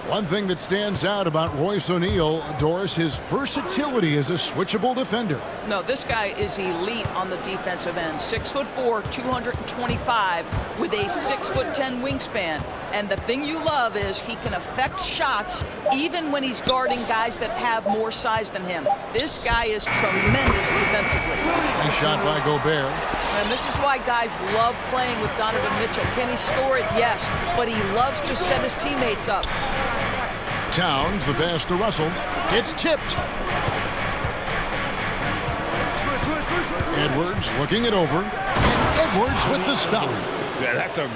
One thing that stands out about Royce O'Neal, Doris, his versatility as a switchable defender. No, this guy is elite on the defensive end. 6'4", 225, with a 6'10" wingspan. And the thing you love is he can affect shots even when he's guarding guys that have more size than him. This guy is tremendous defensively. Nice shot by Gobert. And this is why guys love playing with Donovan Mitchell. Can he score it? Yes. But he loves to set his teammates up. Towns, the pass to Russell. It's tipped. Edwards looking it over. And Edwards with the stuff. Yeah, that's a...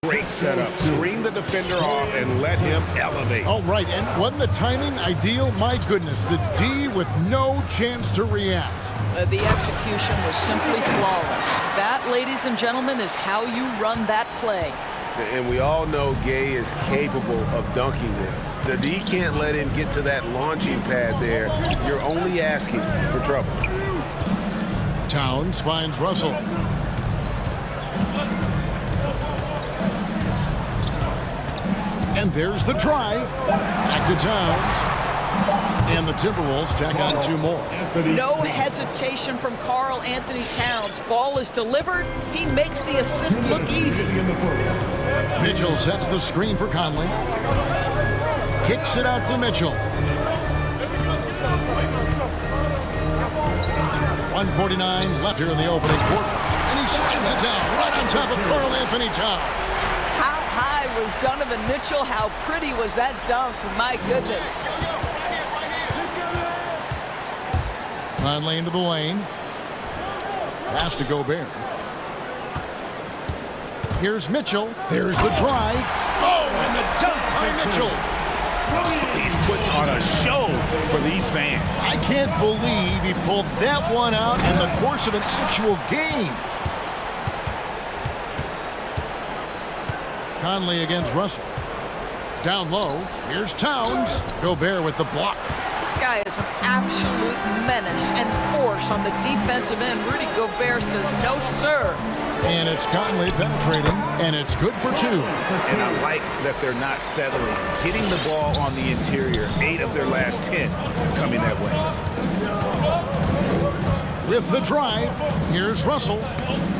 Great setup. Screen the defender off and let him elevate. Oh, right. And wasn't the timing ideal? My goodness, the D with no chance to react. The execution was simply flawless. That, ladies and gentlemen, is how you run that play. And we all know Gay is capable of dunking them. The D can't let him get to that launching pad there. You're only asking for trouble. Towns finds Russell. And there's the drive. Back to Towns. And the Timberwolves tack on 2 more. No hesitation from Karl Anthony Towns. Ball is delivered. He makes the assist look easy. Mitchell sets the screen for Conley. Kicks it out to Mitchell. 1:49 left here in the opening quarter. And he slams it down right on top of Karl Anthony Towns. How high was Donovan Mitchell? How pretty was that dunk? My goodness. Conley into the lane. Pass to Gobert. Here's Mitchell. There's the drive. Oh, and the dunk by Mitchell. He's putting on a show for these fans. I can't believe he pulled that one out in the course of an actual game. Conley against Russell. Down low. Here's Towns. Gobert with the block. This guy is an absolute menace and force on the defensive end. Rudy Gobert says, no, sir. And it's Conley penetrating, and it's good for 2. And I like that they're not settling. Hitting the ball on the interior, 8 of their last 10 coming that way. With the drive, here's Russell.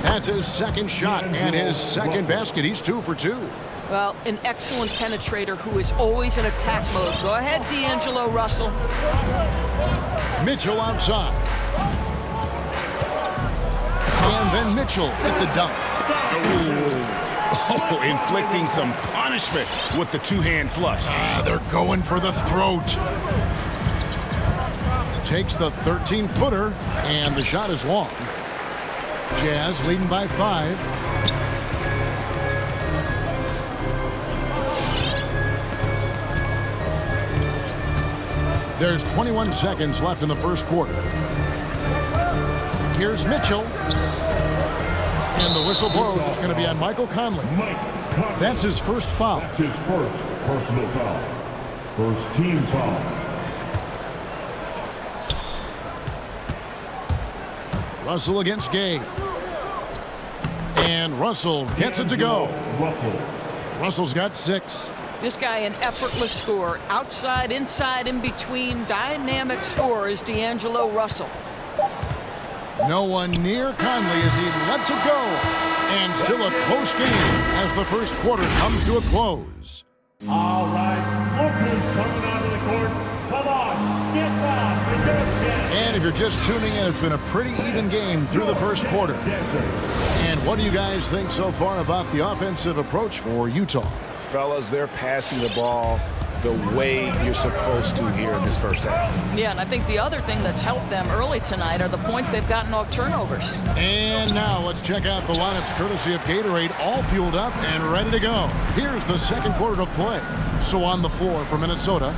That's his second shot and his second basket. He's 2 for 2. Well, an excellent penetrator who is always in attack mode. Go ahead, D'Angelo Russell. Mitchell outside. And then Mitchell with the dunk. Oh, inflicting some punishment with the 2-hand flush. They're going for the throat. takes the 13-footer, and the shot is long. Jazz leading by 5. There's 21 seconds left in the first quarter. Here's Mitchell. And the whistle blows. It's going to be on Michael Conley. That's his first foul. That's his first personal foul. First team foul. Russell against Gay. And Russell gets it to go. Russell's got 6. This guy, an effortless scorer. Outside, inside, in between. Dynamic scorer is D'Angelo Russell. No one near Conley as he lets it go. And still a close game as the first quarter comes to a close. All right, look who's coming onto the court. Come on, get up and go get it. And if you're just tuning in, it's been a pretty even game through the first quarter. And what do you guys think so far about the offensive approach for Utah? Fellas, they're passing the ball the way you're supposed to here in this first half. Yeah, and I think the other thing that's helped them early tonight are the points they've gotten off turnovers. And now let's check out the lineups courtesy of Gatorade, all fueled up and ready to go. Here's the second quarter of play. So on the floor for Minnesota,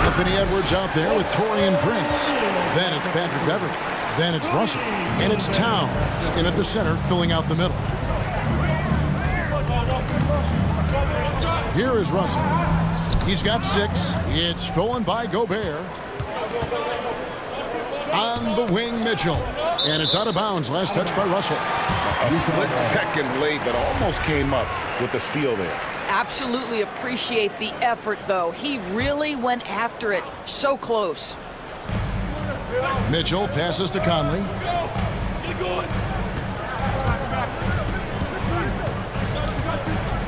Anthony Edwards out there with Taurean Prince. Then it's Patrick Beverley. Then it's Russell. And it's Towns in at the center, filling out the middle. Here is Russell. He's got 6. It's stolen by Gobert. On the wing, Mitchell. And it's out of bounds. Last touch by Russell. A split second late, but almost came up with the steal there. Absolutely appreciate the effort, though. He really went after it. So close. Mitchell passes to Conley.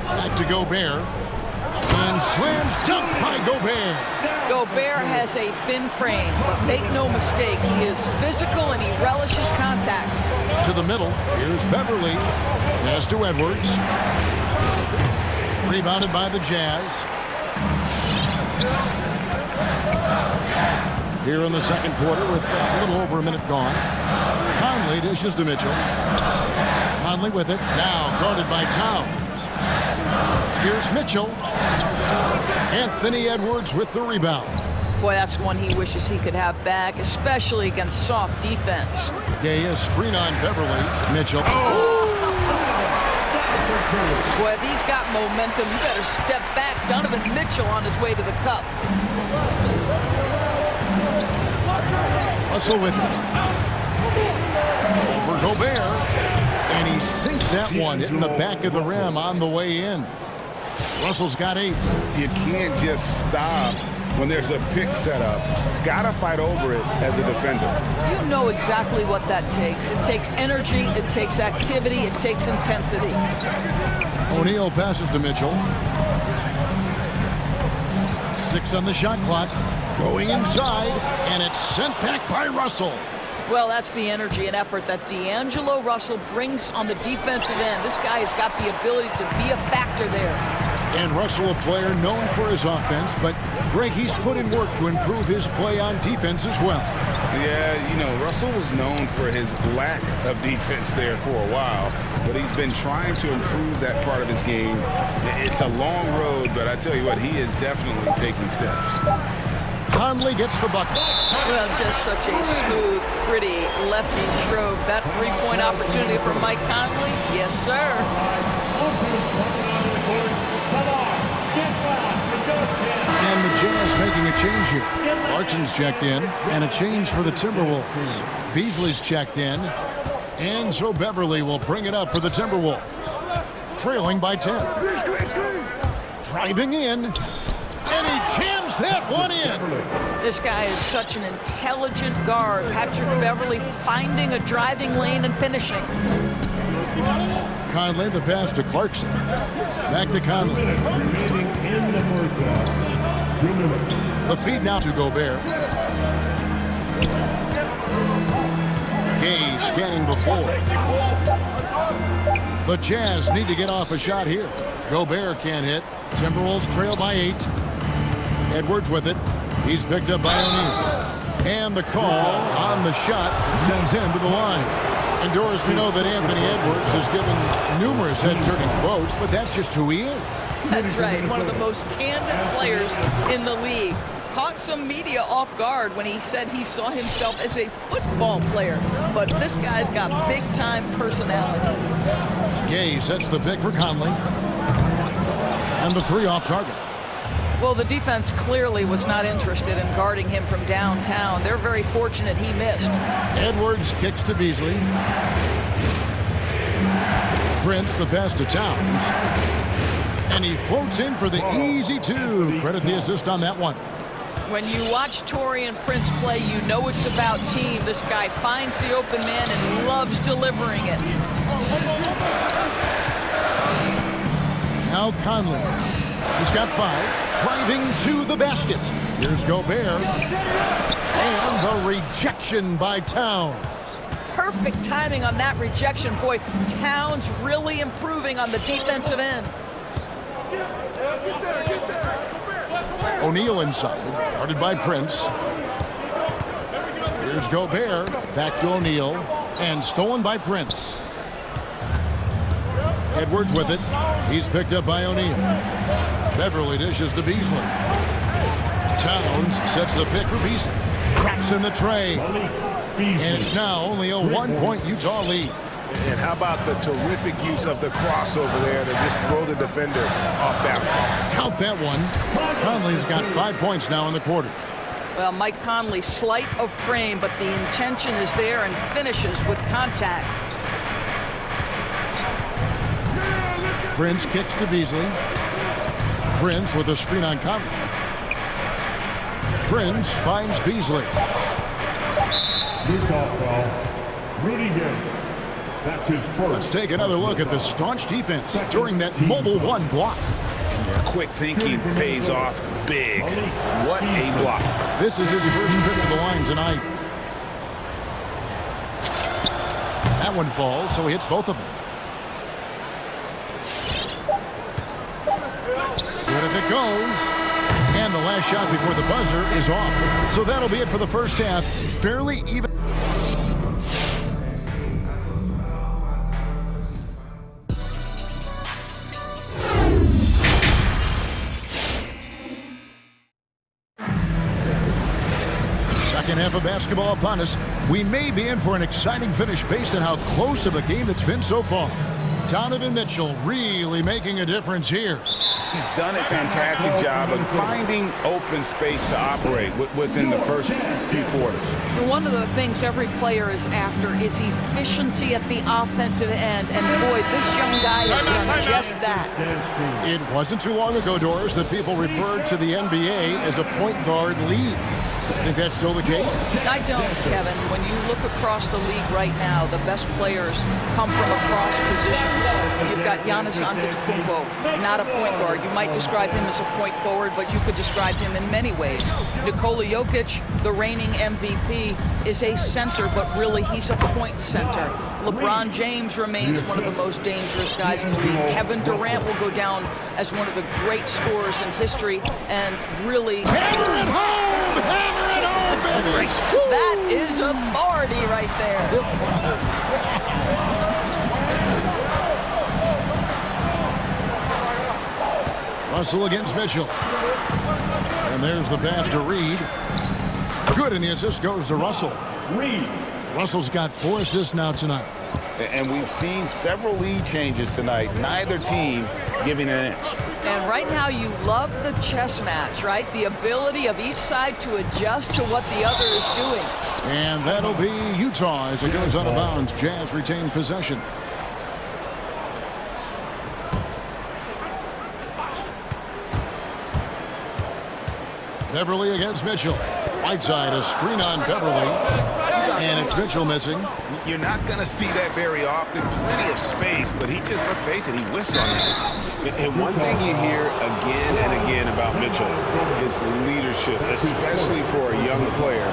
Back to Gobert. And slam dunk by Gobert. Gobert has a thin frame, but make no mistake, he is physical and he relishes contact. To the middle, here's Beverley. Pass to Edwards. Rebounded by the Jazz. Here in the second quarter with a little over a minute gone. Conley dishes to Mitchell. Conley with it, now guarded by Towns. Here's Mitchell. Anthony Edwards with the rebound. Boy, that's one he wishes he could have back, especially against soft defense. Gay, a screen on Beverley. Mitchell. Boy, if he's got momentum, you better step back. Donovan Mitchell on his way to the cup. Russell with it. Over Gobert. And he sinks that one, hitting the back of the rim on the way in. Russell's got 8. You can't just stop when there's a pick set up. Gotta fight over it as a defender. You know exactly what that takes. It takes energy, it takes activity, it takes intensity. O'Neal passes to Mitchell. 6 on the shot clock. Going inside, and it's sent back by Russell. Well, that's the energy and effort that D'Angelo Russell brings on the defensive end. This guy has got the ability to be a factor there. And Russell, a player known for his offense, but Greg, he's put in work to improve his play on defense as well. Yeah, you know, Russell was known for his lack of defense there for a while, but he's been trying to improve that part of his game. It's a long road, but I tell you what, he is definitely taking steps. Conley gets the bucket. Well, just such a smooth, pretty lefty stroke. That three-point opportunity for Mike Conley? Yes, sir. And the Jazz making a change here. Clarkson's checked in, and a change for the Timberwolves. Beasley's checked in, and so Beverley will bring it up for the Timberwolves. Trailing by 10. Driving in, and he jams that one in. This guy is such an intelligent guard. Patrick Beverley finding a driving lane and finishing. Conley, the pass to Clarkson. Back to Conley. The feed now to Gobert. Gay scanning the floor. The Jazz need to get off a shot here. Gobert can't hit. Timberwolves trail by 8. Edwards with it. He's picked up by O'Neal. And the call on the shot sends him to the line. And Doris, we know that Anthony Edwards has given numerous head-turning quotes, but that's just who he is. That's right, one of the most candid players in the league. Caught some media off guard when he said he saw himself as a football player, but this guy's got big-time personality. Gay sets the pick for Conley. And the three off target. Well, the defense clearly was not interested in guarding him from downtown. They're very fortunate he missed. Edwards kicks to Beasley. Prince the pass to Towns. And he floats in for the easy two. Credit the assist on that one. When you watch Taurean Prince play, you know it's about team. This guy finds the open man and loves delivering it. Now Conley. He's got 5. Driving to the basket. Here's Gobert. And the rejection by Towns. Perfect timing on that rejection. Boy, Towns really improving on the defensive end. O'Neal inside, guarded by Prince. Here's Gobert, back to O'Neal, and stolen by Prince. Edwards with it. He's picked up by O'Neal. Beverly dishes to Beasley. Towns sets the pick for Beasley. Traps in the tray. And it's now only a 1-point Utah lead. And how about the terrific use of the crossover there to just throw the defender off balance? Count that one. Conley's got 5 points now in the quarter. Well, Mike Conley, slight of frame, but the intention is there and finishes with contact. Prince kicks to Beasley. Prince with a screen on Conley. Prince finds Beasley. Utah foul. Rudy Gay. That's his first. Let's take another look at the staunch defense during that mobile one block. Quick thinking pays off big. What a block. This is his first trip to the line tonight. That one falls, so he hits both of them. Good if it goes. And the last shot before the buzzer is off. So that'll be it for the first half. Fairly even. Second half of basketball upon us. We may be in for an exciting finish based on how close of a game it's been so far. Donovan Mitchell really making a difference here. He's done a fantastic job of finding open space to operate within the first few quarters. One of the things every player is after is efficiency at the offensive end. And boy, this young guy has done just that. It wasn't too long ago, Doris, that people referred to the NBA as a point guard league. Think that's still the case? I don't, Kevin. When you look across the league right now, the best players come from across positions. You've got Giannis Antetokounmpo, not a point guard. You might describe him as a point forward, but you could describe him in many ways. Nikola Jokic, the reigning MVP, is a center, but really he's a point center. LeBron James remains one of the most dangerous guys in the league. Kevin Durant will go down as one of the great scorers in history, and really... Hammer it home! Hammer it home, baby! That is authority right there. Russell against Mitchell. And there's the pass to Reed. Good, and the assist goes to Russell. Reed. Russell's got 4 assists now tonight. And we've seen several lead changes tonight. Neither team giving an inch. And right now you love the chess match, right? The ability of each side to adjust to what the other is doing. And that'll be Utah as it goes out of bounds. Jazz retain possession. Beverly against Mitchell. Right side, a screen on Beverly. And it's Mitchell missing. You're not going to see that very often. Plenty of space, but he just, let's face it, he whiffs on that. And one thing you hear again and again about Mitchell is leadership, especially for a young player,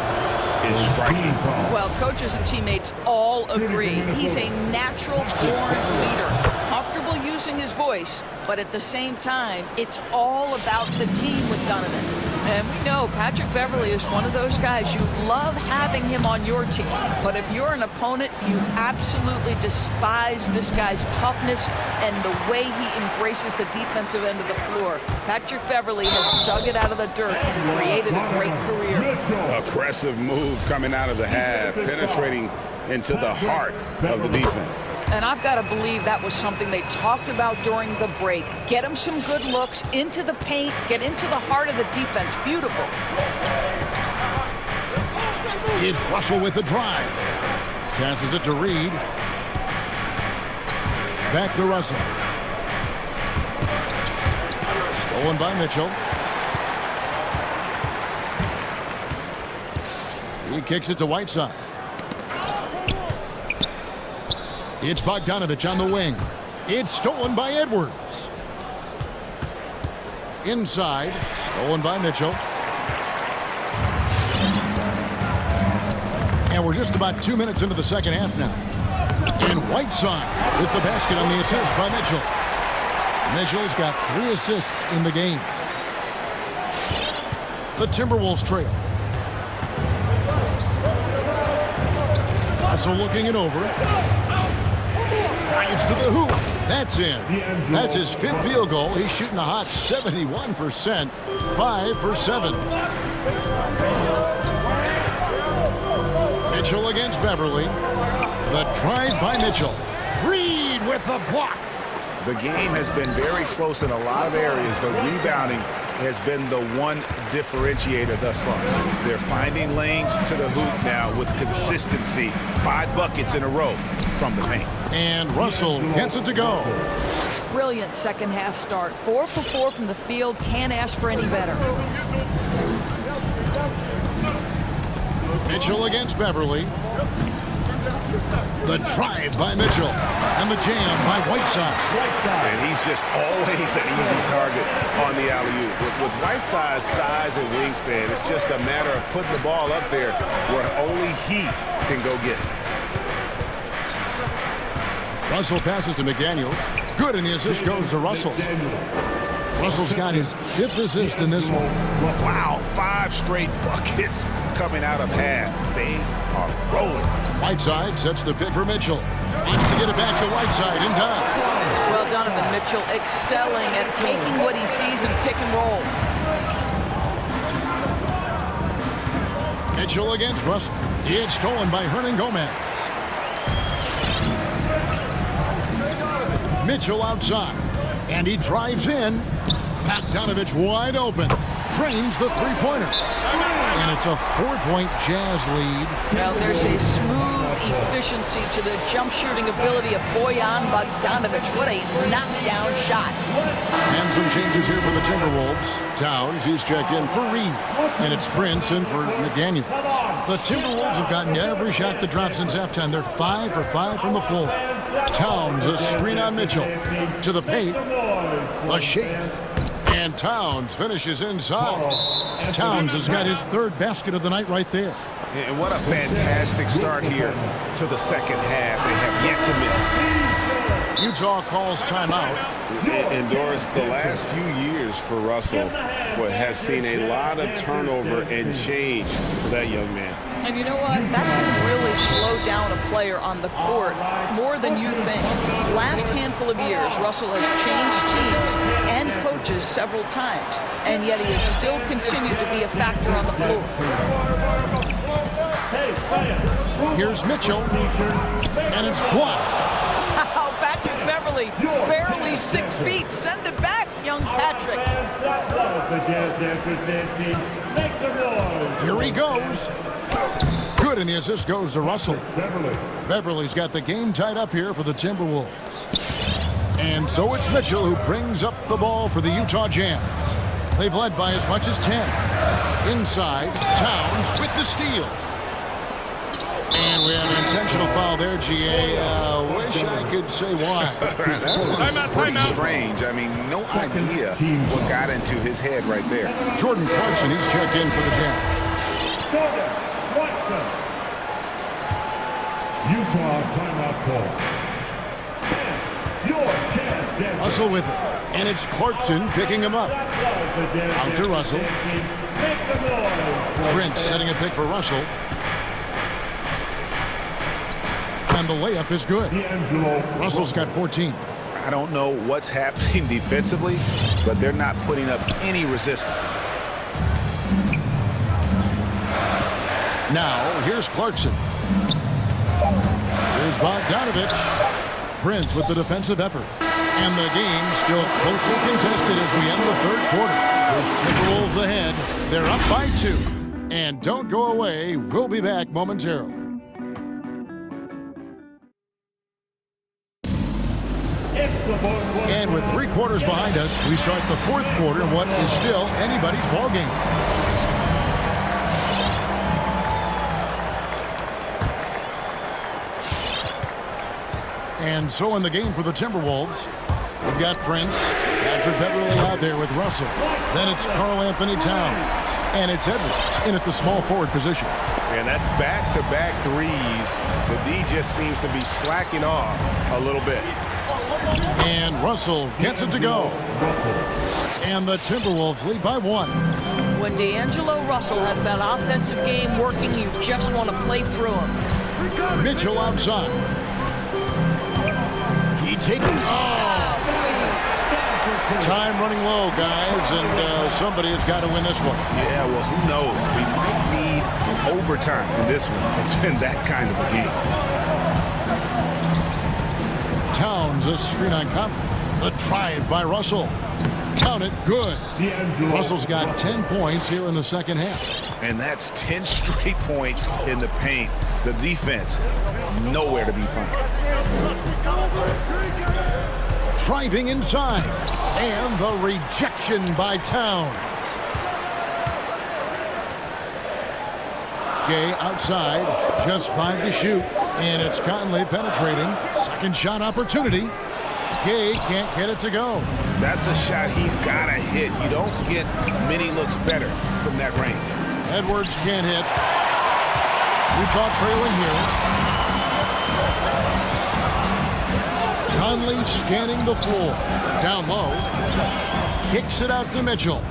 is striking. Well, coaches and teammates all agree. He's a natural-born leader, comfortable using his voice, but at the same time, it's all about the team with Donovan. And we know Patrick Beverley is one of those guys you love having him on your team. But if you're an opponent, you absolutely despise this guy's toughness and the way he embraces the defensive end of the floor. Patrick Beverley has dug it out of the dirt and created a great career. Aggressive move coming out of the half, penetrating into the heart of the defense. And I've got to believe that was something they talked about during the break. Get him some good looks into the paint, get into the heart of the defense. Beautiful. It's Russell with the drive. Passes it to Reed. Back to Russell. Stolen by Mitchell. He kicks it to Whiteside. It's Bogdanovich on the wing. It's stolen by Edwards. Inside, stolen by Mitchell. And we're just about 2 minutes into the second half now. And Whiteside with the basket on the assist by Mitchell. Mitchell's got 3 assists in the game. The Timberwolves trail. Also looking it over. Drives to the hoop. That's in. That's his 5th field goal. He's shooting a hot 71%. 5 for 7. Mitchell against Beverley. The drive by Mitchell. Reed with the block. The game has been very close in a lot of areas, but rebounding has been the one differentiator thus far. They're finding lanes to the hoop now with consistency. 5 buckets in a row from the paint. And Russell gets it to go. Brilliant second half start. 4 for 4 from the field. Can't ask for any better. Mitchell against Beverley. The drive by Mitchell. And the jam by Whiteside. And he's just always an easy target on the alley-oop. With Whiteside's size and wingspan, it's just a matter of putting the ball up there where only he can go get it. Russell passes to McDaniels. Good, and the assist goes to Russell. Russell's got his 5th assist in this one. Wow, 5 straight buckets coming out of half. They are rolling. Whiteside sets the pick for Mitchell. Wants to get it back to Whiteside and does. Well, Donovan Mitchell excelling at taking what he sees in pick and roll. Mitchell against Russell. It's stolen by Hernan Gomez. Mitchell outside. And he drives in. Bogdanovich wide open. Drains the 3-pointer. And it's a 4-point Jazz lead. Well, there's a smooth efficiency to the jump shooting ability of Bojan Bogdanovich. What a knockdown shot. And some changes here for the Timberwolves. Towns, he's checked in for Reed. And it's Prince in for McDaniels. The Timberwolves have gotten every shot that dropped since halftime. They're 5 for 5 from the floor. Towns, a screen on Mitchell. To the paint. A shake. And Towns finishes inside. Towns has got his 3rd basket of the night right there. And what a fantastic start here to the second half. They have yet to miss. Utah calls timeout. And Doris, the last few years for Russell has seen a lot of turnover and change for that young man. And you know what? That can really slow down a player on the court more than you think. Last handful of years, Russell has changed teams and coaches several times, and yet he has still continued to be a factor on the floor. Here's Mitchell, and it's blocked. Wow, Patrick Beverley, barely 6 feet. Send it back, young Patrick. Here he goes. Good, and the assist goes to Russell. Beverly's got the game tied up here for the Timberwolves. And so it's Mitchell who brings up the ball for the Utah Jazz. They've led by as much as 10. Inside, Towns with the steal. And we have an intentional foul there, GA. Wish I could say why. That was pretty strange. I mean, no idea what got into his head right there. Jordan Clarkson, he's checked in for the Jazz. Utah timeout call. And your Jazz Russell with it. And it's Clarkson picking him up. Out to Russell. Prince setting a pick for Russell. And the layup is good. Russell's got 14. I don't know what's happening defensively, but they're not putting up any resistance. Now, here's Clarkson. Here's Bogdanovich. Prince with the defensive effort. And the game still closely contested as we end the third quarter. Timberwolves ahead. They're up by 2. And don't go away. We'll be back momentarily. And with 3 quarters behind us, we start the fourth quarter in what is still anybody's ballgame. And so in the game for the Timberwolves, we've got Prince, Patrick Beverly out there with Russell. Then it's Karl Anthony Towns. And it's Edwards in at the small forward position. And that's back-to-back threes. The D just seems to be slacking off a little bit. And Russell gets it to go. And the Timberwolves lead by 1. When D'Angelo Russell has that offensive game working, you just want to play through him. Mitchell outside. He taking... Time running low, guys, and somebody has got to win this one. Yeah, well, who knows? We might need overtime in this one. It's been that kind of a game. Towns, a screen on Conley. The drive by Russell. Count it, good. Russell's got 10 points here in the second half. And that's 10 straight points in the paint. The defense, nowhere to be found. Driving inside. And the rejection by Towns. Gay outside. Just 5 to shoot. And it's Conley penetrating. Second shot opportunity. Gay can't get it to go. That's a shot he's got to hit. You don't get many looks better from that range. Edwards can't hit. Utah trailing here. Conley scanning the floor. Down low. Kicks it out to Mitchell.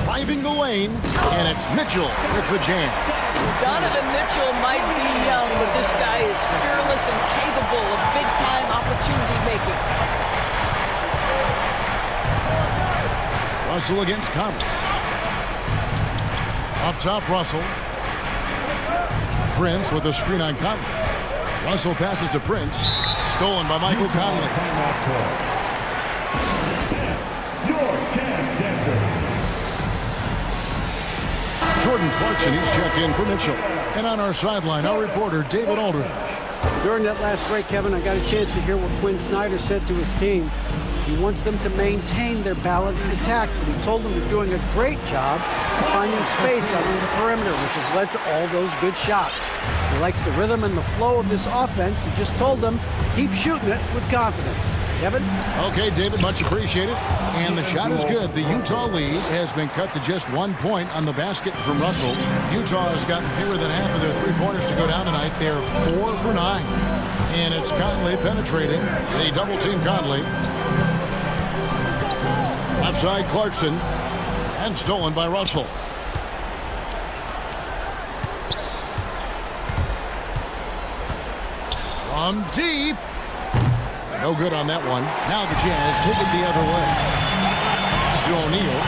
Driving the lane. And it's Mitchell with the jam. Donovan Mitchell might be young, but this guy is fearless and capable of big-time opportunity making. Russell against Conley. Up top, Russell. Prince with a screen on Conley. Russell passes to Prince. Stolen by Michael Conley. Your chance dancer. Jordan Clarkson, he's checked in for Mitchell. And on our sideline, our reporter, David Aldridge. During that last break, Kevin, I got a chance to hear what Quinn Snyder said to his team. He wants them to maintain their balanced attack, but he told them they're doing a great job of finding space out on the perimeter, which has led to all those good shots. He likes the rhythm and the flow of this offense. He just told them, keep shooting it with confidence. Kevin? Okay, David, much appreciated. And the shot is good. The Utah lead has been cut to just 1 point on the basket from Russell. Utah has gotten fewer than half of their three-pointers to go down tonight. They're 4 for 9. And it's Conley penetrating. They double-team Conley. Left side, Clarkson. And stolen by Russell. From deep. No good on that one. Now the Jazz take it the other way. Pass to O'Neal.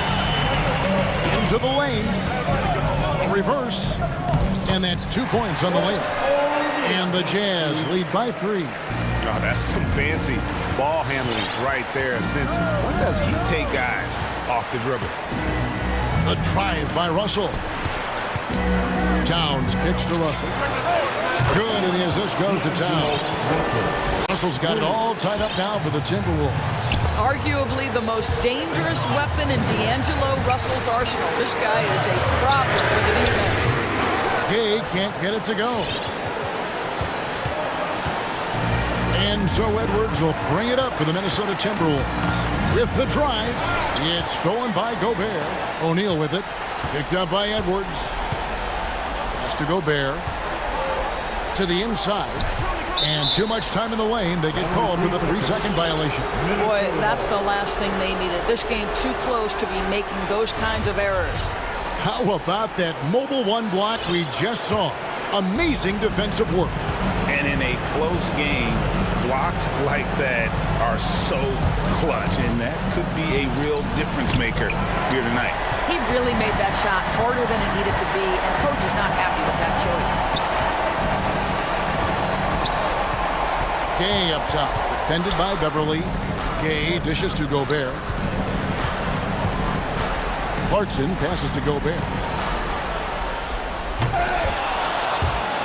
Into the lane. Reverse. And that's 2 points on the lane. And the Jazz lead by 3. Oh, that's some fancy ball handling right there. Since when does he take guys off the dribble? The drive by Russell. Towns kicks to Russell. Good, and the assist goes to Towns. Russell's got it all tied up now for the Timberwolves. Arguably the most dangerous weapon in D'Angelo Russell's arsenal. This guy is a problem for the defense. Gay can't get it to go. And so Edwards will bring it up for the Minnesota Timberwolves. With the drive, it's stolen by Gobert. O'Neal with it. Picked up by Edwards. Pass to Gobert. To the inside. And too much time in the lane. They get called for the 3-second violation. Boy, that's the last thing they needed. This game too close to be making those kinds of errors. How about that mobile one block we just saw? Amazing defensive work. And in a close game, blocks like that are so clutch, and that could be a real difference maker here tonight. He really made that shot harder than it needed to be, and coach is not happy with that choice. Gay up top, defended by Beverly. Gay dishes to Gobert. Clarkson passes to Gobert.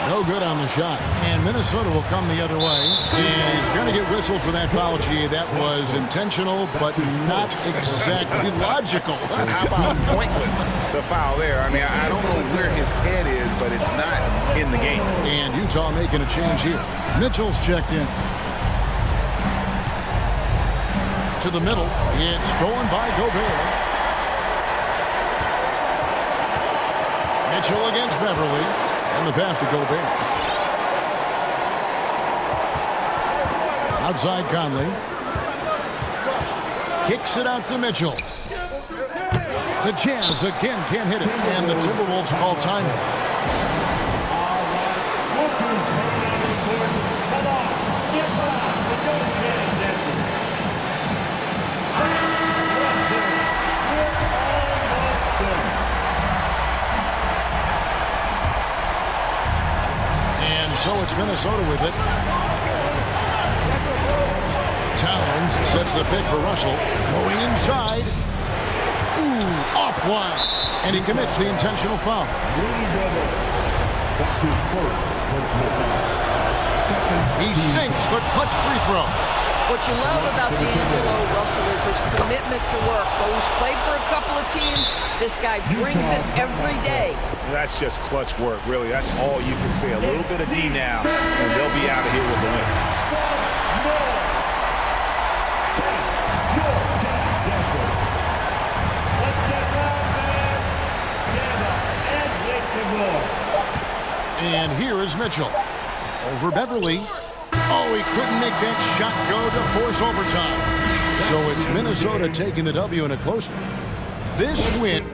No good on the shot. And Minnesota will come the other way. He's going to get whistled for that foul, G. That was intentional, but not exactly logical. How about pointless to foul there? I mean, I don't know where his head is, but it's not in the game. And Utah making a change here. Mitchell's checked in. To the middle. It's stolen by Gobert. Mitchell against Beverly. And the pass to Gobert. Outside Conley. Kicks it out to Mitchell. The Jazz again can't hit it. And the Timberwolves call timeout. So it's Minnesota with it. Towns sets the pick for Russell. Going inside. Ooh, off wide. And he commits the intentional foul. He sinks the clutch free throw. What you love about D'Angelo Russell is his commitment to work. Though he's played for a couple of teams, this guy brings it every day. That's just clutch work, really. That's all you can say. A little bit of D now, and they'll be out of here with the win. And here is Mitchell. Over Beverly. Oh, he couldn't make that shot go to force overtime. So it's Minnesota taking the W in a close one. This win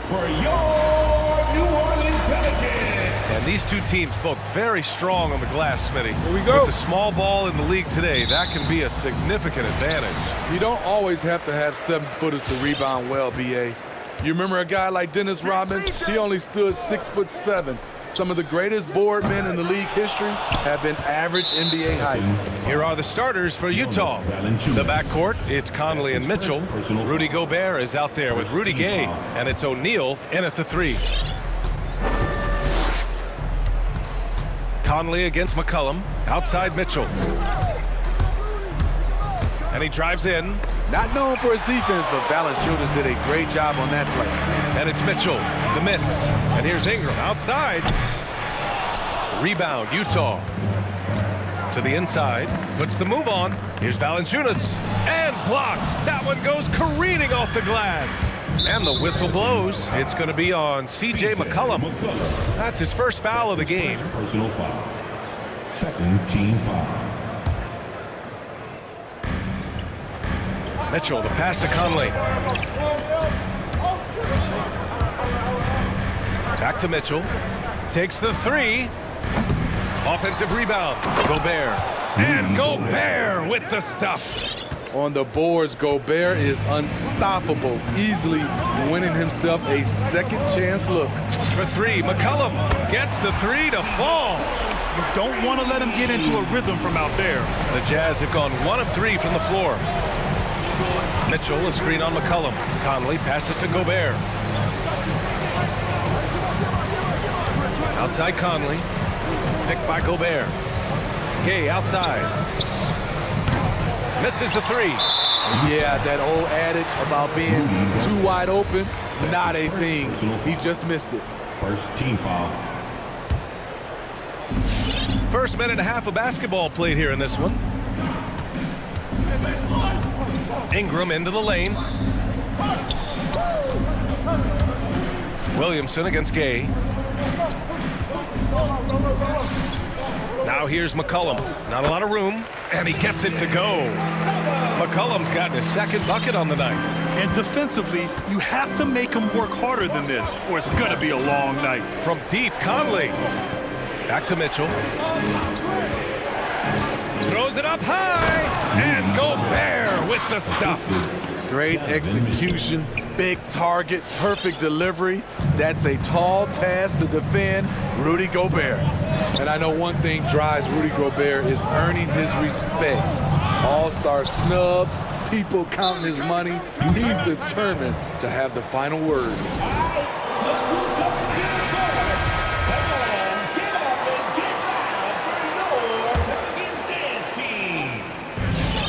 for your New Orleans Pelicans. And these two teams both very strong on the glass, Smitty. Here we go. With the small ball in the league today, that can be a significant advantage. You don't always have to have 7-footers to rebound well, B.A. You remember a guy like Dennis Rodman? He only stood 6'7". Some of the greatest board men in the league history have been average NBA height. Here are the starters for Utah. The backcourt, it's Conley and Mitchell. Rudy Gobert is out there with Rudy Gay, and it's O'Neal in at the 3. Conley against McCollum, outside Mitchell. And he drives in. Not known for his defense, but Valanciunas did a great job on that play. And it's Mitchell, the miss. And here's Ingram outside. Rebound, Utah. To the inside, puts the move on. Here's Valanciunas, and blocked. That one goes careening off the glass. And the whistle blows. It's going to be on C.J. McCollum. That's his first foul of the game. Personal foul. Second team foul. Mitchell, the pass to Conley. Back to Mitchell. Takes the 3. Offensive rebound. Gobert. And Gobert with the stuff. On the boards, Gobert is unstoppable, easily winning himself a second chance look. For 3, McCollum gets the 3 to fall. You don't want to let him get into a rhythm from out there. The Jazz have gone 1 of 3 from the floor. Mitchell, a screen on McCollum. Conley passes to Gobert. Outside Conley. Picked by Gobert. Gay outside. Misses the 3. Yeah, that old adage about being too wide open, not a thing. He just missed it. First team foul. First minute and a half of basketball played here in this one. Ingram into the lane. Williamson against Gay. Now here's McCollum. Not a lot of room, and he gets it to go. McCollum's gotten his second bucket on the night. And defensively, you have to make him work harder than this, or it's going to be a long night. From deep, Conley. Back to Mitchell. Throws it up high, and Gobert with the stuff. Great execution, big target, perfect delivery. That's a tall task to defend Rudy Gobert. And I know one thing drives Rudy Gobert is earning his respect. All-star snubs, people counting his money. He's determined to have the final word.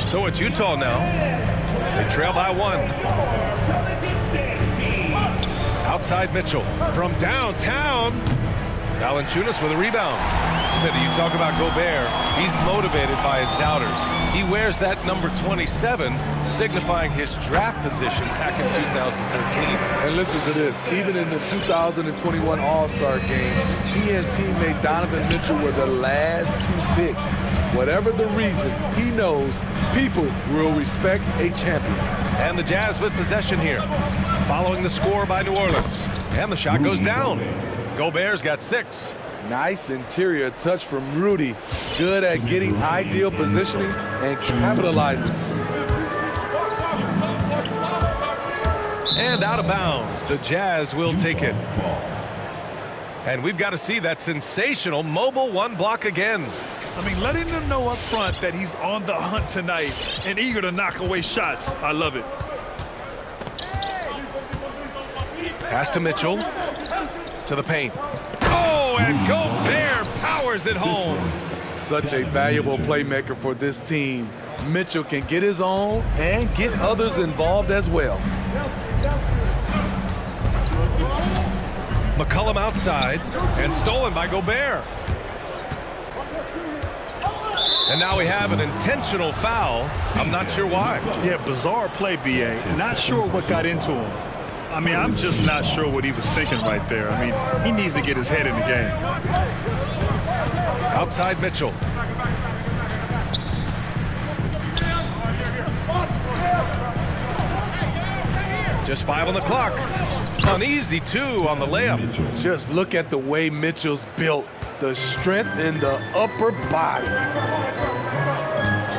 So it's Utah now. They trail by 1. Outside Mitchell from downtown. Valanciunas with a rebound. Smitty, you talk about Gobert. He's motivated by his doubters. He wears that number 27, signifying his draft position back in 2013. And listen to this. Even in the 2021 All-Star game, he and teammate Donovan Mitchell were the last 2 picks. Whatever the reason, he knows people will respect a champion. And the Jazz with possession here, following the score by New Orleans. And the shot goes down. Gobert's got 6. Nice interior touch from Rudy. Good at getting ideal positioning and capitalizing. And out of bounds. The Jazz will take it. And we've got to see that sensational mobile 1 block again. I mean, letting them know up front that he's on the hunt tonight and eager to knock away shots. I love it. Pass to Mitchell. To the paint. Oh, and Gobert powers it home. Such a valuable playmaker for this team. Mitchell can get his own and get others involved as well. McCollum outside and stolen by Gobert. And now we have an intentional foul. I'm not sure why. Yeah, bizarre play, B.A. Not sure what got into him. I mean, I'm just not sure what he was thinking right there. I mean, he needs to get his head in the game. Outside Mitchell. Just 5 on the clock. Uneasy, too, on the layup. Just look at the way Mitchell's built. The strength in the upper body.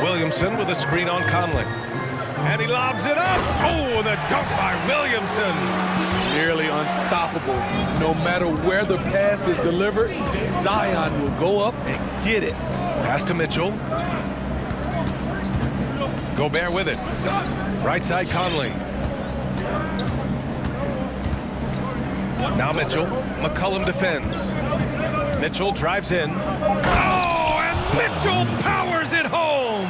Williamson with a screen on Conley. And he lobs it up. Oh, the dunk by Williamson. Nearly unstoppable. No matter where the pass is delivered, Zion will go up and get it. Pass to Mitchell. Gobert with it. Right side Conley. Now Mitchell. McCollum defends. Mitchell drives in. Oh, and Mitchell powers it home.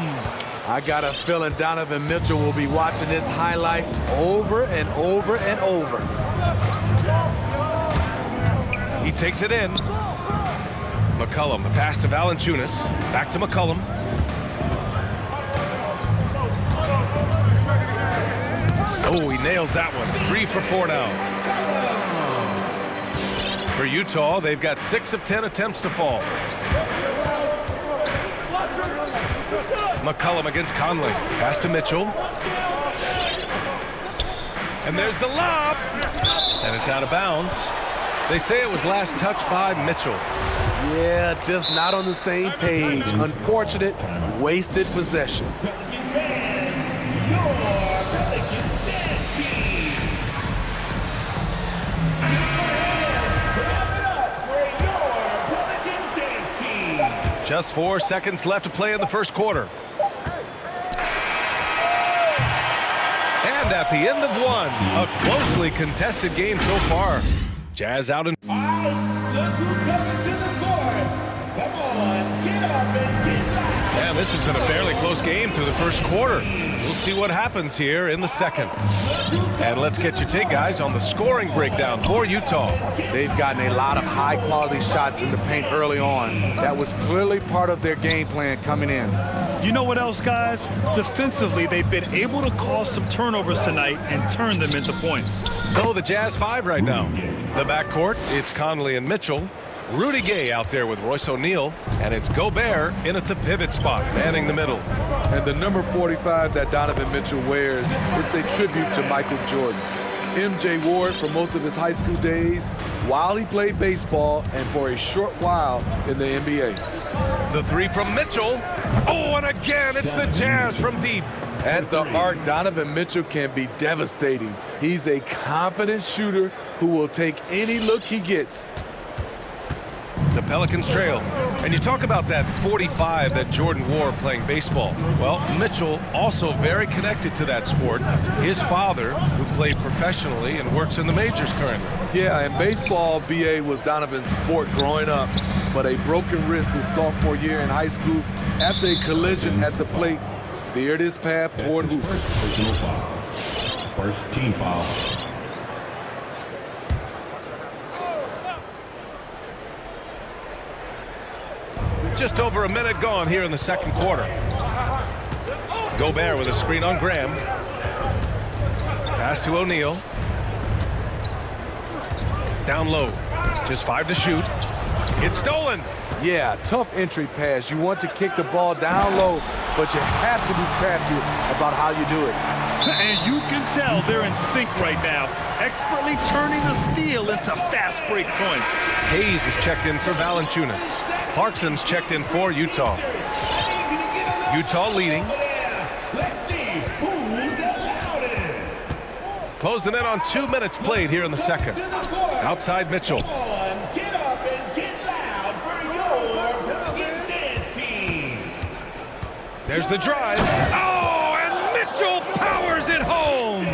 I got a feeling Donovan Mitchell will be watching this highlight over and over and over. He takes it in. McCollum, the pass to Valanciunas. Back to McCollum. Oh, he nails that one. 3 for 4 now. For Utah, they've got 6 of 10 attempts to fall. McCollum against Conley. Pass to Mitchell. And there's the lob. And it's out of bounds. They say it was last touched by Mitchell. Yeah, just not on the same page. Unfortunate, wasted possession. Just 4 seconds left to play in the first quarter. And at the end of one, a closely contested game so far. Jazz out in. Look who's coming to the court. Come on, get up and get back. Man, this has been a fairly close game through the first quarter. We'll see what happens here in the second. And let's get your take, guys, on the scoring breakdown for Utah. They've gotten a lot of high-quality shots in the paint early on. That was clearly part of their game plan coming in. You know what else, guys? Defensively, they've been able to cause some turnovers tonight and turn them into points. So the Jazz 5 right now. The backcourt, it's Conley and Mitchell. Rudy Gay out there with Royce O'Neal, and it's Gobert in at the pivot spot, manning the middle. And the number 45 that Donovan Mitchell wears, it's a tribute to Michael Jordan. MJ wore it for most of his high school days while he played baseball and for a short while in the NBA. The 3 from Mitchell. Oh, and again, it's the Jazz from deep. At the arc, Donovan Mitchell can be devastating. He's a confident shooter who will take any look he gets. The Pelicans trail. And you talk about that 45 that Jordan wore playing baseball. Well, Mitchell also very connected to that sport. His father, who played professionally and works in the majors currently. Yeah, and baseball, BA, was Donovan's sport growing up, but a broken wrist his sophomore year in high school after a collision at the plate steered his path toward hoops. Personal foul. First team foul. Just over a minute gone here in the second quarter. Gobert with a screen on Graham. Pass to O'Neal. Down low. Just 5 to shoot. It's stolen. Yeah, tough entry pass. You want to kick the ball down low, but you have to be crafty about how you do it. And you can tell they're in sync right now, expertly turning the steal into fast break points. Hayes is checked in for Valanciunas. Clarkson's checked in for Utah. Utah leading. Close the net on 2 minutes played here in the second. Outside Mitchell. Get up and get loud for your Pelicans dance team. There's the drive. Oh, and Mitchell powers it home.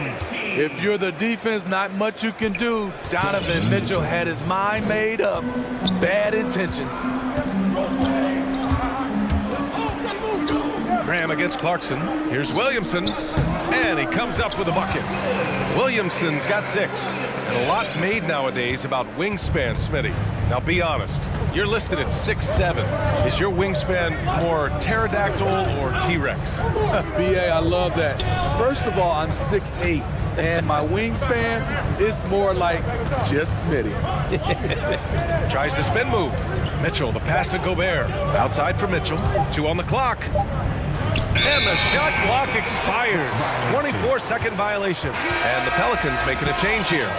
If you're the defense, not much you can do. Donovan Mitchell had his mind made up. Bad intentions. Graham against Clarkson. Here's Williamson. And he comes up with a bucket. Williamson's got 6. And a lot made nowadays about wingspan, Smitty. Now be honest. You're listed at 6'7". Is your wingspan more pterodactyl or T-Rex? BA, I love that. First of all, I'm 6'8". And my wingspan is more like just Smitty. Tries the spin move. Mitchell, the pass to Gobert. Outside for Mitchell. 2 on the clock. And the shot clock expires. 24-second violation. And the Pelicans making a change here.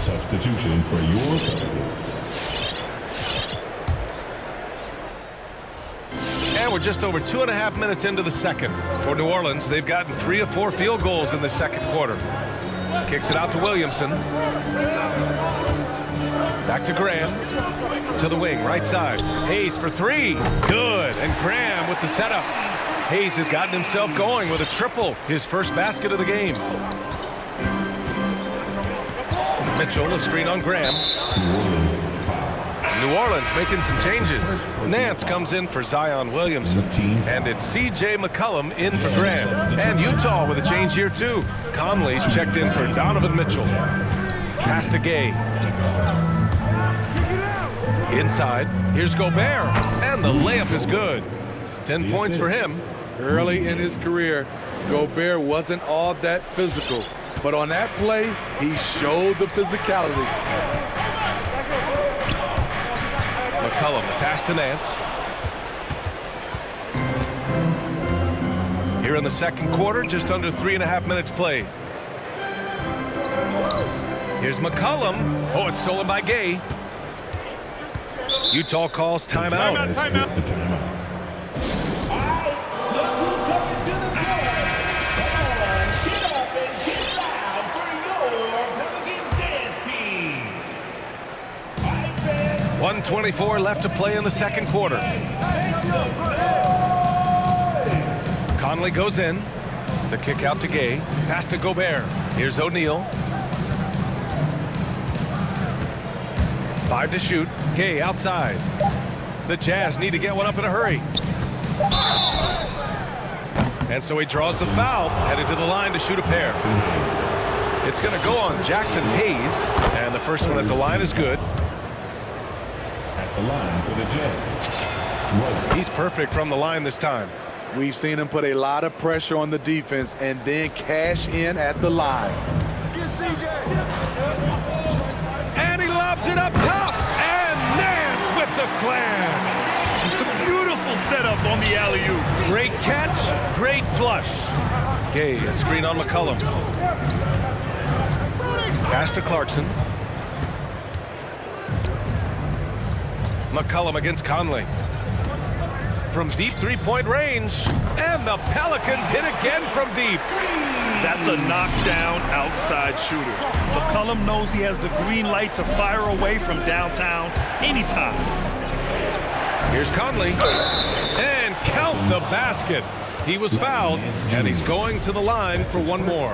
Substitution for your Pelicans. And we're just over 2.5 minutes into the second. For New Orleans, they've gotten 3 of 4 field goals in the second quarter. Kicks it out to Williamson. Back to Graham. To the wing, right side. Hayes for 3. Good. And Graham with the setup. Hayes has gotten himself going with a triple. His first basket of the game. Mitchell, a screen on Graham. New Orleans making some changes. Nance comes in for Zion Williamson. And it's C.J. McCollum in for Graham. And Utah with a change here, too. Conley's checked in for Donovan Mitchell. Pass to Gay. Inside, here's Gobert. And the layup is good. 10 points for him. Early in his career, Gobert wasn't all that physical. But on that play, he showed the physicality. McCollum, the pass to Nance. Here in the second quarter, just under 3.5 minutes played. Here's McCollum. Oh, it's stolen by Gay. Utah calls timeout. Timeout. Look who's coming to the court. Come on, get up and get loud for your Pelicans dance team. All right, fans. 1:24 left to play in the second quarter. Conley goes in. The kick out to Gay. Pass to Gobert. Here's O'Neal. 5 to shoot. Gay outside. The Jazz need to get one up in a hurry. And so he draws the foul, headed to the line to shoot a pair. It's going to go on Jackson Hayes, and the first one at the line is good. At the line for the Jazz. He's perfect from the line this time. We've seen him put a lot of pressure on the defense and then cash in at the line. Get CJ. And he lobs it up top, and Nance with the slam. Beautiful setup on the alley-oop. Great catch, great flush. Gay, a screen on McCollum. Pass to Clarkson. McCollum against Conley. From deep three-point range, and the Pelicans hit again from deep. That's a knockdown outside shooter. McCollum knows he has the green light to fire away from downtown anytime. Here's Conley, and count the basket. He was fouled, and he's going to the line for one more.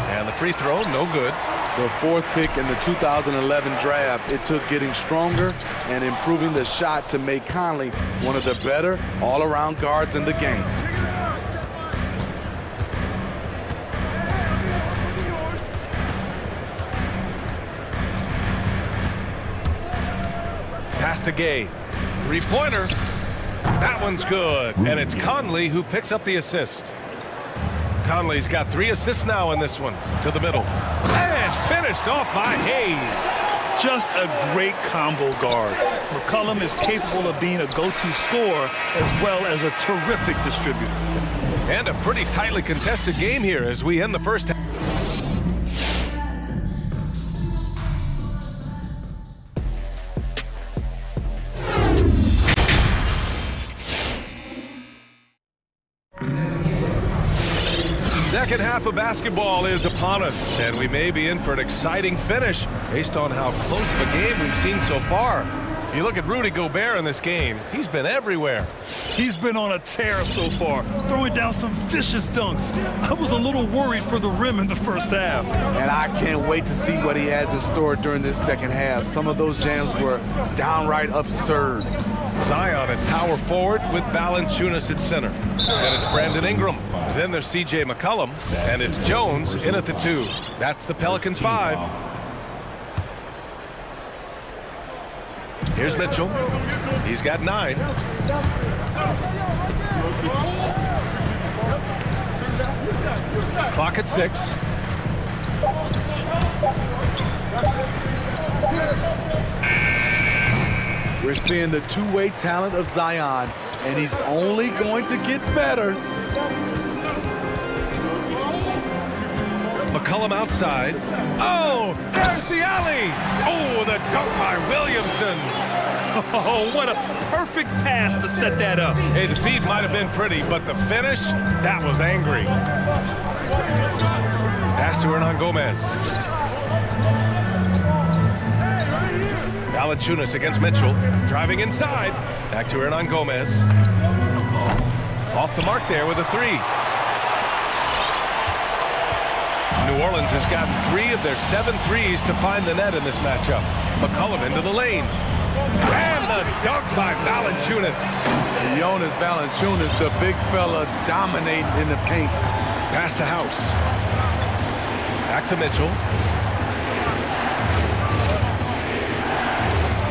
And the free throw, no good. The fourth pick in the 2011 draft, it took getting stronger and improving the shot to make Conley one of the better all-around guards in the game. Pass to Gay. Three-pointer. That one's good. And it's Conley who picks up the assist. Conley's got 3 assists now in this one. To the middle. And finished off by Hayes. Just a great combo guard. McCollum is capable of being a go-to scorer as well as a terrific distributor. And a pretty tightly contested game here as we end the first half. Second half of basketball is upon us, and we may be in for an exciting finish based on how close of a game we've seen so far. You look at Rudy Gobert in this game, he's been everywhere. He's been on a tear so far, throwing down some vicious dunks. I was a little worried for the rim in the first half. And I can't wait to see what he has in store during this second half. Some of those jams were downright absurd. Zion at power forward with Valanciunas at center. Then it's Brandon Ingram. Then there's C.J. McCollum. And it's Jones in at the 2. That's the Pelicans 5. Here's Mitchell. He's got 9. Clock at 6. We're seeing the two-way talent of Zion, and he's only going to get better. McCollum outside. Oh, there's the alley. Oh, the dunk by Williamson. Oh, what a perfect pass to set that up. Hey, the feed might have been pretty, but the finish, that was angry. Pass to Hernan Gomez. Valanciunas against Mitchell. Driving inside. Back to Hernan Gomez. Off the mark there with a three. New Orleans has gotten 3 of their 7 threes to find the net in this matchup. McCollum into the lane. And the dunk by Valanciunas. Jonas Valanciunas, the big fella, dominating in the paint. Pass to House. Back to Mitchell.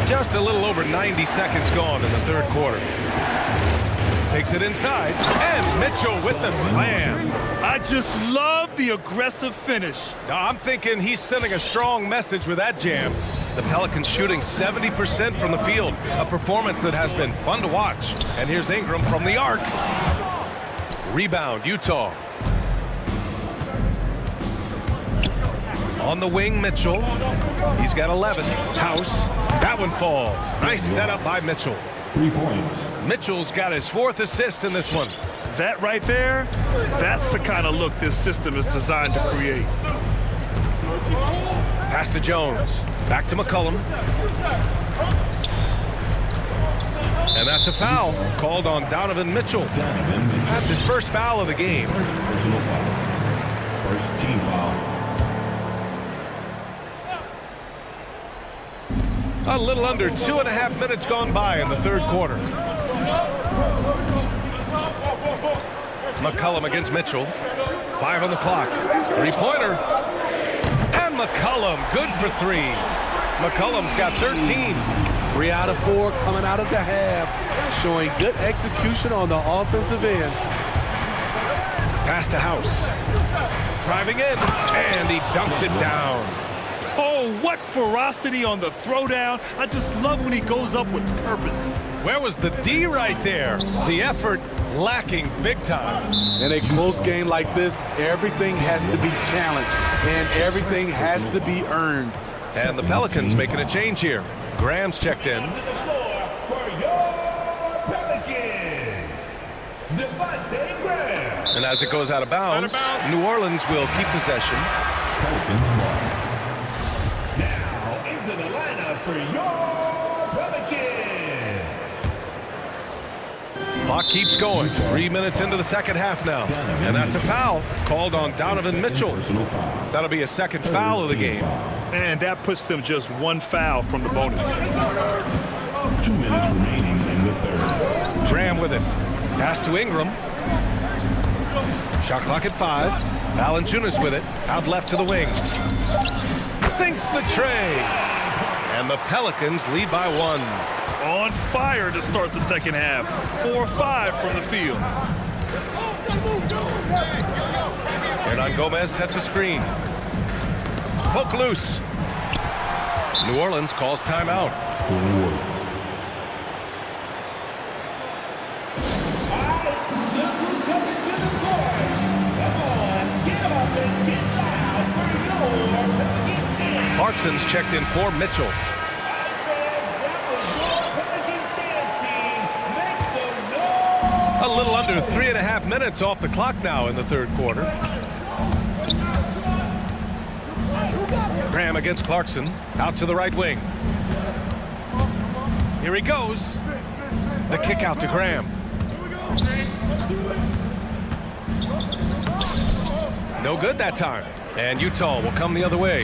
Just a little over 90 seconds gone in the third quarter. Takes it inside, and Mitchell with the slam. I just love the aggressive finish. I'm thinking he's sending a strong message with that jam. The Pelicans shooting 70% from the field, a performance that has been fun to watch. And here's Ingram from the arc. Rebound, Utah. On the wing, Mitchell. He's got 11. House. That one falls. Nice setup by Mitchell. 3 points. Mitchell's got his 4th assist in this one. That right there, that's the kind of look this system is designed to create. Pass to Jones. Back to McCollum. And that's a foul called on Donovan Mitchell. That's his first foul of the game. Personal foul. First team foul. A little under 2.5 minutes gone by in the third quarter. McCollum against Mitchell. 5 on the clock. 3-pointer. And McCollum, good for 3. McCollum's got 13. 3 out of 4 coming out of the half, showing good execution on the offensive end. Pass to House. Driving in, and he dunks it down. Oh, what ferocity on the throwdown. I just love when he goes up with purpose. Where was the D right there? The effort lacking big time. In a close game like this, everything has to be challenged, and everything has to be earned. And the Pelicans making a change here. Graham's checked in. And as it goes out of bounds, New Orleans will keep possession. Now into the lineup for your Pelicans. Clock keeps going. 3 minutes into the second half now. And that's a foul called on Donovan Mitchell. That'll be a second foul of the game. And that puts them just 1 foul from the bonus. 2 minutes remaining in the third. Graham with it. Pass to Ingram. Shot clock at 5. Valanciunas with it. Out left to the wing. Sinks the tray. And the Pelicans lead by 1. On fire to start the second half. 4-5 from the field. Hernan Gomez sets a screen. Poke loose. New Orleans calls timeout. Clarkson's checked in for Mitchell. A little under 3.5 minutes off the clock now in the third quarter. Graham against Clarkson. Out to the right wing. Here he goes. The kick out to Graham. No good that time. And Utah will come the other way.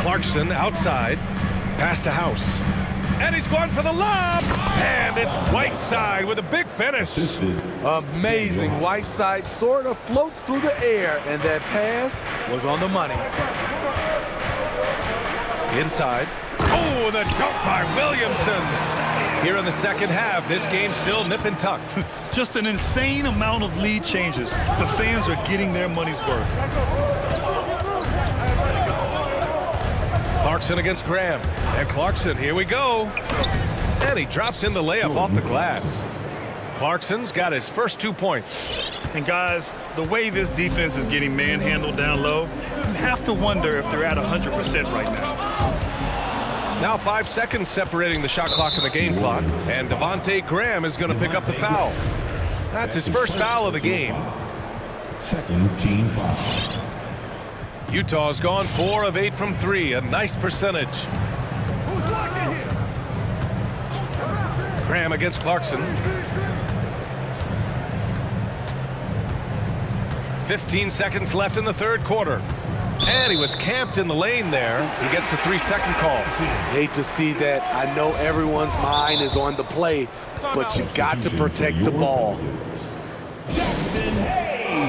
Clarkson outside. Pass to House. And he's going for the lob. And it's Whiteside with a big finish. Amazing. Whiteside sort of floats through the air, and that pass was on the money. Inside. Oh, the dunk by Williamson. Here in the second half, this game's still nip and tuck. Just an insane amount of lead changes. The fans are getting their money's worth. Clarkson against Graham. And Clarkson, here we go. And he drops in the layup off the glass. Clarkson's got his first 2 points. And guys, the way this defense is getting manhandled down low, you have to wonder if they're at 100% right now. Now 5 seconds separating the shot clock and the game clock, and Devontae Graham is going to pick up the foul. That's his first foul of the game. Second team foul. Utah's gone 4 of 8 from 3, a nice percentage. Graham against Clarkson. 15 seconds left in the third quarter. And he was camped in the lane there. He gets a 3-second call. Hate to see that. I know everyone's mind is on the play, but you got to protect the ball. Jackson Hayes.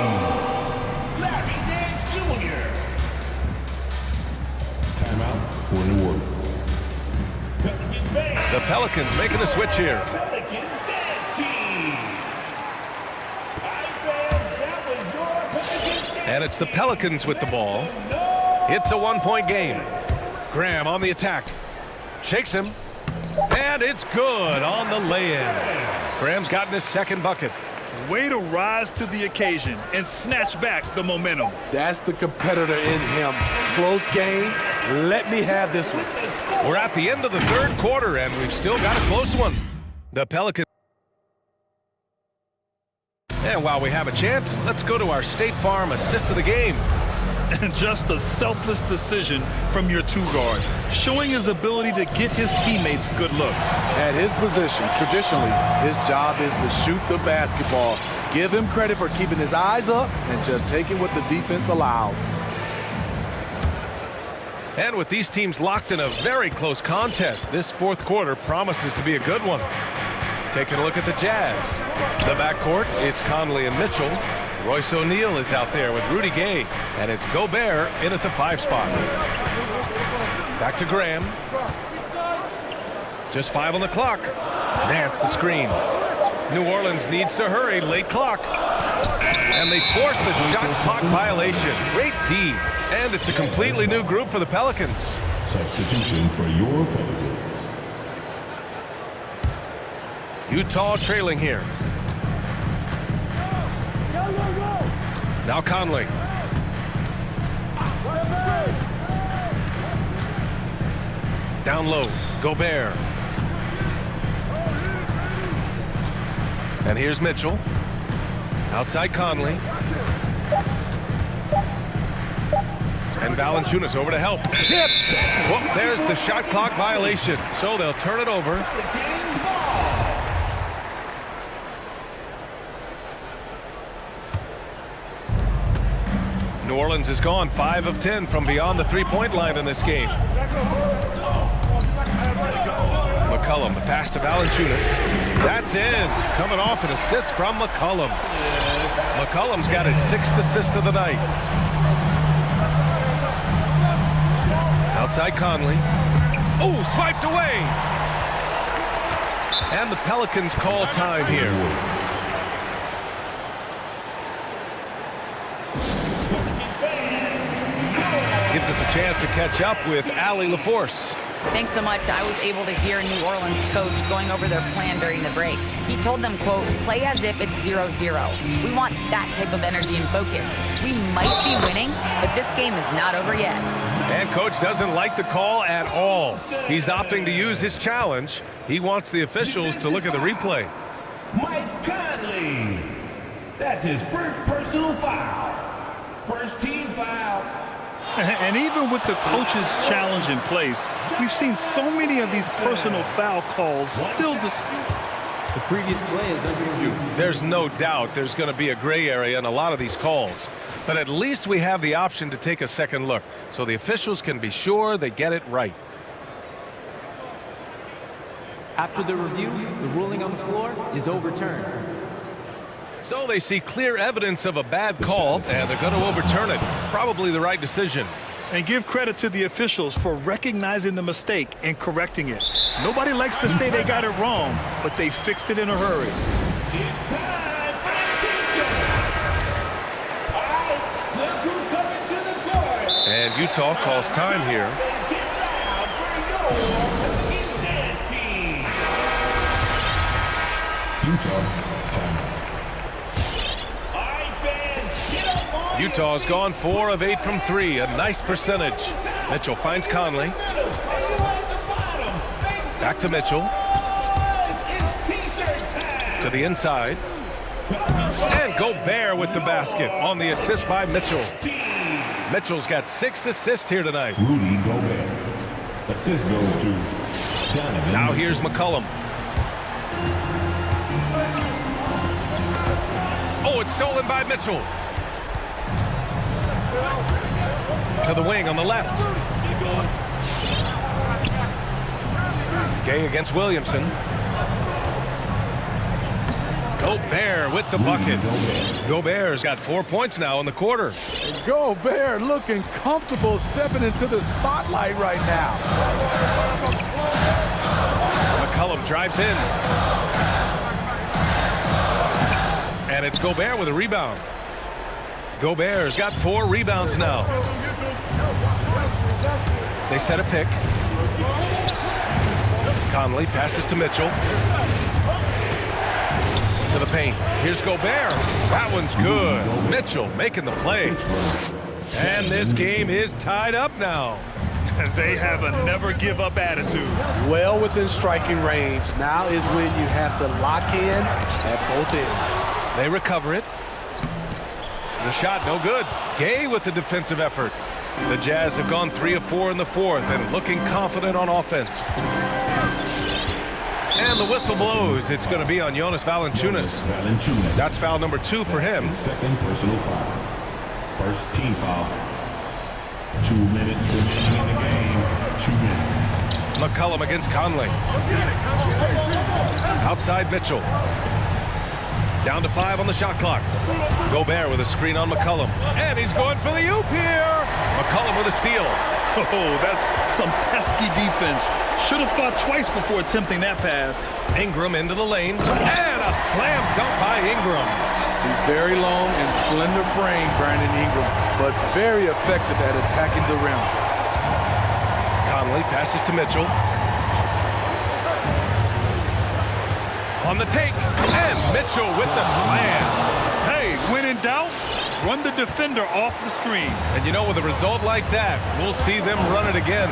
Larry Nance Jr. Timeout for New Orleans. The Pelicans making a switch here. Pelicans dance team. That was your Pelicans dance. And it's the Pelicans with the ball. It's a 1-point game. Graham on the attack. Shakes him. And it's good on the lay-in. Graham's gotten his second bucket. Way to rise to the occasion and snatch back the momentum. That's the competitor in him. Close game. Let me have this one. We're at the end of the third quarter, and we've still got a close one. The Pelicans. And while we have a chance, let's go to our State Farm assist of the game. And just a selfless decision from your two-guard, showing his ability to get his teammates good looks. At his position, traditionally, his job is to shoot the basketball. Give him credit for keeping his eyes up and just taking what the defense allows. And with these teams locked in a very close contest, this fourth quarter promises to be a good one. Taking a look at the Jazz. The backcourt, it's Conley and Mitchell. Royce O'Neal is out there with Rudy Gay, and it's Gobert in at the 5 spot. Back to Graham. Just 5 on the clock. Nance the screen. New Orleans needs to hurry, late clock. And they force the shot clock violation. Great D. And it's a completely new group for the Pelicans. Substitution for your Pelicans. Utah trailing here. Now Conley. Down low, Gobert. And here's Mitchell. Outside Conley. And Valanciunas over to help. Tipped! Well, there's the shot clock violation. So they'll turn it over. New Orleans is gone 5 of 10 from beyond the 3-point line in this game. McCollum, the pass to Valanciunas. That's in. Coming off an assist from McCollum. McCollum's got his 6th assist of the night. Outside Conley. Oh, swiped away. And the Pelicans call time here. Gives us a chance to catch up with Allie LaForce. Thanks so much. I was able to hear New Orleans coach going over their plan during the break. He told them, quote, play as if it's 0-0. We want that type of energy and focus. We might be winning, but this game is not over yet. And coach doesn't like the call at all. He's opting to use his challenge. He wants the officials to look at the replay. Mike Conley. That's his first personal foul. First team foul. And even with the coach's challenge in place, we've seen so many of these personal foul calls still disputed. The previous play is under review. There's no doubt there's going to be a gray area in a lot of these calls. But at least we have the option to take a second look, so the officials can be sure they get it right. After the review, the ruling on the floor is overturned. So they see clear evidence of a bad call, and they're going to overturn it. Probably the right decision. And give credit to the officials for recognizing the mistake and correcting it. Nobody likes to say they got it wrong, but they fixed it in a hurry. It's time for the all right, look who's coming to the court. And Utah calls time here. Get loud for your Pelicans dance team. Utah Utah's gone 4 of 8 from 3, a nice percentage. Mitchell finds Conley. Back to Mitchell. To the inside. And Gobert with the basket on the assist by Mitchell. Mitchell's got 6 assists here tonight. Rudy Gobert. Assist goes to Donovan. Now here's McCollum. Oh, it's stolen by Mitchell. To the wing on the left. Gay against Williamson. Gobert with the bucket. Gobert's got 4 points now in the quarter. Gobert looking comfortable stepping into the spotlight right now. McCollum drives in. And it's Gobert with a rebound. Gobert's got 4 rebounds now. They set a pick. Conley passes to Mitchell. To the paint. Here's Gobert. That one's good. Mitchell making the play. And this game is tied up now. They have a never-give-up attitude. Well within striking range. Now is when you have to lock in at both ends. They recover it. The shot no good. Gay with the defensive effort. The Jazz have gone 3 of 4 in the fourth and looking confident on offense. And the whistle blows. It's going to be on Jonas Valanciunas. That's foul number 2 for him. Second personal foul. First team foul. 2 minutes remaining in the game. 2 minutes. McCollum against Conley. Outside Mitchell. Down to 5 on the shot clock. Gobert with a screen on McCollum. And he's going for the oop here. McCollum with a steal. Oh, that's some pesky defense. Should have thought twice before attempting that pass. Ingram into the lane. And a slam dunk by Ingram. He's very long and slender frame, Brandon Ingram, but very effective at attacking the rim. Conley passes to Mitchell. On the take. And Mitchell with the slam. Hey, when in doubt, run the defender off the screen. And you know, with a result like that, we'll see them run it again.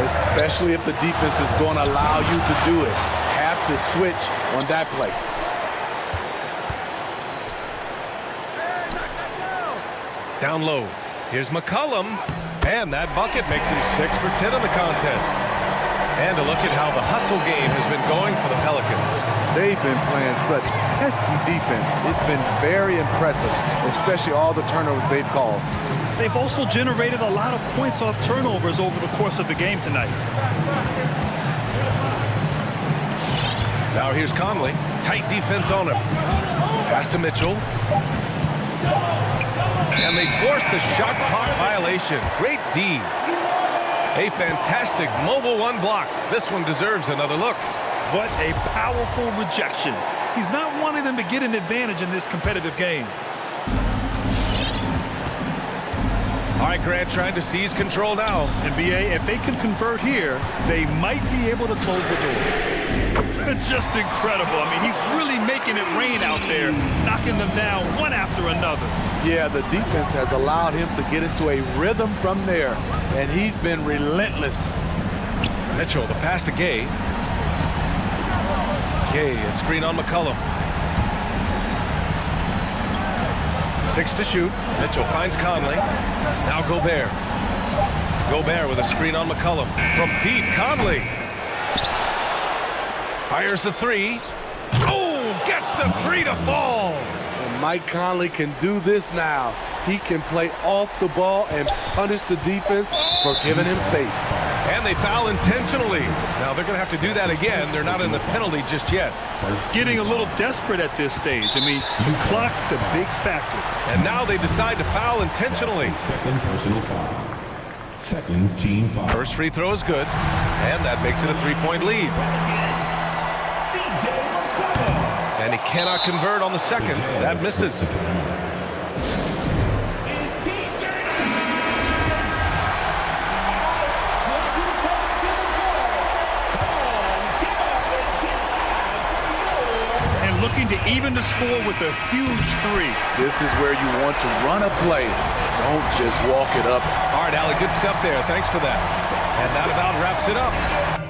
Especially if the defense is going to allow you to do it. Have to switch on that play. Down low. Here's McCollum. And that bucket makes him 6 for 10 in the contest. And a look at how the hustle game has been going for the Pelicans. They've been playing such pesky defense. It's been very impressive, especially all the turnovers they've caused. They've also generated a lot of points off turnovers over the course of the game tonight. Now here's Conley. Tight defense on him. Pass to Mitchell. And they forced the shot clock violation. Great D. A fantastic mobile 1 block. This one deserves another look. What a powerful rejection. He's not wanting them to get an advantage in this competitive game. All right, Grant trying to seize control now. NBA, if they can convert here, they might be able to close the door. Just incredible. I mean, he's really making it rain out there, knocking them down one after another. Yeah, the defense has allowed him to get into a rhythm from there, and he's been relentless. Mitchell, the pass to Gay. Gay, a screen on McCollum. 6 to shoot. Mitchell finds Conley. Now Gobert. Gobert with a screen on McCollum. From deep, Conley. Fires the 3. Oh, gets the 3 to fall. And Mike Conley can do this now. He can play off the ball and punish the defense for giving him space. And they foul intentionally. Now they're going to have to do that again. They're not in the penalty just yet. Getting a little desperate at this stage. I mean, the clock's the big factor. And now they decide to foul intentionally. Second personal foul. Second team foul. First free throw is good. And that makes it a 3-point lead. And he cannot convert on the second. That misses. And looking to even the score with with a huge three. This is where you want to run a play. Don't just walk it up. All right, Allie, good stuff there. Thanks for that. And that about wraps it up.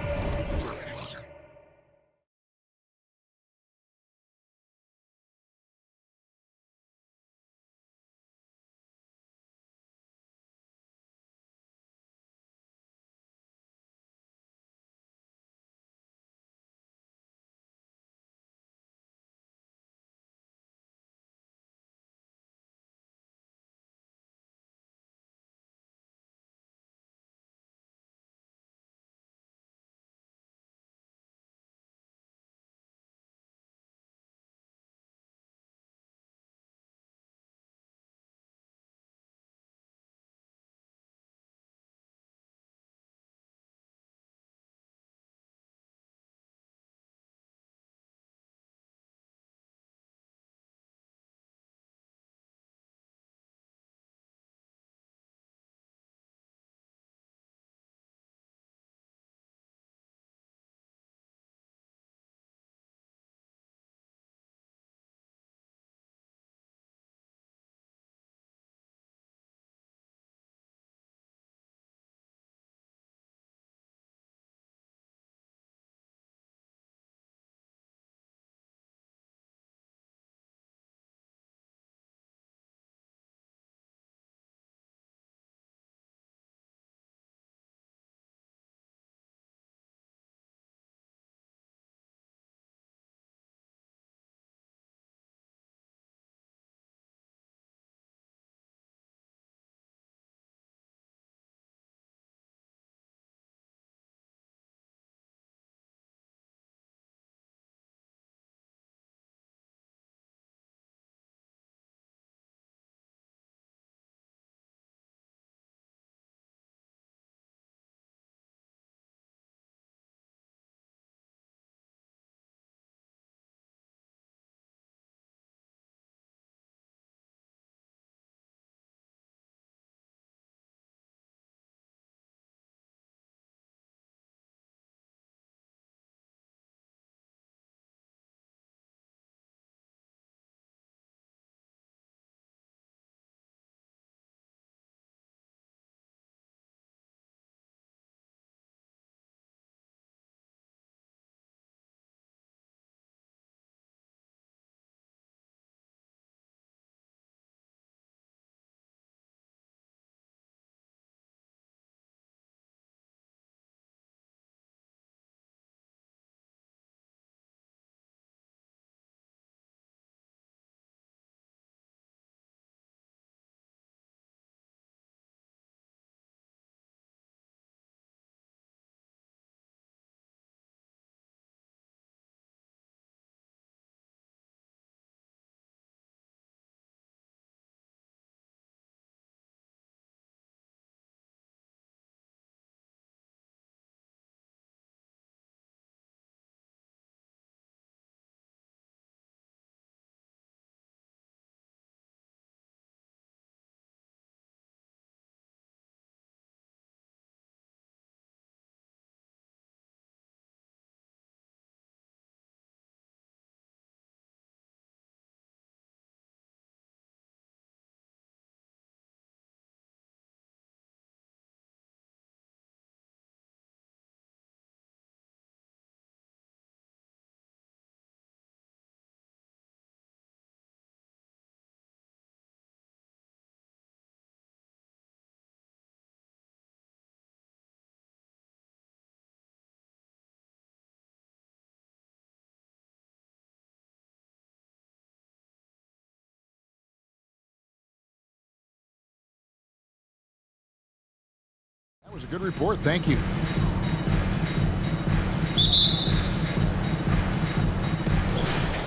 That was a good report. Thank you.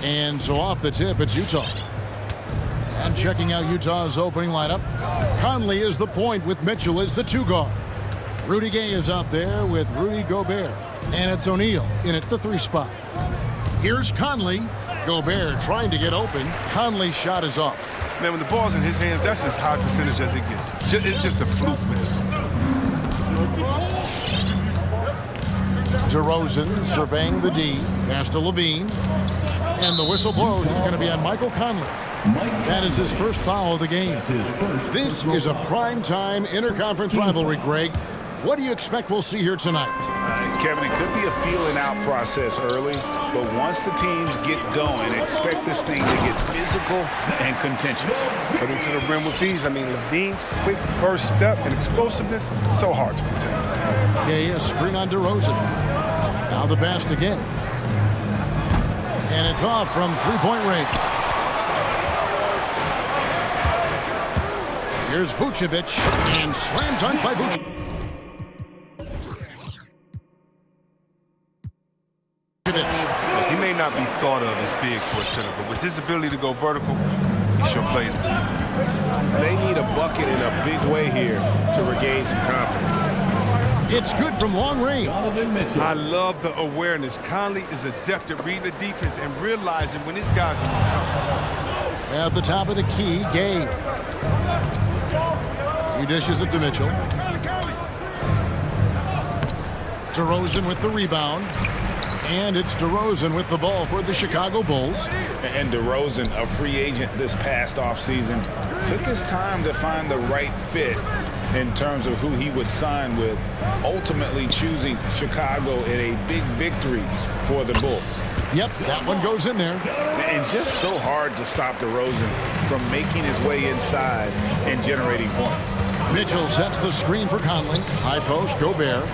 And so off the tip, it's Utah. And checking out Utah's opening lineup, Conley is the point with Mitchell as the two guard. Rudy Gay is out there with Rudy Gobert. And it's O'Neal in at the 3 spot. Here's Conley. Gobert trying to get open. Conley's shot is off. Man, when the ball's in his hands, that's as high percentage as it gets. It's just a fluke miss. DeRozan surveying the D. Pass to Levine. And the whistle blows. It's going to be on Michael Conley. That is his first foul of the game. This is a prime-time interconference rivalry, Greg. What do you expect we'll see here tonight? Kevin, it could be a feeling-out process early, but once the teams get going, expect this thing to get physical and contentious. Getting to the rim with ease. I mean, Levine's quick first step and explosiveness, so hard to contain. Yeah, a screen on DeRozan. Now the pass again. And it's off from three-point range. Here's Vucevic, and slam dunk by Vucevic. Look, he may not be thought of as big for a center, but with his ability to go vertical, he sure plays. They need a bucket in a big way here to regain some confidence. It's good from long range. I love the awareness. Conley is adept at reading the defense and realizing when his guys are at the top of the key, Gay. He dishes it to Mitchell. DeRozan with the rebound. And it's DeRozan with the ball for the Chicago Bulls. And DeRozan, a free agent this past offseason, took his time to find the right fit in terms of who he would sign with, ultimately choosing Chicago in a big victory for the Bulls. Yep, that one goes in there. And just so hard to stop DeRozan from making his way inside and generating points. Mitchell sets the screen for Conley. High post, Gobert.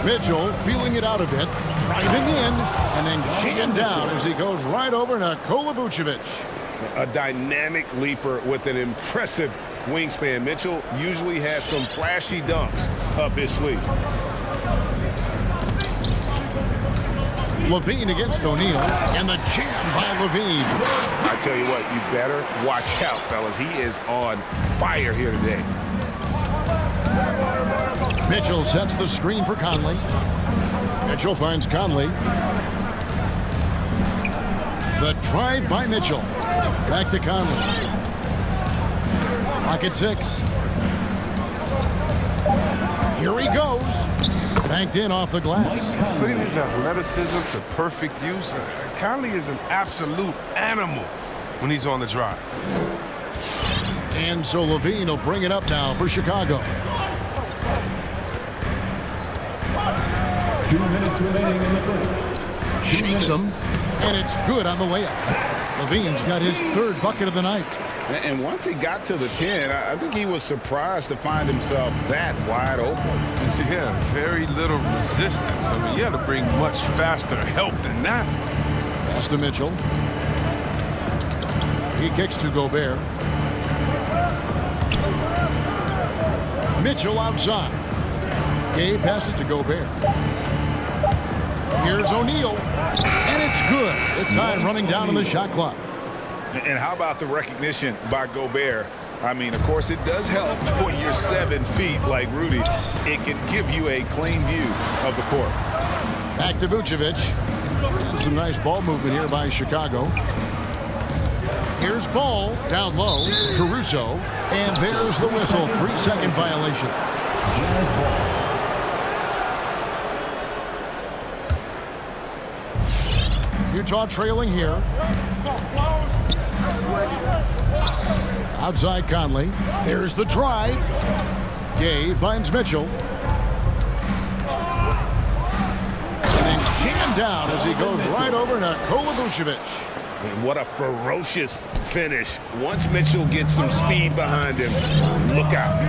Mitchell feeling it out a bit, driving in, and then jammed down as he goes right over Nikola Vucevic. A dynamic leaper with an impressive wingspan. Mitchell usually has some flashy dunks up his sleeve. Levine against O'Neal, and the jam by Levine. I tell you what, you better watch out, fellas. He is on fire here today. Mitchell sets the screen for Conley. Mitchell finds Conley. The drive by Mitchell. Back to Conley. Pocket 6. Here he goes. Banked in off the glass. Putting his athleticism to perfect use. Conley is an absolute animal when he's on the drive. And so Levine will bring it up now for Chicago. 2 minutes remaining in the first. Shakes him, and it's good on the layup. Levine's got his third bucket of the night. And once he got to the 10, I think he was surprised to find himself that wide open. Yeah, very little resistance. I mean, you had to bring much faster help than that. Pass to Mitchell. He kicks to Gobert. Mitchell outside. Gay passes to Gobert. Here's O'Neal, and it's good. The time running down on the shot clock. And how about the recognition by Gobert? I mean, of course, it does help when you're 7 feet like Rudy. It can give you a clean view of the court. Back to Vucevic. And some nice ball movement here by Chicago. Here's Ball down low. Caruso. And there's the whistle. 3-second violation. Utah trailing here. Outside Conley. There's the drive. Gay finds Mitchell. And then jammed down as he goes right over Nikola Vucevic. And what a ferocious finish. Once Mitchell gets some speed behind him, look out.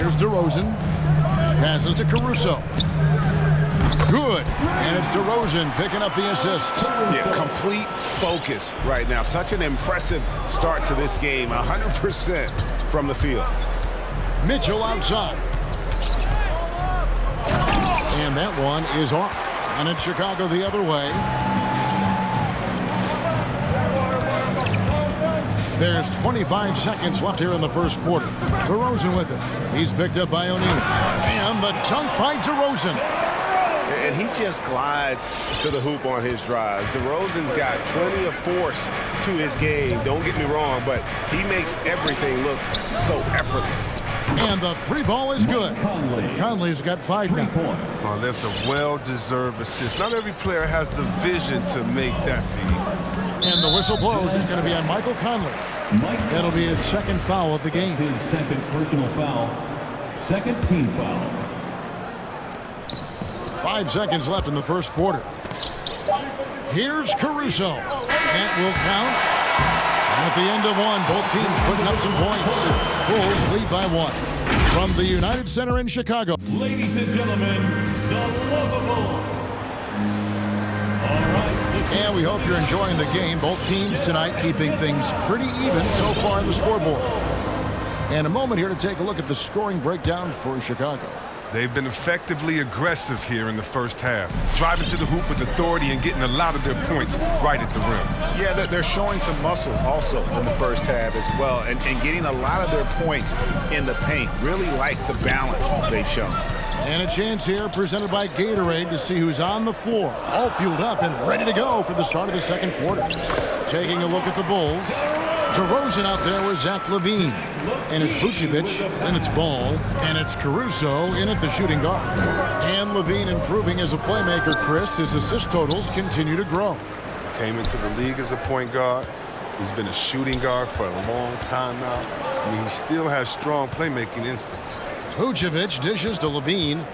Here's DeRozan. Passes to Caruso. Good. And it's DeRozan picking up the assist. Yeah, complete focus right now. Such an impressive start to this game. 100% from the field. Mitchell outside. And that one is off. And it's Chicago the other way. There's 25 seconds left here in the first quarter. DeRozan with it. He's picked up by O'Neal. And the dunk by DeRozan. and he just glides to the hoop on his drives. DeRozan's got plenty of force to his game, don't get me wrong, but he makes everything look so effortless. And the three ball is good. Conley's got 5 now. Oh, that's a well-deserved assist. Not every player has the vision to make that feed. And the whistle blows. It's going to be on Michael Conley. That'll be his second foul of the game. His second personal foul. Second team foul. 5 seconds left in the first quarter. Here's Caruso. That will count. At the end of one, both teams putting up some points. Bulls lead by 1. From the United Center in Chicago. Ladies and gentlemen, the lovable. All right. And we hope you're enjoying the game. Both teams tonight keeping things pretty even so far on the scoreboard. And a moment here to take a look at the scoring breakdown for Chicago. They've been effectively aggressive here in the first half, driving to the hoop with authority and getting a lot of their points right at the rim. Yeah, they're showing some muscle also in the first half as well, and getting a lot of their points in the paint. Really like the balance they've shown. And a chance here presented by Gatorade to see who's on the floor, all fueled up and ready to go for the start of the second quarter. Taking a look at the Bulls. DeRozan out there with Zach LaVine. And it's Vucevic, and it's Ball, and it's Caruso in at the shooting guard. And LaVine improving as a playmaker, Chris. His assist totals continue to grow. Came into the league as a point guard. He's been a shooting guard for a long time now. I mean, he still has strong playmaking instincts. Vucevic dishes to LaVine.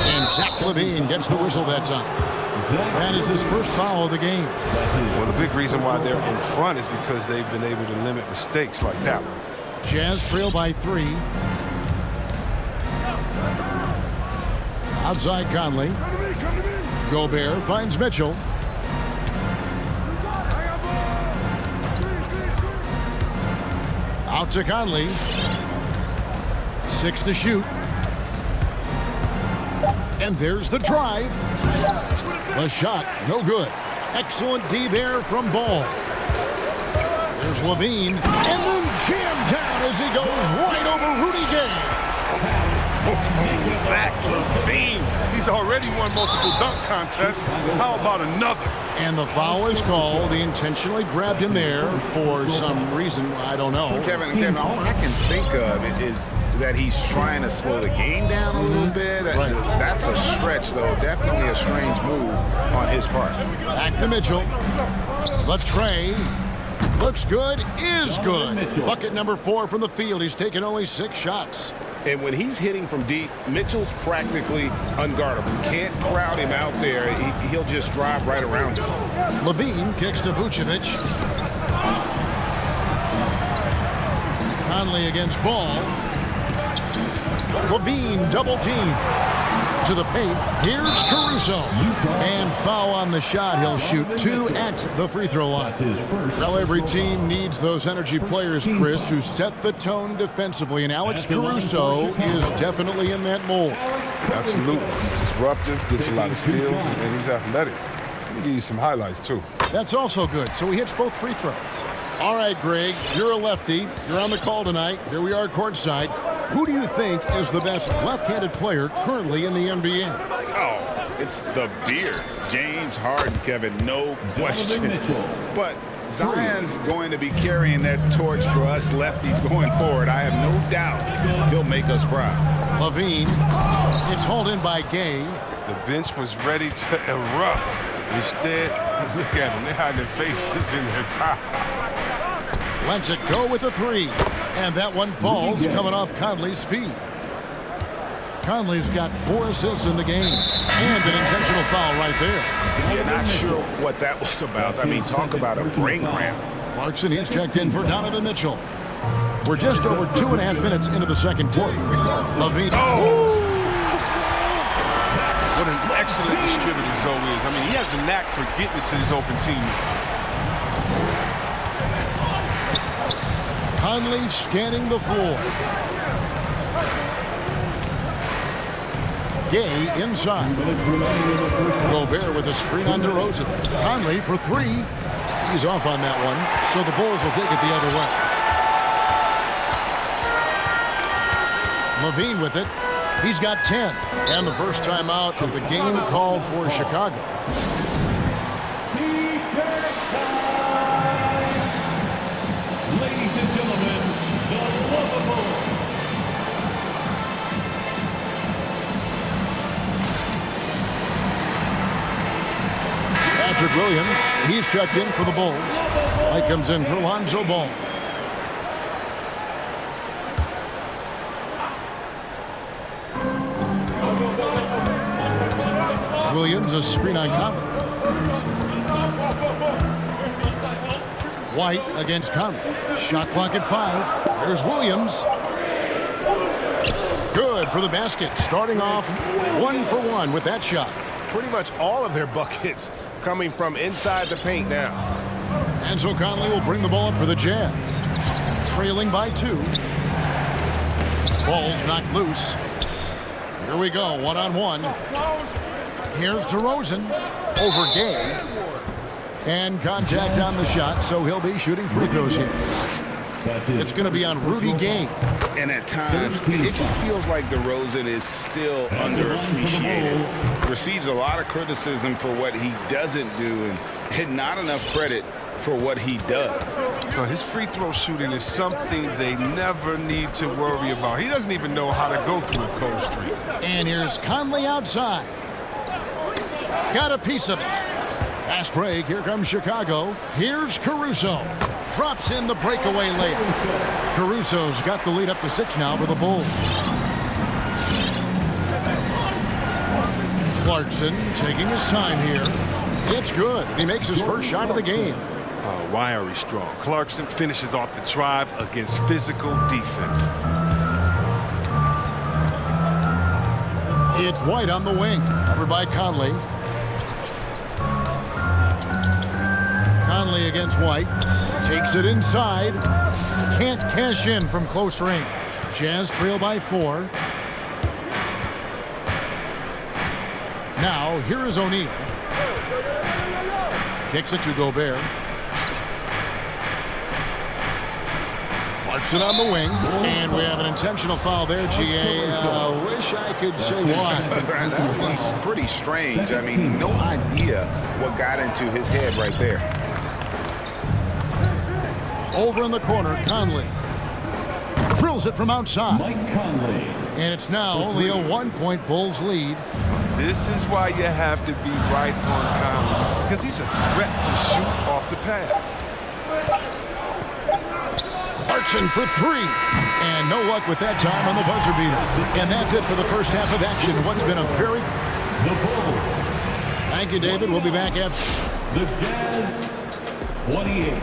And Zach LaVine gets the whistle that time. That is his first foul of the game. Well, the big reason why they're in front is because they've been able to limit mistakes like that one. Jazz trail by 3. Outside Conley. Gobert finds Mitchell. Out to Conley. 6 to shoot. And there's the drive. The shot, no good. Excellent D there from Ball. There's LaVine, and then jammed down as he goes right over Rudy Gay. Zach LaVine. He's already won multiple dunk contests. How about another? And the foul is called. He intentionally grabbed him there for some reason. I don't know. Kevin, all I can think of is that he's trying to slow the game down a little bit. Right. That's a stretch, though. Definitely a strange move on his part. Back to Mitchell. The tray. Looks good, is good. Bucket number 4 from the field. He's taken only 6 shots. And when he's hitting from deep, Mitchell's practically unguardable. Can't crowd him out there. He'll just drive right around him. LaVine kicks to Vucevic. Conley against Ball. LaVine double team to the paint. Here's Caruso. And foul on the shot. He'll shoot 2 at the free throw line. Well, every team needs those energy players, Chris, who set the tone defensively. And Alex Caruso is definitely in that mold. Absolutely. He's disruptive, gets a lot of steals, and he's athletic. Let me give you some highlights, too. That's also good. So he hits both free throws. All right, Greg, you're a lefty. You're on the call tonight. Here we are courtside. Who do you think is the best left-handed player currently in the NBA? Oh, it's the beard. James Harden, Kevin, no question. But Zion's going to be carrying that torch for us lefties going forward. I have no doubt he'll make us proud. LaVine, it's hauled in by Gay. The bench was ready to erupt. Instead, look at them. They hide their faces in their tie. Lets it go with a 3. And that one falls coming off Conley's feet. Conley's got 4 assists in the game. And an intentional foul right there. Yeah, not sure what that was about. I mean, talk about a brain cramp. Clarkson, he's checked in for Donovan Mitchell. We're just over 2.5 minutes into the second quarter. LaVine. Oh! What an excellent distributor Zoe is. I mean, he has a knack for getting it to his open teammates. Conley scanning the floor. Gay inside. Gobert with a screen on DeRozan. Conley for 3. He's off on that one, so the Bulls will take it the other way. LaVine with it. He's got 10. And the first time out of the game called for Chicago. Ladies and gentlemen, the lovable. Patrick Williams, he's checked in for the Bulls. White comes in for Lonzo Ball. Williams, a screen on Conley. White against Conley. Shot clock at 5. There's Williams. Good for the basket. Starting off 1 for 1 with that shot. Pretty much all of their buckets coming from inside the paint now. And so Conley will bring the ball up for the Jazz. Trailing by 2. Ball's knocked loose. Here we go, one-on-one. Here's DeRozan over Gay. And contact on the shot, so he'll be shooting free throws here. It's going to be on Rudy Gay. And at times, it just feels like DeRozan is still underappreciated. Receives a lot of criticism for what he doesn't do and not enough credit for what he does. Well, his free throw shooting is something they never need to worry about. He doesn't even know how to go through a cold streak. And here's Conley outside. Got a piece of it. Fast break. Here comes Chicago. Here's Caruso. Drops in the breakaway layup. Caruso's got the lead up to 6 now for the Bulls. Clarkson taking his time here. It's good. He makes his first shot of the game. Wiry strong. Clarkson finishes off the drive against physical defense. It's White on the wing. Covered by Conley. Conley against White. Takes it inside. Can't cash in from close range. Jazz trail by 4. Now, here is O'Neal. Kicks it to Gobert. Clarkson on the wing. And we have an intentional foul there, GA. Wish I could say why. That one's pretty strange. I mean, no idea what got into his head right there. Over in the corner, Conley. Drills it from outside. And it's now only a 1-point Bulls lead. This is why you have to be right on Conley, because he's a threat to shoot off the pass. Clarkson for 3. And no luck with that time on the buzzer beater. And that's it for the first half of action. What's been a very... Thank you, David. We'll be back after... The Jazz, 28.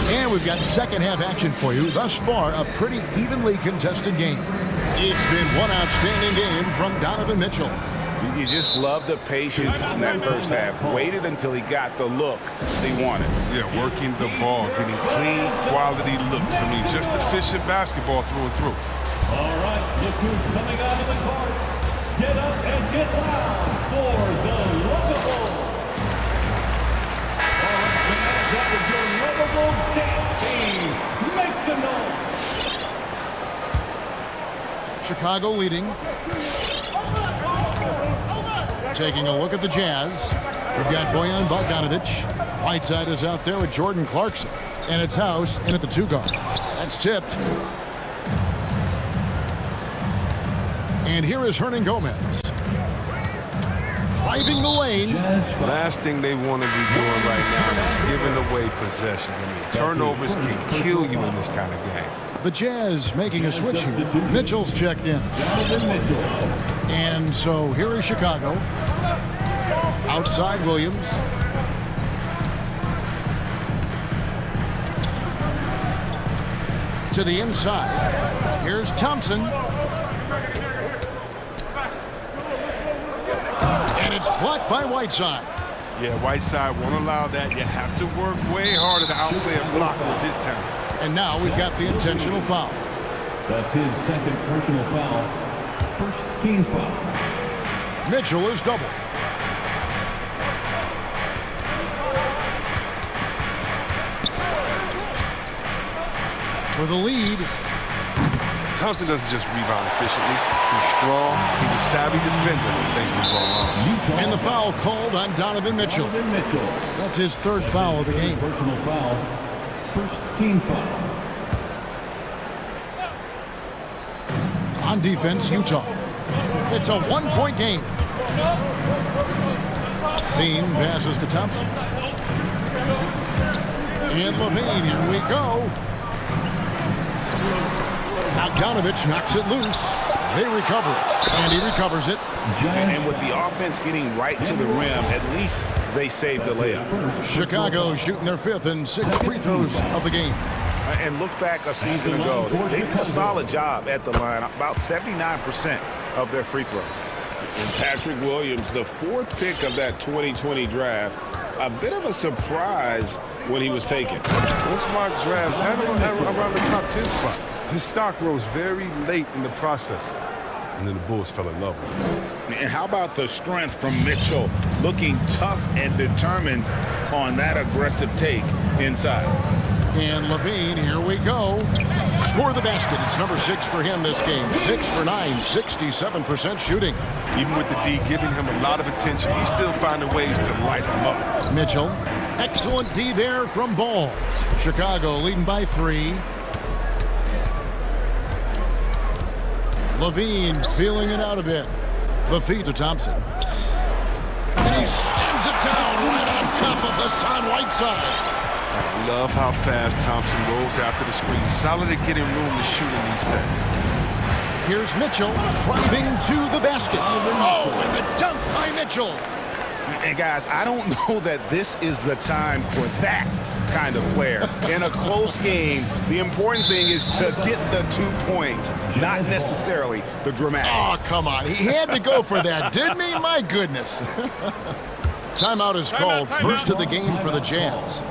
And we've got second half action for you. Thus far, a pretty evenly contested game. It's been one outstanding game from Donovan Mitchell. You just love the patience in that first half. Waited until he got the look he wanted. Yeah, working the ball, getting clean, quality looks. I mean, just efficient basketball through and through. All right, look who's coming out of the court. Get up and get loud for the lovable. All right, tonight, that is your lovable dance team. Make some noise. Chicago leading. Taking a look at the Jazz. We've got Bojan Bogdanovic. Whiteside is out there with Jordan Clarkson. And it's House in at the 2 guard. That's tipped. And here is Hernan Gomez. Driving the lane. Last thing they want to be doing right now is giving away possessions. I mean, turnovers can kill you in this kind of game. The Jazz making a switch here. Mitchell's checked in. And so here is Chicago. Outside Williams. To the inside. Here's Thompson. And it's blocked by Whiteside. Yeah, Whiteside won't allow that. You have to work way harder to outplay a blocker with his talent. And now we've got the intentional foul. That's his second personal foul. First team foul. Mitchell is doubled. for the lead. Thompson doesn't just rebound efficiently. He's strong. He's a savvy defender thanks to his long arms. And the foul called on Donovan Mitchell. That's his third foul of the game. Personal foul. First team foul. On defense, Utah. It's a one-point game. Bean passes to Thompson. And Levine, here we go. Bogdanovich knocks it loose. They recover it, and he recovers it. And with the offense getting right to the rim, at least they saved the layup. Chicago shooting their fifth and sixth free throws of the game. And look back a season ago, they did a solid job at the line, about 79% of their free throws. And Patrick Williams, the fourth pick of that 2020 draft, a bit of a surprise when he was taken. Those mock drafts had him around the top 10 spot. His stock rose very late in the process, and then the Bulls fell in love with him. And how about the strength from Mitchell, looking tough and determined on that aggressive take inside. And Levine, here we go. Score the basket. It's number 6 for him this game. 6 for 9, 67% shooting. Even with the D giving him a lot of attention, he's still finding ways to light him up. Mitchell, excellent D there from Ball. Chicago leading by 3. Levine feeling it out a bit. The feed to Thompson. And he slams it down right on top of Hassan Whiteside. I love how fast Thompson rolls after the screen. Solid at getting room to shoot in these sets. Here's Mitchell driving to the basket. Oh, and the dunk by Mitchell. And guys, I don't know that this is the time for that kind of flair. In a close game, the important thing is to get the 2 points, not necessarily the dramatics. Oh, come on. He had to go for that, didn't he? My goodness. Timeout is called. First of the game for the Jazz.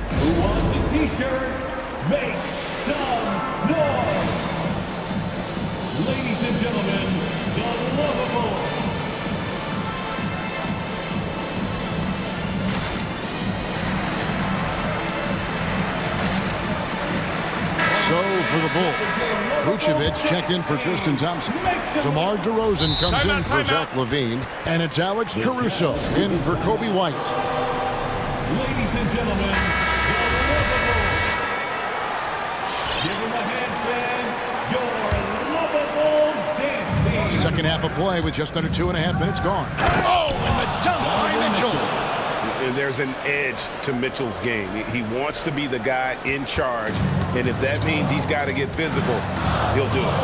Who wants a t-shirt? Make some noise! Ladies and gentlemen, the lovable. So for the Bulls, Vucevic checked in for Tristan Thompson. DeMar DeRozan comes in for Zach LaVine. And it's Alex Caruso in for Kobe White. Ladies and gentlemen, the lovable. Give them a hand, fans. Your lovable dance team. Second half of play with just under 2.5 minutes gone. Oh, and the dunk by Mitchell. And there's an edge to Mitchell's game. He wants to be the guy in charge, and if that means he's got to get physical, he'll do it.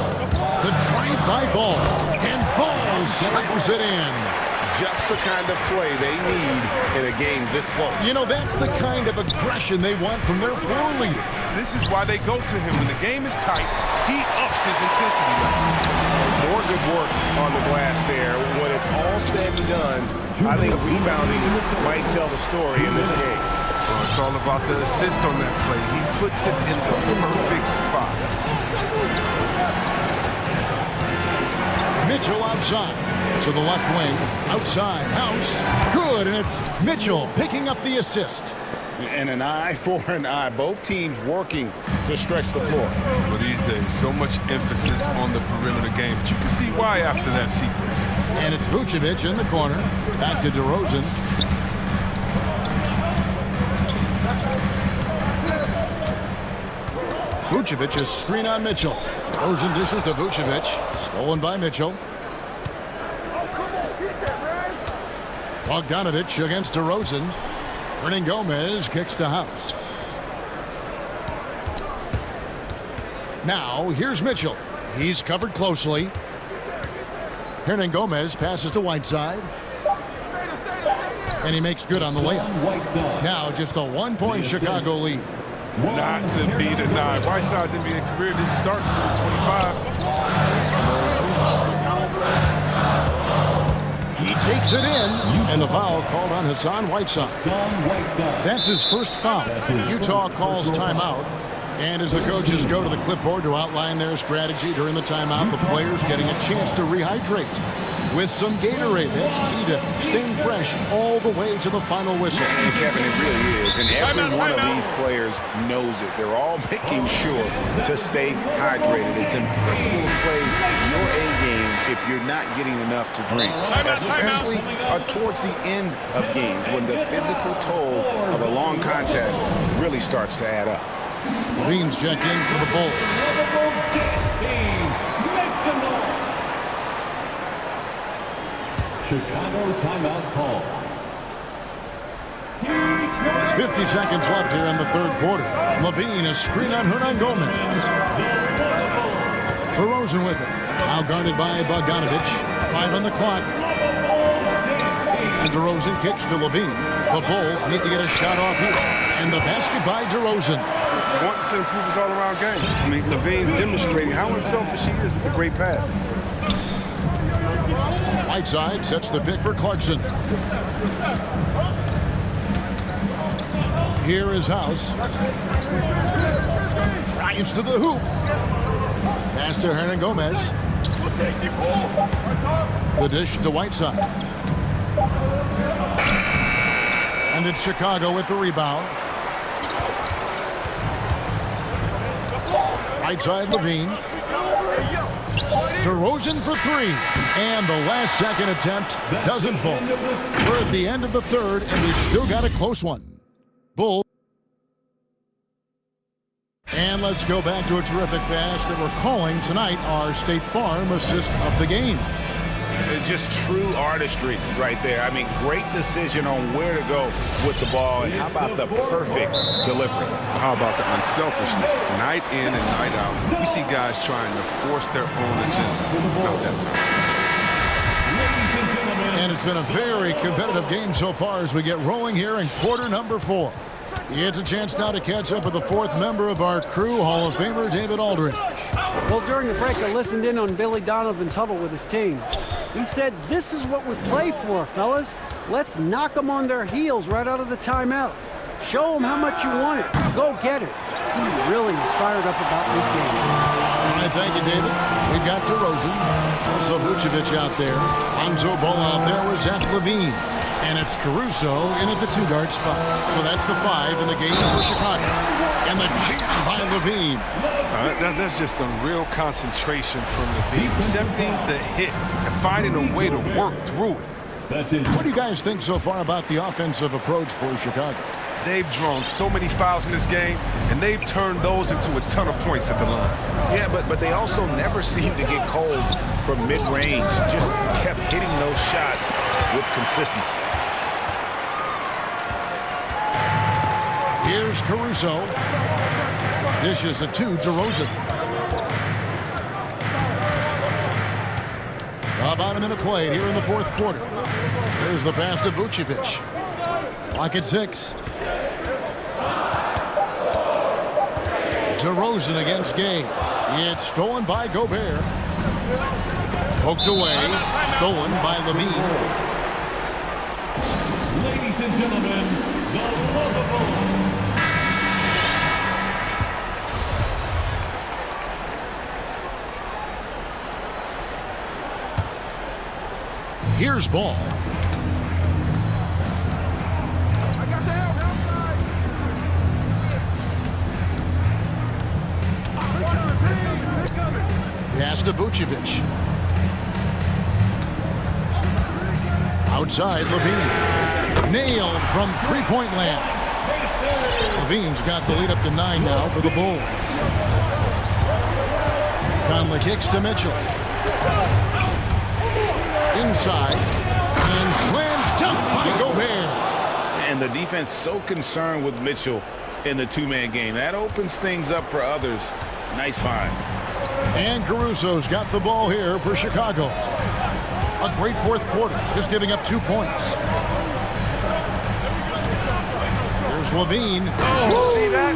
The drive by Ball, and Ball slams it in. Just the kind of play they need in a game this close. You know, that's the kind of aggression they want from their floor leader. This is why they go to him. When the game is tight, he ups his intensity level. More good work on the glass there. When it's all said and done, I think rebounding might tell the story in this game. Well, it's all about the assist on that play. He puts it in the perfect spot. Mitchell outside to the left wing. Outside, House. Good, and it's Mitchell picking up the assist. And an eye for an eye. Both teams working to stretch the floor. Well, these days, so much emphasis on the perimeter game, but you can see why after that sequence. And it's Vucevic in the corner. Back to DeRozan. Vucevic is screen on Mitchell. DeRozan dishes to Vucevic. Stolen by Mitchell. Bogdanovich against DeRozan. Hernan Gomez kicks to House. Now, here's Mitchell. He's covered closely. Hernan Gomez passes to Whiteside. And he makes good on the layup. Now, just a 1-point Chicago lead. Not to be denied. Whiteside's NBA career didn't start until he was 25. He takes it in, and the foul called on Hassan Whiteside. That's his first foul. Utah calls timeout. And as the coaches go to the clipboard to outline their strategy during the timeout, the players getting a chance to rehydrate. with some Gatorade. That's key to staying fresh all the way to the final whistle. And Kevin, it really is. And every one of these players knows it. They're all making sure to stay hydrated. It's impossible to play your A game if you're not getting enough to drink, especially towards the end of games when the physical toll of a long contest really starts to add up. Levine's check in for the Bulls. Chicago timeout call. 50 seconds left here in the third quarter. Levine, a screen on Hernan Gomez. DeRozan with it. Now guarded by Bogdanovich. 5 on the clock. And DeRozan kicks to Levine. The Bulls need to get a shot off here. And the basket by DeRozan. Wanting to improve his all-around game. I mean, Levine demonstrating how unselfish he is with the great pass. Whiteside sets the pick for Clarkson. Here is House. Drives to the hoop. Pass to Hernan Gomez. The dish to Whiteside. And it's Chicago with the rebound. Whiteside, Levine. DeRozan for 3. And the last second attempt doesn't fall. We're at the end of the third, and we've still got a close one. Bull. And let's go back to a terrific pass that we're calling tonight our State Farm assist of the game. Just true artistry right there. I mean, great decision on where to go with the ball. And how about the perfect delivery? How about the unselfishness? Night in and night out, we see guys trying to force their own agenda. Not that time. And it's been a very competitive game so far as we get rolling here in quarter number 4. It's a chance now to catch up with the fourth member of our crew, Hall of Famer David Aldridge. Well, during the break, I listened in on Billy Donovan's huddle with his team. He said, this is what we play for, fellas. Let's knock them on their heels right out of the timeout. Show them how much you want it. Go get it. He really is fired up about this game. Thank you, David. We've got DeRozan, also Vucevic out there. Lonzo Ball out there with Zach LaVine. And it's Caruso in at the 2-guard spot. So that's the 5 in the game for Chicago. And the jam by LaVine. That's just a real concentration from LaVine. Accepting the hit and finding a way to work through it. What do you guys think so far about the offensive approach for Chicago? They've drawn so many fouls in this game, and they've turned those into a ton of points at the line. Yeah, but they also never seem to get cold from mid-range. Just kept hitting those shots with consistency. Here's Caruso. Dishes it to DeRozan. About a minute played here in the fourth quarter. There's the pass to Vucevic. Clock at 6. DeRozan against Gay. It's stolen by Gobert. Poked away. Stolen by LaVine. Ladies and gentlemen, the Bulls. Here's Ball. Pass to Vucevic. Outside, LaVine. Nailed from three-point land. LaVine's got the lead up to 9 now for the Bulls. Conley kicks to Mitchell. Inside. And slammed dunk by Gobert. And the defense so concerned with Mitchell in the two-man game. That opens things up for others. Nice find. And Caruso's got the ball here for Chicago. A great fourth quarter, just giving up 2 points. Here's LaVine. Oh, see that?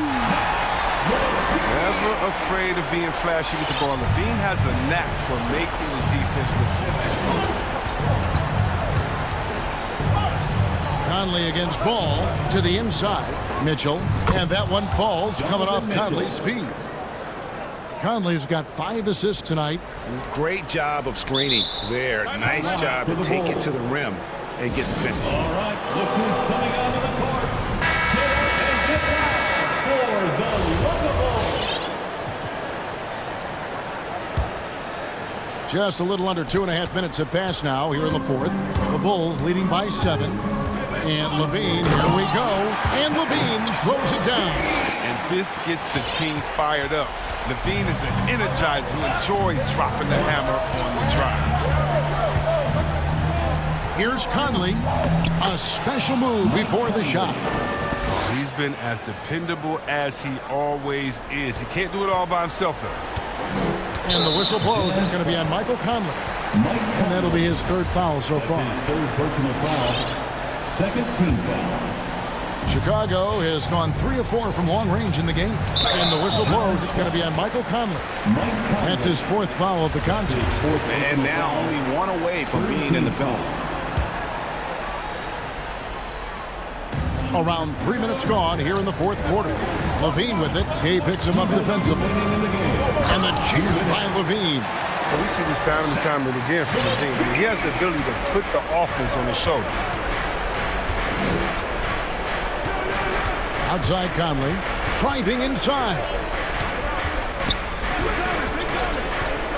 Never afraid of being flashy with the ball. LaVine has a knack for making the defense look flashy. Conley against Ball to the inside. Mitchell, and that one falls coming off Conley's feet. Conley's got 5 assists tonight. Great job of screening there. Nice job to take it to the rim and get the finish. All right, look who's coming onto the court. Get up and get down for the Lookable. Just a little under 2.5 minutes have passed now here in the fourth. The Bulls leading by 7. And Levine, here we go. And Levine throws it down. And this gets the team fired up. Levine is an energizer who enjoys dropping the hammer on the drive. Here's Conley. A special move before the shot. He's been as dependable as he always is. He can't do it all by himself, though. And the whistle blows. It's going to be on Michael Conley. And that'll be his 3rd foul so far. Third personal foul. Second team foul. Chicago has gone 3 of 4 from long range in the game. And the whistle blows. It's going to be on Michael Conley. That's his 4th foul of the contest. And now only 1 away from being in the penalty. Around 3 minutes gone here in the 4th quarter. Levine with it. Gay picks him up defensively. And the cheer by Levine. Well, we see this time and time again from Levine. He has the ability to put the offense on his shoulder. Outside Conley. Driving inside.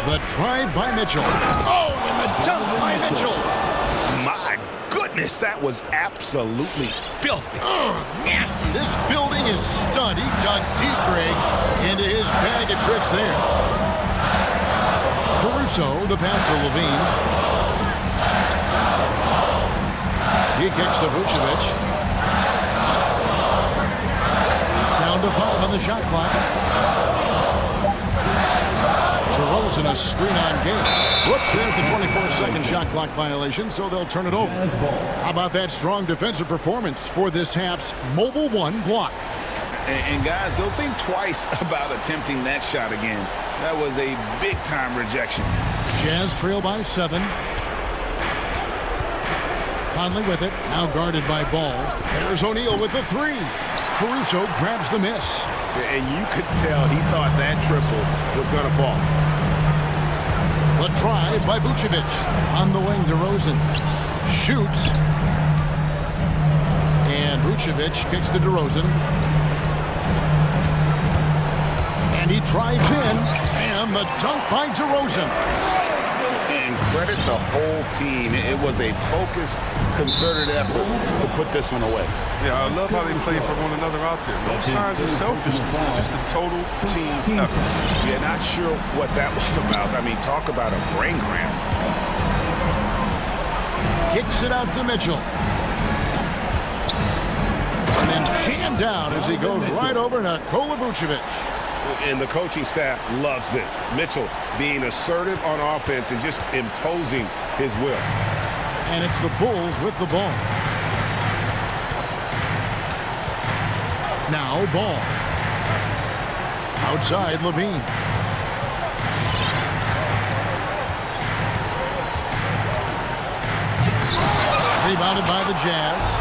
The drive by Mitchell. Oh, and the dunk by Mitchell. My goodness, that was absolutely filthy. Oh, nasty. This building is stunned. He dug deep, Greg, into his bag of tricks there. Caruso, the pass to Levine. He kicks to Vucevic. Down to 5 on the shot clock. DeRozan a screen on game. Whoops, there's the 24-second shot clock violation, so they'll turn it over. How about that strong defensive performance for this half's Mobile 1 block? And guys, they'll think twice about attempting that shot again. That was a big-time rejection. Jazz trail by 7. Conley with it, now guarded by Ball. There's O'Neal with the 3. Caruso grabs the miss. And you could tell he thought that triple was going to fall. The drive by Vucevic. On the wing, DeRozan shoots. And Vucevic kicks to DeRozan. And he drives in. And the dunk by DeRozan. And credit the whole team. It was a focused, concerted effort to put this one away. Yeah, I love how they play for one another out there. No signs of selfishness. Just a total team effort. Yeah, not sure what that was about. I mean, talk about a brain cramp. Kicks it out to Mitchell. And then jammed down as he goes right over Nikola Vucevic. And the coaching staff loves this. Mitchell being assertive on offense and just imposing his will. And it's the Bulls with the ball. Now Ball. Outside Levine. Rebounded by the Jazz.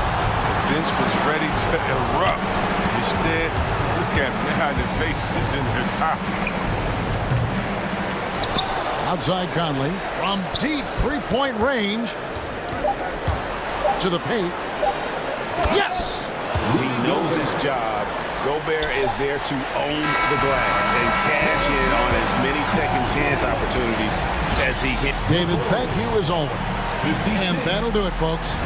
The bench was ready to erupt. Instead, look at behind their faces in their top. Outside Conley from deep three-point range to the paint. Yes! He knows his job. Gobert is there to own the glass and cash in on as many second chance opportunities as he can. David, thank you as always. And that'll do it, folks.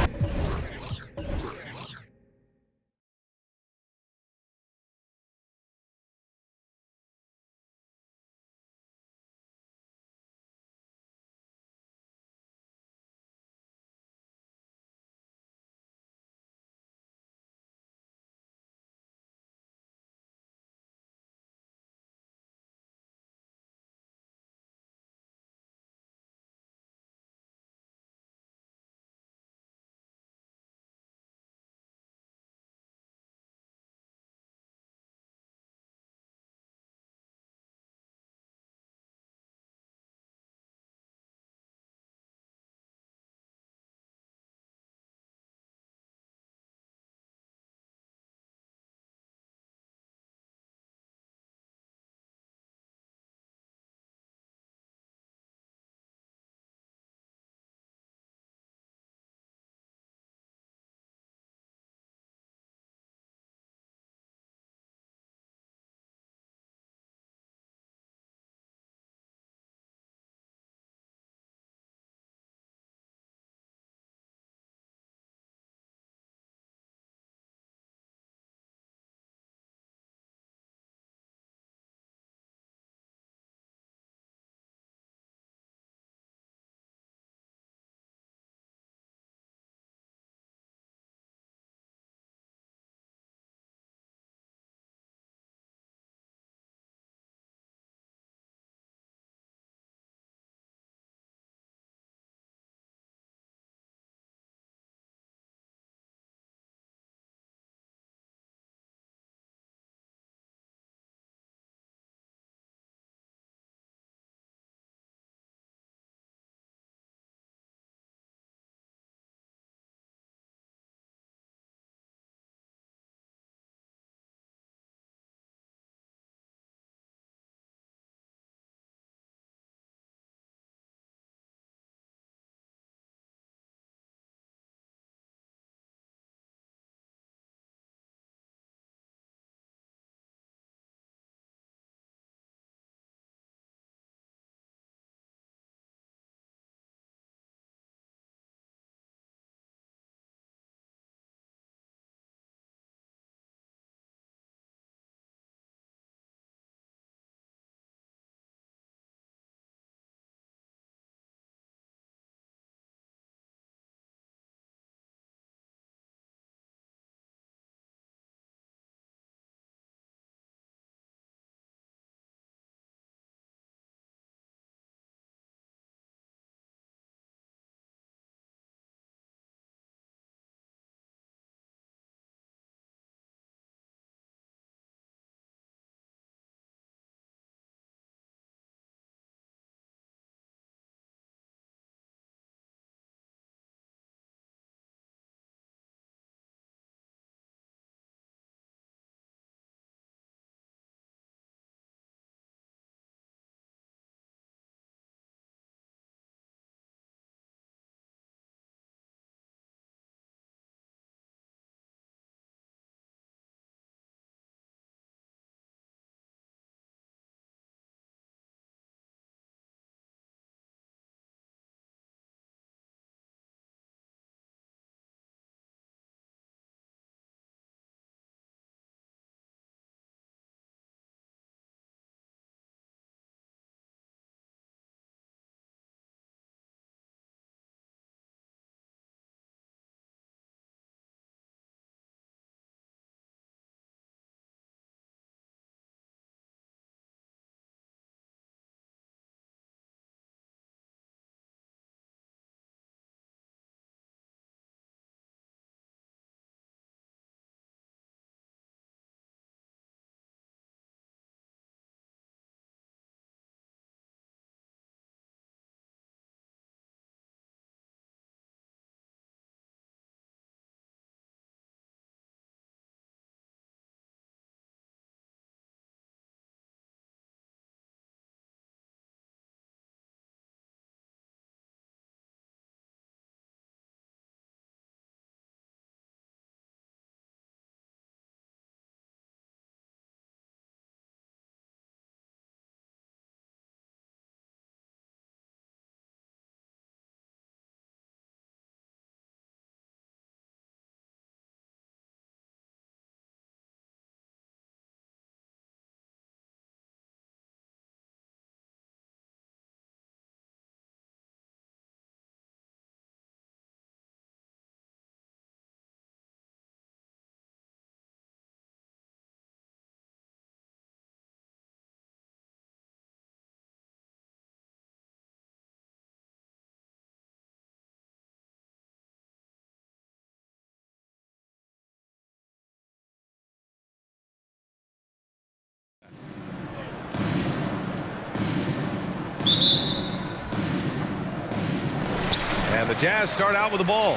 And the Jazz start out with the ball.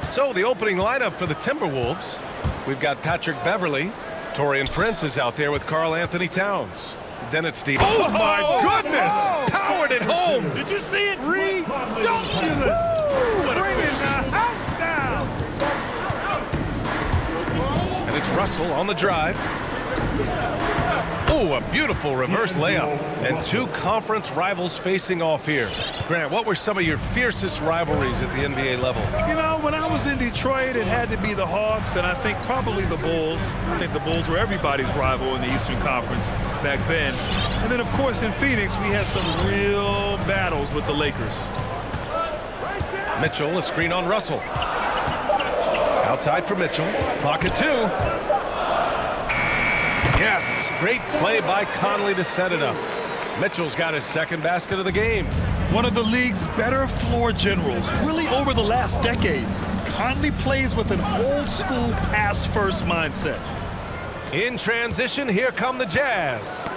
So the opening lineup for the Timberwolves. We've got Patrick Beverly. Taurean Prince is out there with Karl Anthony Towns. Then it's Steve. Oh, my goodness! Powered it home! Did you see it? Ridiculous! Bringing the house down! And it's Russell on the drive. Oh, a beautiful reverse layup. And two conference rivals facing off here. Grant, what were some of your fiercest rivalries at the NBA level? You know, when I was in Detroit, it had to be the Hawks, and I think probably the Bulls. I think the Bulls were everybody's rival in the Eastern Conference back then. And then, of course, in Phoenix, we had some real battles with the Lakers. Mitchell, a screen on Russell. Outside for Mitchell. Clock at 2. Yes, great play by Conley to set it up. Mitchell's got his second basket of the game. One of the league's better floor generals, really over the last decade. Conley plays with an old-school pass-first mindset. In transition, here come the Jazz.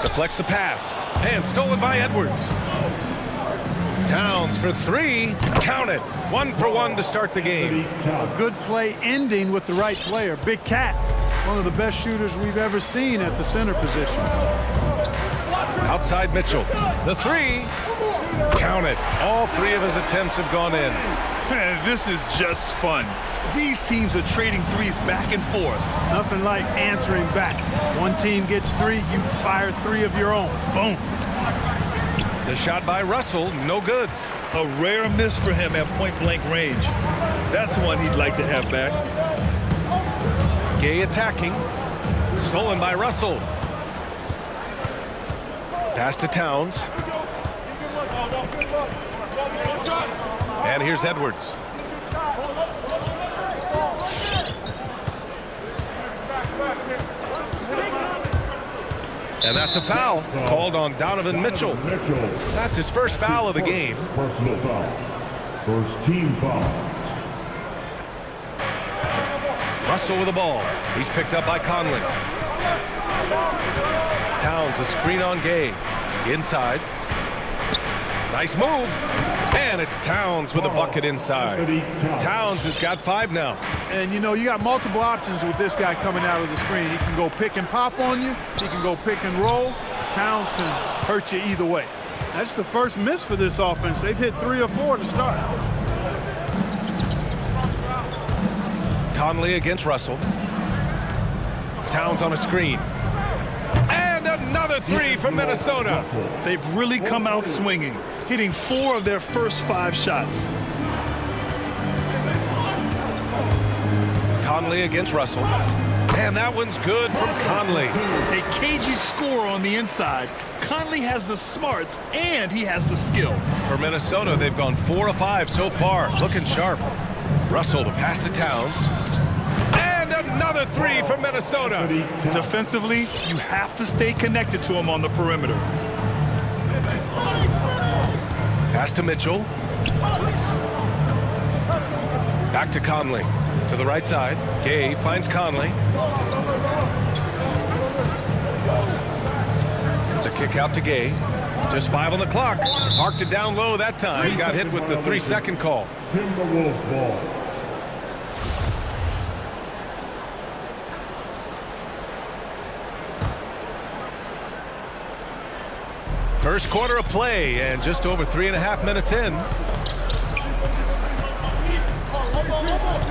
Deflects the pass, and stolen by Edwards. Towns for 3. Count it. 1 for 1 to start the game. A good play ending with the right player. Big Cat, one of the best shooters we've ever seen at the center position. Outside Mitchell. The 3. Count it. All 3 of his attempts have gone in. Man, this is just fun. These teams are trading threes back and forth. Nothing like answering back. One team gets 3, you fire 3 of your own. Boom. The shot by Russell, no good. A rare miss for him at point-blank range. That's one he'd like to have back. Gay attacking. Stolen by Russell. Pass to Towns. And here's Edwards. And that's a foul called on Donovan Mitchell. That's his first foul of the game. Personal foul. First team foul. Russell with the ball. He's picked up by Conley. Towns, a screen on Gay. Inside. Nice move. And it's Towns with a bucket inside. Towns has got 5 now. And, you know, you got multiple options with this guy coming out of the screen. He can go pick and pop on you. He can go pick and roll. Towns can hurt you either way. That's the first miss for this offense. They've hit 3 or 4 to start. Conley against Russell. Towns on a screen. And another 3 from Minnesota. They've really come out swinging, hitting 4 of their first 5 shots. Conley against Russell. And that one's good from Conley. A cagey score on the inside. Conley has the smarts and he has the skill. For Minnesota, they've gone 4 of 5 so far. Looking sharp. Russell, the pass to Towns. And another 3 from Minnesota. Defensively, you have to stay connected to him on the perimeter. Pass to Mitchell. Back to Conley. To the right side. Gay finds Conley. The kick out to Gay. Just 5 on the clock. Marked it down low that time. Got hit with the 3-second call. Timberwolves ball. First quarter of play and just over 3.5 minutes in.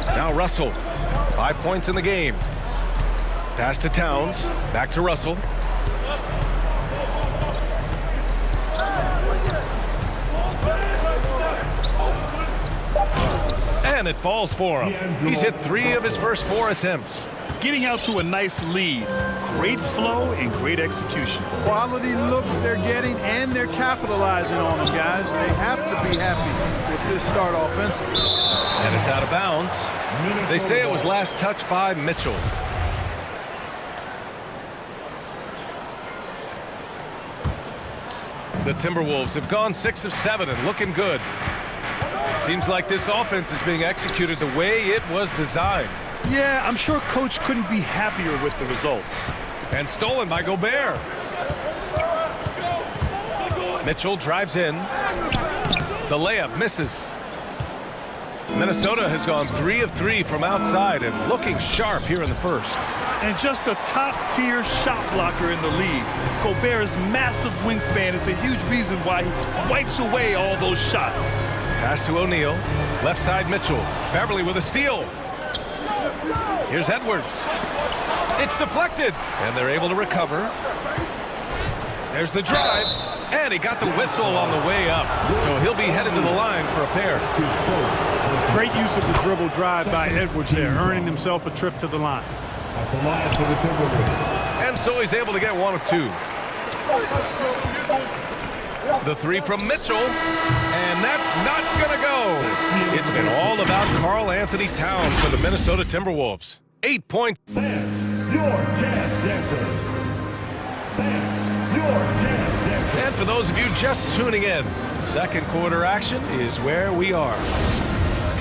Now Russell, 5 points in the game. Pass to Towns, back to Russell. And it falls for him. He's hit 3 of his first 4 attempts. Getting out to a nice lead. Great flow and great execution. Quality looks they're getting, and they're capitalizing on them, guys. They have to be happy with this start offensively. And it's out of bounds. They say it was last touched by Mitchell. The Timberwolves have gone 6 of 7 and looking good. Seems like this offense is being executed the way it was designed. Yeah, I'm sure Coach couldn't be happier with the results. And stolen by Gobert. Mitchell drives in. The layup misses. Minnesota has gone 3 of 3 from outside and looking sharp here in the first. And just a top-tier shot blocker in the league. Gobert's massive wingspan is a huge reason why he wipes away all those shots. Pass to O'Neal. Left side Mitchell. Beverly with a steal. Here's Edwards. It's deflected. And they're able to recover. There's the drive. And he got the whistle on the way up. So he'll be headed to the line for a pair. Great use of the dribble drive by Edwards there, earning himself a trip to the line. And so he's able to get 1 of 2. The 3 from Mitchell, and that's not gonna go. It's been all about Karl Anthony Towns for the Minnesota Timberwolves. 8 points. Your Jazz Dancers. Your Jazz Dancers. And for those of you just tuning in, second quarter action is where we are.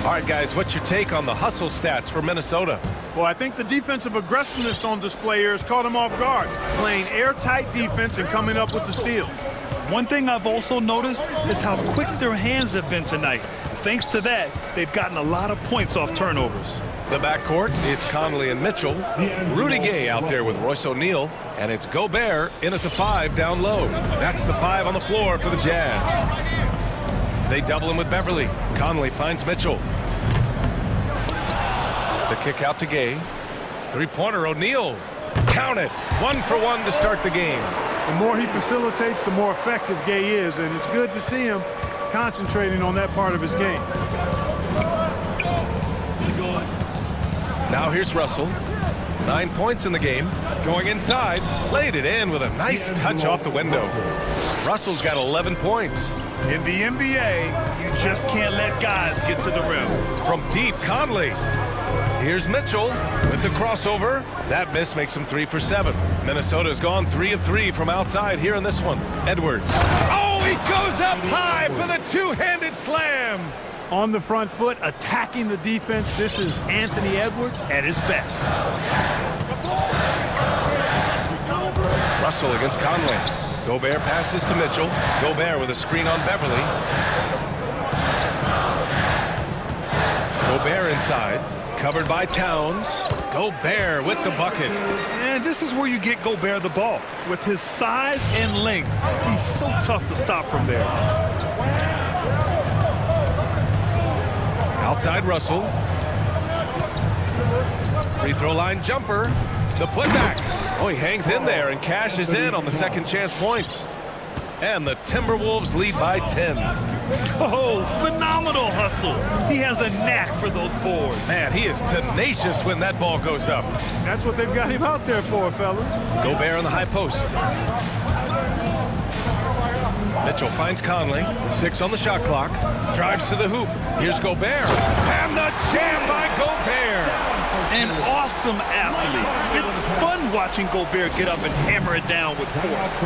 All right, guys, what's your take on the hustle stats for Minnesota? Well, I think the defensive aggressiveness on display here has caught them off guard, playing airtight defense and coming up with the steals. One thing I've also noticed is how quick their hands have been tonight. Thanks to that, they've gotten a lot of points off turnovers. The backcourt, it's Conley and Mitchell. Rudy Gay out there with Royce O'Neal. And it's Gobert in at the 5 down low. That's the 5 on the floor for the Jazz. They double him with Beverly. Conley finds Mitchell. The kick out to Gay. Three-pointer, O'Neal. Count it. 1 for 1 to start the game. The more he facilitates, the more effective Gay is, and it's good to see him concentrating on that part of his game. Now here's Russell. 9 points in the game. Going inside. Laid it in with a nice touch off the window. Russell's got 11 points. In the NBA, you just can't let guys get to the rim. From deep, Conley. Here's Mitchell with the crossover. That miss makes him 3 for 7. Minnesota's gone 3 of 3 from outside here in this one. Edwards. Oh, he goes up high for the two-handed slam. On the front foot, attacking the defense. This is Anthony Edwards at his best. Russell against Conley. Gobert passes to Mitchell. Gobert with a screen on Beverly. Gobert inside. Covered by Towns. Gobert with the bucket. And this is where you get Gobert the ball. With his size and length, he's so tough to stop from there. Outside Russell. Free throw line jumper. The putback. Oh, he hangs in there and cashes in on the second chance points. And the Timberwolves lead by 10. Oh, phenomenal hustle. He has a knack for those boards. Man, he is tenacious when that ball goes up. That's what they've got him out there for, fella. Gobert on the high post. Mitchell finds Conley. 6 on the shot clock. Drives to the hoop. Here's Gobert. And the jam by Gobert. An awesome athlete. It's fun watching Gobert get up and hammer it down with force.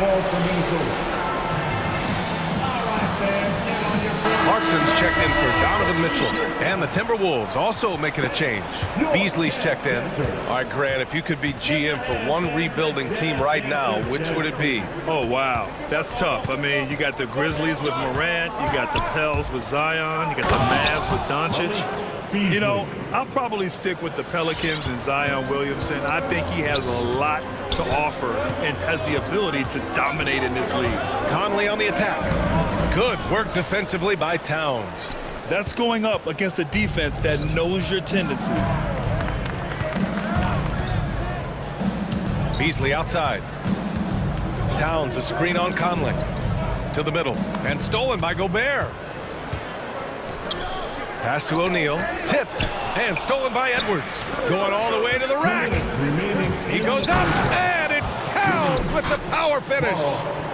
Clarkson's checked in for Donovan Mitchell. And the Timberwolves also making a change. Beasley's checked in. All right, Grant, if you could be GM for one rebuilding team right now, which would it be? Oh, wow. That's tough. I mean, you got the Grizzlies with Morant. You got the Pels with Zion. You got the Mavs with Doncic. You know, I'll probably stick with the Pelicans and Zion Williamson. I think he has a lot to offer and has the ability to dominate in this league. Conley on the attack. Good work defensively by Towns. That's going up against a defense that knows your tendencies. Beasley outside. Towns a screen on Conley. To the middle. And stolen by Gobert. Pass to O'Neal. Tipped. And stolen by Edwards. Going all the way to the rack. He goes up. And it's Towns with the power finish.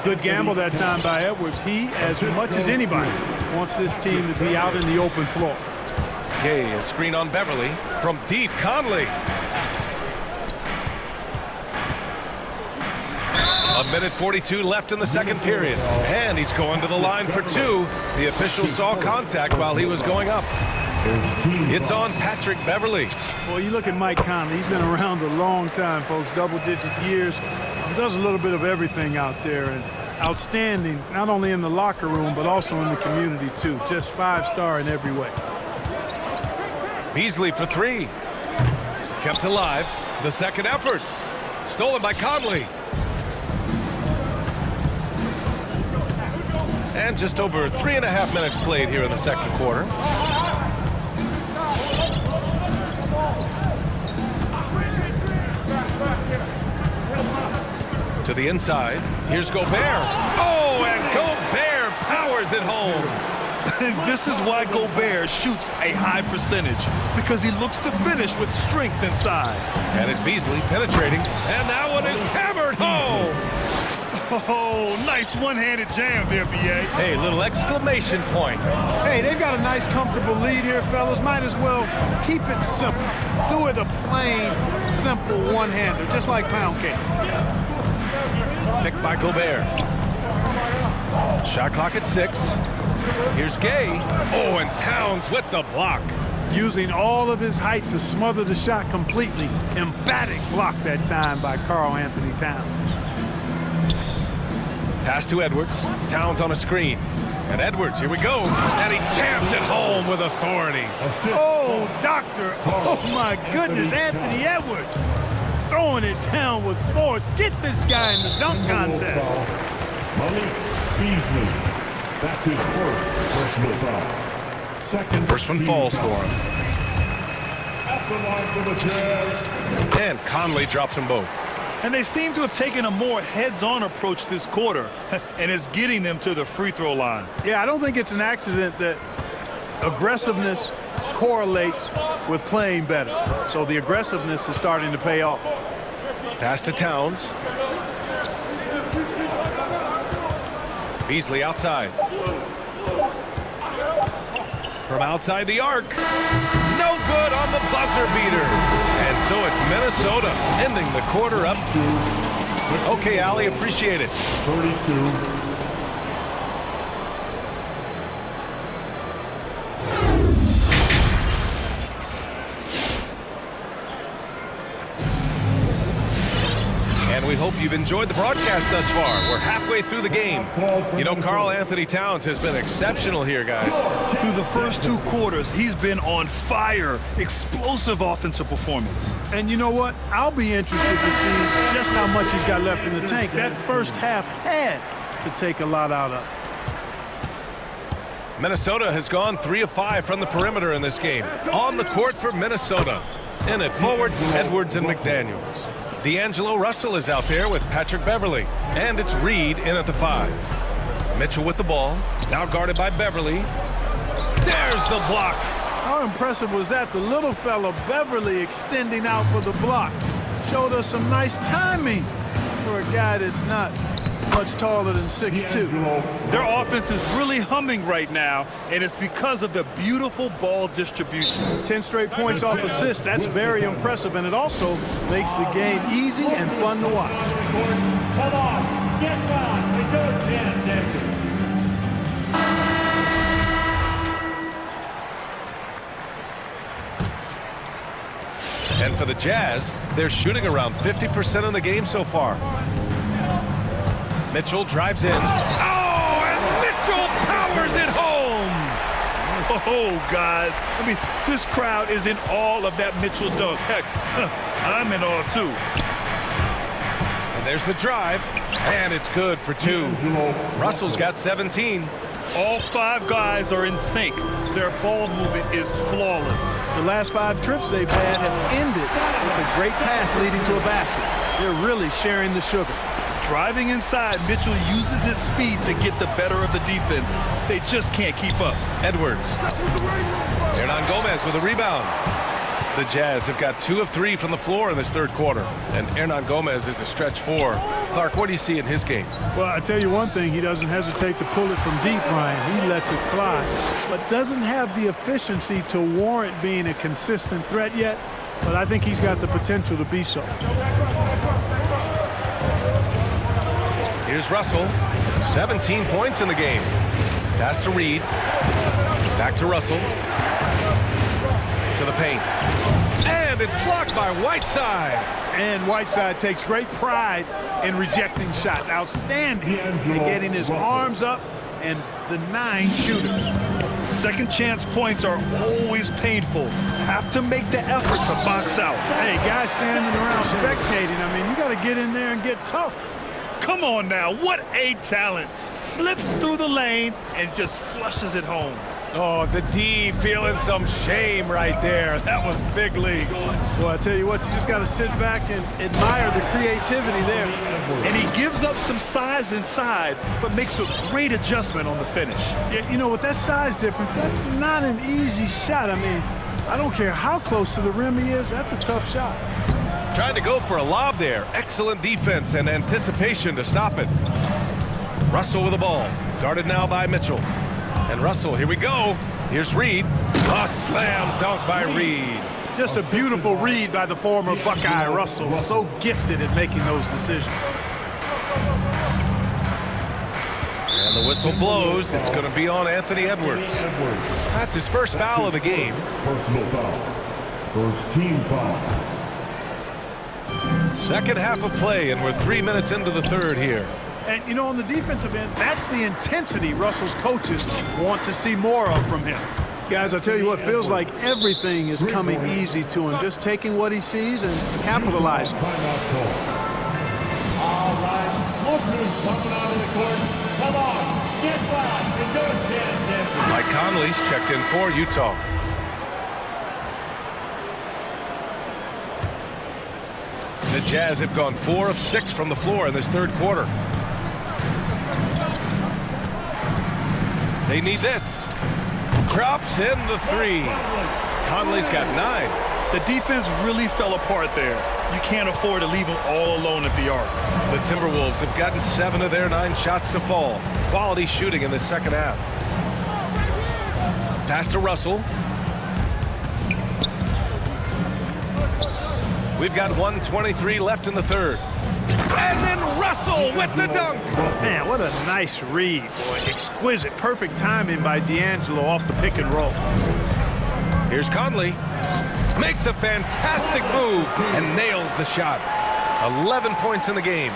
Good gamble that time by Edwards. He, as much as anybody, wants this team to be out in the open floor. Gay, a screen on Beverly. From deep, Conley. A minute 42 left in the second period. And he's going to the line for 2. The official saw contact while he was going up. It's on Patrick Beverly. Well, you look at Mike Conley. He's been around a long time, folks. Double-digit years. He does a little bit of everything out there. And outstanding, not only in the locker room, but also in the community, too. Just 5-star in every way. Beasley for three. Kept alive. The second effort. Stolen by Conley. And just over 3.5 minutes played here in the second quarter. To the inside. Here's Gobert. Oh, and Gobert powers it home. And this is why Gobert shoots a high percentage, because he looks to finish with strength inside. And it's Beasley penetrating, and that one is hammered home. Oh, nice one-handed jam there, B.A. Hey, little exclamation point. Hey, they've got a nice, comfortable lead here, fellas. Might as well keep it simple. Do it a plain, simple one-hander, just like pound cake. Picked by Gobert. Shot clock at 6. Here's Gay. Oh, and Towns with the block. Using all of his height to smother the shot completely. Emphatic block that time by Karl Anthony Towns. Pass to Edwards. Towns on a screen. And Edwards, here we go. And he jams it home with authority. Oh, doctor. Oh, my goodness, Anthony Edwards. Throwing it down with force. Get this guy in the dunk contest. That's his first personal foul. Second. First one falls for him. At the line for the Jazz. And Conley drops them both. And they seem to have taken a more heads-on approach this quarter, and it's getting them to the free throw line. Yeah, I don't think it's an accident that aggressiveness correlates with playing better. So the aggressiveness is starting to pay off. Pass to Towns. Beasley outside. From outside the arc. No good on the buzzer beater. And so it's Minnesota ending the quarter up. Okay, Allie, appreciate it. 32. And we hope you've enjoyed the broadcast thus far. We're halfway through the game. You know, Karl Anthony Towns has been exceptional here, guys. Through the first 2 quarters, he's been on fire. Explosive offensive performance. And you know what? I'll be interested to see just how much he's got left in the tank. That first half had to take a lot out of. Minnesota has gone 3 of 5 from the perimeter in this game. On the court for Minnesota. In at forward, Edwards and McDaniels. D'Angelo Russell is out there with Patrick Beverly. And it's Reed in at the 5. Mitchell with the ball. Now guarded by Beverly. There's the block. How impressive was that? The little fella, Beverly, extending out for the block. Showed us some nice timing for a guy that's not much taller than 6'2". Their offense is really humming right now, and it's because of the beautiful ball distribution. 10 straight points off assists. That's very impressive, and it also makes the game easy and fun to watch. Come on, get down and go jam dancing. And for the Jazz, they're shooting around 50% in the game so far. Mitchell drives in. Oh, and Mitchell powers it home! Oh, guys. I mean, this crowd is in awe of that Mitchell dunk. Heck, I'm in awe, too. And there's the drive, and it's good for 2. Russell's got 17. All 5 guys are in sync. Their ball movement is flawless. The last 5 trips they've had have ended with a great pass leading to a basket. They're really sharing the sugar. Driving inside, Mitchell uses his speed to get the better of the defense. They just can't keep up. Edwards. Hernan Gomez with a rebound. The Jazz have got 2 of 3 from the floor in this third quarter. And Hernan Gomez is a stretch 4. Clark, what do you see in his game? Well, I tell you one thing, he doesn't hesitate to pull it from deep, Ryan. He lets it fly, but doesn't have the efficiency to warrant being a consistent threat yet. But I think he's got the potential to be so. Here's Russell. 17 points in the game. Pass to Reed. Back to Russell. To the paint. And And it's blocked by Whiteside. And Whiteside takes great pride in rejecting shots. Outstanding in getting his arms up and denying shooters. Second chance points are always painful. Have to make the effort to box out. Hey, guys standing around spectating, I mean, you got to get in there and get tough. Come on now, what a talent. Slips through the lane and just flushes it home. Oh, the D feeling some shame right there. That was big league. Well, I tell you what, you just got to sit back and admire the creativity there. And he gives up some size inside, but makes a great adjustment on the finish. Yeah, you know, with that size difference, that's not an easy shot. I mean, I don't care how close to the rim he is, that's a tough shot. Trying to go for a lob there. Excellent defense and anticipation to stop it. Russell with the ball. Guarded now by Mitchell. And Russell, here we go. Here's Reed. A slam dunk by Reed. Just a beautiful read by the former Buckeye Russell. So gifted at making those decisions. And the whistle blows. It's going to be on Anthony Edwards. That's his first foul of the game. Personal foul. First team foul. Second half of play, and we're 3 minutes into the third here. And, you know, on the defensive end, that's the intensity Russell's coaches want to see more of from him. Guys, I tell you what, feels like everything is coming easy to him. Just taking what he sees and capitalizing. All right, look who's coming out of the court. Come on, get back and go again. Mike Conley's checked in for Utah. The Jazz have gone 4 of 6 from the floor in this third quarter. They need this. Drops in the 3. Conley's got 9. The defense really fell apart there. You can't afford to leave them all alone at the arc. The Timberwolves have gotten 7 of their 9 shots to fall. Quality shooting in the second half. Pass to Russell. We've got 1:23 left in the third. And then Russell with the dunk. Man, what a nice read, boy. Exquisite, perfect timing by D'Angelo off the pick and roll. Here's Conley. Makes a fantastic move and nails the shot. 11 points in the game.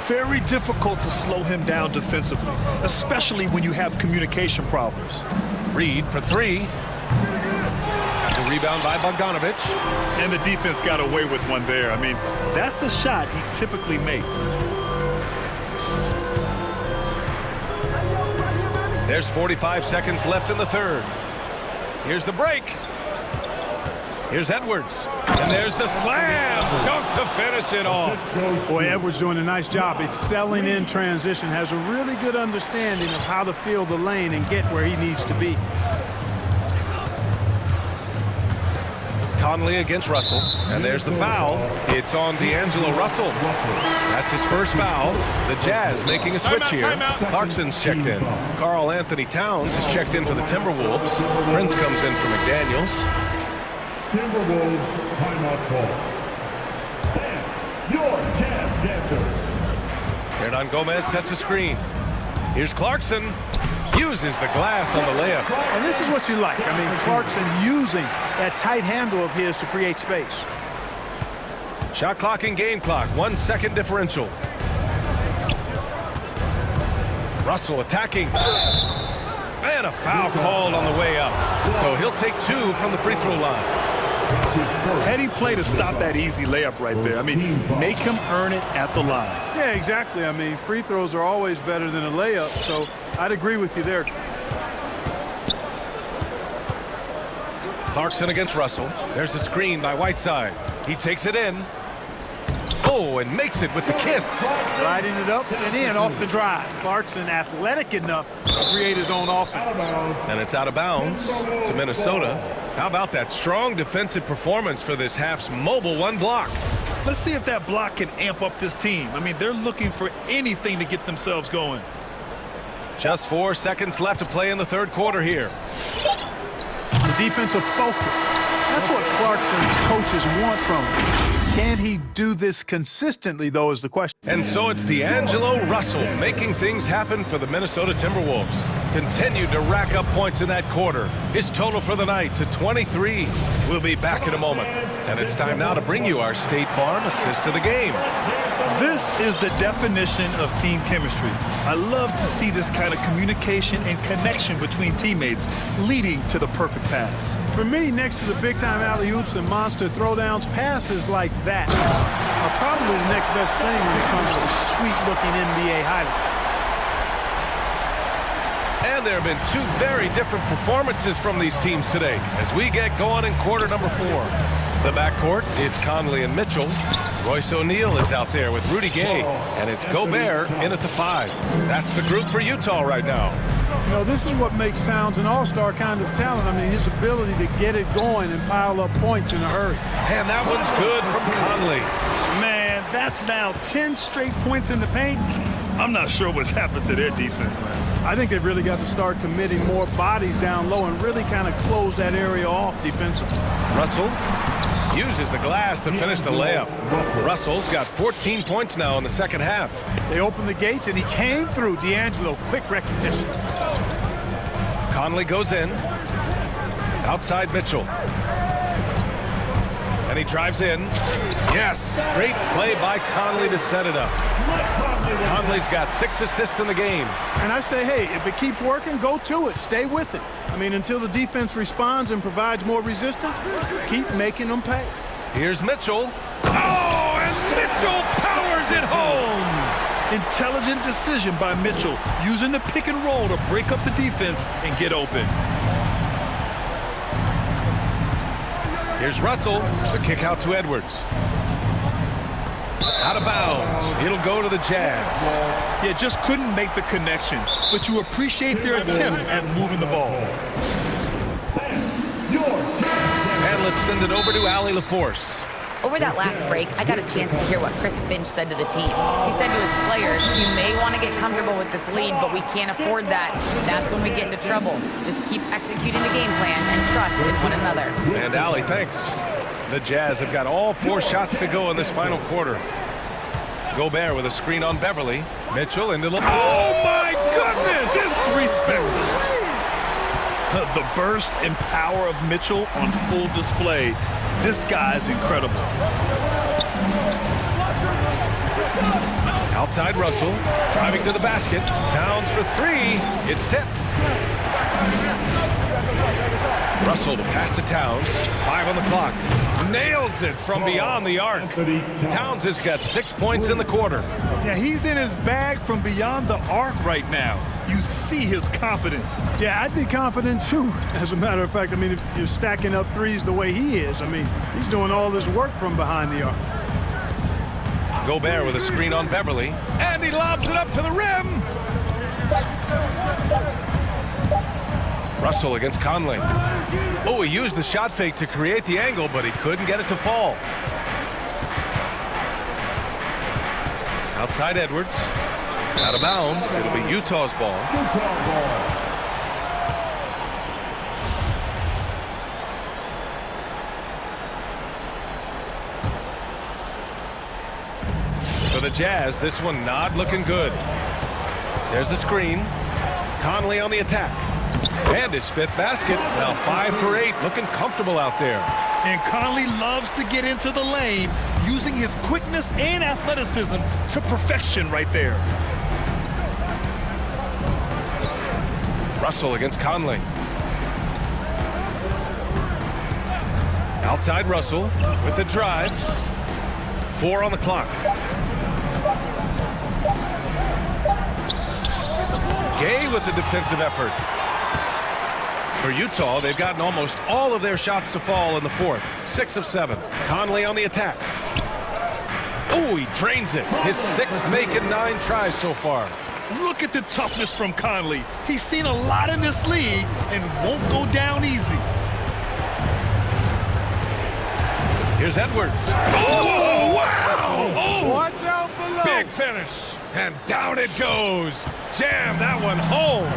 Very difficult to slow him down defensively, especially when you have communication problems. Reed for 3. The rebound by Bogdanovich. And the defense got away with one there. I mean, that's a shot he typically makes. There's 45 seconds left in the third. Here's the break. Here's Edwards. And there's the slam dunk to finish it off. Boy, Edwards doing a nice job excelling in transition. Has a really good understanding of how to feel the lane and get where he needs to be. Conley against Russell, and there's the foul. It's on D'Angelo Russell. That's his first foul. The Jazz making a switch here. Clarkson's checked in. Karl Anthony Towns is checked in for the Timberwolves. Prince comes in for McDaniels. Timberwolves timeout call. Fans, your Jazz dancers. Hernan Gomez sets a screen. Here's Clarkson. Uses the glass on the layup. And this is what you like. I mean, Clarkson using that tight handle of his to create space. Shot clock and game clock. 1 second differential. Russell attacking. And a foul called on the way up. So he'll take 2 from the free throw line. Heady play to stop that easy layup right there. I mean, make him earn it at the line. Yeah, exactly. I mean, free throws are always better than a layup, so I'd agree with you there. Clarkson against Russell. There's the screen by Whiteside. He takes it in. Oh, and makes it with the kiss. Sliding it up and in off the drive. Clarkson athletic enough to create his own offense. And it's out of bounds to Minnesota. How about that strong defensive performance for this half's mobile 1 block? Let's see if that block can amp up this team. I mean, they're looking for anything to get themselves going. Just 4 seconds left to play in the third quarter here. The defensive focus. That's what Clarkson's coaches want from him. Can he do this consistently, though, is the question. And so it's D'Angelo Russell making things happen for the Minnesota Timberwolves. continued to rack up points in that quarter. His total for the night to 23. We'll be back in a moment. And it's time now to bring you our State Farm assist of the game. This is the definition of team chemistry. I love to see this kind of communication and connection between teammates leading to the perfect pass. For me, next to the big-time alley-oops and monster throwdowns, passes like that are probably the next best thing when it comes to sweet-looking NBA highlights. And there have been two very different performances from these teams today as we get going in quarter number 4. The backcourt, it's Conley and Mitchell. Royce O'Neal is out there with Rudy Gay, and it's Gobert in at the 5. That's the group for Utah right now. You know, this is what makes Towns an all-star kind of talent. I mean, his ability to get it going and pile up points in a hurry. And that one's good from Conley. Man, that's now 10 straight points in the paint. I'm not sure what's happened to their defense, man. I think they've really got to start committing more bodies down low and really kind of close that area off defensively. Russell uses the glass to finish the layup. Russell's got 14 points now in the second half. They opened the gates and he came through. D'Angelo, quick recognition. Conley goes in. Outside Mitchell. And he drives in. Yes, great play by Conley to set it up. Conley's got 6 assists in the game. And I say, hey, if it keeps working, go to it. Stay with it. I mean, until the defense responds and provides more resistance, keep making them pay. Here's Mitchell. Oh, and Mitchell powers it home. Intelligent decision by Mitchell, using the pick and roll to break up the defense and get open. Here's Russell. The kick out to Edwards. Out of bounds. It'll go to the Jazz. Yeah, just couldn't make the connection, but you appreciate their attempt at moving the ball. And let's send it over to Allie LaForce. Over that last break, I got a chance to hear what Chris Finch said to the team. He said to his players, you may want to get comfortable with this lead, but we can't afford that. That's when we get into trouble. Just keep executing the game plan and trust in one another. And Allie, thanks. The Jazz have got all 4 shots to go in this final quarter. Gobert with a screen on Beverly. Mitchell into the... Oh, my goodness! Disrespectful. The burst and power of Mitchell on full display. This guy is incredible. Outside Russell, driving to the basket. Towns for 3. It's tipped. Russell to pass to Towns. 5 on the clock. Nails it from beyond the arc. Towns has got 6 points in the quarter. Yeah, he's in his bag from beyond the arc right now. You see his confidence. Yeah, I'd be confident too. As a matter of fact, I mean, if you're stacking up threes the way he is, I mean, he's doing all this work from behind the arc. Gobert with a screen on Beverly. And he lobs it up to the rim. Russell against Conley. Oh, he used the shot fake to create the angle, but he couldn't get it to fall. Outside Edwards. Out of bounds. It'll be Utah's ball. For the Jazz, this one not looking good. There's a screen. Conley on the attack. And his 5th basket. Now 5 for 8. Looking comfortable out there. And Conley loves to get into the lane, using his quickness and athleticism to perfection right there. Russell against Conley. Outside Russell with the drive. 4 on the clock. Gay with the defensive effort. For Utah, they've gotten almost all of their shots to fall in the 4th. 6 of 7. Conley on the attack. Oh, he drains it. His 6th make in 9 tries so far. Look at the toughness from Conley. He's seen a lot in this league and won't go down easy. Here's Edwards. Oh, wow! Oh, watch out below. Big finish. And down it goes. Jam that one home.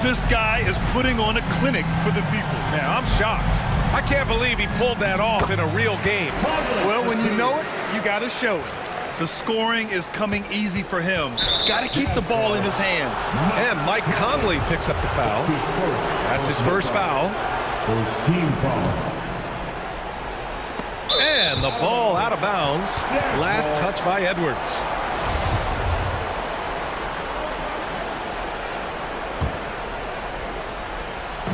This guy is putting on a clinic for the people. Man, I'm shocked. I can't believe he pulled that off in a real game. Well, when you know it, you got to show it. The scoring is coming easy for him. Got to keep the ball in his hands. And Mike Conley picks up the foul. That's his first foul. First team foul. And the ball out of bounds. Last touch by Edwards.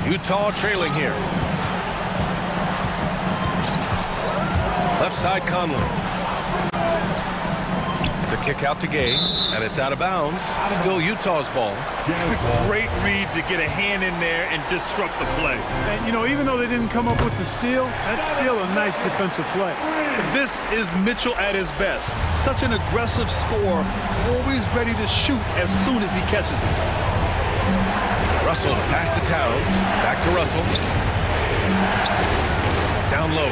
Utah trailing here. Left side Conley. The kick out to Gay, and it's out of bounds. Still Utah's ball. Great read to get a hand in there and disrupt the play. And, you know, even though they didn't come up with the steal, that's still a nice defensive play. This is Mitchell at his best. Such an aggressive scorer, always ready to shoot as soon as he catches it. Russell pass to Towns. Back to Russell. Down low.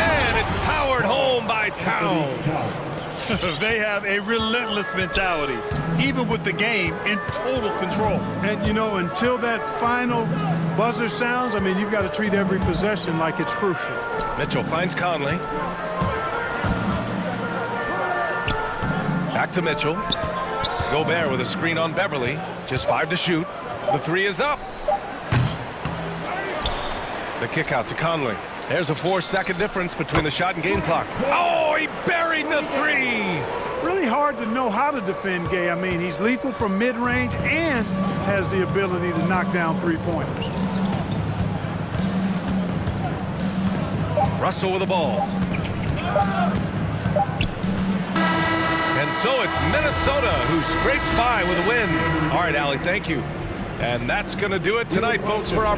And it's powered home by Towns. They have a relentless mentality, even with the game in total control. And, you know, until that final buzzer sounds, I mean, you've got to treat every possession like it's crucial. Mitchell finds Conley. Back to Mitchell. Gobert with a screen on Beverly. Just 5 to shoot. The three is up. The kick out to Conley. There's a 4-second difference between the shot and game clock. Oh, he buried the three! Really hard to know how to defend Gay. I mean, he's lethal from mid-range and has the ability to knock down three-pointers. Russell with the ball. And so it's Minnesota who scrapes by with a win. All right, Allie, thank you. And that's going to do it tonight, folks, for our...